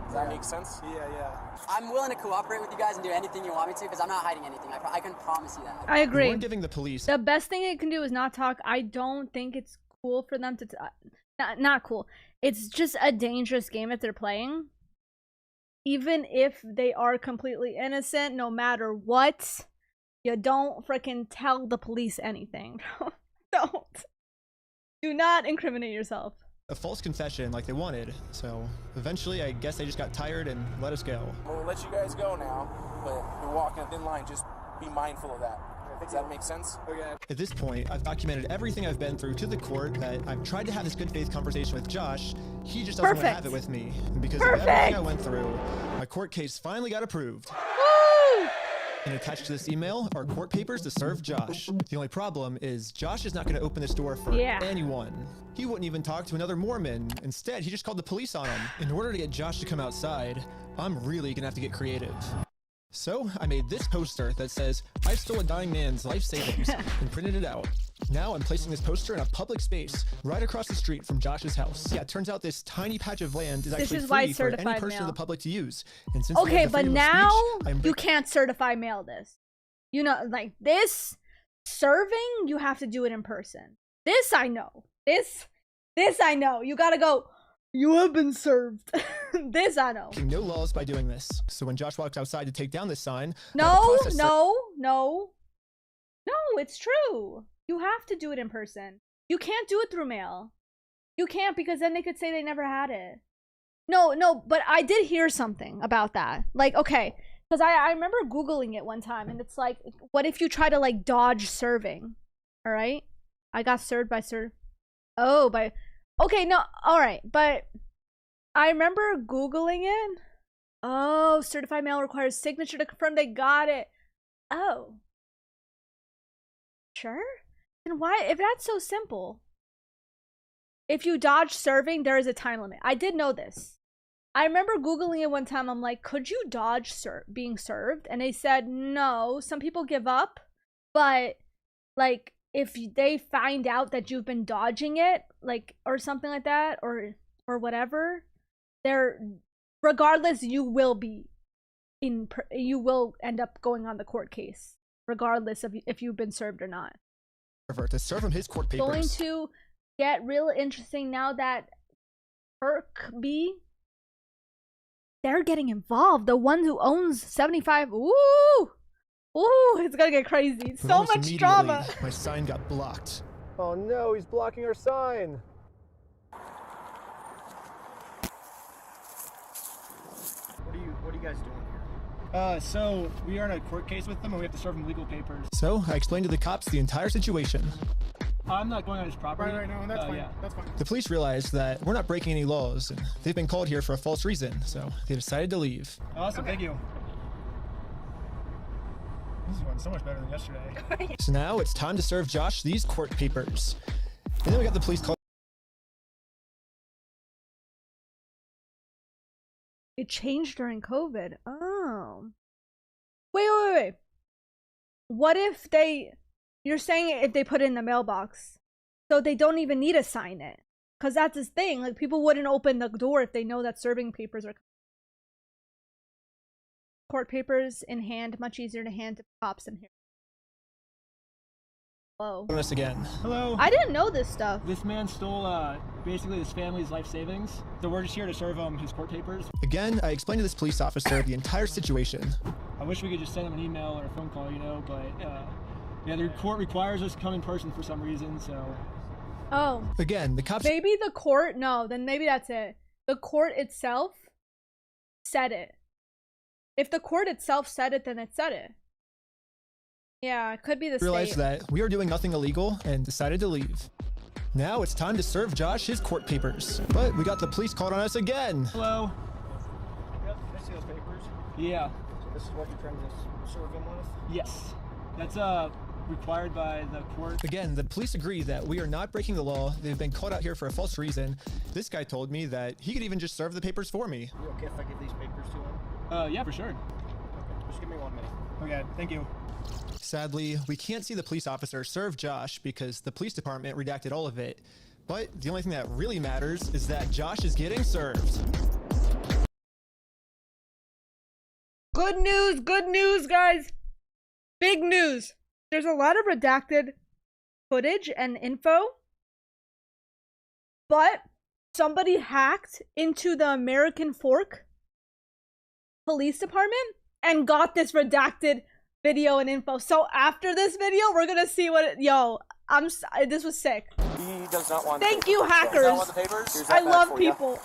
Does that make sense? Yeah. I'm willing to cooperate with you guys and do anything you want me to, because I'm not hiding anything. I can promise you that. I agree. We weren't giving the police. The best thing it can do is not talk. I don't think it's cool for them to not cool. It's just a dangerous game that they're playing. Even if they are completely innocent, no matter what, you don't freaking tell the police anything. Don't. Do not incriminate yourself. A false confession like they wanted, so eventually I guess they just got tired and let us go. We'll let you guys go now, but you're walking a thin line. Just be mindful of that. Does that make sense? Okay. At this point, I've documented everything I've been through to the court, that I've tried to have this good faith conversation with Josh. He just doesn't want to have it with me. And because of everything I went through, my court case finally got approved. And attached to this email are court papers to serve Josh. The only problem is Josh is not going to open this door for anyone. He wouldn't even talk to another Mormon. Instead, he just called the police on him. In order to get Josh to come outside, I'm really going to have to get creative. So I made this poster that says, "I stole a dying man's life savings," and printed it out. Now I'm placing this poster in a public space right across the street from Josh's house. Yeah, it turns out this tiny patch of land is actually free for any person in the public to use. And since okay, but now you can't certify mail this. You know, like this serving, you have to do it in person. This I know. This I know. You gotta go. You have been served. This I know. No laws by doing this. So when Josh walks outside to take down this sign, no, it's true. You have to do it in person. You can't do it through mail. You can't, because then they could say they never had it. No, but I did hear something about that. Like, okay, because I remember Googling it one time, and it's like, what if you try to like dodge serving? All right, I got served by okay, no, all right, but I remember Googling it. Oh, certified mail requires signature to confirm they got it. Oh, sure. And why, if that's so simple, if you dodge serving, there is a time limit. I did know this. I remember Googling it one time. I'm like, could you dodge being served? And they said, no, some people give up, but like, if they find out that you've been dodging it, like, or something like that, or whatever, regardless, you will end up going on the court case, regardless of if you've been served or not. To serve him his court papers. Going to get real interesting now that Kirkby, they're getting involved. The one who owns 75. Ooh, Ooh, it's gonna get crazy. But So almost much immediately, drama. My sign got blocked. Oh no, he's blocking our sign. What are you guys doing here? So we are in a court case with them, and we have to serve them legal papers. So I explained to the cops the entire situation. I'm not going on his property. Right, no, that's fine. Yeah. That's fine. The police realized that we're not breaking any laws, and they've been called here for a false reason, so they decided to leave. Awesome, thank you. This is going so much better than yesterday. So now it's time to serve Josh these court papers. And then we got the police call. It changed during COVID. Oh. Wait. What if they... You're saying if they put it in the mailbox, so they don't even need to sign it. Because that's his thing. Like, people wouldn't open the door if they know that serving papers are... Court papers in hand, much easier to hand to cops in here. Hello. Us again. Hello. I didn't know this stuff. This man stole basically his family's life savings, so we're just here to serve him his court papers. Again, I explained to this police officer the entire situation. I wish we could just send him an email or a phone call, you know, but yeah, the court requires us to come in person for some reason, so. Oh. Again, the cops. Maybe the court. No, then maybe that's it. The court itself said it. If the court itself said it, then it said it. Yeah, it could be the Realized state. that we are doing nothing illegal and decided to leave. Now it's time to serve Josh his court papers. But we got the police called on us again. Hello. Yep, I see those papers. Yeah. So this is what you're trying to serve him with? Yes. That's required by the court. Again, the police agree that we are not breaking the law. They've been called out here for a false reason. This guy told me that he could even just serve the papers for me. You okay if I give these papers to him? Yeah, for sure. Okay, just give me 1 minute. Okay, thank you. Sadly, we can't see the police officer serve Josh because the police department redacted all of it. But the only thing that really matters is that Josh is getting served. Good news, guys. Big news. There's a lot of redacted footage and info, but somebody hacked into the American Fork Police Department and got this redacted video and info. So after this video, we're gonna see what it, this was sick. He does not want. Thank you, hackers. Does not want the papers? I love people.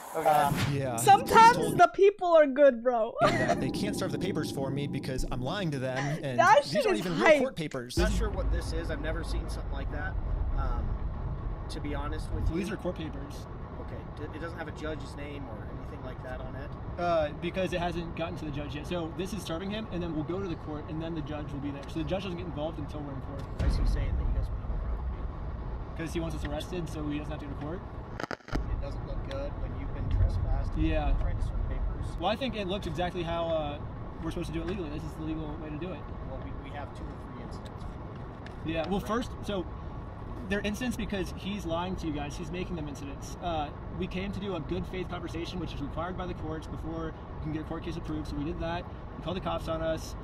Yeah. Sometimes the people are good, bro. That they can't serve the papers for me because I'm lying to them, and That these shit aren't is even hype. real court papers. This Not sure what this is. I've never seen something like that. To be honest with you. These are court papers. Okay. It doesn't have a judge's name or anything like that on it. Because it hasn't gotten to the judge yet. So this is serving him, and then we'll go to the court, and then the judge will be there. So the judge doesn't get involved until we're in court. Why is he saying that you guys went over? Because he wants us arrested, so he doesn't have to go to court. It doesn't look good when you've been trespassed. Yeah. Trying to serve papers. Well, I think it looks exactly how we're supposed to do it legally. This is the legal way to do it. Well, we have 2 or 3 incidents. Yeah. Well, first, so they're incidents because he's lying to you guys. He's making them incidents. We came to do a good faith conversation, which is required by the courts before we can get a court case approved. So we did that. We called the cops on us.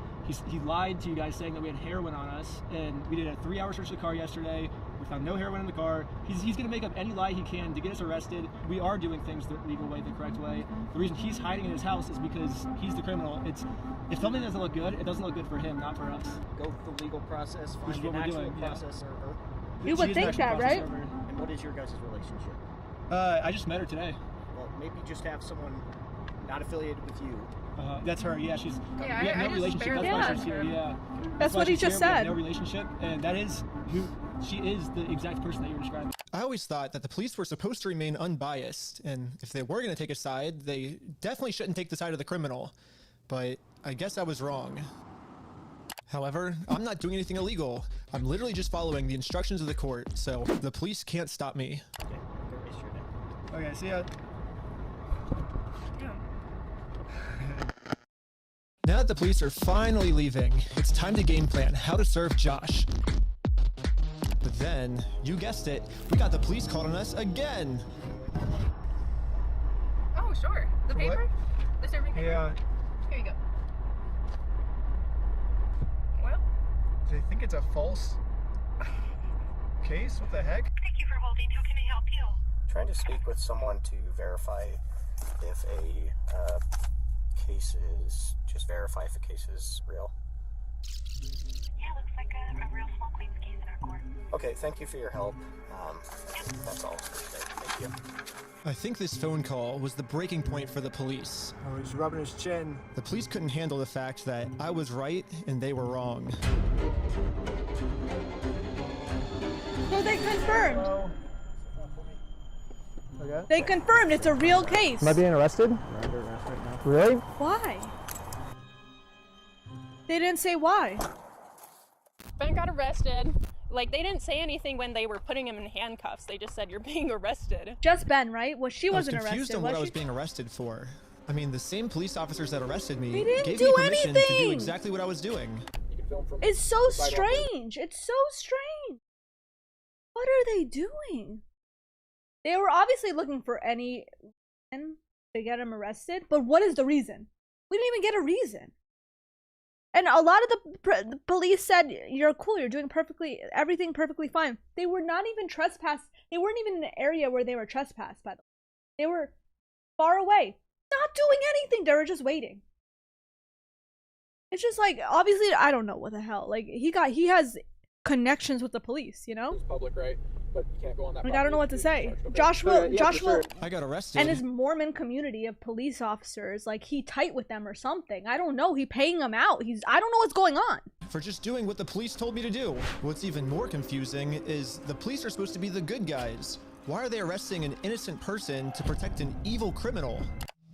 He lied to you guys saying that we had heroin on us, and we did a 3-hour search of the car yesterday. We found no heroin in the car. He's going to make up any lie he can to get us arrested. We are doing things the legal way, the correct way. The reason he's hiding in his house is because he's the criminal. If something doesn't look good, it doesn't look good for him, not for us. Go through the legal process, Which find is what an we're actual doing, yeah. process server. You would think that, right? And what is your guys' relationship? I just met her today. Well, maybe just have someone not affiliated with you. That's her. Yeah, she's. Yeah, we have I no just relationship. That's why she's here. barely Yeah. That's why what he she's just here. We have said. no relationship, and that is who she is. The exact person that you were describing. I always thought that the police were supposed to remain unbiased, and if they were going to take a side, they definitely shouldn't take the side of the criminal. But I guess I was wrong. However, I'm not doing anything illegal. I'm literally just following the instructions of the court, so the police can't stop me. Okay, see ya. Now that the police are finally leaving, it's time to game plan how to serve Josh. But then, you guessed it, we got the police called on us again. Oh, sure. The For paper? what? The serving paper? Yeah. Here you go. Well, Do they think it's a false case? What the heck? thank you for holding. How can I help you? Trying to speak with someone to verify if a case is, just verify if a case is real. Yeah, looks like a real small claims case in our court. Okay, thank you for your help. That's all. Thank you. I think this phone call was the breaking point for the police. Oh, he's rubbing his chin. The police couldn't handle the fact that I was right and they were wrong. So they confirmed. Okay. They confirmed it's a real case. Am I being arrested? Really? Why? They didn't say why. Ben got arrested. Like, they didn't say anything when they were putting him in handcuffs. They just said, you're being arrested. Just Ben, right? Well, she wasn't I was confused arrested, on what was I was she? being arrested for. I mean, the same police officers that arrested me They didn't gave do me permission to do anything! exactly what I was doing. It's so strange. It's so strange. What are they doing? They were obviously looking for any reason to get him arrested, but what is the reason? We didn't even get a reason. And a lot of the police said, you're cool, you're doing everything perfectly fine. They were not even trespassed. They weren't even in an area where they were trespassed, by the way. They were far away, not doing anything. They were just waiting. It's just like, obviously, I don't know what the hell. Like, he has connections with the police, you know? It's public, right? But you can't go on that. Like, I don't know what to say. Okay. Joshua, I got arrested. and his Mormon community of police officers, like, he tight with them or something. I don't know. He paying them out. I don't know what's going on. For just doing what the police told me to do. What's even more confusing is the police are supposed to be the good guys. Why are they arresting an innocent person to protect an evil criminal?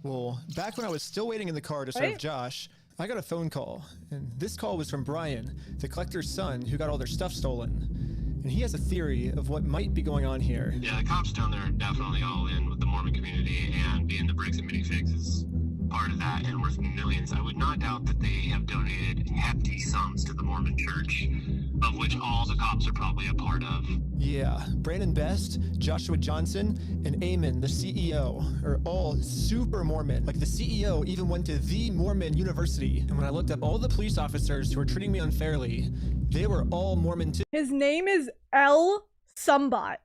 Well, back when I was still waiting in the car to serve Josh, I got a phone call, and this call was from Brian, the collector's son who got all their stuff stolen. And he has a theory of what might be going on here. Yeah, the cops down there are definitely all in with the Mormon community, and being the Bricks and Minifigs is part of that and worth millions. I would not doubt that they have donated hefty sums to the Mormon church, of which all the cops are probably a part of. Yeah, Brandon Best, Joshua Johnson, and Eamon, the CEO, are all super Mormon. Like, the CEO even went to the Mormon University. And when I looked up all the police officers who were treating me unfairly, they were all Mormon too. His name is L. Sumbot.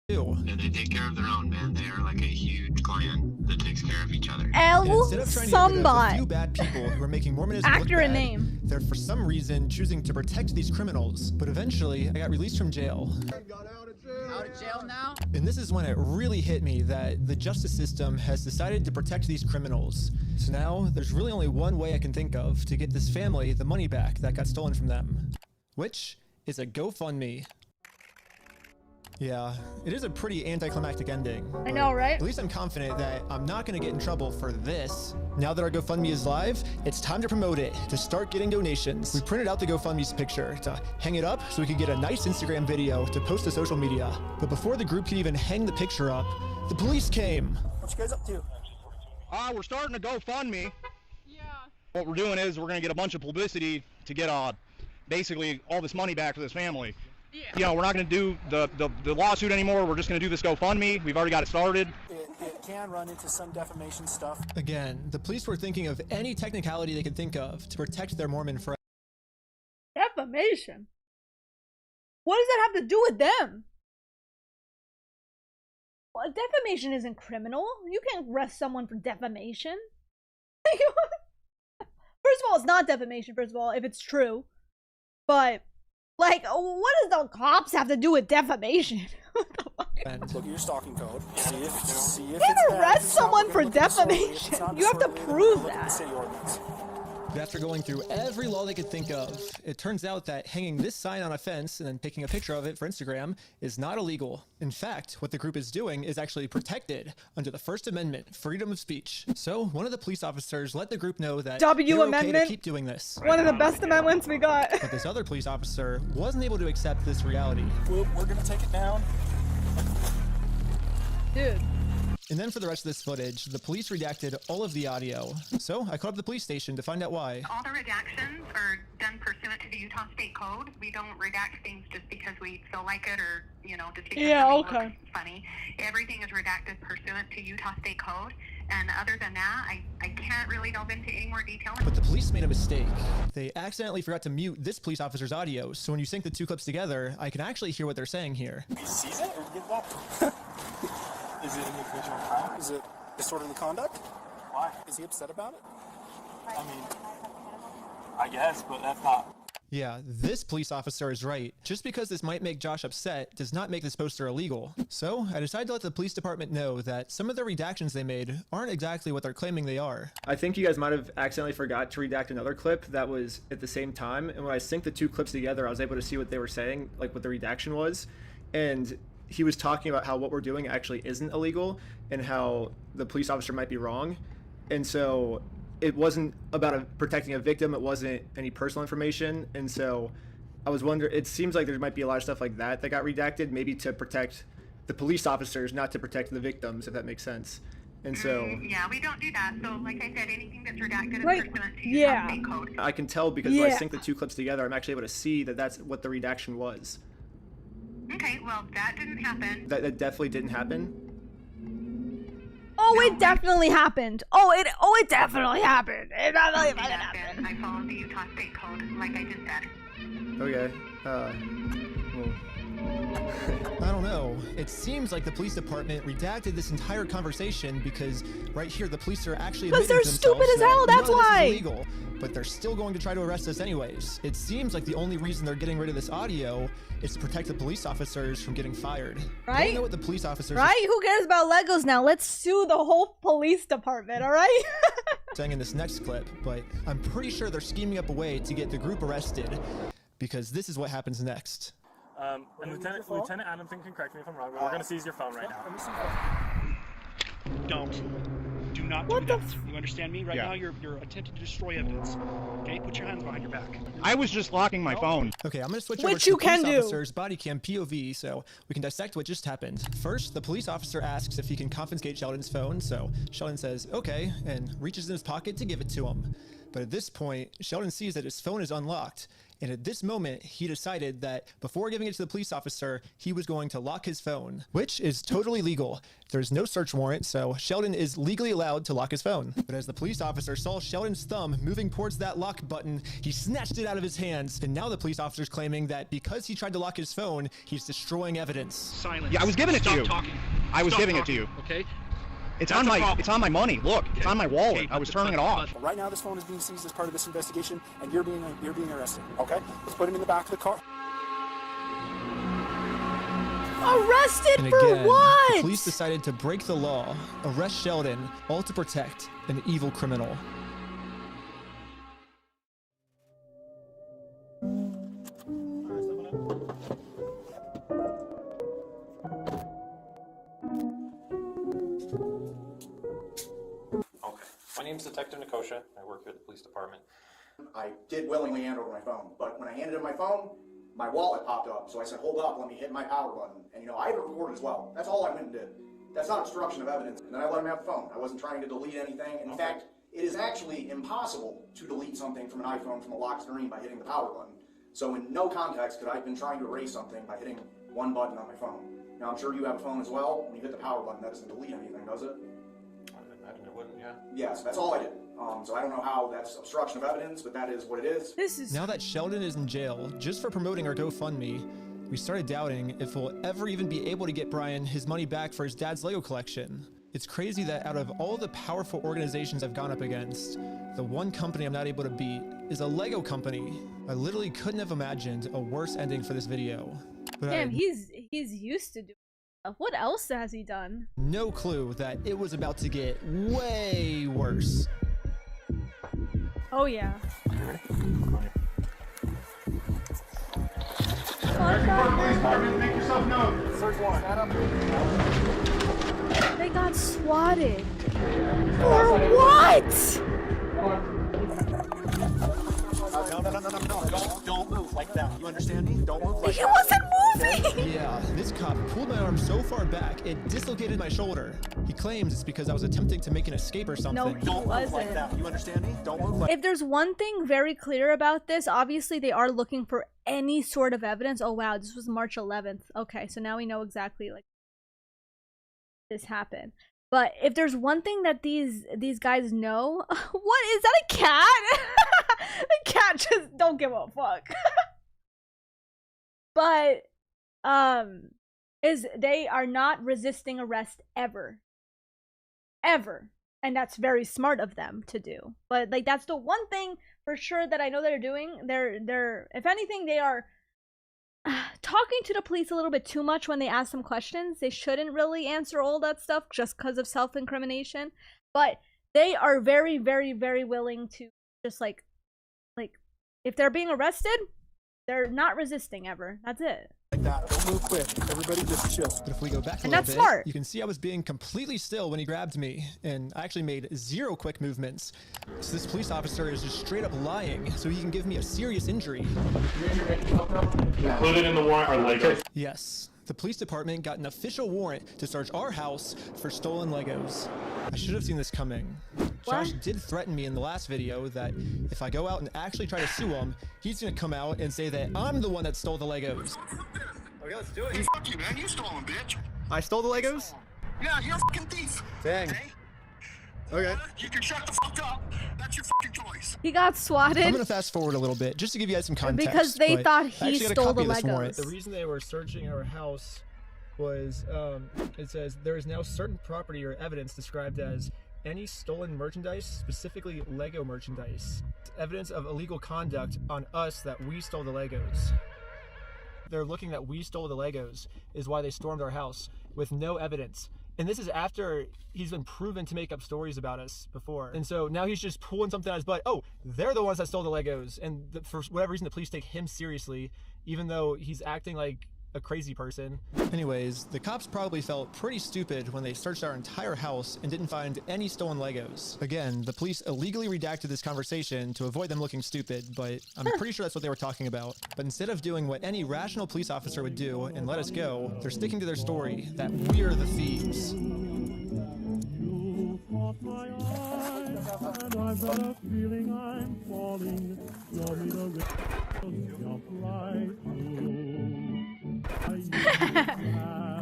And they take care of their own, man. They are like a huge clan that takes care of each other. L. Instead of trying to get rid of a Sumbot. few bad people who are making Mormonism look Actor and bad, name. they're for some reason choosing to protect these criminals. But eventually, I got released from jail. Out of jail now? And this is when it really hit me that the justice system has decided to protect these criminals. So now, there's really only one way I can think of to get this family the money back that got stolen from them. Which is a GoFundMe. Yeah, it is a pretty anticlimactic ending. I know, right? At least I'm confident that I'm not going to get in trouble for this. Now that our GoFundMe is live, it's time to promote it, to start getting donations. We printed out the GoFundMe's picture to hang it up so we could get a nice Instagram video to post to social media. But before the group could even hang the picture up, the police came. What you guys up to? We're starting a GoFundMe. Yeah. What we're doing is we're going to get a bunch of publicity to get basically all this money back for this family. Yeah. You know, we're not going to do the lawsuit anymore. We're just going to do this GoFundMe. We've already got it started. It can run into some defamation stuff. Again, the police were thinking of any technicality they could think of to protect their Mormon friends. Defamation? What does that have to do with them? Well, defamation isn't criminal. You can't arrest someone for defamation. First of all, it's not defamation, first of all, if it's true. But, like, what does the cops have to do with defamation? Look at your stalking code. See if You can't arrest someone for defamation. You have to prove that. After going through every law they could think of, it turns out that hanging this sign on a fence and then taking a picture of it for Instagram is not illegal. In fact, what the group is doing is actually protected under the First Amendment, freedom of speech. So one of the police officers let the group know that W they're okay amendment. to keep doing this. One of the best amendments we got. But this other police officer wasn't able to accept this reality. We're gonna take it down. Dude. And then for the rest of this footage, the police redacted all of the audio. So I called up the police station to find out why. All the redactions are done pursuant to the Utah State Code. We don't redact things just because we feel like it or, you know, just because something looks funny. Everything is redacted pursuant to Utah State Code. And other than that, I can't really delve into any more detail. But the police made a mistake. They accidentally forgot to mute this police officer's audio, so when you sync the two clips together, I can actually hear what they're saying here. He sees it or get that? Is it an individual crime? Is it disorderly conduct? Why? Is he upset about it? I mean, I guess, but that's not. Yeah, this police officer is right. Just because this might make Josh upset does not make this poster illegal. So I decided to let the police department know that some of the redactions they made aren't exactly what they're claiming they are. I think you guys might have accidentally forgot to redact another clip that was at the same time, and when I synced the two clips together, I was able to see what they were saying, like what the redaction was, and he was talking about how what we're doing actually isn't illegal and how the police officer might be wrong. And so it wasn't about protecting a victim, it wasn't any personal information. And so I was wondering, it seems like there might be a lot of stuff like that that got redacted, maybe to protect the police officers, not to protect the victims, if that makes sense. And so yeah, we don't do that. So like I said, anything that's redacted is Like, pursuant to yeah. state code. I can tell because when I Yeah. sync the two clips together, I'm actually able to see that that's what the redaction was. Okay, well that didn't happen. That definitely didn't happen. Oh, it definitely happened. Oh, it definitely happened. It definitely fucking That's happened. it. I follow the Utah state code, like I just said. Okay. I don't know. It seems like the police department redacted this entire conversation because right here the police are actually Because admitting they're to stupid themselves as hell, that that's none of this is why. illegal, but they're still going to try to arrest us anyways. It seems like the only reason they're getting rid of this audio is to protect the police officers from getting fired. I Right? don't know what the police officers are Right? Who cares about Legos now? Let's sue the whole police department, alright? saying in this next clip, but I'm pretty sure they're scheming up a way to get the group arrested because this is what happens next. And Lieutenant Adamson can correct me if I'm wrong, but we're going to seize your phone right now. Do not do that. You understand me? Right now, you're attempting to destroy evidence. Okay, put your hands behind your back. I was just locking my phone. Okay, I'm gonna switch Which over to you the police can do. officer's body cam POV so we can dissect what just happened. First, the police officer asks if he can confiscate Sheldon's phone, so Sheldon says, okay, and reaches in his pocket to give it to him. But at this point, Sheldon sees that his phone is unlocked, and at this moment, he decided that before giving it to the police officer, he was going to lock his phone, which is totally legal. There's no search warrant, so Sheldon is legally allowed to lock his phone. But as the police officer saw Sheldon's thumb moving towards that lock button, he snatched it out of his hands, and now the police officer's claiming that because he tried to lock his phone, he's destroying evidence. Silence. Yeah, I was giving it to you. Stop talking. I was Stop giving it talking, to you. Okay? It's That's on a my problem. it's on my money. Look, it's on my wallet. Okay, I was turning it off. Right now, this phone is being seized as part of this investigation, and you're being arrested. Okay? Let's put him in the back of the car. Arrested And for again, what? the police decided to break the law, arrest Sheldon, all to protect an evil criminal. Okay. My name's Detective Nikosha. I work here at the police department. I did willingly hand over my phone, but when I handed him my phone, my wallet popped up, so I said, hold up, let me hit my power button. And I had it recorded as well. That's all I went and did. That's not obstruction of evidence. And then I let him have the phone. I wasn't trying to delete anything. In fact, it is actually impossible to delete something from an iPhone from a lock screen by hitting the power button. So in no context could I have been trying to erase something by hitting one button on my phone. Now I'm sure you have a phone as well. When you hit the power button, that doesn't delete anything, does it? I would imagine it wouldn't, yeah. Yes, that's all I did. So I don't know how that's obstruction of evidence, but that is what it is. Now that Sheldon is in jail, just for promoting our GoFundMe, we started doubting if we'll ever even be able to get Brian his money back for his dad's Lego collection. It's crazy that out of all the powerful organizations I've gone up against, the one company I'm not able to beat is a Lego company. I literally couldn't have imagined a worse ending for this video. But Damn, I he's used to doing stuff. What else has he done? had no clue that it was about to get way worse. Oh yeah. Make yourself known. Search warrant. They got swatted. For what? No. Don't move like that. You understand me? Don't move like He that. wasn't moving! Yeah, this cop pulled my arm so far back, it dislocated my shoulder. He claims it's because I was attempting to make an escape or something. No, he Don't move like wasn't. that. You understand me? Don't move like If there's one thing very clear about this, obviously they are looking for any sort of evidence. Oh wow, this was March 11th. Okay, so now we know exactly like this happened. But if there's one thing that these guys know, what is that, a cat? The cat just don't give a fuck. But is they are not resisting arrest ever. Ever. and that's very smart of them to do. But like, that's the one thing for sure that I know they're doing. They're if anything, they are talking to the police a little bit too much when they ask them questions. They shouldn't really answer all that stuff just because of self-incrimination. But they are very, very, very willing to just like if they're being arrested, they're not resisting ever. That's it. Like that. Don't move quick. Everybody just chill. But if we go back a And little that's bit, smart. you can see I was being completely still when he grabbed me, and I actually made 0 quick movements. So this police officer is just straight up lying so he can give me a serious injury. Included in the warrant are Legos. Yes. The police department got an official warrant to search our house for stolen Legos. I should have seen this coming. Josh did threaten me in the last video that if I go out and actually try to sue him, he's gonna come out and say that I'm the one that stole the Legos. Okay, let's do it. Hey, fuck you, man. You stole them, bitch. I stole the Legos? Yeah, you're a fucking thief. Dang. Okay. You can shut the fuck up. That's your fucking choice. He got swatted. I'm gonna fast forward a little bit just to give you guys some context. Because they but thought I he actually got a stole copy the of this warrant. Legos. The reason they were searching our house was, it says, there is now certain property or evidence described as any stolen merchandise, specifically Lego merchandise. Evidence of illegal conduct on us that we stole the Legos. They're looking that we stole the Legos is why they stormed our house with no evidence. And this is after he's been proven to make up stories about us before. And so now he's just pulling something out of his butt. Oh, they're the ones that stole the Legos. And for whatever reason, the police take him seriously, even though he's acting like a crazy person. Anyways, the cops probably felt pretty stupid when they searched our entire house and didn't find any stolen Legos. Again, the police illegally redacted this conversation to avoid them looking stupid, but I'm pretty sure that's what they were talking about. But instead of doing what any rational police officer would do and let us go, they're sticking to their story that we're the thieves.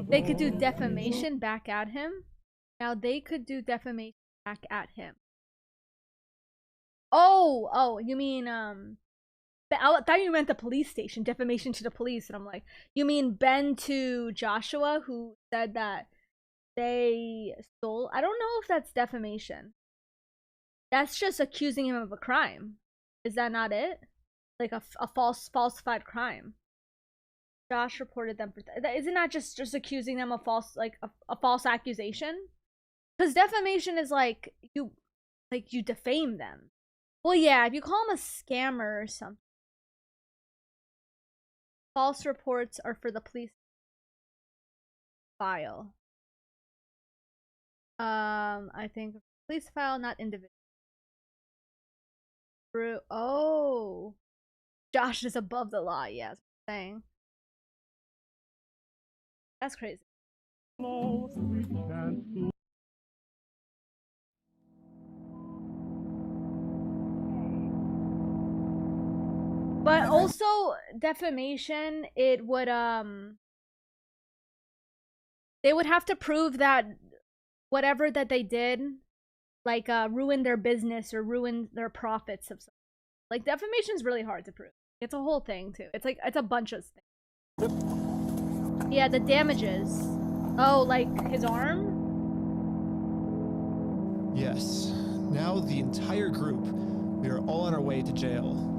They could do defamation back at him. Now they could do defamation back at him. Oh, you mean, I thought you meant the police station, defamation to the police. And I'm like, you mean Ben to Joshua, who said that they stole? I don't know if that's defamation. That's just accusing him of a crime. Is that not it? Like a falsified crime. Josh reported them for isn't that just accusing them of false, like a false accusation? Because defamation is like you defame them. Well, yeah, if you call them a scammer or something. False reports are for the police file. I think police file, not individual. Oh, Josh is above the law. Yeah, that's what I'm saying. That's crazy. But also defamation, it would they would have to prove that whatever that they did, like ruined their business or ruined their profits of something. Like defamation is really hard to prove. It's a whole thing too. It's like it's a bunch of things. Yeah, the damages. Oh, like his arm? Yes. Now the entire group, we are all on our way to jail.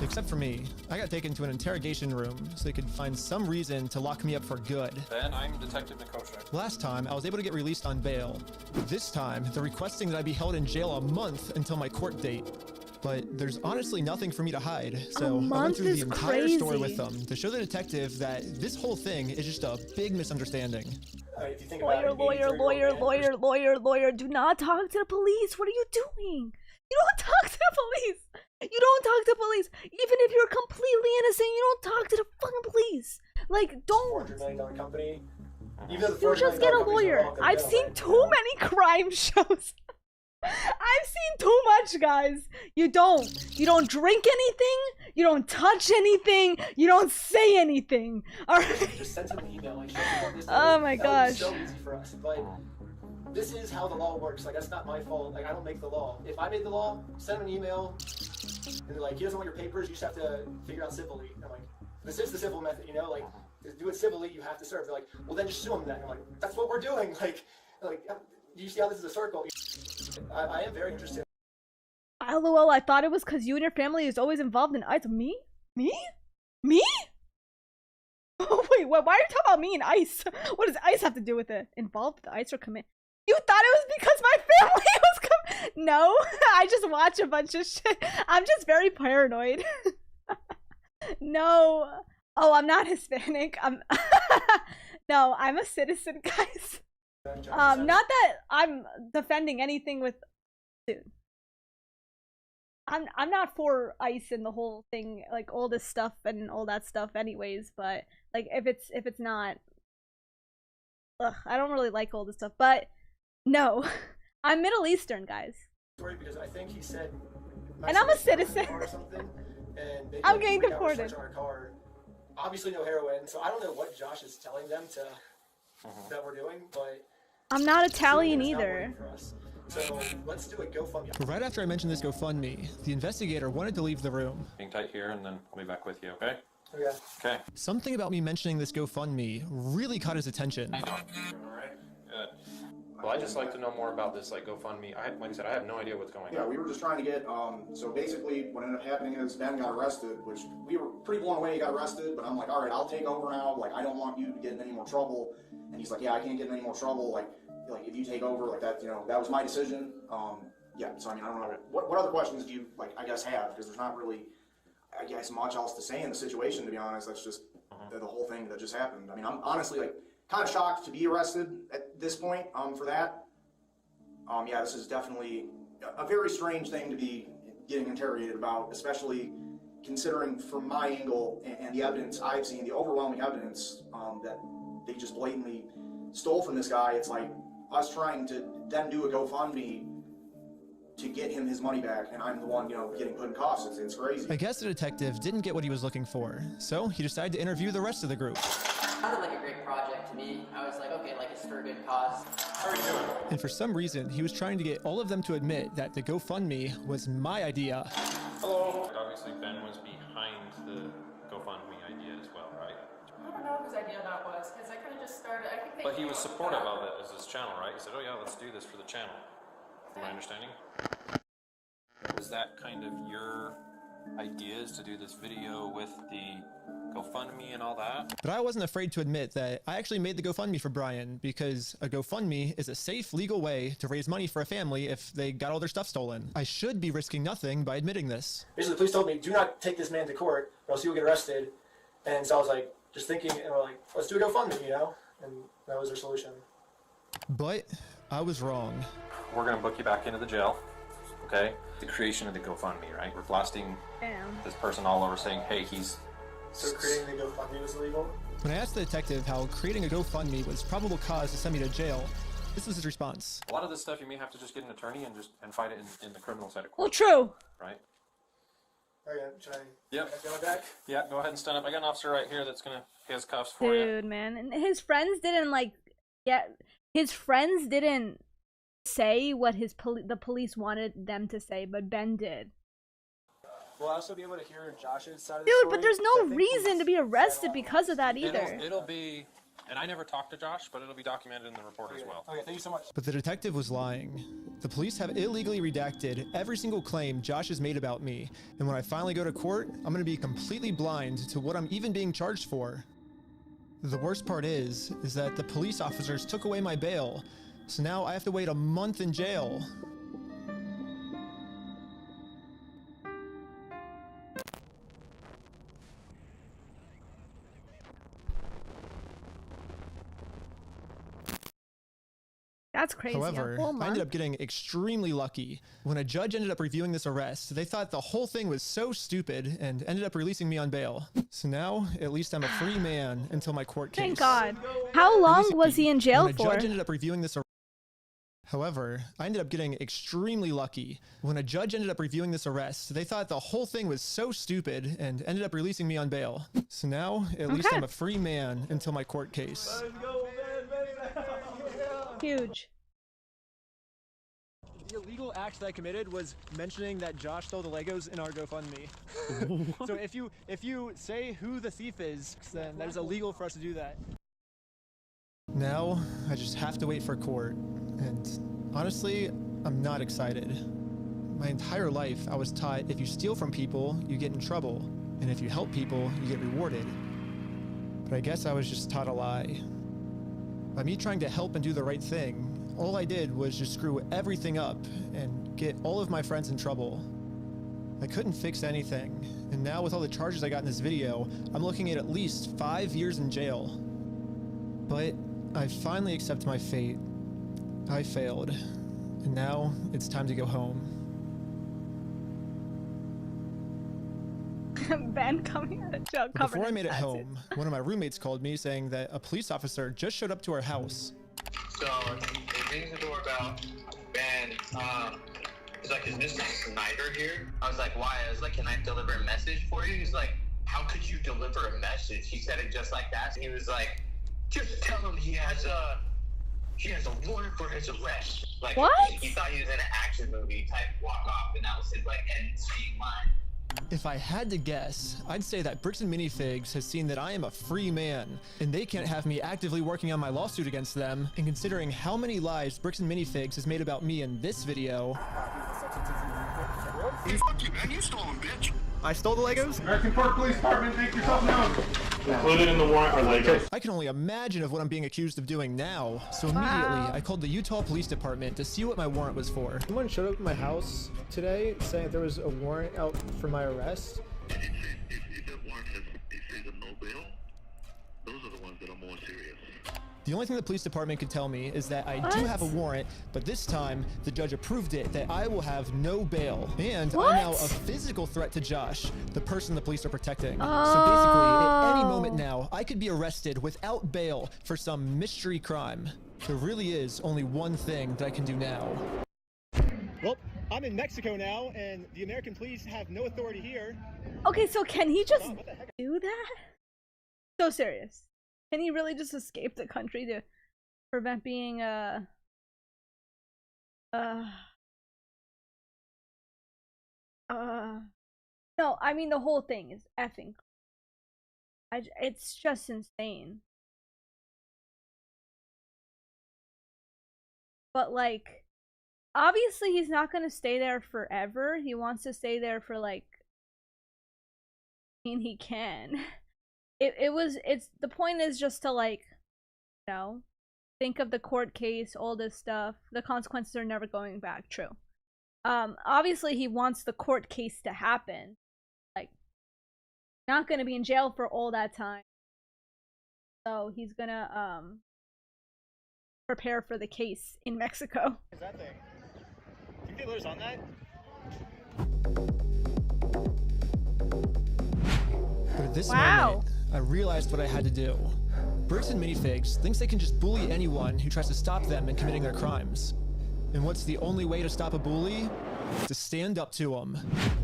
Except for me. I got taken to an interrogation room so they could find some reason to lock me up for good. Ben, I'm Detective Nikosha. Last time, I was able to get released on bail. This time, they're requesting that I be held in jail a month until my court date. But there's honestly nothing for me to hide, so I went through the entire story with them to show the detective that this whole thing is just a big misunderstanding. Lawyer, do not talk to the police. What are you doing? You don't talk to the police. You don't talk to police. Even if you're completely innocent, you don't talk to the fucking police. Like, don't. $400 million company. You just get a lawyer. I've seen too many crime shows. I've seen too much, guys. You don't drink anything. You don't touch anything. You don't say anything. All right. Just send him an email. Like, oh my gosh. That would be so easy for us. But this is how the law works. Like, that's not my fault. Like, I don't make the law. If I made the law, send him an email, and they're like, he doesn't want your papers, you just have to figure out civilly. And I'm like, this is the civil method, you know? Like, to do it civilly, you have to serve. They're like, well, then just sue him then. I'm like, that's what we're doing. Like, you see how this is a circle? I am very interested. LOL, I thought it was because you and your family is always involved in ICE. Me? Me? Me? Oh, wait, why are you talking about me and ICE? What does ICE have to do with it? Involved with ICE or commit? You thought it was because my family was No, I just watch a bunch of shit. I'm just very paranoid. No. Oh, I'm not Hispanic. No, I'm a citizen, guys. Not that I'm defending anything with... Dude. I'm not for ICE and the whole thing, like all this stuff and all that stuff anyways, but like if it's not, I don't really like all this stuff, but no. I'm Middle Eastern, guys. Because I think he said, and I'm a citizen. Or something, and they I'm getting deported. On our car. Obviously no heroin, so I don't know what Josh is telling them to that we're doing, but I'm not Italian either. So let's do a GoFundMe. Right after I mentioned this GoFundMe, the investigator wanted to leave the room. Hang tight here, and then I'll be back with you, okay? Okay. Okay. Something about me mentioning this GoFundMe really caught his attention. All right. Good. Well, I'd just like to know more about this, like, GoFundMe. Like I said, I have no idea what's going on. Yeah, we were just trying to get, so basically what ended up happening is Ben got arrested, which we were pretty blown away he got arrested, but I'm like, all right, I'll take over now. Like, I don't want you to get in any more trouble. And he's like, yeah, I can't get in any more trouble. Like if you take over, like that, you know, that was my decision. Yeah, so I mean, I don't know, what other questions do you, like, I guess have, because there's not really, I guess, much else to say in the situation, to be honest. That's just the whole thing that just happened. I mean, I'm honestly, like, kind of shocked to be arrested at this point, for that. Yeah, this is definitely a very strange thing to be getting interrogated about, especially considering from my angle and the evidence I've seen, the overwhelming evidence, that they just blatantly stole from this guy. It's like us trying to then do a GoFundMe to get him his money back, and I'm the one, you know, getting put in cuffs. It's crazy. I guess the detective didn't get what he was looking for, so he decided to interview the rest of the group. It sounded like a great project to me. I was like, okay, like it's for a good cause. How are you doing? And for some reason, he was trying to get all of them to admit that the GoFundMe was my idea. Hello. Obviously, Ben was behind the GoFundMe idea as well, right? I don't know whose idea that was, because I kind of just started. I think they But he was supportive of it as his channel, right? He said, oh yeah, let's do this for the channel. From my understanding. Was that kind of your ideas to do this video with the GoFundMe and all that? But I wasn't afraid to admit that I actually made the GoFundMe for Brian, because a GoFundMe is a safe, legal way to raise money for a family if they got all their stuff stolen. I should be risking nothing by admitting this. Basically, the police told me, do not take this man to court, or else you'll get arrested. And so I was like, just thinking, and we're like, let's do a GoFundMe, you know? And that was our solution. But I was wrong. We're gonna book you back into the jail, okay? The creation of the GoFundMe, right? We're blasting this person all over saying, hey, he's... So creating the GoFundMe was illegal? When I asked the detective how creating a GoFundMe was probable cause to send me to jail, this was his response. A lot of this stuff you may have to just get an attorney and fight it in the criminal side of court. Well, true. Right? Okay, should I Yep. go back? Yeah, go ahead and stand up. I got an officer right here that's gonna his cuffs for you. Dude, man. And his friends didn't, like, his friends didn't say what the police wanted them to say, but Ben did. Will I also be able to hear Josh's side of the Dude, story? but there's no reason to be arrested because of that either. It'll be, and I never talked to Josh, but it'll be documented in the report as well. Okay, thank you so much. But the detective was lying. The police have illegally redacted every single claim Josh has made about me, and when I finally go to court, I'm gonna be completely blind to what I'm even being charged for. The worst part is that the police officers took away my bail, so now I have to wait a month in jail. That's crazy. However, I ended up getting extremely lucky. When a judge ended up reviewing this arrest, they thought the whole thing was so stupid and ended up releasing me on bail. So now, at least I'm a free man until my court case. Thank God. How long was he in jail when for? A judge ended up reviewing this However, I ended up getting extremely lucky. When a judge ended up reviewing this arrest, they thought the whole thing was so stupid and ended up releasing me on bail. So now, at least I'm a free man until my court case. Huge. The illegal act that I committed was mentioning that Josh stole the Legos in our GoFundMe. So if you say who the thief is, then that is illegal for us to do that. Now, I just have to wait for court. And honestly, I'm not excited. My entire life, I was taught if you steal from people, you get in trouble. And if you help people, you get rewarded. But I guess I was just taught a lie. By me trying to help and do the right thing, all I did was just screw everything up and get all of my friends in trouble. I couldn't fix anything, and now with all the charges I got in this video, I'm looking at least 5 years in jail. But I finally accept my fate. I failed, and now it's time to go home. Ben coming out of jail covered Before I in made it tattoos. home, one of my roommates called me saying that a police officer just showed up to our house. So he rings the doorbell, and he's like, "Is Mr. Snyder here?" I was like, "Why?" I was like, "Can I deliver a message for you?" He's like, "How could you deliver a message?" He said it just like that. He was like, "Just tell him he has a warrant for his arrest." Like, what? He thought he was in an action movie type walk off, and that was his like end scene line. If I had to guess, I'd say that Bricks and Minifigs has seen that I am a free man, and they can't have me actively working on my lawsuit against them, and considering how many lies Bricks and Minifigs has made about me in this video. Fuck you, man. You stole them, bitch. I stole the Legos? American Park Police Department, make yourself known. Included in the warrant are Legos. I can only imagine of what I'm being accused of doing now, so immediately I called the Utah Police Department to see what my warrant was for. Someone showed up at my house today saying that there was a warrant out for my arrest. If that warrant says a no bail, those are the ones that are more serious. The only thing the police department could tell me is that I do have a warrant, but this time the judge approved it that I will have no bail. And I'm now a physical threat to Josh, the person the police are protecting. So basically, at any moment now, I could be arrested without bail for some mystery crime. There really is only one thing that I can do now. Well, I'm in Mexico now, and the American police have no authority here. Okay, so can he just do that? So serious. Can he really just escape the country to prevent being no, I mean the whole thing is effing. It's just insane. But like, obviously he's not gonna stay there forever. He wants to stay there for like, I mean, he can. It's the point is just to like, you know, think of the court case, all this stuff. The consequences are never going back. True. Obviously he wants the court case to happen. Like, not gonna be in jail for all that time. So he's gonna prepare for the case in Mexico. What is that thing? Do you think there's on that? But at this moment, I realized what I had to do. Bricks and Minifigs thinks they can just bully anyone who tries to stop them in committing their crimes. And what's the only way to stop a bully? To stand up to them.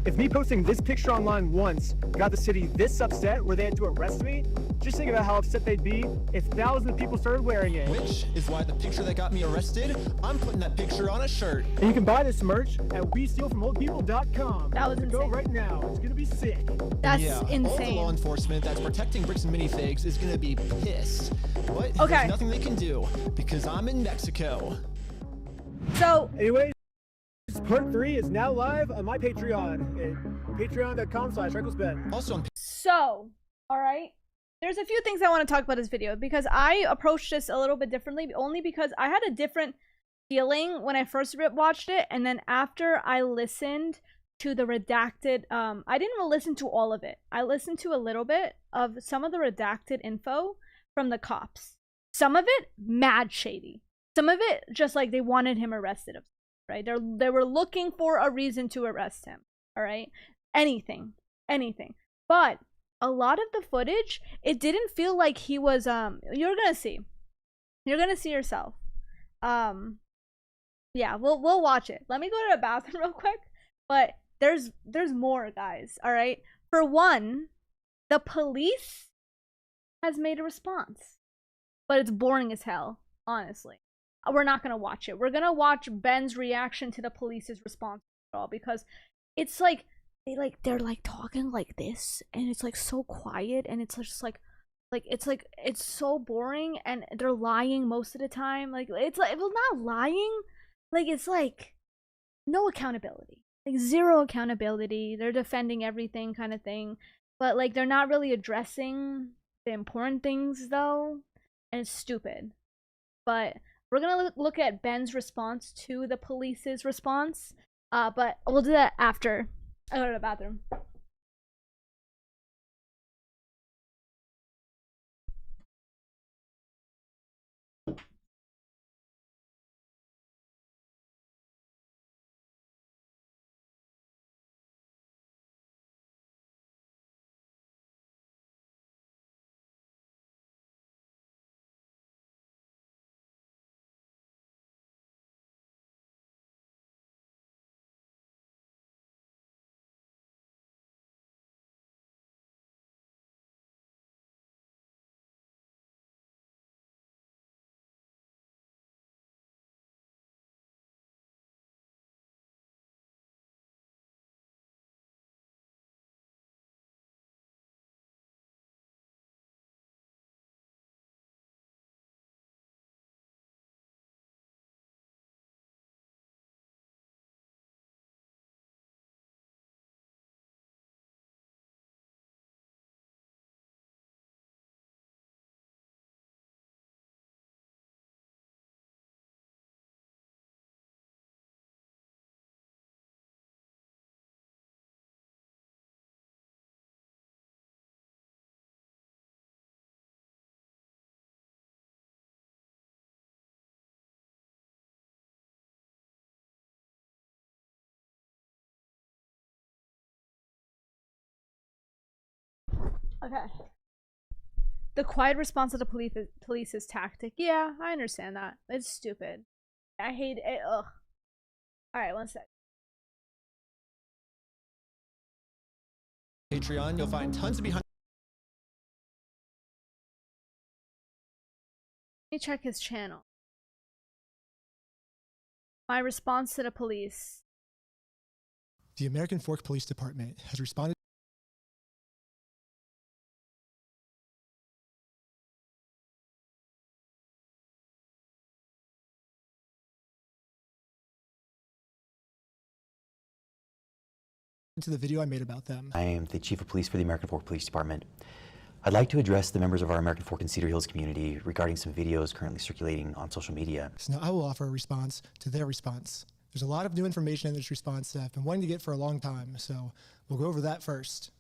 If me posting this picture online once got the city this upset where they had to arrest me, just think about how upset they'd be if thousands of people started wearing it. Which is why the picture that got me arrested, I'm putting that picture on a shirt. And you can buy this merch at WeStealFromOldPeople.com. That was insane. Go right now. It's gonna be sick. That's insane. All the law enforcement that's protecting Bricks and Minifigs is gonna be pissed. But there's nothing they can do because I'm in Mexico. So anyways, part 3 is now live on my Patreon at patreon.com/RecklessBen. Also on So, alright. There's a few things I want to talk about this video because I approached this a little bit differently, only because I had a different feeling when I first watched it, and then after I listened to the redacted, I didn't listen to all of it. I listened to a little bit of some of the redacted info from the cops. Some of it, mad shady. Some of it, just like they wanted him arrested, right? They were looking for a reason to arrest him, alright? Anything. But a lot of the footage, it didn't feel like he was, you're gonna see yourself. Yeah, we'll watch it. Let me go to the bathroom real quick. But there's more, guys, all right? For one, the police has made a response. But it's boring as hell, honestly. we're not gonna watch it. We're gonna watch Ben's reaction to the police's response at all, because it's like they're like talking like this, and it's like so quiet, and it's just like it's so boring, and they're lying most of the time. Like it's like, well, not lying, like it's like no accountability, like zero accountability. They're defending everything kind of thing, but like they're not really addressing the important things though, and it's stupid. But we're gonna look at Ben's response to the police's response, but we'll do that after I go to the bathroom. Okay. The quiet response of the police's tactic. Yeah, I understand that. It's stupid. I hate it. Ugh. Alright, one sec. Patreon, you'll find tons of behind. Let me check his channel. My response to the police. The American Fork Police Department has responded to the video I made about them. I am the Chief of Police for the American Fork Police Department. I'd like to address the members of our American Fork and Cedar Hills community regarding some videos currently circulating on social media. So now I will offer a response to their response. There's a lot of new information in this response that I've been wanting to get for a long time, so we'll go over that first.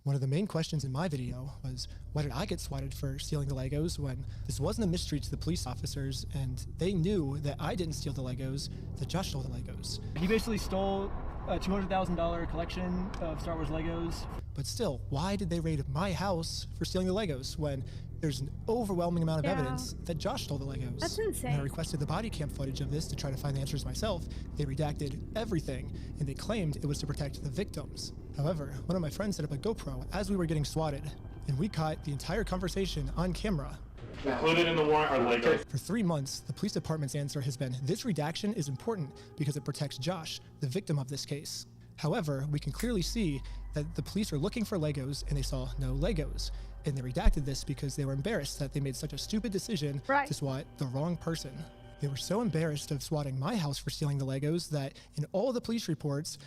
One of the main questions in my video was, why did I get swatted for stealing the Legos when this wasn't a mystery to the police officers, and they knew that I didn't steal the Legos, that Josh stole the Legos. He basically stole a $200,000 collection of Star Wars Legos. But still, why did they raid my house for stealing the Legos when there's an overwhelming amount of evidence that Josh stole the Legos? That's insane. When I requested the body cam footage of this to try to find the answers myself, they redacted everything, and they claimed it was to protect the victims. However, one of my friends set up a GoPro as we were getting swatted, and we caught the entire conversation on camera. Included in the warrant are Legos. For 3 months, the police department's answer has been, this redaction is important because it protects Josh, the victim of this case. However, we can clearly see that the police are looking for Legos and they saw no Legos. And they redacted this because they were embarrassed that they made such a stupid decision to swat the wrong person. They were so embarrassed of swatting my house for stealing the Legos that in all the police reports,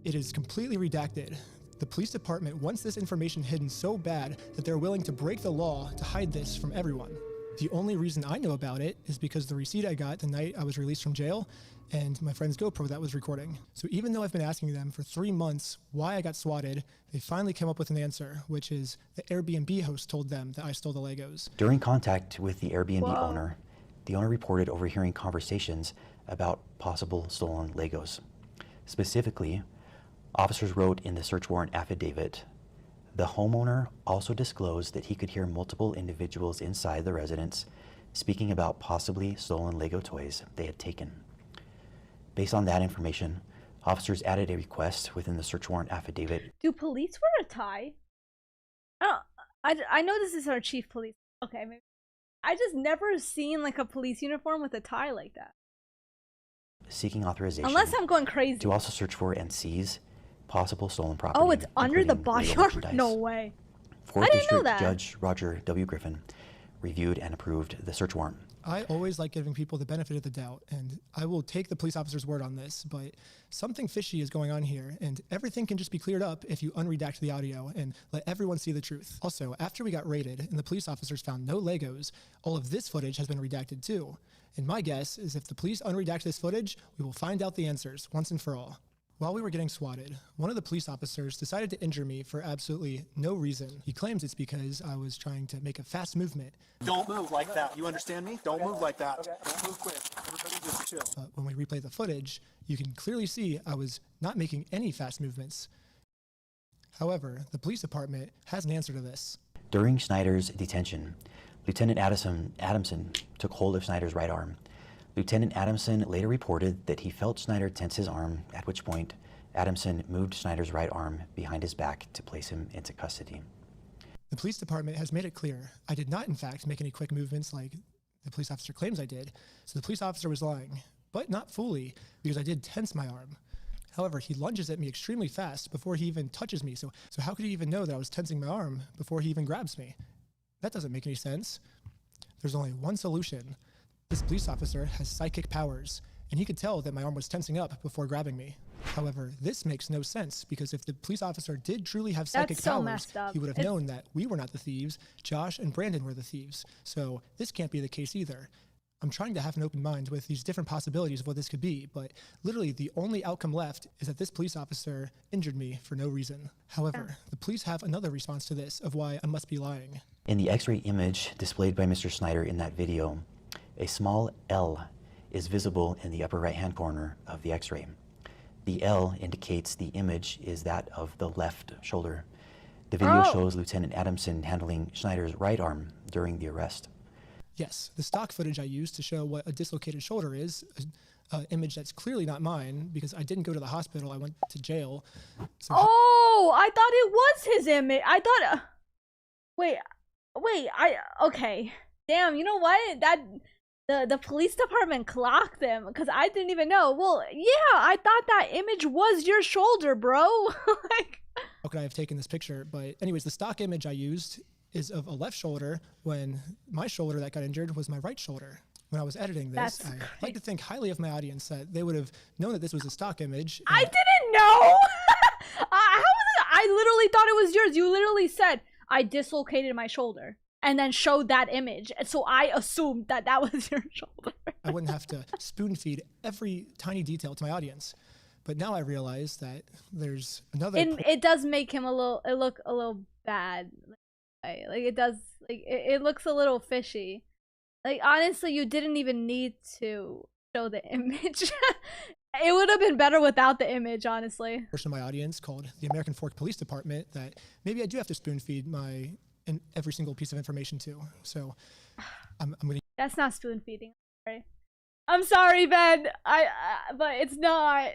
it is completely redacted. The police department wants this information hidden so bad that they're willing to break the law to hide this from everyone. The only reason I know about it is because the receipt I got the night I was released from jail and my friend's GoPro that was recording. So even though I've been asking them for 3 months why I got swatted, they finally came up with an answer, which is the Airbnb host told them that I stole the Legos. During contact with the Airbnb owner, the owner reported overhearing conversations about possible stolen Legos. Specifically, officers wrote in the search warrant affidavit, the homeowner also disclosed that he could hear multiple individuals inside the residence speaking about possibly stolen Lego toys they had taken. Based on that information, officers added a request within the search warrant affidavit. Do police wear a tie? I know this is our chief police. Okay, maybe. I just never seen like a police uniform with a tie like that. Seeking authorization. Unless I'm going crazy. To also search for and seize possible stolen property. Oh, it's under the body illegal armor? merchandise. No way. Fourth I didn't know District that. Judge Roger W. Griffin reviewed and approved the search warrant. I always like giving people the benefit of the doubt, and I will take the police officer's word on this, but something fishy is going on here, and everything can just be cleared up if you unredact the audio and let everyone see the truth. Also, after we got raided and the police officers found no Legos, all of this footage has been redacted too. And my guess is if the police unredact this footage, we will find out the answers once and for all. While we were getting swatted, one of the police officers decided to injure me for absolutely no reason. He claims it's because I was trying to make a fast movement. Don't move like that. You understand me? Don't move like that. Don't move quick. Everybody just chill. When we replay the footage, you can clearly see I was not making any fast movements. However, the police department has an answer to this. During Snyder's detention, Lieutenant Adamson took hold of Snyder's right arm. Lieutenant Adamson later reported that he felt Snyder tense his arm, at which point Adamson moved Snyder's right arm behind his back to place him into custody. The police department has made it clear I did not, in fact, make any quick movements like the police officer claims I did, so the police officer was lying, but not fully, because I did tense my arm. However, he lunges at me extremely fast before he even touches me, so how could he even know that I was tensing my arm before he even grabs me? That doesn't make any sense. There's only one solution. This police officer has psychic powers, and he could tell that my arm was tensing up before grabbing me. However, this makes no sense, because if the police officer did truly have psychic powers, he would have known that we were not the thieves, Josh and Brandon were the thieves. So this can't be the case either. I'm trying to have an open mind with these different possibilities of what this could be, but literally the only outcome left is that this police officer injured me for no reason. However, the police have another response to this of why I must be lying. In the X-ray image displayed by Mr. Snyder in that video, a small L is visible in the upper right-hand corner of the X-ray. The L indicates the image is that of the left shoulder. The video shows Lieutenant Adamson handling Snyder's right arm during the arrest. Yes, the stock footage I used to show what a dislocated shoulder is, an image that's clearly not mine because I didn't go to the hospital, I went to jail. So I thought it was his image. I thought, okay. Damn, you know what? The police department clocked them because I didn't even know. Well, yeah, I thought that image was your shoulder, bro. Like, how could I have taken this picture? But anyways, the stock image I used is of a left shoulder when my shoulder that got injured was my right shoulder. When I was editing this, I like to think highly of my audience that they would have known that this was a stock image. I didn't know. How was it? I literally thought it was yours. You literally said, I dislocated my shoulder. And then showed that image. And so I assumed that that was your shoulder. I wouldn't have to spoon feed every tiny detail to my audience. But now I realize that there's another... It does make him look a little bad. Like it does, like it looks a little fishy. Like honestly, you didn't even need to show the image. It would have been better without the image, honestly. Portion of my audience called the American Fork Police Department that maybe I do have to spoon feed in every single piece of information too. So I'm gonna... That's not spoon feeding. I'm sorry, Ben. But it's not.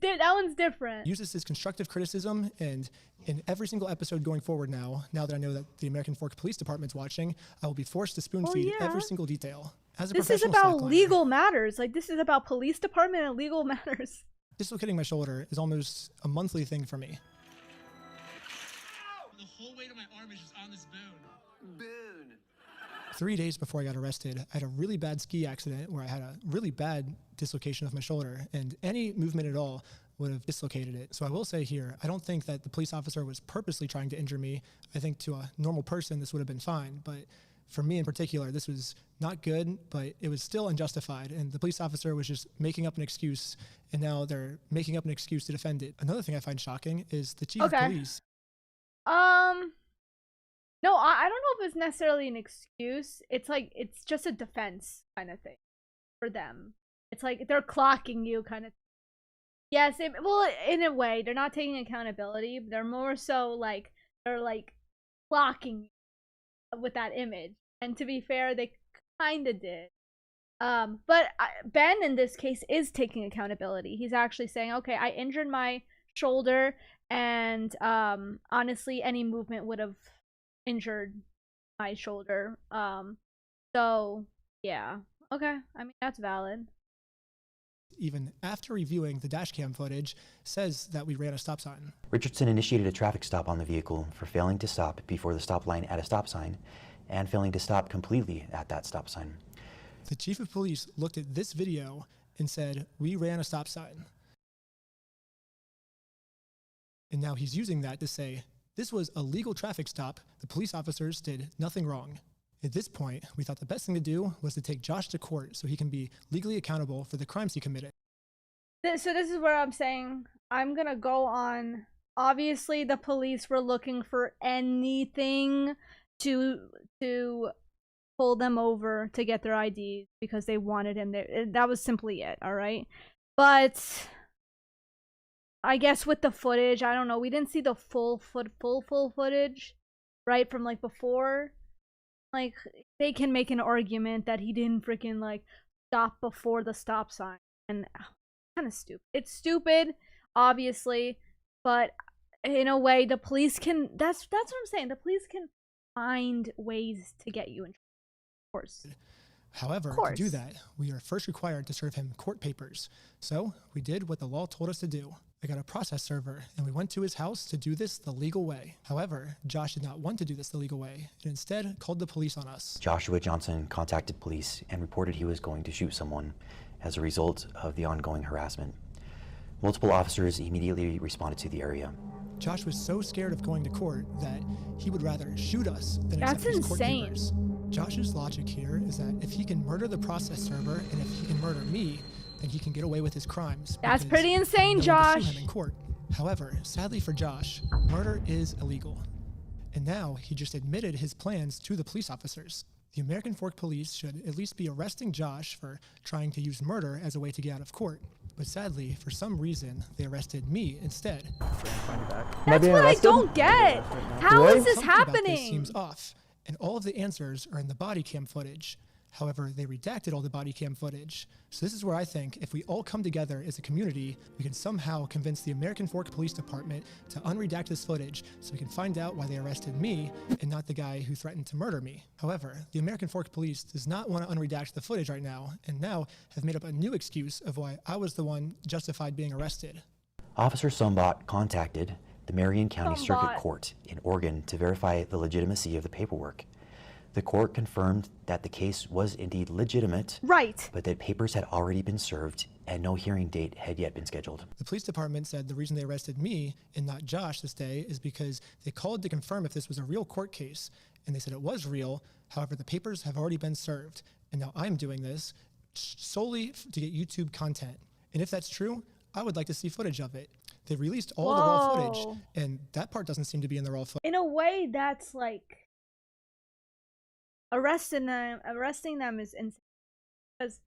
That one's different. Use this as constructive criticism, and in every single episode going forward now that I know that the American Fork Police Department's watching, I will be forced to spoon feed every single detail. As a this is about legal matters. Like this is about police department and legal matters. Dislocating my shoulder is almost a monthly thing for me. The whole weight of my arm is just on this bone. 3 days before I got arrested, I had a really bad ski accident where I had a really bad dislocation of my shoulder, and any movement at all would have dislocated it. So I will say here, I don't think that the police officer was purposely trying to injure me. I think to a normal person, this would have been fine. But for me in particular, this was not good, but it was still unjustified. And the police officer was just making up an excuse, and now they're making up an excuse to defend it. Another thing I find shocking is the chief of police. No, I don't know if it's necessarily an excuse. It's like, it's just a defense kind of thing for them. It's like they're clocking you kind of. Yes, well, in a way, they're not taking accountability. But they're more so like, they're like clocking you with that image. And to be fair, they kind of did. But Ben, in this case, is taking accountability. He's actually saying, okay, I injured my shoulder, and honestly, any movement would have injured my shoulder. So, yeah. Okay. I mean, that's valid. Even after reviewing the dash cam footage, says that we ran a stop sign. Richardson initiated a traffic stop on the vehicle for failing to stop before the stop line at a stop sign and failing to stop completely at that stop sign. The chief of police looked at this video and said, we ran a stop sign. And now he's using that to say, this was a legal traffic stop. The police officers did nothing wrong. At this point, we thought the best thing to do was to take Josh to court so he can be legally accountable for the crimes he committed. So this is where I'm saying I'm gonna go on. Obviously, the police were looking for anything to pull them over to get their IDs because they wanted him there. That was simply it, all right? But I guess with the footage, I don't know. We didn't see the full footage, right, from like before. Like, they can make an argument that he didn't freaking like stop before the stop sign, and kind of stupid. It's stupid, obviously, but in a way, the police can. That's what I'm saying. The police can find ways to get you in trouble, of course. However, to do that, we are first required to serve him court papers. So we did what the law told us to do. I got a process server, and we went to his house to do this the legal way. However, Josh did not want to do this the legal way, and instead called the police on us. Joshua Johnson contacted police and reported he was going to shoot someone as a result of the ongoing harassment. Multiple officers immediately responded to the area. Josh was so scared of going to court that he would rather shoot us than accept his court papers. Josh's logic here is that if he can murder the process server and if he can murder me, then he can get away with his crimes. That's pretty insane, no Josh. one can sue him in court. However, sadly for Josh, murder is illegal. And now he just admitted his plans to the police officers. The American Fork Police should at least be arresting Josh for trying to use murder as a way to get out of court. But sadly, for some reason, they arrested me instead. That's what I don't get. How is this Something about this happening? seems off, and all of the answers are in the body cam footage. However, they redacted all the body cam footage. So this is where I think if we all come together as a community, we can somehow convince the American Fork Police Department to unredact this footage so we can find out why they arrested me and not the guy who threatened to murder me. However, the American Fork Police does not want to unredact the footage right now, and now have made up a new excuse of why I was the one justified being arrested. Officer Sombot contacted the Marion County Circuit Court in Oregon to verify the legitimacy of the paperwork. The court confirmed that the case was indeed legitimate, right, but that papers had already been served and no hearing date had yet been scheduled. The police department said the reason they arrested me and not Josh this day is because they called to confirm if this was a real court case, and they said it was real. However, the papers have already been served, and now I'm doing this solely to get YouTube content. And if that's true, I would like to see footage of it. They released all the raw footage, and that part doesn't seem to be in the raw footage. In a way, that's like arresting them is insane, because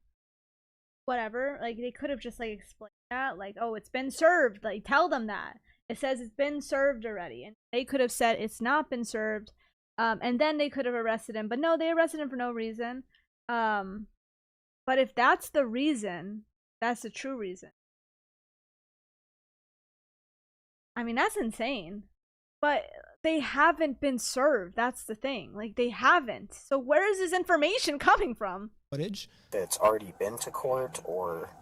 whatever, like they could have just like explained that, like, oh, it's been served, like tell them that it says it's been served already, and they could have said it's not been served, and then they could have arrested him. But no, they arrested him for no reason. But if that's the reason, that's the true reason. I mean, that's insane. But they haven't been served. That's the thing. Like, they haven't. So where is this information coming from? Footage? It's already been to court, or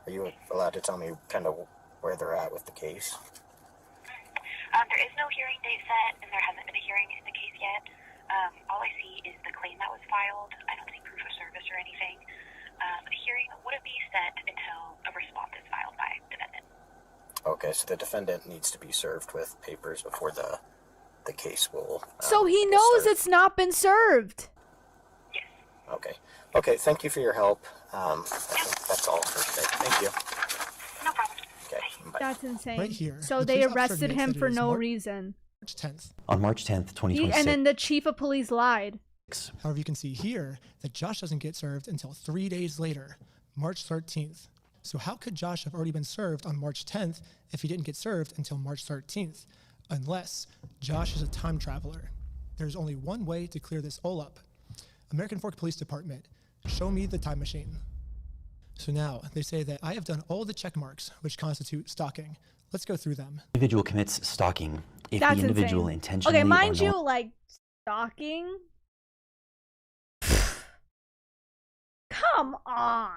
are you allowed to tell me kind of where they're at with the case? There is no hearing date set, and there hasn't been a hearing in the case yet. All I see is the claim that was filed. I don't see proof of service or anything. A hearing wouldn't be set until a response is filed by defendant. Okay, so the defendant needs to be served with papers before the case will... so he knows it's not been served. Okay. Okay, thank you for your help. I think that's all for today. Thank you. No problem. Okay, bye. That's insane. Right here, So the they police officer arrested admits him that it for is no March reason. 10th. On March 10th, 2026. And then the chief of police lied. However, you can see here that Josh doesn't get served until 3 days later, March 13th. So how could Josh have already been served on March 10th if he didn't get served until March 13th? Unless Josh is a time traveler. There's only one way to clear this all up. American Fork Police Department, show me the time machine. So now they say that I have done all the check marks which constitute stalking. Let's go through them. Individual commits stalking if That's the individual insane. intentionally Okay, mind or you, like, stalking Come on.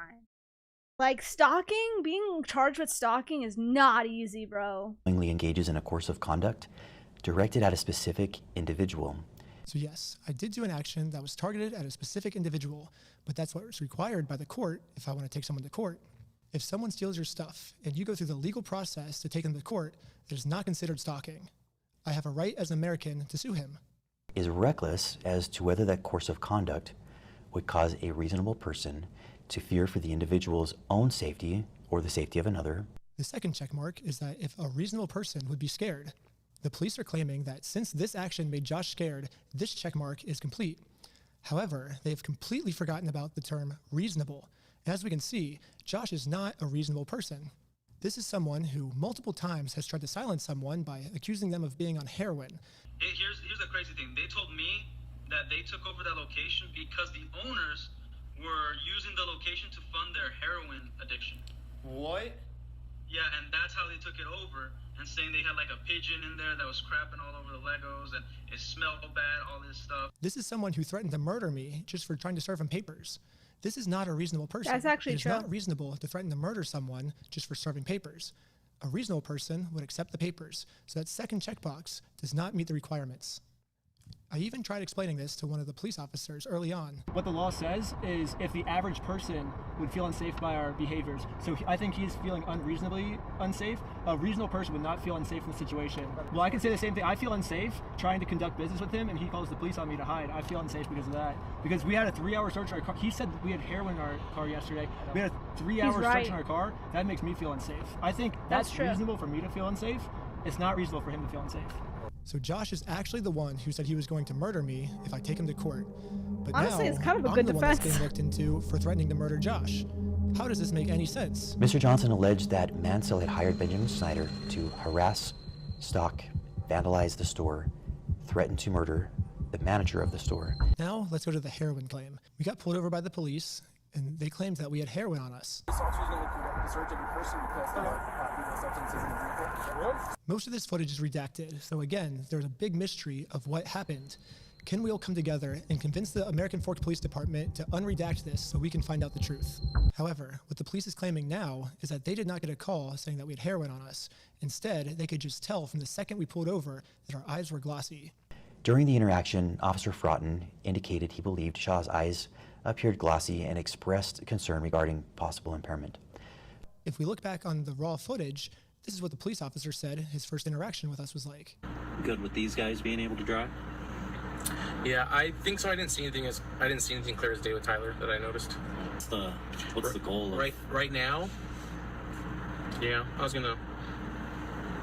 Like, stalking, being charged with stalking is not easy, bro. Knowingly engages in a course of conduct directed at a specific individual. So yes, I did do an action that was targeted at a specific individual, but that's what was required by the court if I want to take someone to court. If someone steals your stuff and you go through the legal process to take them to court, it is not considered stalking. I have a right as an American to sue him. Is reckless as to whether that course of conduct would cause a reasonable person to fear for the individual's own safety or the safety of another. The second check mark is that if a reasonable person would be scared. The police are claiming that since this action made Josh scared, this check mark is complete. However, they have completely forgotten about the term reasonable. And as we can see, Josh is not a reasonable person. This is someone who multiple times has tried to silence someone by accusing them of being on heroin. Here's the crazy thing. They told me that they took over that location because the owners were using the location to fund their heroin addiction. What? Yeah, and that's how they took it over, and saying they had like a pigeon in there that was crapping all over the Legos, and it smelled bad, all this stuff. This is someone who threatened to murder me just for trying to serve him papers. This is not a reasonable person. That's actually true. It's not reasonable to threaten to murder someone just for serving papers. A reasonable person would accept the papers, so that second checkbox does not meet the requirements. I even tried explaining this to one of the police officers early on. What the law says is if the average person would feel unsafe by our behaviors, so I think he's feeling unreasonably unsafe. A reasonable person would not feel unsafe in the situation. Well, I can say the same thing. I feel unsafe trying to conduct business with him, and he calls the police on me to hide. I feel unsafe because of that. Because we had a 3-hour search in our car. He said we had heroin in our car yesterday. We had a 3-hour search in our car. That makes me feel unsafe. I think that's reasonable for me to feel unsafe. It's not reasonable for him to feel unsafe. So Josh is actually the one who said he was going to murder me if I take him to court. But honestly, now, it's kind of a I'm good the defense. one that's being looked into for threatening to murder Josh. How does this make any sense? Mr. Johnson alleged that Mansell had hired Benjamin Snyder to harass, stalk, vandalize the store, threaten to murder the manager of the store. Now let's go to the heroin claim. We got pulled over by the police, and they claimed that we had heroin on us. Most of this footage is redacted, so again, there's a big mystery of what happened. Can we all come together and convince the American Fork Police Department to unredact this so we can find out the truth? However, what the police is claiming now is that they did not get a call saying that we had heroin on us. Instead, they could just tell from the second we pulled over that our eyes were glossy. During the interaction, Officer Fraughton indicated he believed Shaw's eyes appeared glossy and expressed concern regarding possible impairment. If we look back on the raw footage, this is what the police officer said his first interaction with us was like. Good with these guys being able to drive? Yeah, I think so. I didn't see anything clear as day with Tyler that I noticed. What's the goal of... Right now? Yeah, I was gonna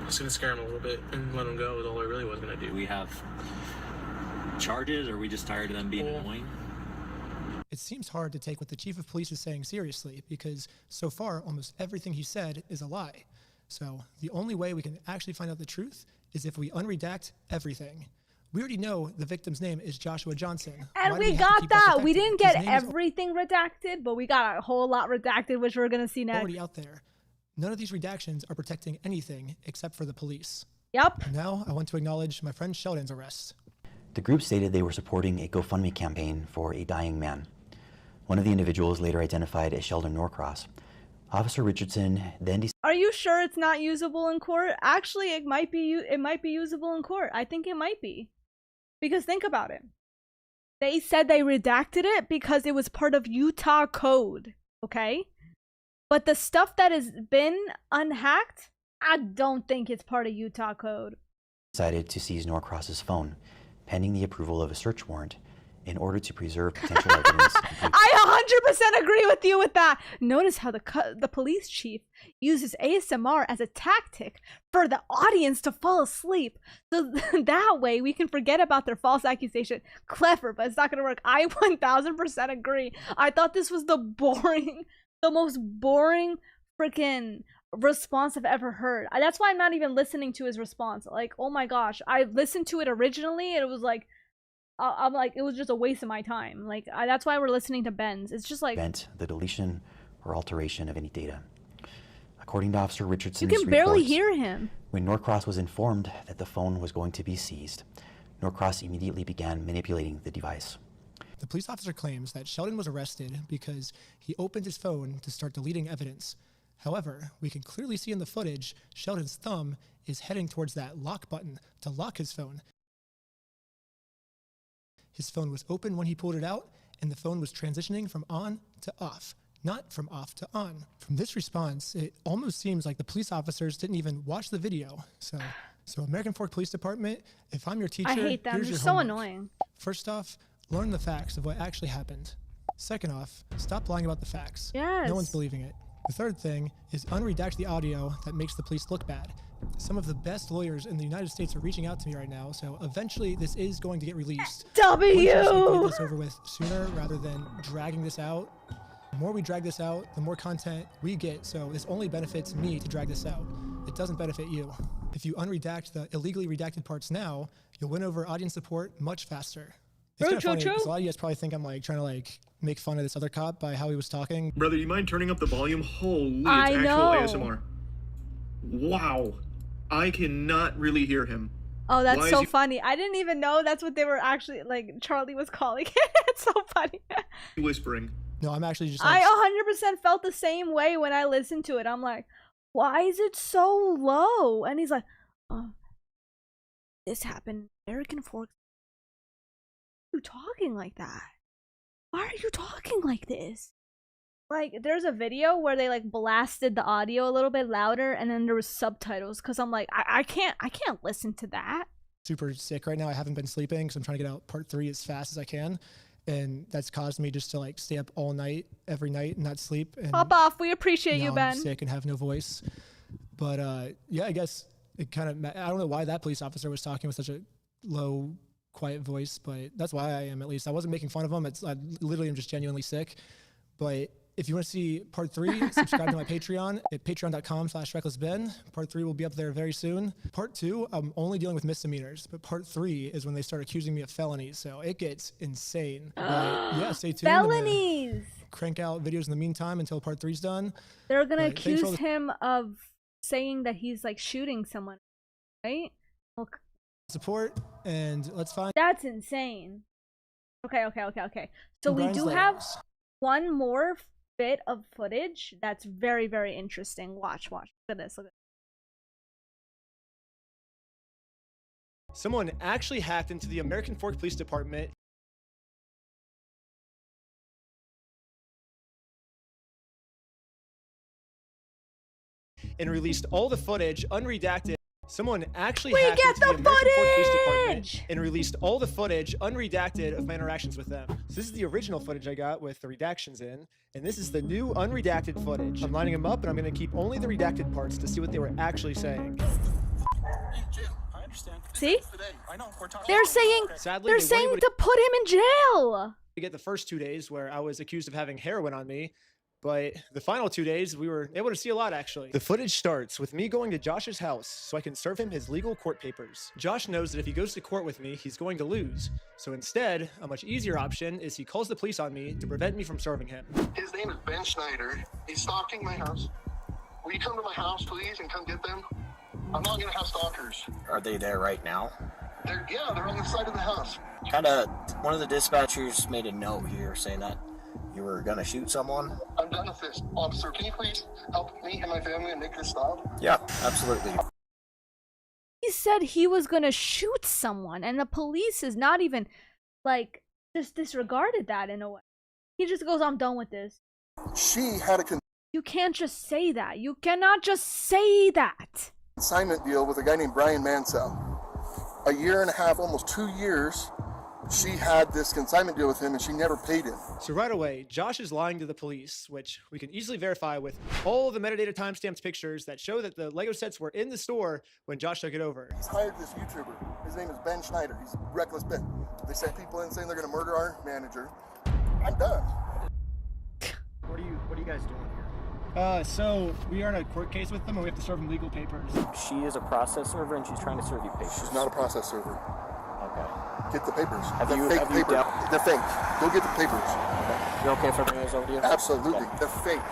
scare him a little bit and let him go is all I really was gonna do. Do we have charges, or are we just tired of them being annoying? It seems hard to take what the chief of police is saying seriously because so far almost everything he said is a lie. So the only way we can actually find out the truth is if we unredact everything. We already know the victim's name is Joshua Johnson. And we got that. We didn't get everything redacted, but we got a whole lot redacted, which we're going to see next. Already out there. None of these redactions are protecting anything except for the police. Yep. And now I want to acknowledge my friend Sheldon's arrest. The group stated they were supporting a GoFundMe campaign for a dying man. One of the individuals later identified as Sheldon Norcross. Officer Richardson then decided... Are you sure it's not usable in court? Actually, it might be usable in court. I think it might be. Because think about it. They said they redacted it because it was part of Utah code, okay? But the stuff that has been unhacked, I don't think it's part of Utah code. Decided to seize Norcross's phone, pending the approval of a search warrant, in order to preserve potential evidence. I 100% agree with you with that. Notice how the police chief uses ASMR as a tactic for the audience to fall asleep. So that way we can forget about their false accusation. Clever, but it's not going to work. I 1000% agree. I thought this was the most boring freaking response I've ever heard. That's why I'm not even listening to his response. Like, oh my gosh. I listened to it originally and it was like, I'm like, it was just a waste of my time. Like, that's why we're listening to Ben's. It's just like... Prevent the deletion or alteration of any data. According to Officer Richardson's You can barely hear him. When Norcross was informed that the phone was going to be seized, Norcross immediately began manipulating the device. The police officer claims that Sheldon was arrested because he opened his phone to start deleting evidence. However, we can clearly see in the footage, Sheldon's thumb is heading towards that lock button to lock his phone. His phone was open when he pulled it out, and the phone was transitioning from on to off, not from off to on. From this response, it almost seems like the police officers didn't even watch the video. So American Fork Police Department, if I'm your teacher, I hate them. here's They're your so homework. annoying. First off, learn the facts of what actually happened. Second off, stop lying about the facts. Yes. No one's believing it. The third thing is unredact the audio that makes the police look bad. Some of the best lawyers in the United States are reaching out to me right now, so eventually this is going to get released. W! We just should get this over with sooner rather than dragging this out. The more we drag this out, the more content we get, so this only benefits me to drag this out. It doesn't benefit you. If you unredact the illegally redacted parts now, you'll win over audience support much faster. It's kind of funny, because a lot of you guys probably think I'm like trying to like make fun of this other cop by how he was talking. Brother, you mind turning up the volume? Holy, I it's know. actual ASMR. Wow. I cannot really hear him. Oh, that's Why so is he funny. I didn't even know that's what they were actually, like, Charlie was calling it. It's so funny. whispering? No, I'm actually just I 100% felt the same way when I listened to it. I'm like, why is it so low? And he's like, oh, this happened. American Fork. Why are you talking like that? Why are you talking like this? Like, there's a video where they like blasted the audio a little bit louder, and then there was subtitles. Cause I'm like, I can't listen to that. super sick right now. I haven't been sleeping because I'm trying to get out part 3 as fast as I can. And that's caused me just to like stay up all night, every night, and not sleep. And Pop off. We appreciate you, now Ben. I'm sick and have no voice. But yeah, I guess it kind of, I don't know why that police officer was talking with such a low, quiet voice, but that's why I am, at least. I wasn't making fun of him. I literally am just genuinely sick. But if you want to see part 3, subscribe to my Patreon at patreon.com/recklessben. Part 3 will be up there very soon. Part 2, I'm only dealing with misdemeanors, but part 3 is when they start accusing me of felonies, so it gets insane. But yeah, stay tuned. Felonies! Crank out videos in the meantime until part 3's done. They're gonna But thanks for all accuse the him of saying that he's like shooting someone, right? Look, support, and let's find. that's insane. Okay. So we Brian's do Legos. have one more bit of footage that's very, very interesting. Watch. Look at this. Look at Someone actually hacked into the American Fork Police Department and released all the footage unredacted. Someone actually We hacked get into the the American Fork Police Department footage! and released all the footage unredacted of my interactions with them. So this is the original footage I got with the redactions in, and this is the new unredacted footage. I'm lining them up, and I'm going to keep only the redacted parts to see what they were actually saying. See? They're saying Sadly, they're they weren't saying able to put him in jail. to get the first 2 days where I was accused of having heroin on me, but the final 2 days we were able to see a lot, actually. The footage starts with me going to Josh's house so I can serve him his legal court papers. Josh knows that if he goes to court with me, he's going to lose. So instead, a much easier option is he calls the police on me to prevent me from serving him. His name is Ben Schneider. He's stalking my house. Will you come to my house, please, and come get them? I'm not gonna have stalkers. Are they there right now? They're on the side of the house. One of the dispatchers made a note here saying that you were gonna shoot someone. I'm done with this. Officer, can you please help me and my family and make this stop? Yeah, absolutely. He said he was gonna shoot someone, and the police is not even like just disregarded that in a way. He just goes, "I'm done with this." She had a You can't just say that. You cannot just say that. consignment deal with a guy named Brian Mansell. A year and a half, almost 2 years, she had this consignment deal with him and she never paid him. So right away, Josh is lying to the police, which we can easily verify with all the metadata timestamps pictures that show that the Lego sets were in the store when Josh took it over. He's hired this YouTuber. His name is Ben Schneider. He's Reckless Ben. They sent people in saying they're going to murder our manager. I'm done. What are you guys doing here? So we are in a court case with them, and we have to serve them legal papers. She is a process server, and she's trying to serve you papers. She's not a process server. Okay. Get the papers. Have They're you- fake have you papers. dealt- They're fake. Go get the papers. You okay if I bring those over to you? Absolutely. They're fake.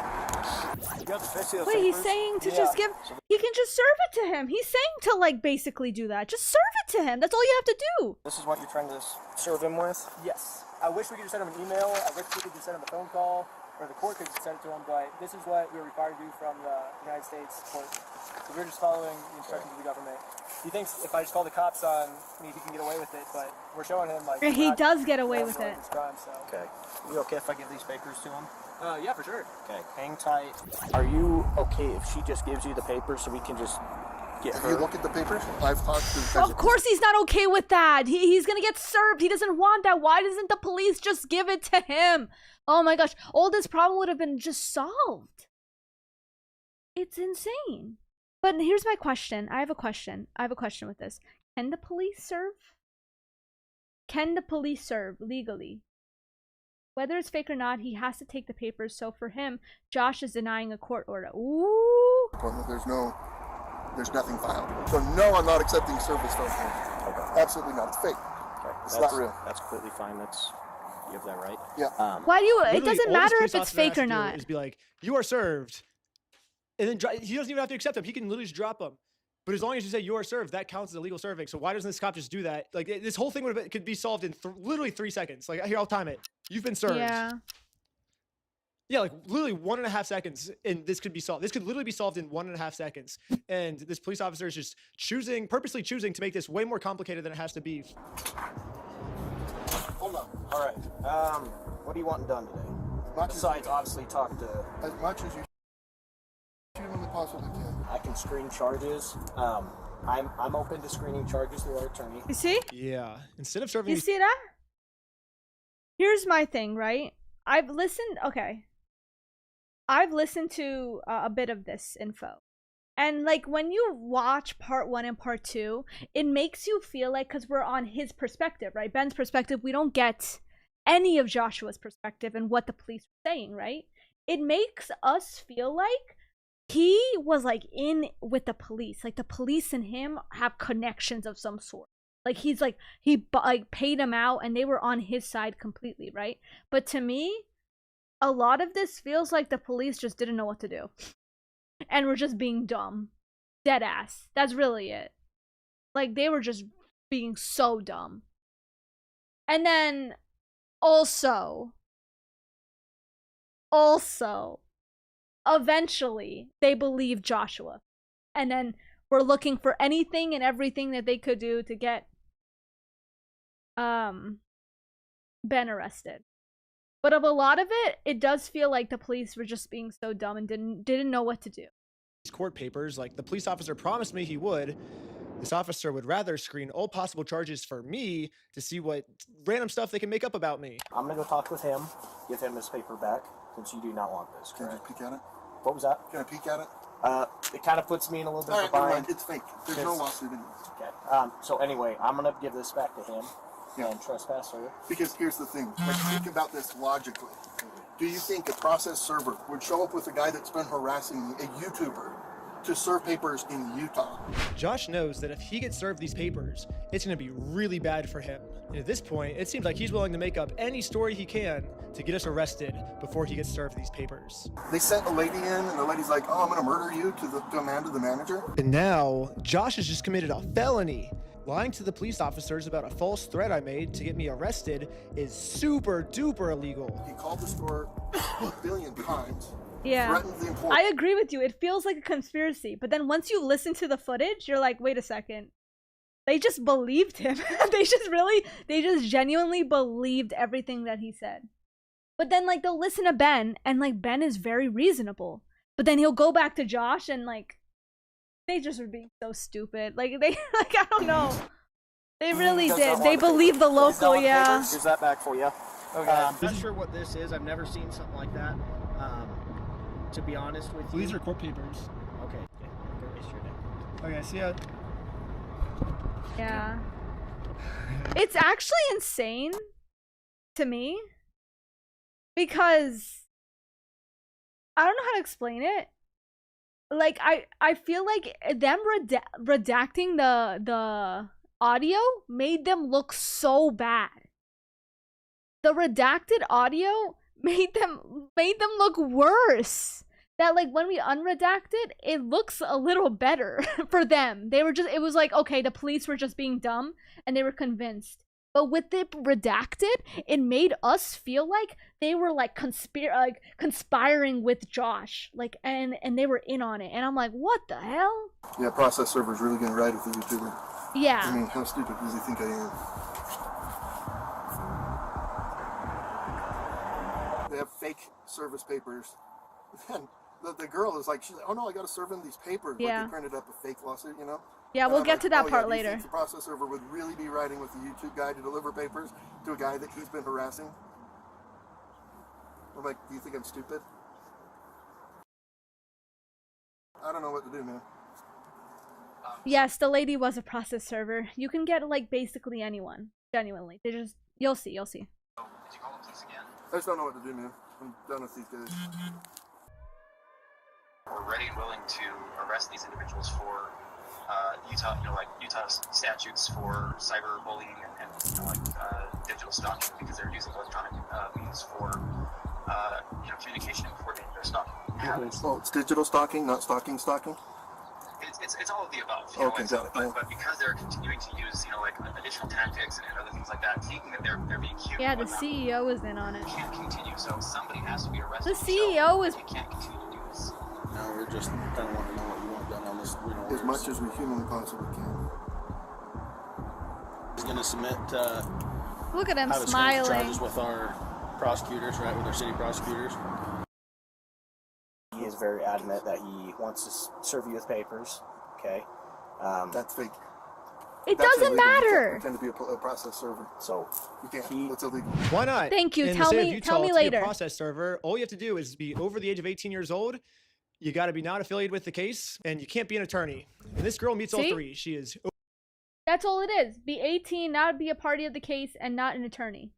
Wait, he's saying to just give. He can just serve it to him. He's saying to like basically do that. Just serve it to him. That's all you have to do. This is what you're trying to serve him with? Yes. I wish we could just send him an email. I wish we could just send him a phone call, or the court could just send it to him. But this is what we're required to do from the United States court. So we're just following the instructions of the government. He thinks if I just call the cops on me, he can get away with it. But we're showing him like He does get away with it. Crime, so. Okay. You okay if I give these papers to him? Yeah, for sure. Okay. Hang tight. Are you okay if she just gives you the papers so we can just get her? If you look at the papers, I've talked to. Of course he's not okay with that. He's gonna get served. He doesn't want that. Why doesn't the police just give it to him? Oh my gosh. All this problem would have been just solved. It's insane. But here's my question. I have a question with this. Can the police serve? Can the police serve legally? Whether it's fake or not, he has to take the papers. So for him, Josh is denying a court order. Ooh. There's nothing filed. So no, I'm not accepting service from him. Okay. Absolutely not. It's fake. Okay. It's not real. That's completely fine. You have that right. Yeah. Why do you? It Literally, doesn't all this matter police if it's officer has fake or to do not. Is be like, you are served, and then he doesn't even have to accept them. He can literally just drop them. But as long as you say you are served, that counts as a legal serving. So why doesn't this cop just do that? Like this whole thing could be solved in literally 3 seconds. Like here, I'll time it. You've been served. Yeah. Yeah, like literally 1.5 seconds, and this could be solved. This could literally be solved in 1.5 seconds. And this police officer is just purposely choosing to make this way more complicated than it has to be. Hold on. All right. What are you wanting done today? Besides, obviously, talk to. As much as you humanly possibly can. I can screen charges. I'm open to screening charges through our attorney. You see? Yeah. Instead of serving. You see that? Here's my thing, right? I've listened to a bit of this info. And like when you watch part 1 and part 2, it makes you feel like, because we're on his perspective, right? Ben's perspective, we don't get any of Joshua's perspective and what the police were saying, right? It makes us feel like he was like in with the police. Like the police and him have connections of some sort. Like he's like, he paid him out and they were on his side completely, right? But to me, a lot of this feels like the police just didn't know what to do. And were just being dumb. Dead ass. That's really it. Like they were just being so dumb. And then also, eventually they believed Joshua. And then were looking for anything and everything that they could do to get Ben arrested. But of a lot of it, it does feel like the police were just being so dumb and didn't know what to do. These court papers, like the police officer promised me he would. This officer would rather screen all possible charges for me to see what random stuff they can make up about me. I'm gonna go talk with him, give him his paper back, since you do not want this. Can I just peek at it? What was that? Can I peek at it? It kind of puts me in a little bit All of right, a bind. never mind. It's fake. There's no lawsuit in this. Okay. So anyway, I'm gonna give this back to him and trespasser. Because here's the thing. Let's think about this logically. Do you think a process server would show up with a guy that's been harassing a YouTuber to serve papers in Utah? Josh knows that if he gets served these papers, it's going to be really bad for him. And at this point, it seems like he's willing to make up any story he can to get us arrested before he gets served these papers. They sent a lady in, and the lady's like, "Oh, I'm going to murder you," to Amanda, the manager. And now, Josh has just committed a felony. Lying to the police officers about a false threat I made to get me arrested is super duper illegal. He called the store a billion times. Yeah, Threatened the employee. I agree with you. It feels like a conspiracy. But then once you listen to the footage, you're like, wait a second. They just believed him. they just genuinely believed everything that he said. But then like they'll listen to Ben and like Ben is very reasonable. But then he'll go back to Josh and like they just were being so stupid. Like they like I don't know. They really did. They believed the local, yeah. Here's that back for you. Okay. I'm not sure what this is. I've never seen something like that. To be honest with you. These are court papers. Okay. Okay, see ya. Yeah. It's actually insane to me because I don't know how to explain it. Like I feel like them redacting the audio made them look so bad. The redacted audio made them look worse. That like when we unredacted, it looks a little better for them. It was like, okay, the police were just being dumb and they were convinced. But with it redacted, it made us feel like they were like conspiring with Josh, like, and they were in on it. And I'm like, what the hell? Yeah, process server's really gonna ride with the YouTuber. Yeah. I mean, how stupid does he think I am? They have fake service papers. And the girl is like, she's like, oh no, I gotta serve him these papers. Yeah. Like they printed up a fake lawsuit, you know? Yeah, And we'll I'm get like, to that oh, part yeah, do you later. think the process server would really be riding with the YouTube guy to deliver papers to a guy that he's been harassing? I'm like, do you think I'm stupid? I don't know what to do, man. Yes, the lady was a process server. You can get like basically anyone. Genuinely. They just, you'll see. Did you call the police again? I just don't know what to do, man. I'm done with these guys. We're ready and willing to arrest these individuals for Utah statutes for cyberbullying and digital stalking, because they're using electronic means for communication and coordinating their stalking habits. Well, it's digital stalking, not stalking. It's all of the above. Okay, got it. But because they're continuing to use additional tactics and other things like that, thinking that they're being cute. Yeah, the CEO is in on it. Can't continue. So somebody has to be arrested. The CEO is. You can't continue to do this. No, we're just kind of want to know what you want done on this. As much as we humanly possibly can. He's going to submit. Look at him how to smiling. Charges with our prosecutors, right? With our city prosecutors. He is very adamant that he wants to serve you with papers. Okay. That's fake. It That's doesn't illegal. You matter. can't pretend to be a process server. So you can't. That's illegal. Why not? Thank you. In Tell the state of me- Utah, tell me to be a later. process server, all you have to do is be over the age of 18 years old. You got to be not affiliated with the case, and you can't be an attorney. And this girl meets all See? three. She is. That's all it is. Be 18, not be a party of the case, and not an attorney.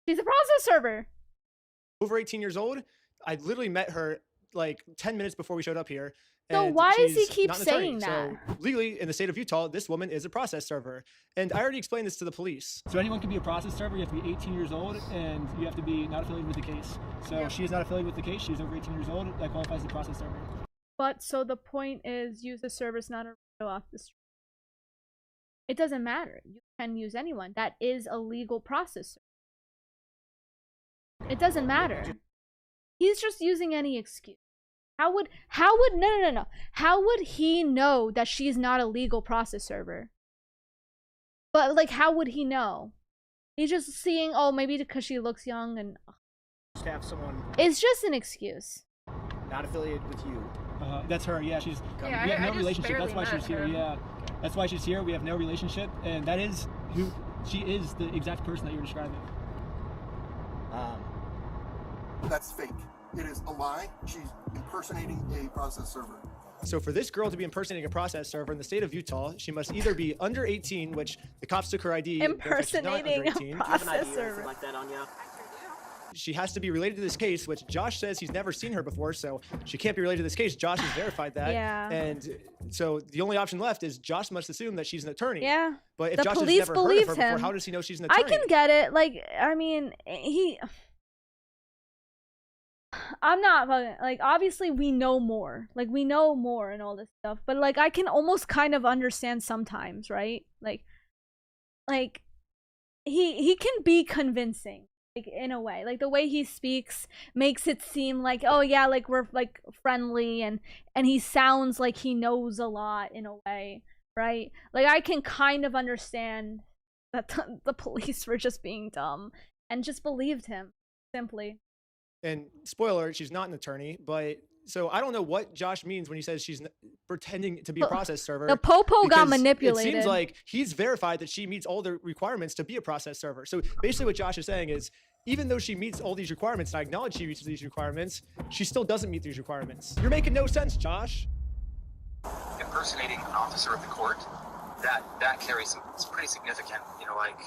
She's a process server. Over 18 years old. I literally met her like 10 minutes before we showed up here. So and why does he she's keep not an attorney. saying that? So legally, in the state of Utah, this woman is a process server. And I already explained this to the police. So anyone can be a process server. You have to be 18 years old, and you have to be not affiliated with the case. So she is not affiliated with the case. She's over 18 years old. That qualifies as a process server. But so the point is, use the service, not a radio off the street. It doesn't matter. You can use anyone. That is a legal process. It doesn't matter. He's just using any excuse. How would no. How would he know that she's not a legal process server? But like, how would he know? He's just seeing, oh, maybe because she looks young and. Just have someone It's just an excuse. not affiliated with you. That's her. Yeah, she's. Yeah, we have I no just relationship. That's barely why she's met here. her. Yeah, that's why she's here. We have no relationship, and that is who she is. The exact person that you're describing. That's fake. It is a lie. She's impersonating a process server. So for this girl to be impersonating a process server in the state of Utah, she must either be under 18, which the cops took her ID. therefore she's not under Impersonating a 18. process server. Like that on you? She has to be related to this case, which Josh says he's never seen her before, so she can't be related to this case. Josh has verified that. Yeah. And so the only option left is Josh must assume that she's an attorney. Yeah. But if The Josh has police never heard of believe her before, him. how does he know she's an I attorney? can get it. Like, I mean, I'm not fucking, like, obviously we know more. Like, we know more and all this stuff. But, like, I can almost kind of understand sometimes, right? Like he can be convincing, like, in a way. Like, the way he speaks makes it seem like, oh, yeah, like, we're, like, friendly. And he sounds like he knows a lot in a way, right? Like, I can kind of understand that the police were just being dumb and just believed him, simply. And spoiler, she's not an attorney, but so I don't know what Josh means when he says she's pretending to be a process server. The popo got because manipulated. It seems like he's verified that she meets all the requirements to be a process server. So basically what Josh is saying is, even though she meets all these requirements, and I acknowledge she meets these requirements, she still doesn't meet these requirements. You're making no sense, Josh. Impersonating an officer of the court, that carries some pretty significant,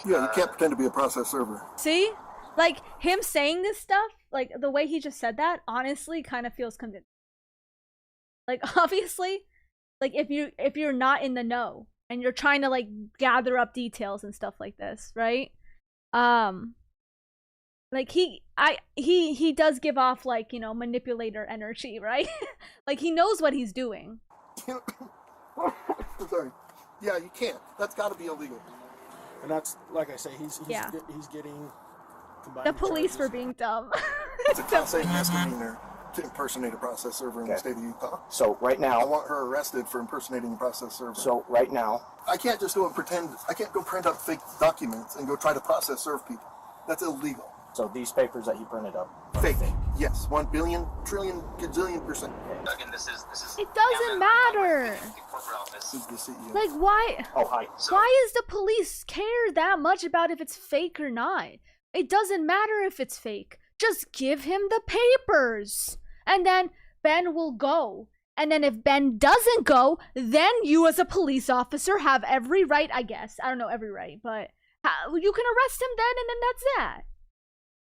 Yeah, you can't pretend to be a process server. See? Like, him saying this stuff, like, the way he just said that, honestly, kind of feels convincing. Like, obviously, like, if you're not in the know, and you're trying to, like, gather up details and stuff like this, right? Like, he does give off, like, you know, manipulator energy, right? Like, he knows what he's doing. I'm sorry. Yeah, you can't. That's got to be illegal. And that's, like I say, he's Yeah. he's getting combined The police charges. for being dumb. It's a Class A misdemeanor to impersonate a process server in the state of Utah. So right now, I want her arrested for impersonating a process server. So right now, I can't just go and pretend. I can't go print up fake documents and go try to process serve people. That's illegal. so these papers that he printed up, Fake. Yes, 1 billion, trillion, gazillion %. Again, this is It doesn't matter. the corporate office. This is the CEO. Like, why? Oh, hi. Why is the police care that much about if it's fake or not? It doesn't matter if it's fake. Just give him the papers. And then Ben will go. And then if Ben doesn't go, then you as a police officer have every right, I guess. I don't know every right, but you can arrest him then, and then that's that.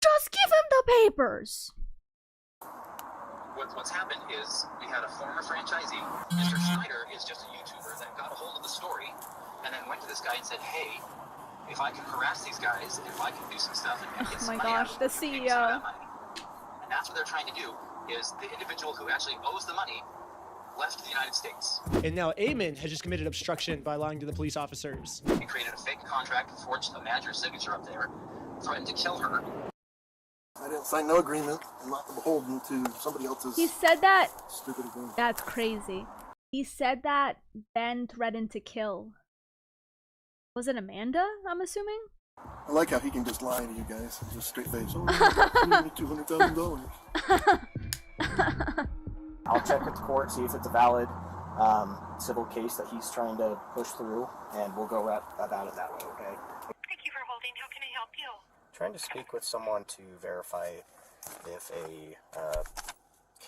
Just give him the papers. What's happened is we had a former franchisee. Mr. Schneider is just a YouTuber that got a hold of the story and then went to this guy and said, hey, if I can harass these guys, if I can do some stuff and get Oh some my money out gosh, of the them, give me some of CEO. that money. And that's what they're trying to do, is the individual who actually owes the money left the United States. And now Eamon has just committed obstruction by lying to the police officers. He created a fake contract, forged a manager's signature up there, threatened to kill her. I didn't sign no agreement. I'm not beholden to somebody else's He said that. stupid agreement. That's crazy. He said that Ben threatened to kill. Was it Amanda, I'm assuming? I like how he can just lie to you guys. Just straight face. Oh, $200,000. I'll check with the court, see if it's a valid civil case that he's trying to push through, and we'll go about it that way, okay? Thank you for holding. How can I help you? Trying to speak with someone to verify if a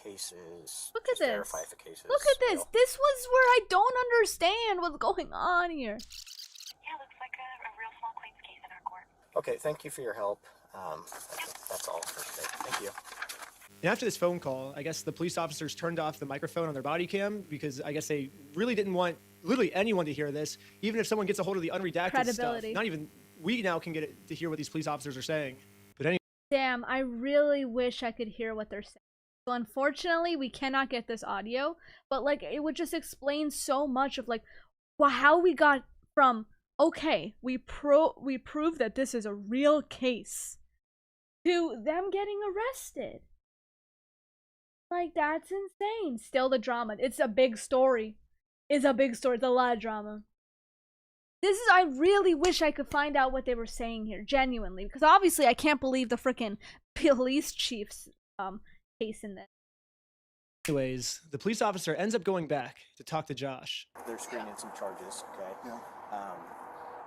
case is... Look at just this. Verify if a case is... Look at this. This was where I don't understand what's going on here. Yeah, looks like a real small claims case in our court. Okay, thank you for your help. That's all for today. Thank you. And after this phone call, I guess the police officers turned off the microphone on their body cam because I guess they really didn't want literally anyone to hear this, even if someone gets a hold of the unredacted stuff. Credibility. Not even we now can get it to hear what these police officers are saying. But anyway. Damn, I really wish I could hear what they're saying. So unfortunately, we cannot get this audio, but like it would just explain so much of like how we got from okay, we prove that this is a real case to them getting arrested. Like, that's insane. Still the drama. It's a big story. It's a big story. It's a lot of drama. I really wish I could find out what they were saying here, genuinely. Because obviously I can't believe the freaking police chief's case in this. Anyways, the police officer ends up going back to talk to Josh. They're screening some charges, okay? Yeah.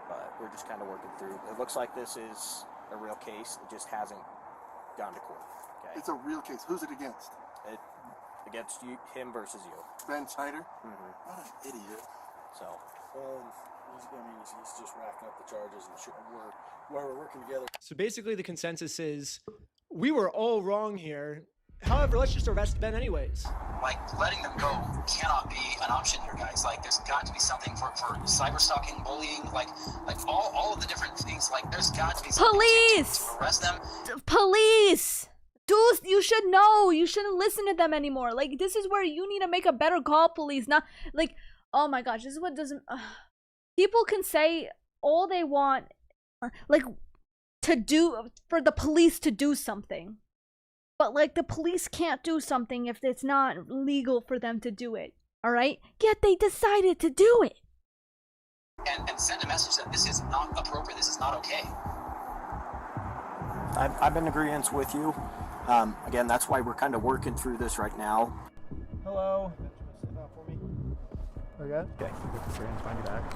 But we're just kind of working through. It looks like this is a real case. It just hasn't gone to court, okay? It's a real case. Who's it against? Against you, him versus you. Ben Schneider? Mm-hmm. What an idiot. So. He's just racking up the charges and we're working together. So basically the consensus is we were all wrong here. However, let's just arrest Ben anyways. Like, letting them go cannot be an option here, guys. Like, there's got to be something for cyber stalking, bullying, like all of the different things. Like, there's got to be something to arrest them. Police! Dude, you should know. You shouldn't listen to them anymore. Like, this is where you need to make a better call, police. Not, like, oh my gosh, this is what doesn't... people can say all they want, like, for the police to do something. But, like, the police can't do something if it's not legal for them to do it. Alright? Yet they decided to do it. And send a message that this is not appropriate, this is not okay. I'm in agreement with you. Again, that's why we're kind of working through this right now. Hello. Okay. Okay.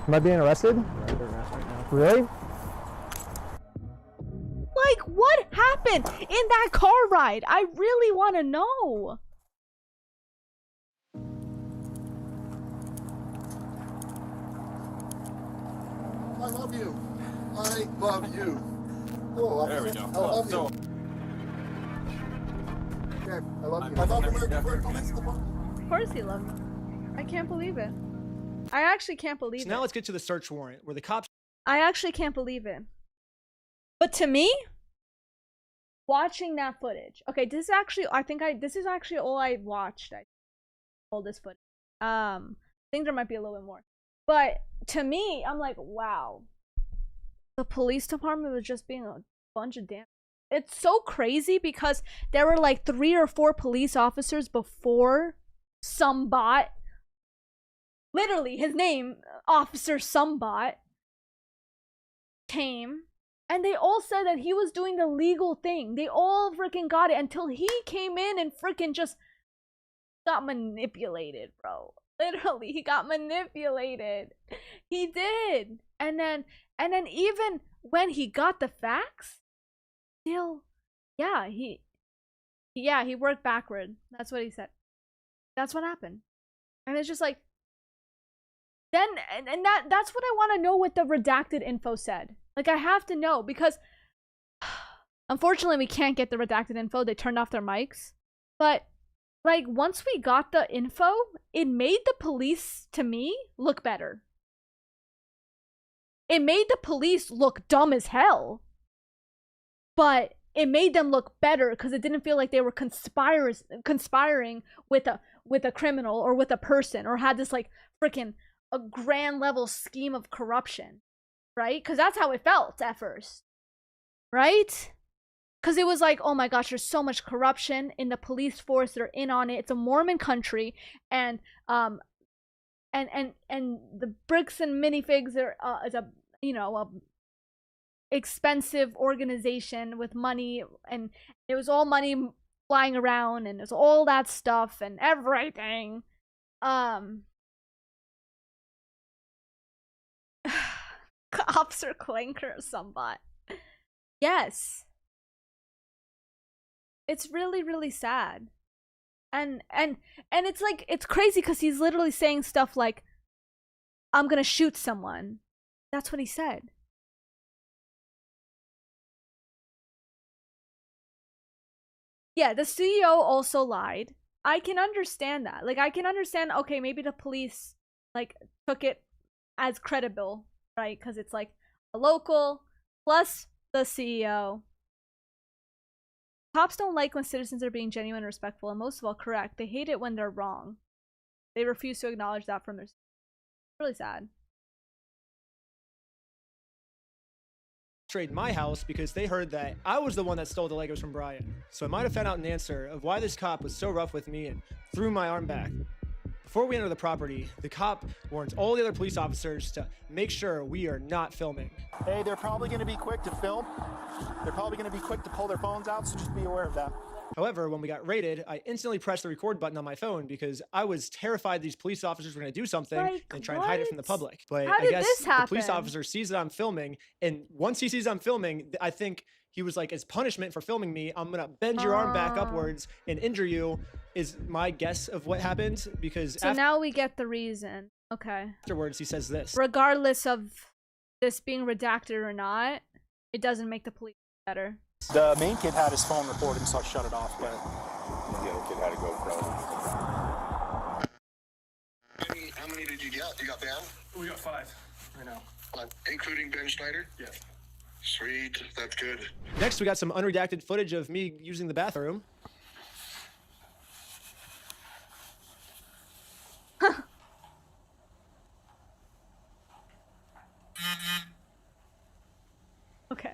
Am I being arrested? Really? Like, what happened in that car ride? I really want to know. I love you. I love you. Hello, officer. There we go. I love So- you. Okay, I love you. I love American Police Department. Of course he loved me. I can't believe it. I actually can't believe So it. now let's get to the search warrant where the cops... I actually can't believe it. But to me, watching that footage. Okay, this is actually all I watched. All this footage. I think there might be a little bit more. But to me, I'm like, wow. the police department was just being a bunch of damn. It's so crazy because there were like 3 or 4 police officers before Sumbot. Literally, his name, Officer Sumbot, came. And they all said that he was doing the legal thing. They all freaking got it until he came in and freaking just got manipulated, bro. Literally, he got manipulated. He did. And then even when he got the facts, still, yeah, he worked backward. That's what he said. That's what happened. And it's just like, then, and that's what I want to know what the redacted info said. Like, I have to know, because unfortunately we can't get the redacted info. They turned off their mics. But like, once we got the info, it made the police, to me, look better. It made the police look dumb as hell. But it made them look better because it didn't feel like they were conspiring with a criminal or with a person, or had this like freaking a grand level scheme of corruption. Right? Because that's how it felt at first. Right? Because it was like, oh my gosh, there's so much corruption in the police force. They're in on it. It's a Mormon country, and the Bricks and Minifigs is a, you know, a expensive organization with money, and it was all money flying around, and it was all that stuff and everything. Officer Clanker or Sumbot. Yes. It's really, really sad. And it's like, it's crazy because he's literally saying stuff like, I'm gonna shoot someone. That's what he said. Yeah, the CEO also lied. I can understand that. Like, I can understand, okay, maybe the police, like, took it as credible, right? Because it's like a local plus the CEO. Cops don't like when citizens are being genuine and respectful, and most of all, correct. They hate it when they're wrong. They refuse to acknowledge that from their... It's really sad. Trade my house because they heard that I was the one that stole the Legos from Brian. So I might have found out an answer of why this cop was so rough with me and threw my arm back. Before we enter the property, the cop warns all the other police officers to make sure we are not filming. Hey, they're probably going to be quick to film. They're probably going to be quick to pull their phones out, so just be aware of that. However, when we got raided, I instantly pressed the record button on my phone because I was terrified these police officers were going to do something and try and hide it from the public. But How I did guess this the happen? police officer sees that I'm filming, and once he sees I'm filming, I think he was like, as punishment for filming me, I'm going to bend your arm back upwards and injure you, is my guess of what happened. Because So now we get the reason. Okay. afterwards, he says this. Regardless of this being redacted or not, it doesn't make the police better. The main kid had his phone recording, so I shut it off, but... The other kid had a GoPro. How many did you get? You got banned? We got 5 right now. Including Ben Schneider? Yes. Sweet, that's good. Next, we got some unredacted footage of me using the bathroom. Okay.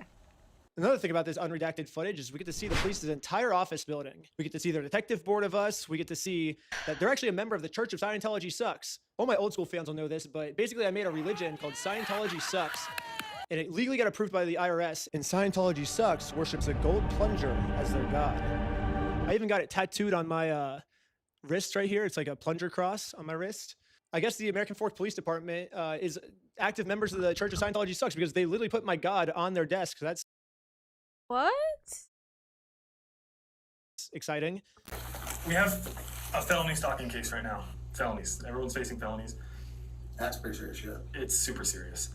Another thing about this unredacted footage is we get to see the police's entire office building. We get to see their detective board of us. We get to see that they're actually a member of the Church of Scientology Sucks. All my old school fans will know this, but basically I made a religion called Scientology Sucks, and it legally got approved by the IRS. And Scientology Sucks worships a gold plunger as their god. I even got it tattooed on my wrist right here. It's like a plunger cross on my wrist. I guess the American Fourth Police Department is active members of the Church of Scientology Sucks because they literally put my god on their desk. That's what? Exciting. We have a felony stalking case right now. Felonies. Everyone's facing felonies. That's pretty serious shit. It's super serious.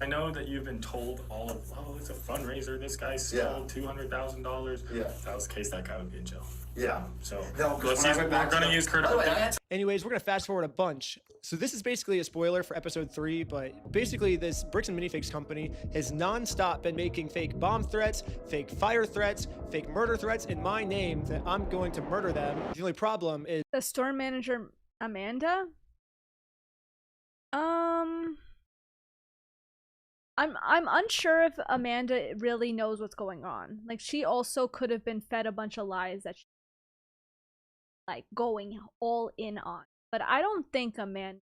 I know that you've been told all of, oh, it's a fundraiser. This guy stole $200,000. Yeah. If that was the case, that guy would be in jail. Yeah. So No, 'cause let's when I use, went we're back to going to the- use By the way, I credibility. had Anyways, we're gonna fast forward a bunch. So this is basically a spoiler for episode 3, but basically this Bricks and Minifigs company has non-stop been making fake bomb threats, fake fire threats, fake murder threats in my name that I'm going to murder them. The only problem is The store manager, Amanda? I'm unsure if Amanda really knows what's going on. Like, she also could have been fed a bunch of lies that she's like going all in on. But I don't think Amanda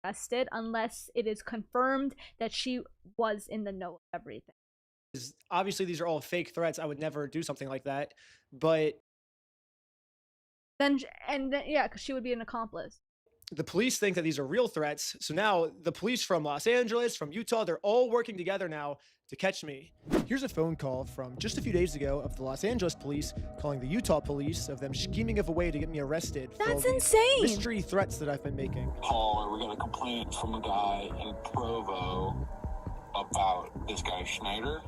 arrested unless it is confirmed that she was in the know of everything. Obviously, these are all fake threats. I would never do something like that. But then, yeah, because she would be an accomplice. The police think that these are real threats. So now the police from Los Angeles, from Utah, they're all working together now to catch me. Here's a phone call from just a few days ago of the Los Angeles police calling the Utah police of them scheming of a way to get me arrested. That's insane. Mystery threats that I've been making. Caller, we got a complaint from a guy in Provo about this guy Schneider.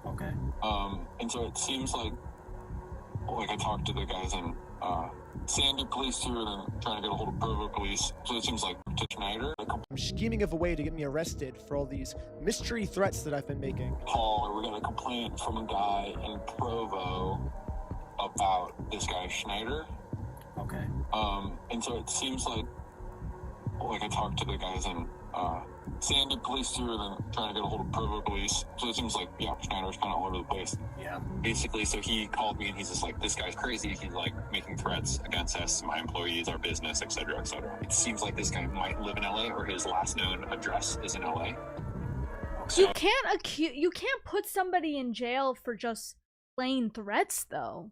Okay. And so it seems like I talked to the guys in Sandy police too, and then trying to get a hold of Provo police. So it seems like to Schneider. I'm scheming of a way to get me arrested for all these mystery threats that I've been making. Caller, we got a complaint from a guy in Provo about this guy Schneider. Okay. And so it seems like I talked to the guys in Sandy police too, and then trying to get a hold of Provo police. So it seems like, yeah, Schneider's kind of all over the place. Yeah. Basically, so he called me and he's just like, this guy's crazy. He's like making threats against us, my employees, our business, etc., etc. It seems like this guy might live in LA, or his last known address is in LA. So, You can't put somebody in jail for just plain threats, though.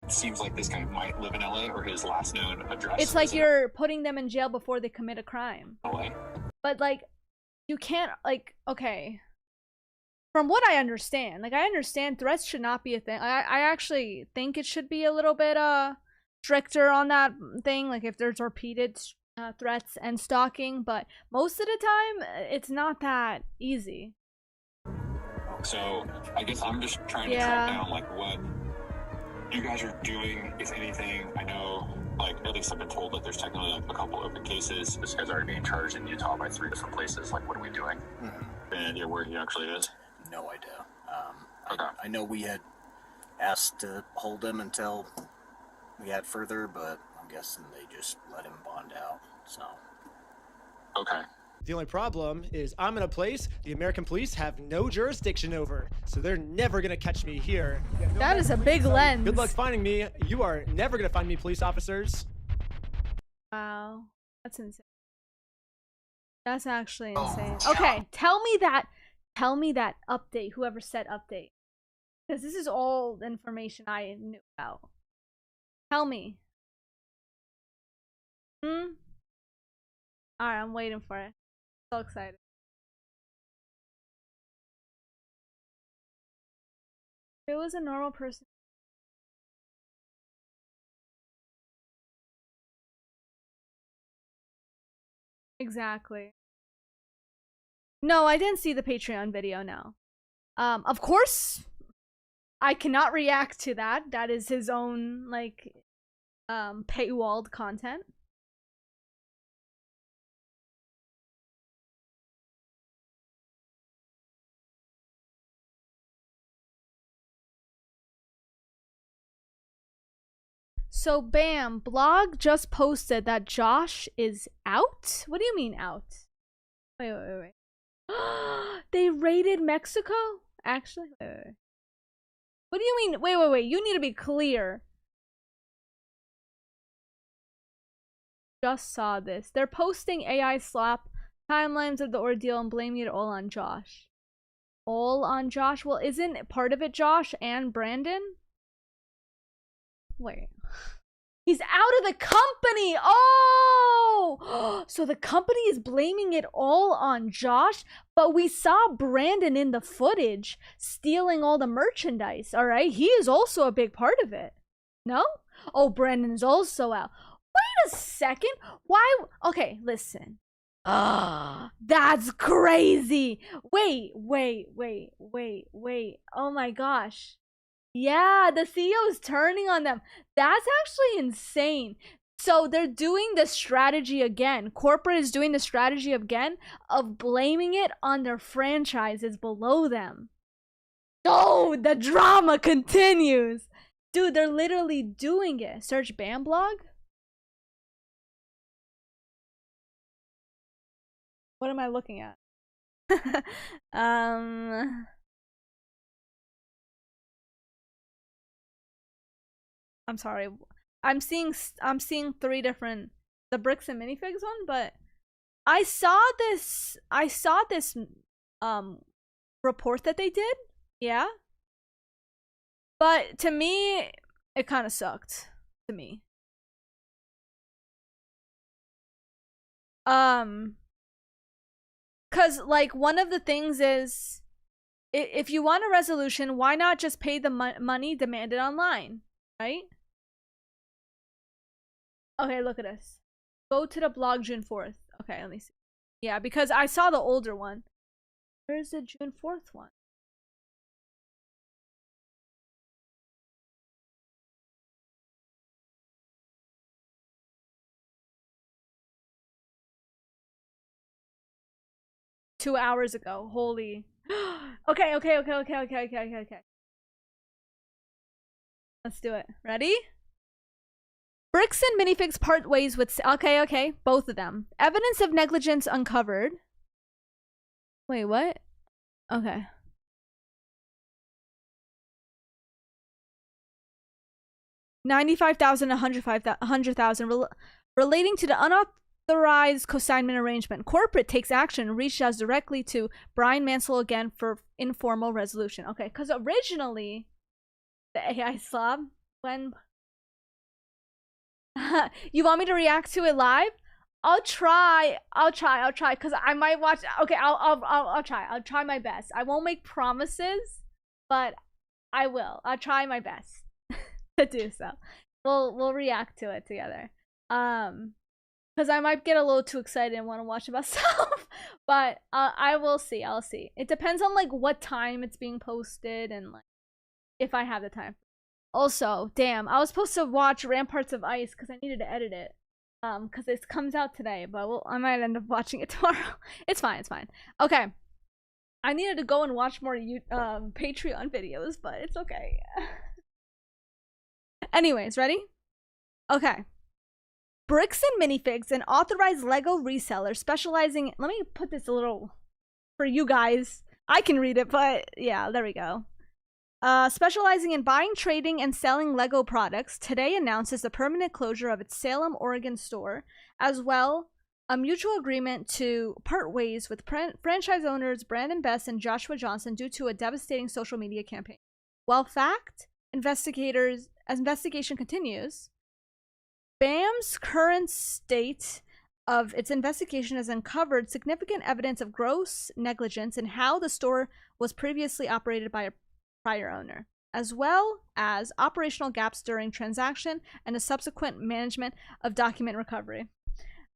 it seems like this guy might live in LA, or his last known address. It's like is in you're putting them in jail before they commit a crime. LA. But like, you can't, like, okay. From what I understand, like, I understand threats should not be a thing. I actually think it should be a little bit stricter on that thing, like if there's repeated threats and stalking, but most of the time it's not that easy. So I guess I'm just trying to track down like what you guys are doing, if anything. I know, like, at least I've been told that there's technically like a couple open cases. This guy's already being charged in Utah by 3 different places. Like, what are we doing? And yeah, where he actually is. No idea. I know we had asked to hold him until we had further, but I'm guessing they just let him bond out. So. Okay. The only problem is I'm in a place the American police have no jurisdiction over, so they're never gonna catch me here. That is a big lens. Good luck finding me. You are never gonna find me, police officers. Wow, that's insane. That's actually insane. Okay, tell me that update. Whoever said update, because this is all information I knew about. Tell me. All right, I'm waiting for it. So excited. If it was a normal person. Exactly. No, I didn't see the Patreon video, no. Of course, I cannot react to that. That is his own, like, paywalled content. So, bam, blog just posted that Josh is out? What do you mean out? Wait. They raided Mexico? Actually? Wait. What do you mean? Wait. You need to be clear. Just saw this. They're posting AI slap timelines of the ordeal and blaming it all on Josh. All on Josh? Well, isn't part of it Josh and Brandon? Wait. He's out of the company! Oh! So the company is blaming it all on Josh, but we saw Brandon in the footage stealing all the merchandise, alright? He is also a big part of it. No? Oh, Brandon's also out. Wait a second. Why? Okay, listen. That's crazy. Wait. Oh my gosh. Yeah, the CEO's turning on them. That's actually insane. So they're doing the strategy again. Corporate is doing the strategy again of blaming it on their franchises below them. Oh, the drama continues. Dude, they're literally doing it. Search BAMblog. What am I looking at? I'm sorry. I'm seeing 3 different, the bricks and minifigs one, but I saw this report that they did. Yeah. But to me, it kind of sucked to me. Cuz like one of the things is if you want a resolution, why not just pay the money demanded online, right? Okay, look at this. Go to the blog June 4th. Okay, let me see. Yeah, because I saw the older one. Where's the June 4th one? Two hours ago. Holy. Okay. Let's do it. Ready? Bricks and minifigs part ways with... Okay. Both of them. Evidence of negligence uncovered. Wait, what? Okay. $95,000, $100,000 relating to the unauthorized consignment arrangement. Corporate takes action and reaches out directly to Brian Mansell again for informal resolution. Okay, because originally the AI slob, when you want me to react to it live? I'll try because I might watch. Okay, I'll try my best. I won't make promises, but I will. I'll try my best to do so. We'll react to it together. Because I might get a little too excited and want to watch it myself. But I will see. I'll see. It depends on like what time it's being posted and like if I have the time. Also, damn, I was supposed to watch Ramparts of Ice because I needed to edit it. Because it comes out today, but I might end up watching it tomorrow. It's fine. Okay. I needed to go and watch more Patreon videos, but it's okay. Anyways, ready? Okay. Bricks and minifigs, an authorized Lego reseller specializing... Let me put this a little... for you guys. I can read it, but yeah, there we go. Specializing in buying, trading, and selling Lego products, today announces the permanent closure of its Salem, Oregon store, as well a mutual agreement to part ways with franchise owners Brandon Best and Joshua Johnson due to a devastating social media campaign. While investigation continues, BAM's current state of its investigation has uncovered significant evidence of gross negligence in how the store was previously operated by a prior owner, as well as operational gaps during transaction and the subsequent management of document recovery.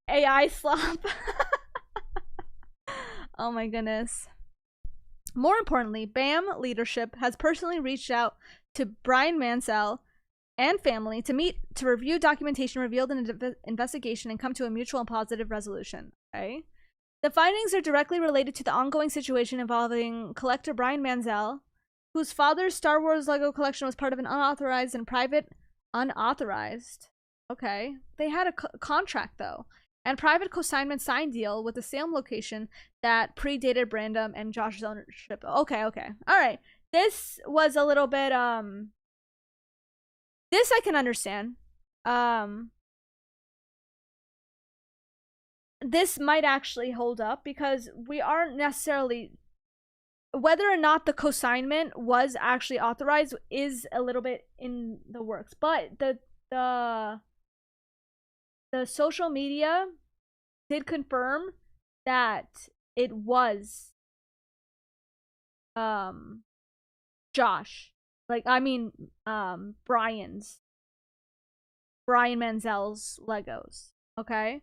AI slop. Oh my goodness. More importantly, BAM leadership has personally reached out to Brian Mansell and family to meet to review documentation revealed in the investigation and come to a mutual and positive resolution. Okay. The findings are directly related to the ongoing situation involving collector Brian Mansell, whose father's Star Wars Lego collection was part of an unauthorized. Okay. They had a contract though, and private consignment signed deal with the Salem location that predated Brandon and Josh's ownership. Okay. All right. This was a little bit this I can understand. This might actually hold up because we aren't necessarily... Whether or not the consignment was actually authorized is a little bit in the works. But the social media did confirm that it was Josh. Like, I mean, Brian Mansell's Legos. Okay?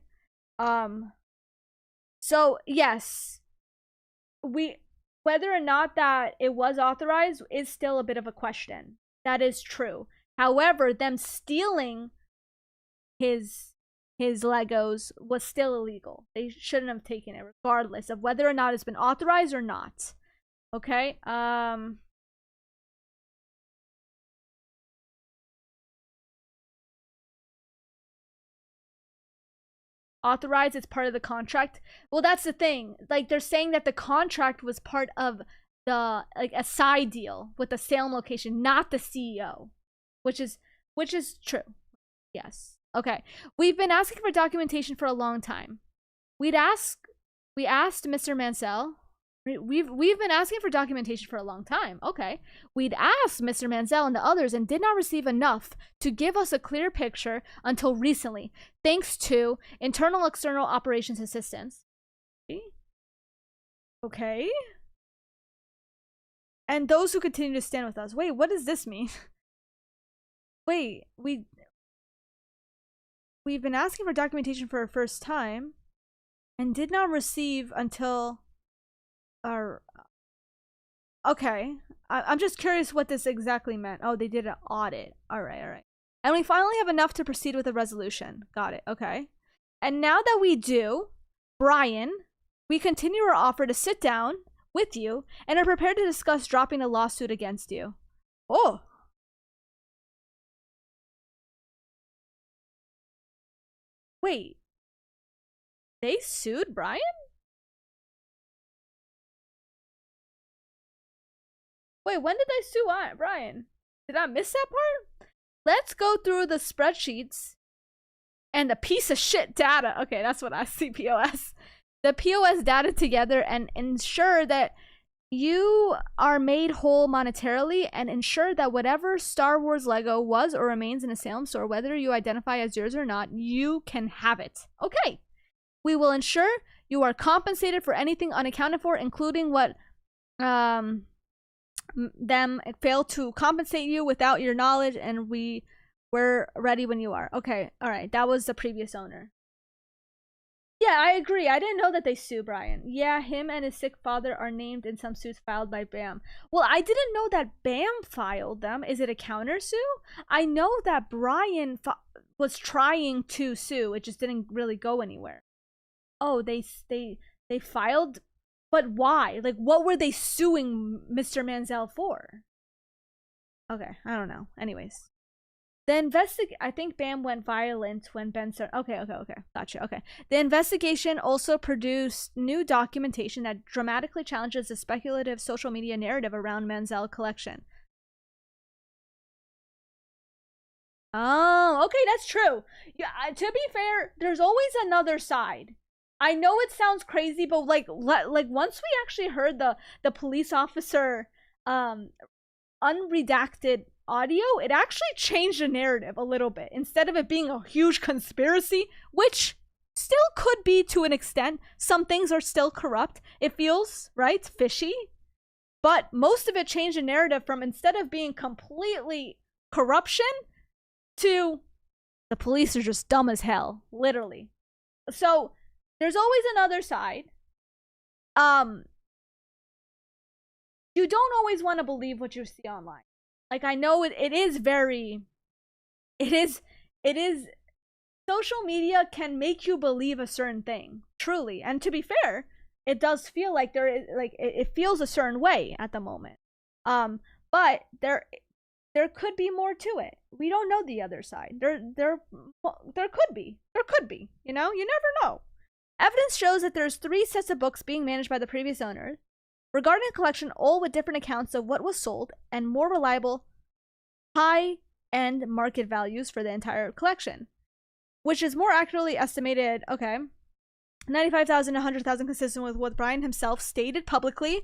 So, yes. Whether or not that it was authorized is still a bit of a question. That is true. However, them stealing his Legos was still illegal. They shouldn't have taken it, regardless of whether or not it's been authorized or not. Okay? authorized, it's part of the contract. Well, that's the thing. Like, they're saying that the contract was part of the, like, a side deal with the Salem location, not the CEO, which is true. Yes. Okay. We've been asking for documentation for a long time. We asked Mr. Mansell. We've been asking for documentation for a long time. Okay. We'd asked Mr. Mansell and the others and did not receive enough to give us a clear picture until recently, thanks to internal external operations assistance. Okay. And those who continue to stand with us. Wait, what does this mean? Wait, we've been asking for documentation for a first time and did not receive until our... Okay. I'm just curious what this exactly meant. Oh, they did an audit. Alright. And we finally have enough to proceed with a resolution. Got it. Okay. And now that we do, Brian, we continue our offer to sit down with you and are prepared to discuss dropping a lawsuit against you. Oh. Wait. They sued Brian? Wait, when did they sue Brian? Did I miss that part? Let's go through the spreadsheets and the piece of shit data. Okay, that's what I see, POS. The POS data together and ensure that you are made whole monetarily and ensure that whatever Star Wars Lego was or remains in a Salem store, whether you identify as yours or not, you can have it. Okay. We will ensure you are compensated for anything unaccounted for, including what them failed to compensate you without your knowledge, and we're ready when you are. Okay, all right. That was the previous owner. Yeah, I agree. I didn't know that they sue Brian. Yeah, him and his sick father are named in some suits filed by BAM. Well, I didn't know that BAM filed them. Is it a counter sue? I know that Brian was trying to sue. It just didn't really go anywhere. Oh, they filed, but why? Like, what were they suing Mr. Mansell for? Okay, I don't know. Anyways, I think BAM went violent when Ben started. Okay, gotcha. Okay, the investigation also produced new documentation that dramatically challenges the speculative social media narrative around Mansell collection. Oh, okay, that's true. Yeah, to be fair, there's always another side. I know it sounds crazy, but like once we actually heard the police officer unredacted audio, it actually changed the narrative a little bit. Instead of it being a huge conspiracy, which still could be to an extent, some things are still corrupt. It feels, right, fishy. But most of it changed the narrative from, instead of being completely corruption, to the police are just dumb as hell, literally. So there's always another side. You don't always want to believe what you see online. Like, I know it is social media can make you believe a certain thing, truly. And to be fair, it does feel like it feels a certain way at the moment. But there could be more to it. We don't know the other side. There could be, you know, you never know. Evidence shows that there's 3 sets of books being managed by the previous owner regarding a collection, all with different accounts of what was sold and more reliable high-end market values for the entire collection, which is more accurately estimated, okay, 95,000 to 100,000, consistent with what Brian himself stated publicly,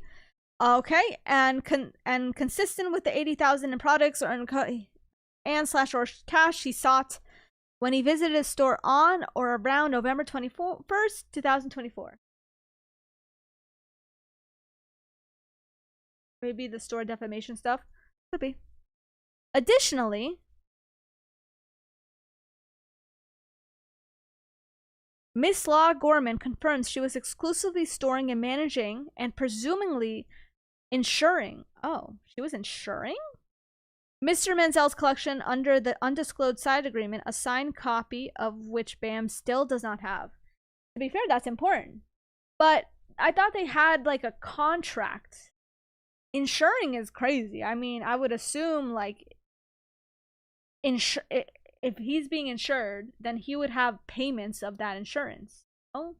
okay, and consistent with the 80,000 in products or cash he sought when he visited his store on or around November 21st, 2024. Maybe the store defamation stuff. Could be. Additionally, Miss Law Gorman confirms she was exclusively storing and managing and presumably insuring. Oh, she was insuring? Mr. Mansell's collection under the undisclosed side agreement, a signed copy of which BAM still does not have. To be fair, that's important. But I thought they had like a contract. Insuring is crazy. I mean, I would assume like if he's being insured, then he would have payments of that insurance. Oh.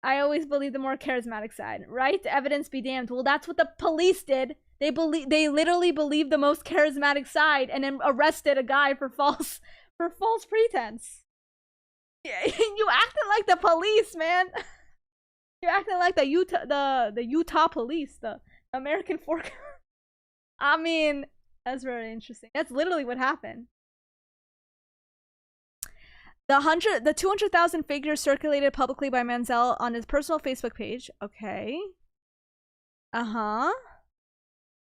I always believe the more charismatic side. Right? Evidence be damned. Well, that's what the police did. They literally believed the most charismatic side and then arrested a guy for false pretense. You acting like the police, man. You're acting like the Utah police, the American fork. I mean, that's very interesting. That's literally what happened. The 200,000 figure circulated publicly by Manziel on his personal Facebook page. Okay.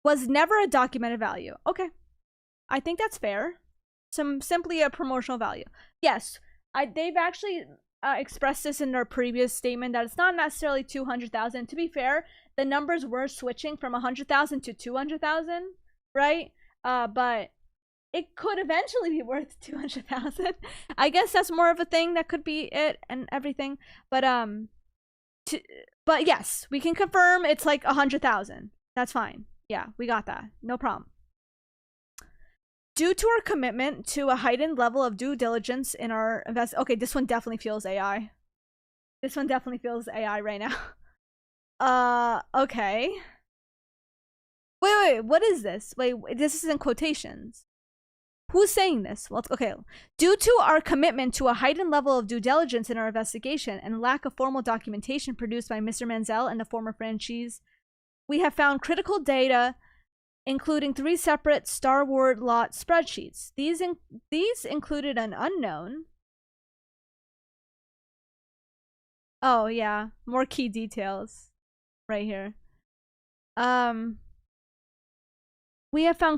Was never a documented value. Okay. I think that's fair. Simply a promotional value. Yes, they've actually expressed this in their previous statement that it's not necessarily 200,000. To be fair, the numbers were switching from 100,000 to 200,000, right? But it could eventually be worth 200,000. I guess that's more of a thing that could be it and everything. But yes, we can confirm it's like 100,000. That's fine. Yeah, we got that. No problem. Due to our commitment to a heightened level of due diligence in our okay, this one definitely feels AI. This one definitely feels AI right now. Okay. Wait, what is this? Wait, this is in quotations. Who's saying this? Well, okay. Due to our commitment to a heightened level of due diligence in our investigation and lack of formal documentation produced by Mr. Manziel and the former franchise, we have found critical data, including 3 separate Star Wars lot spreadsheets. These included an unknown. Oh yeah, more key details right here. We have found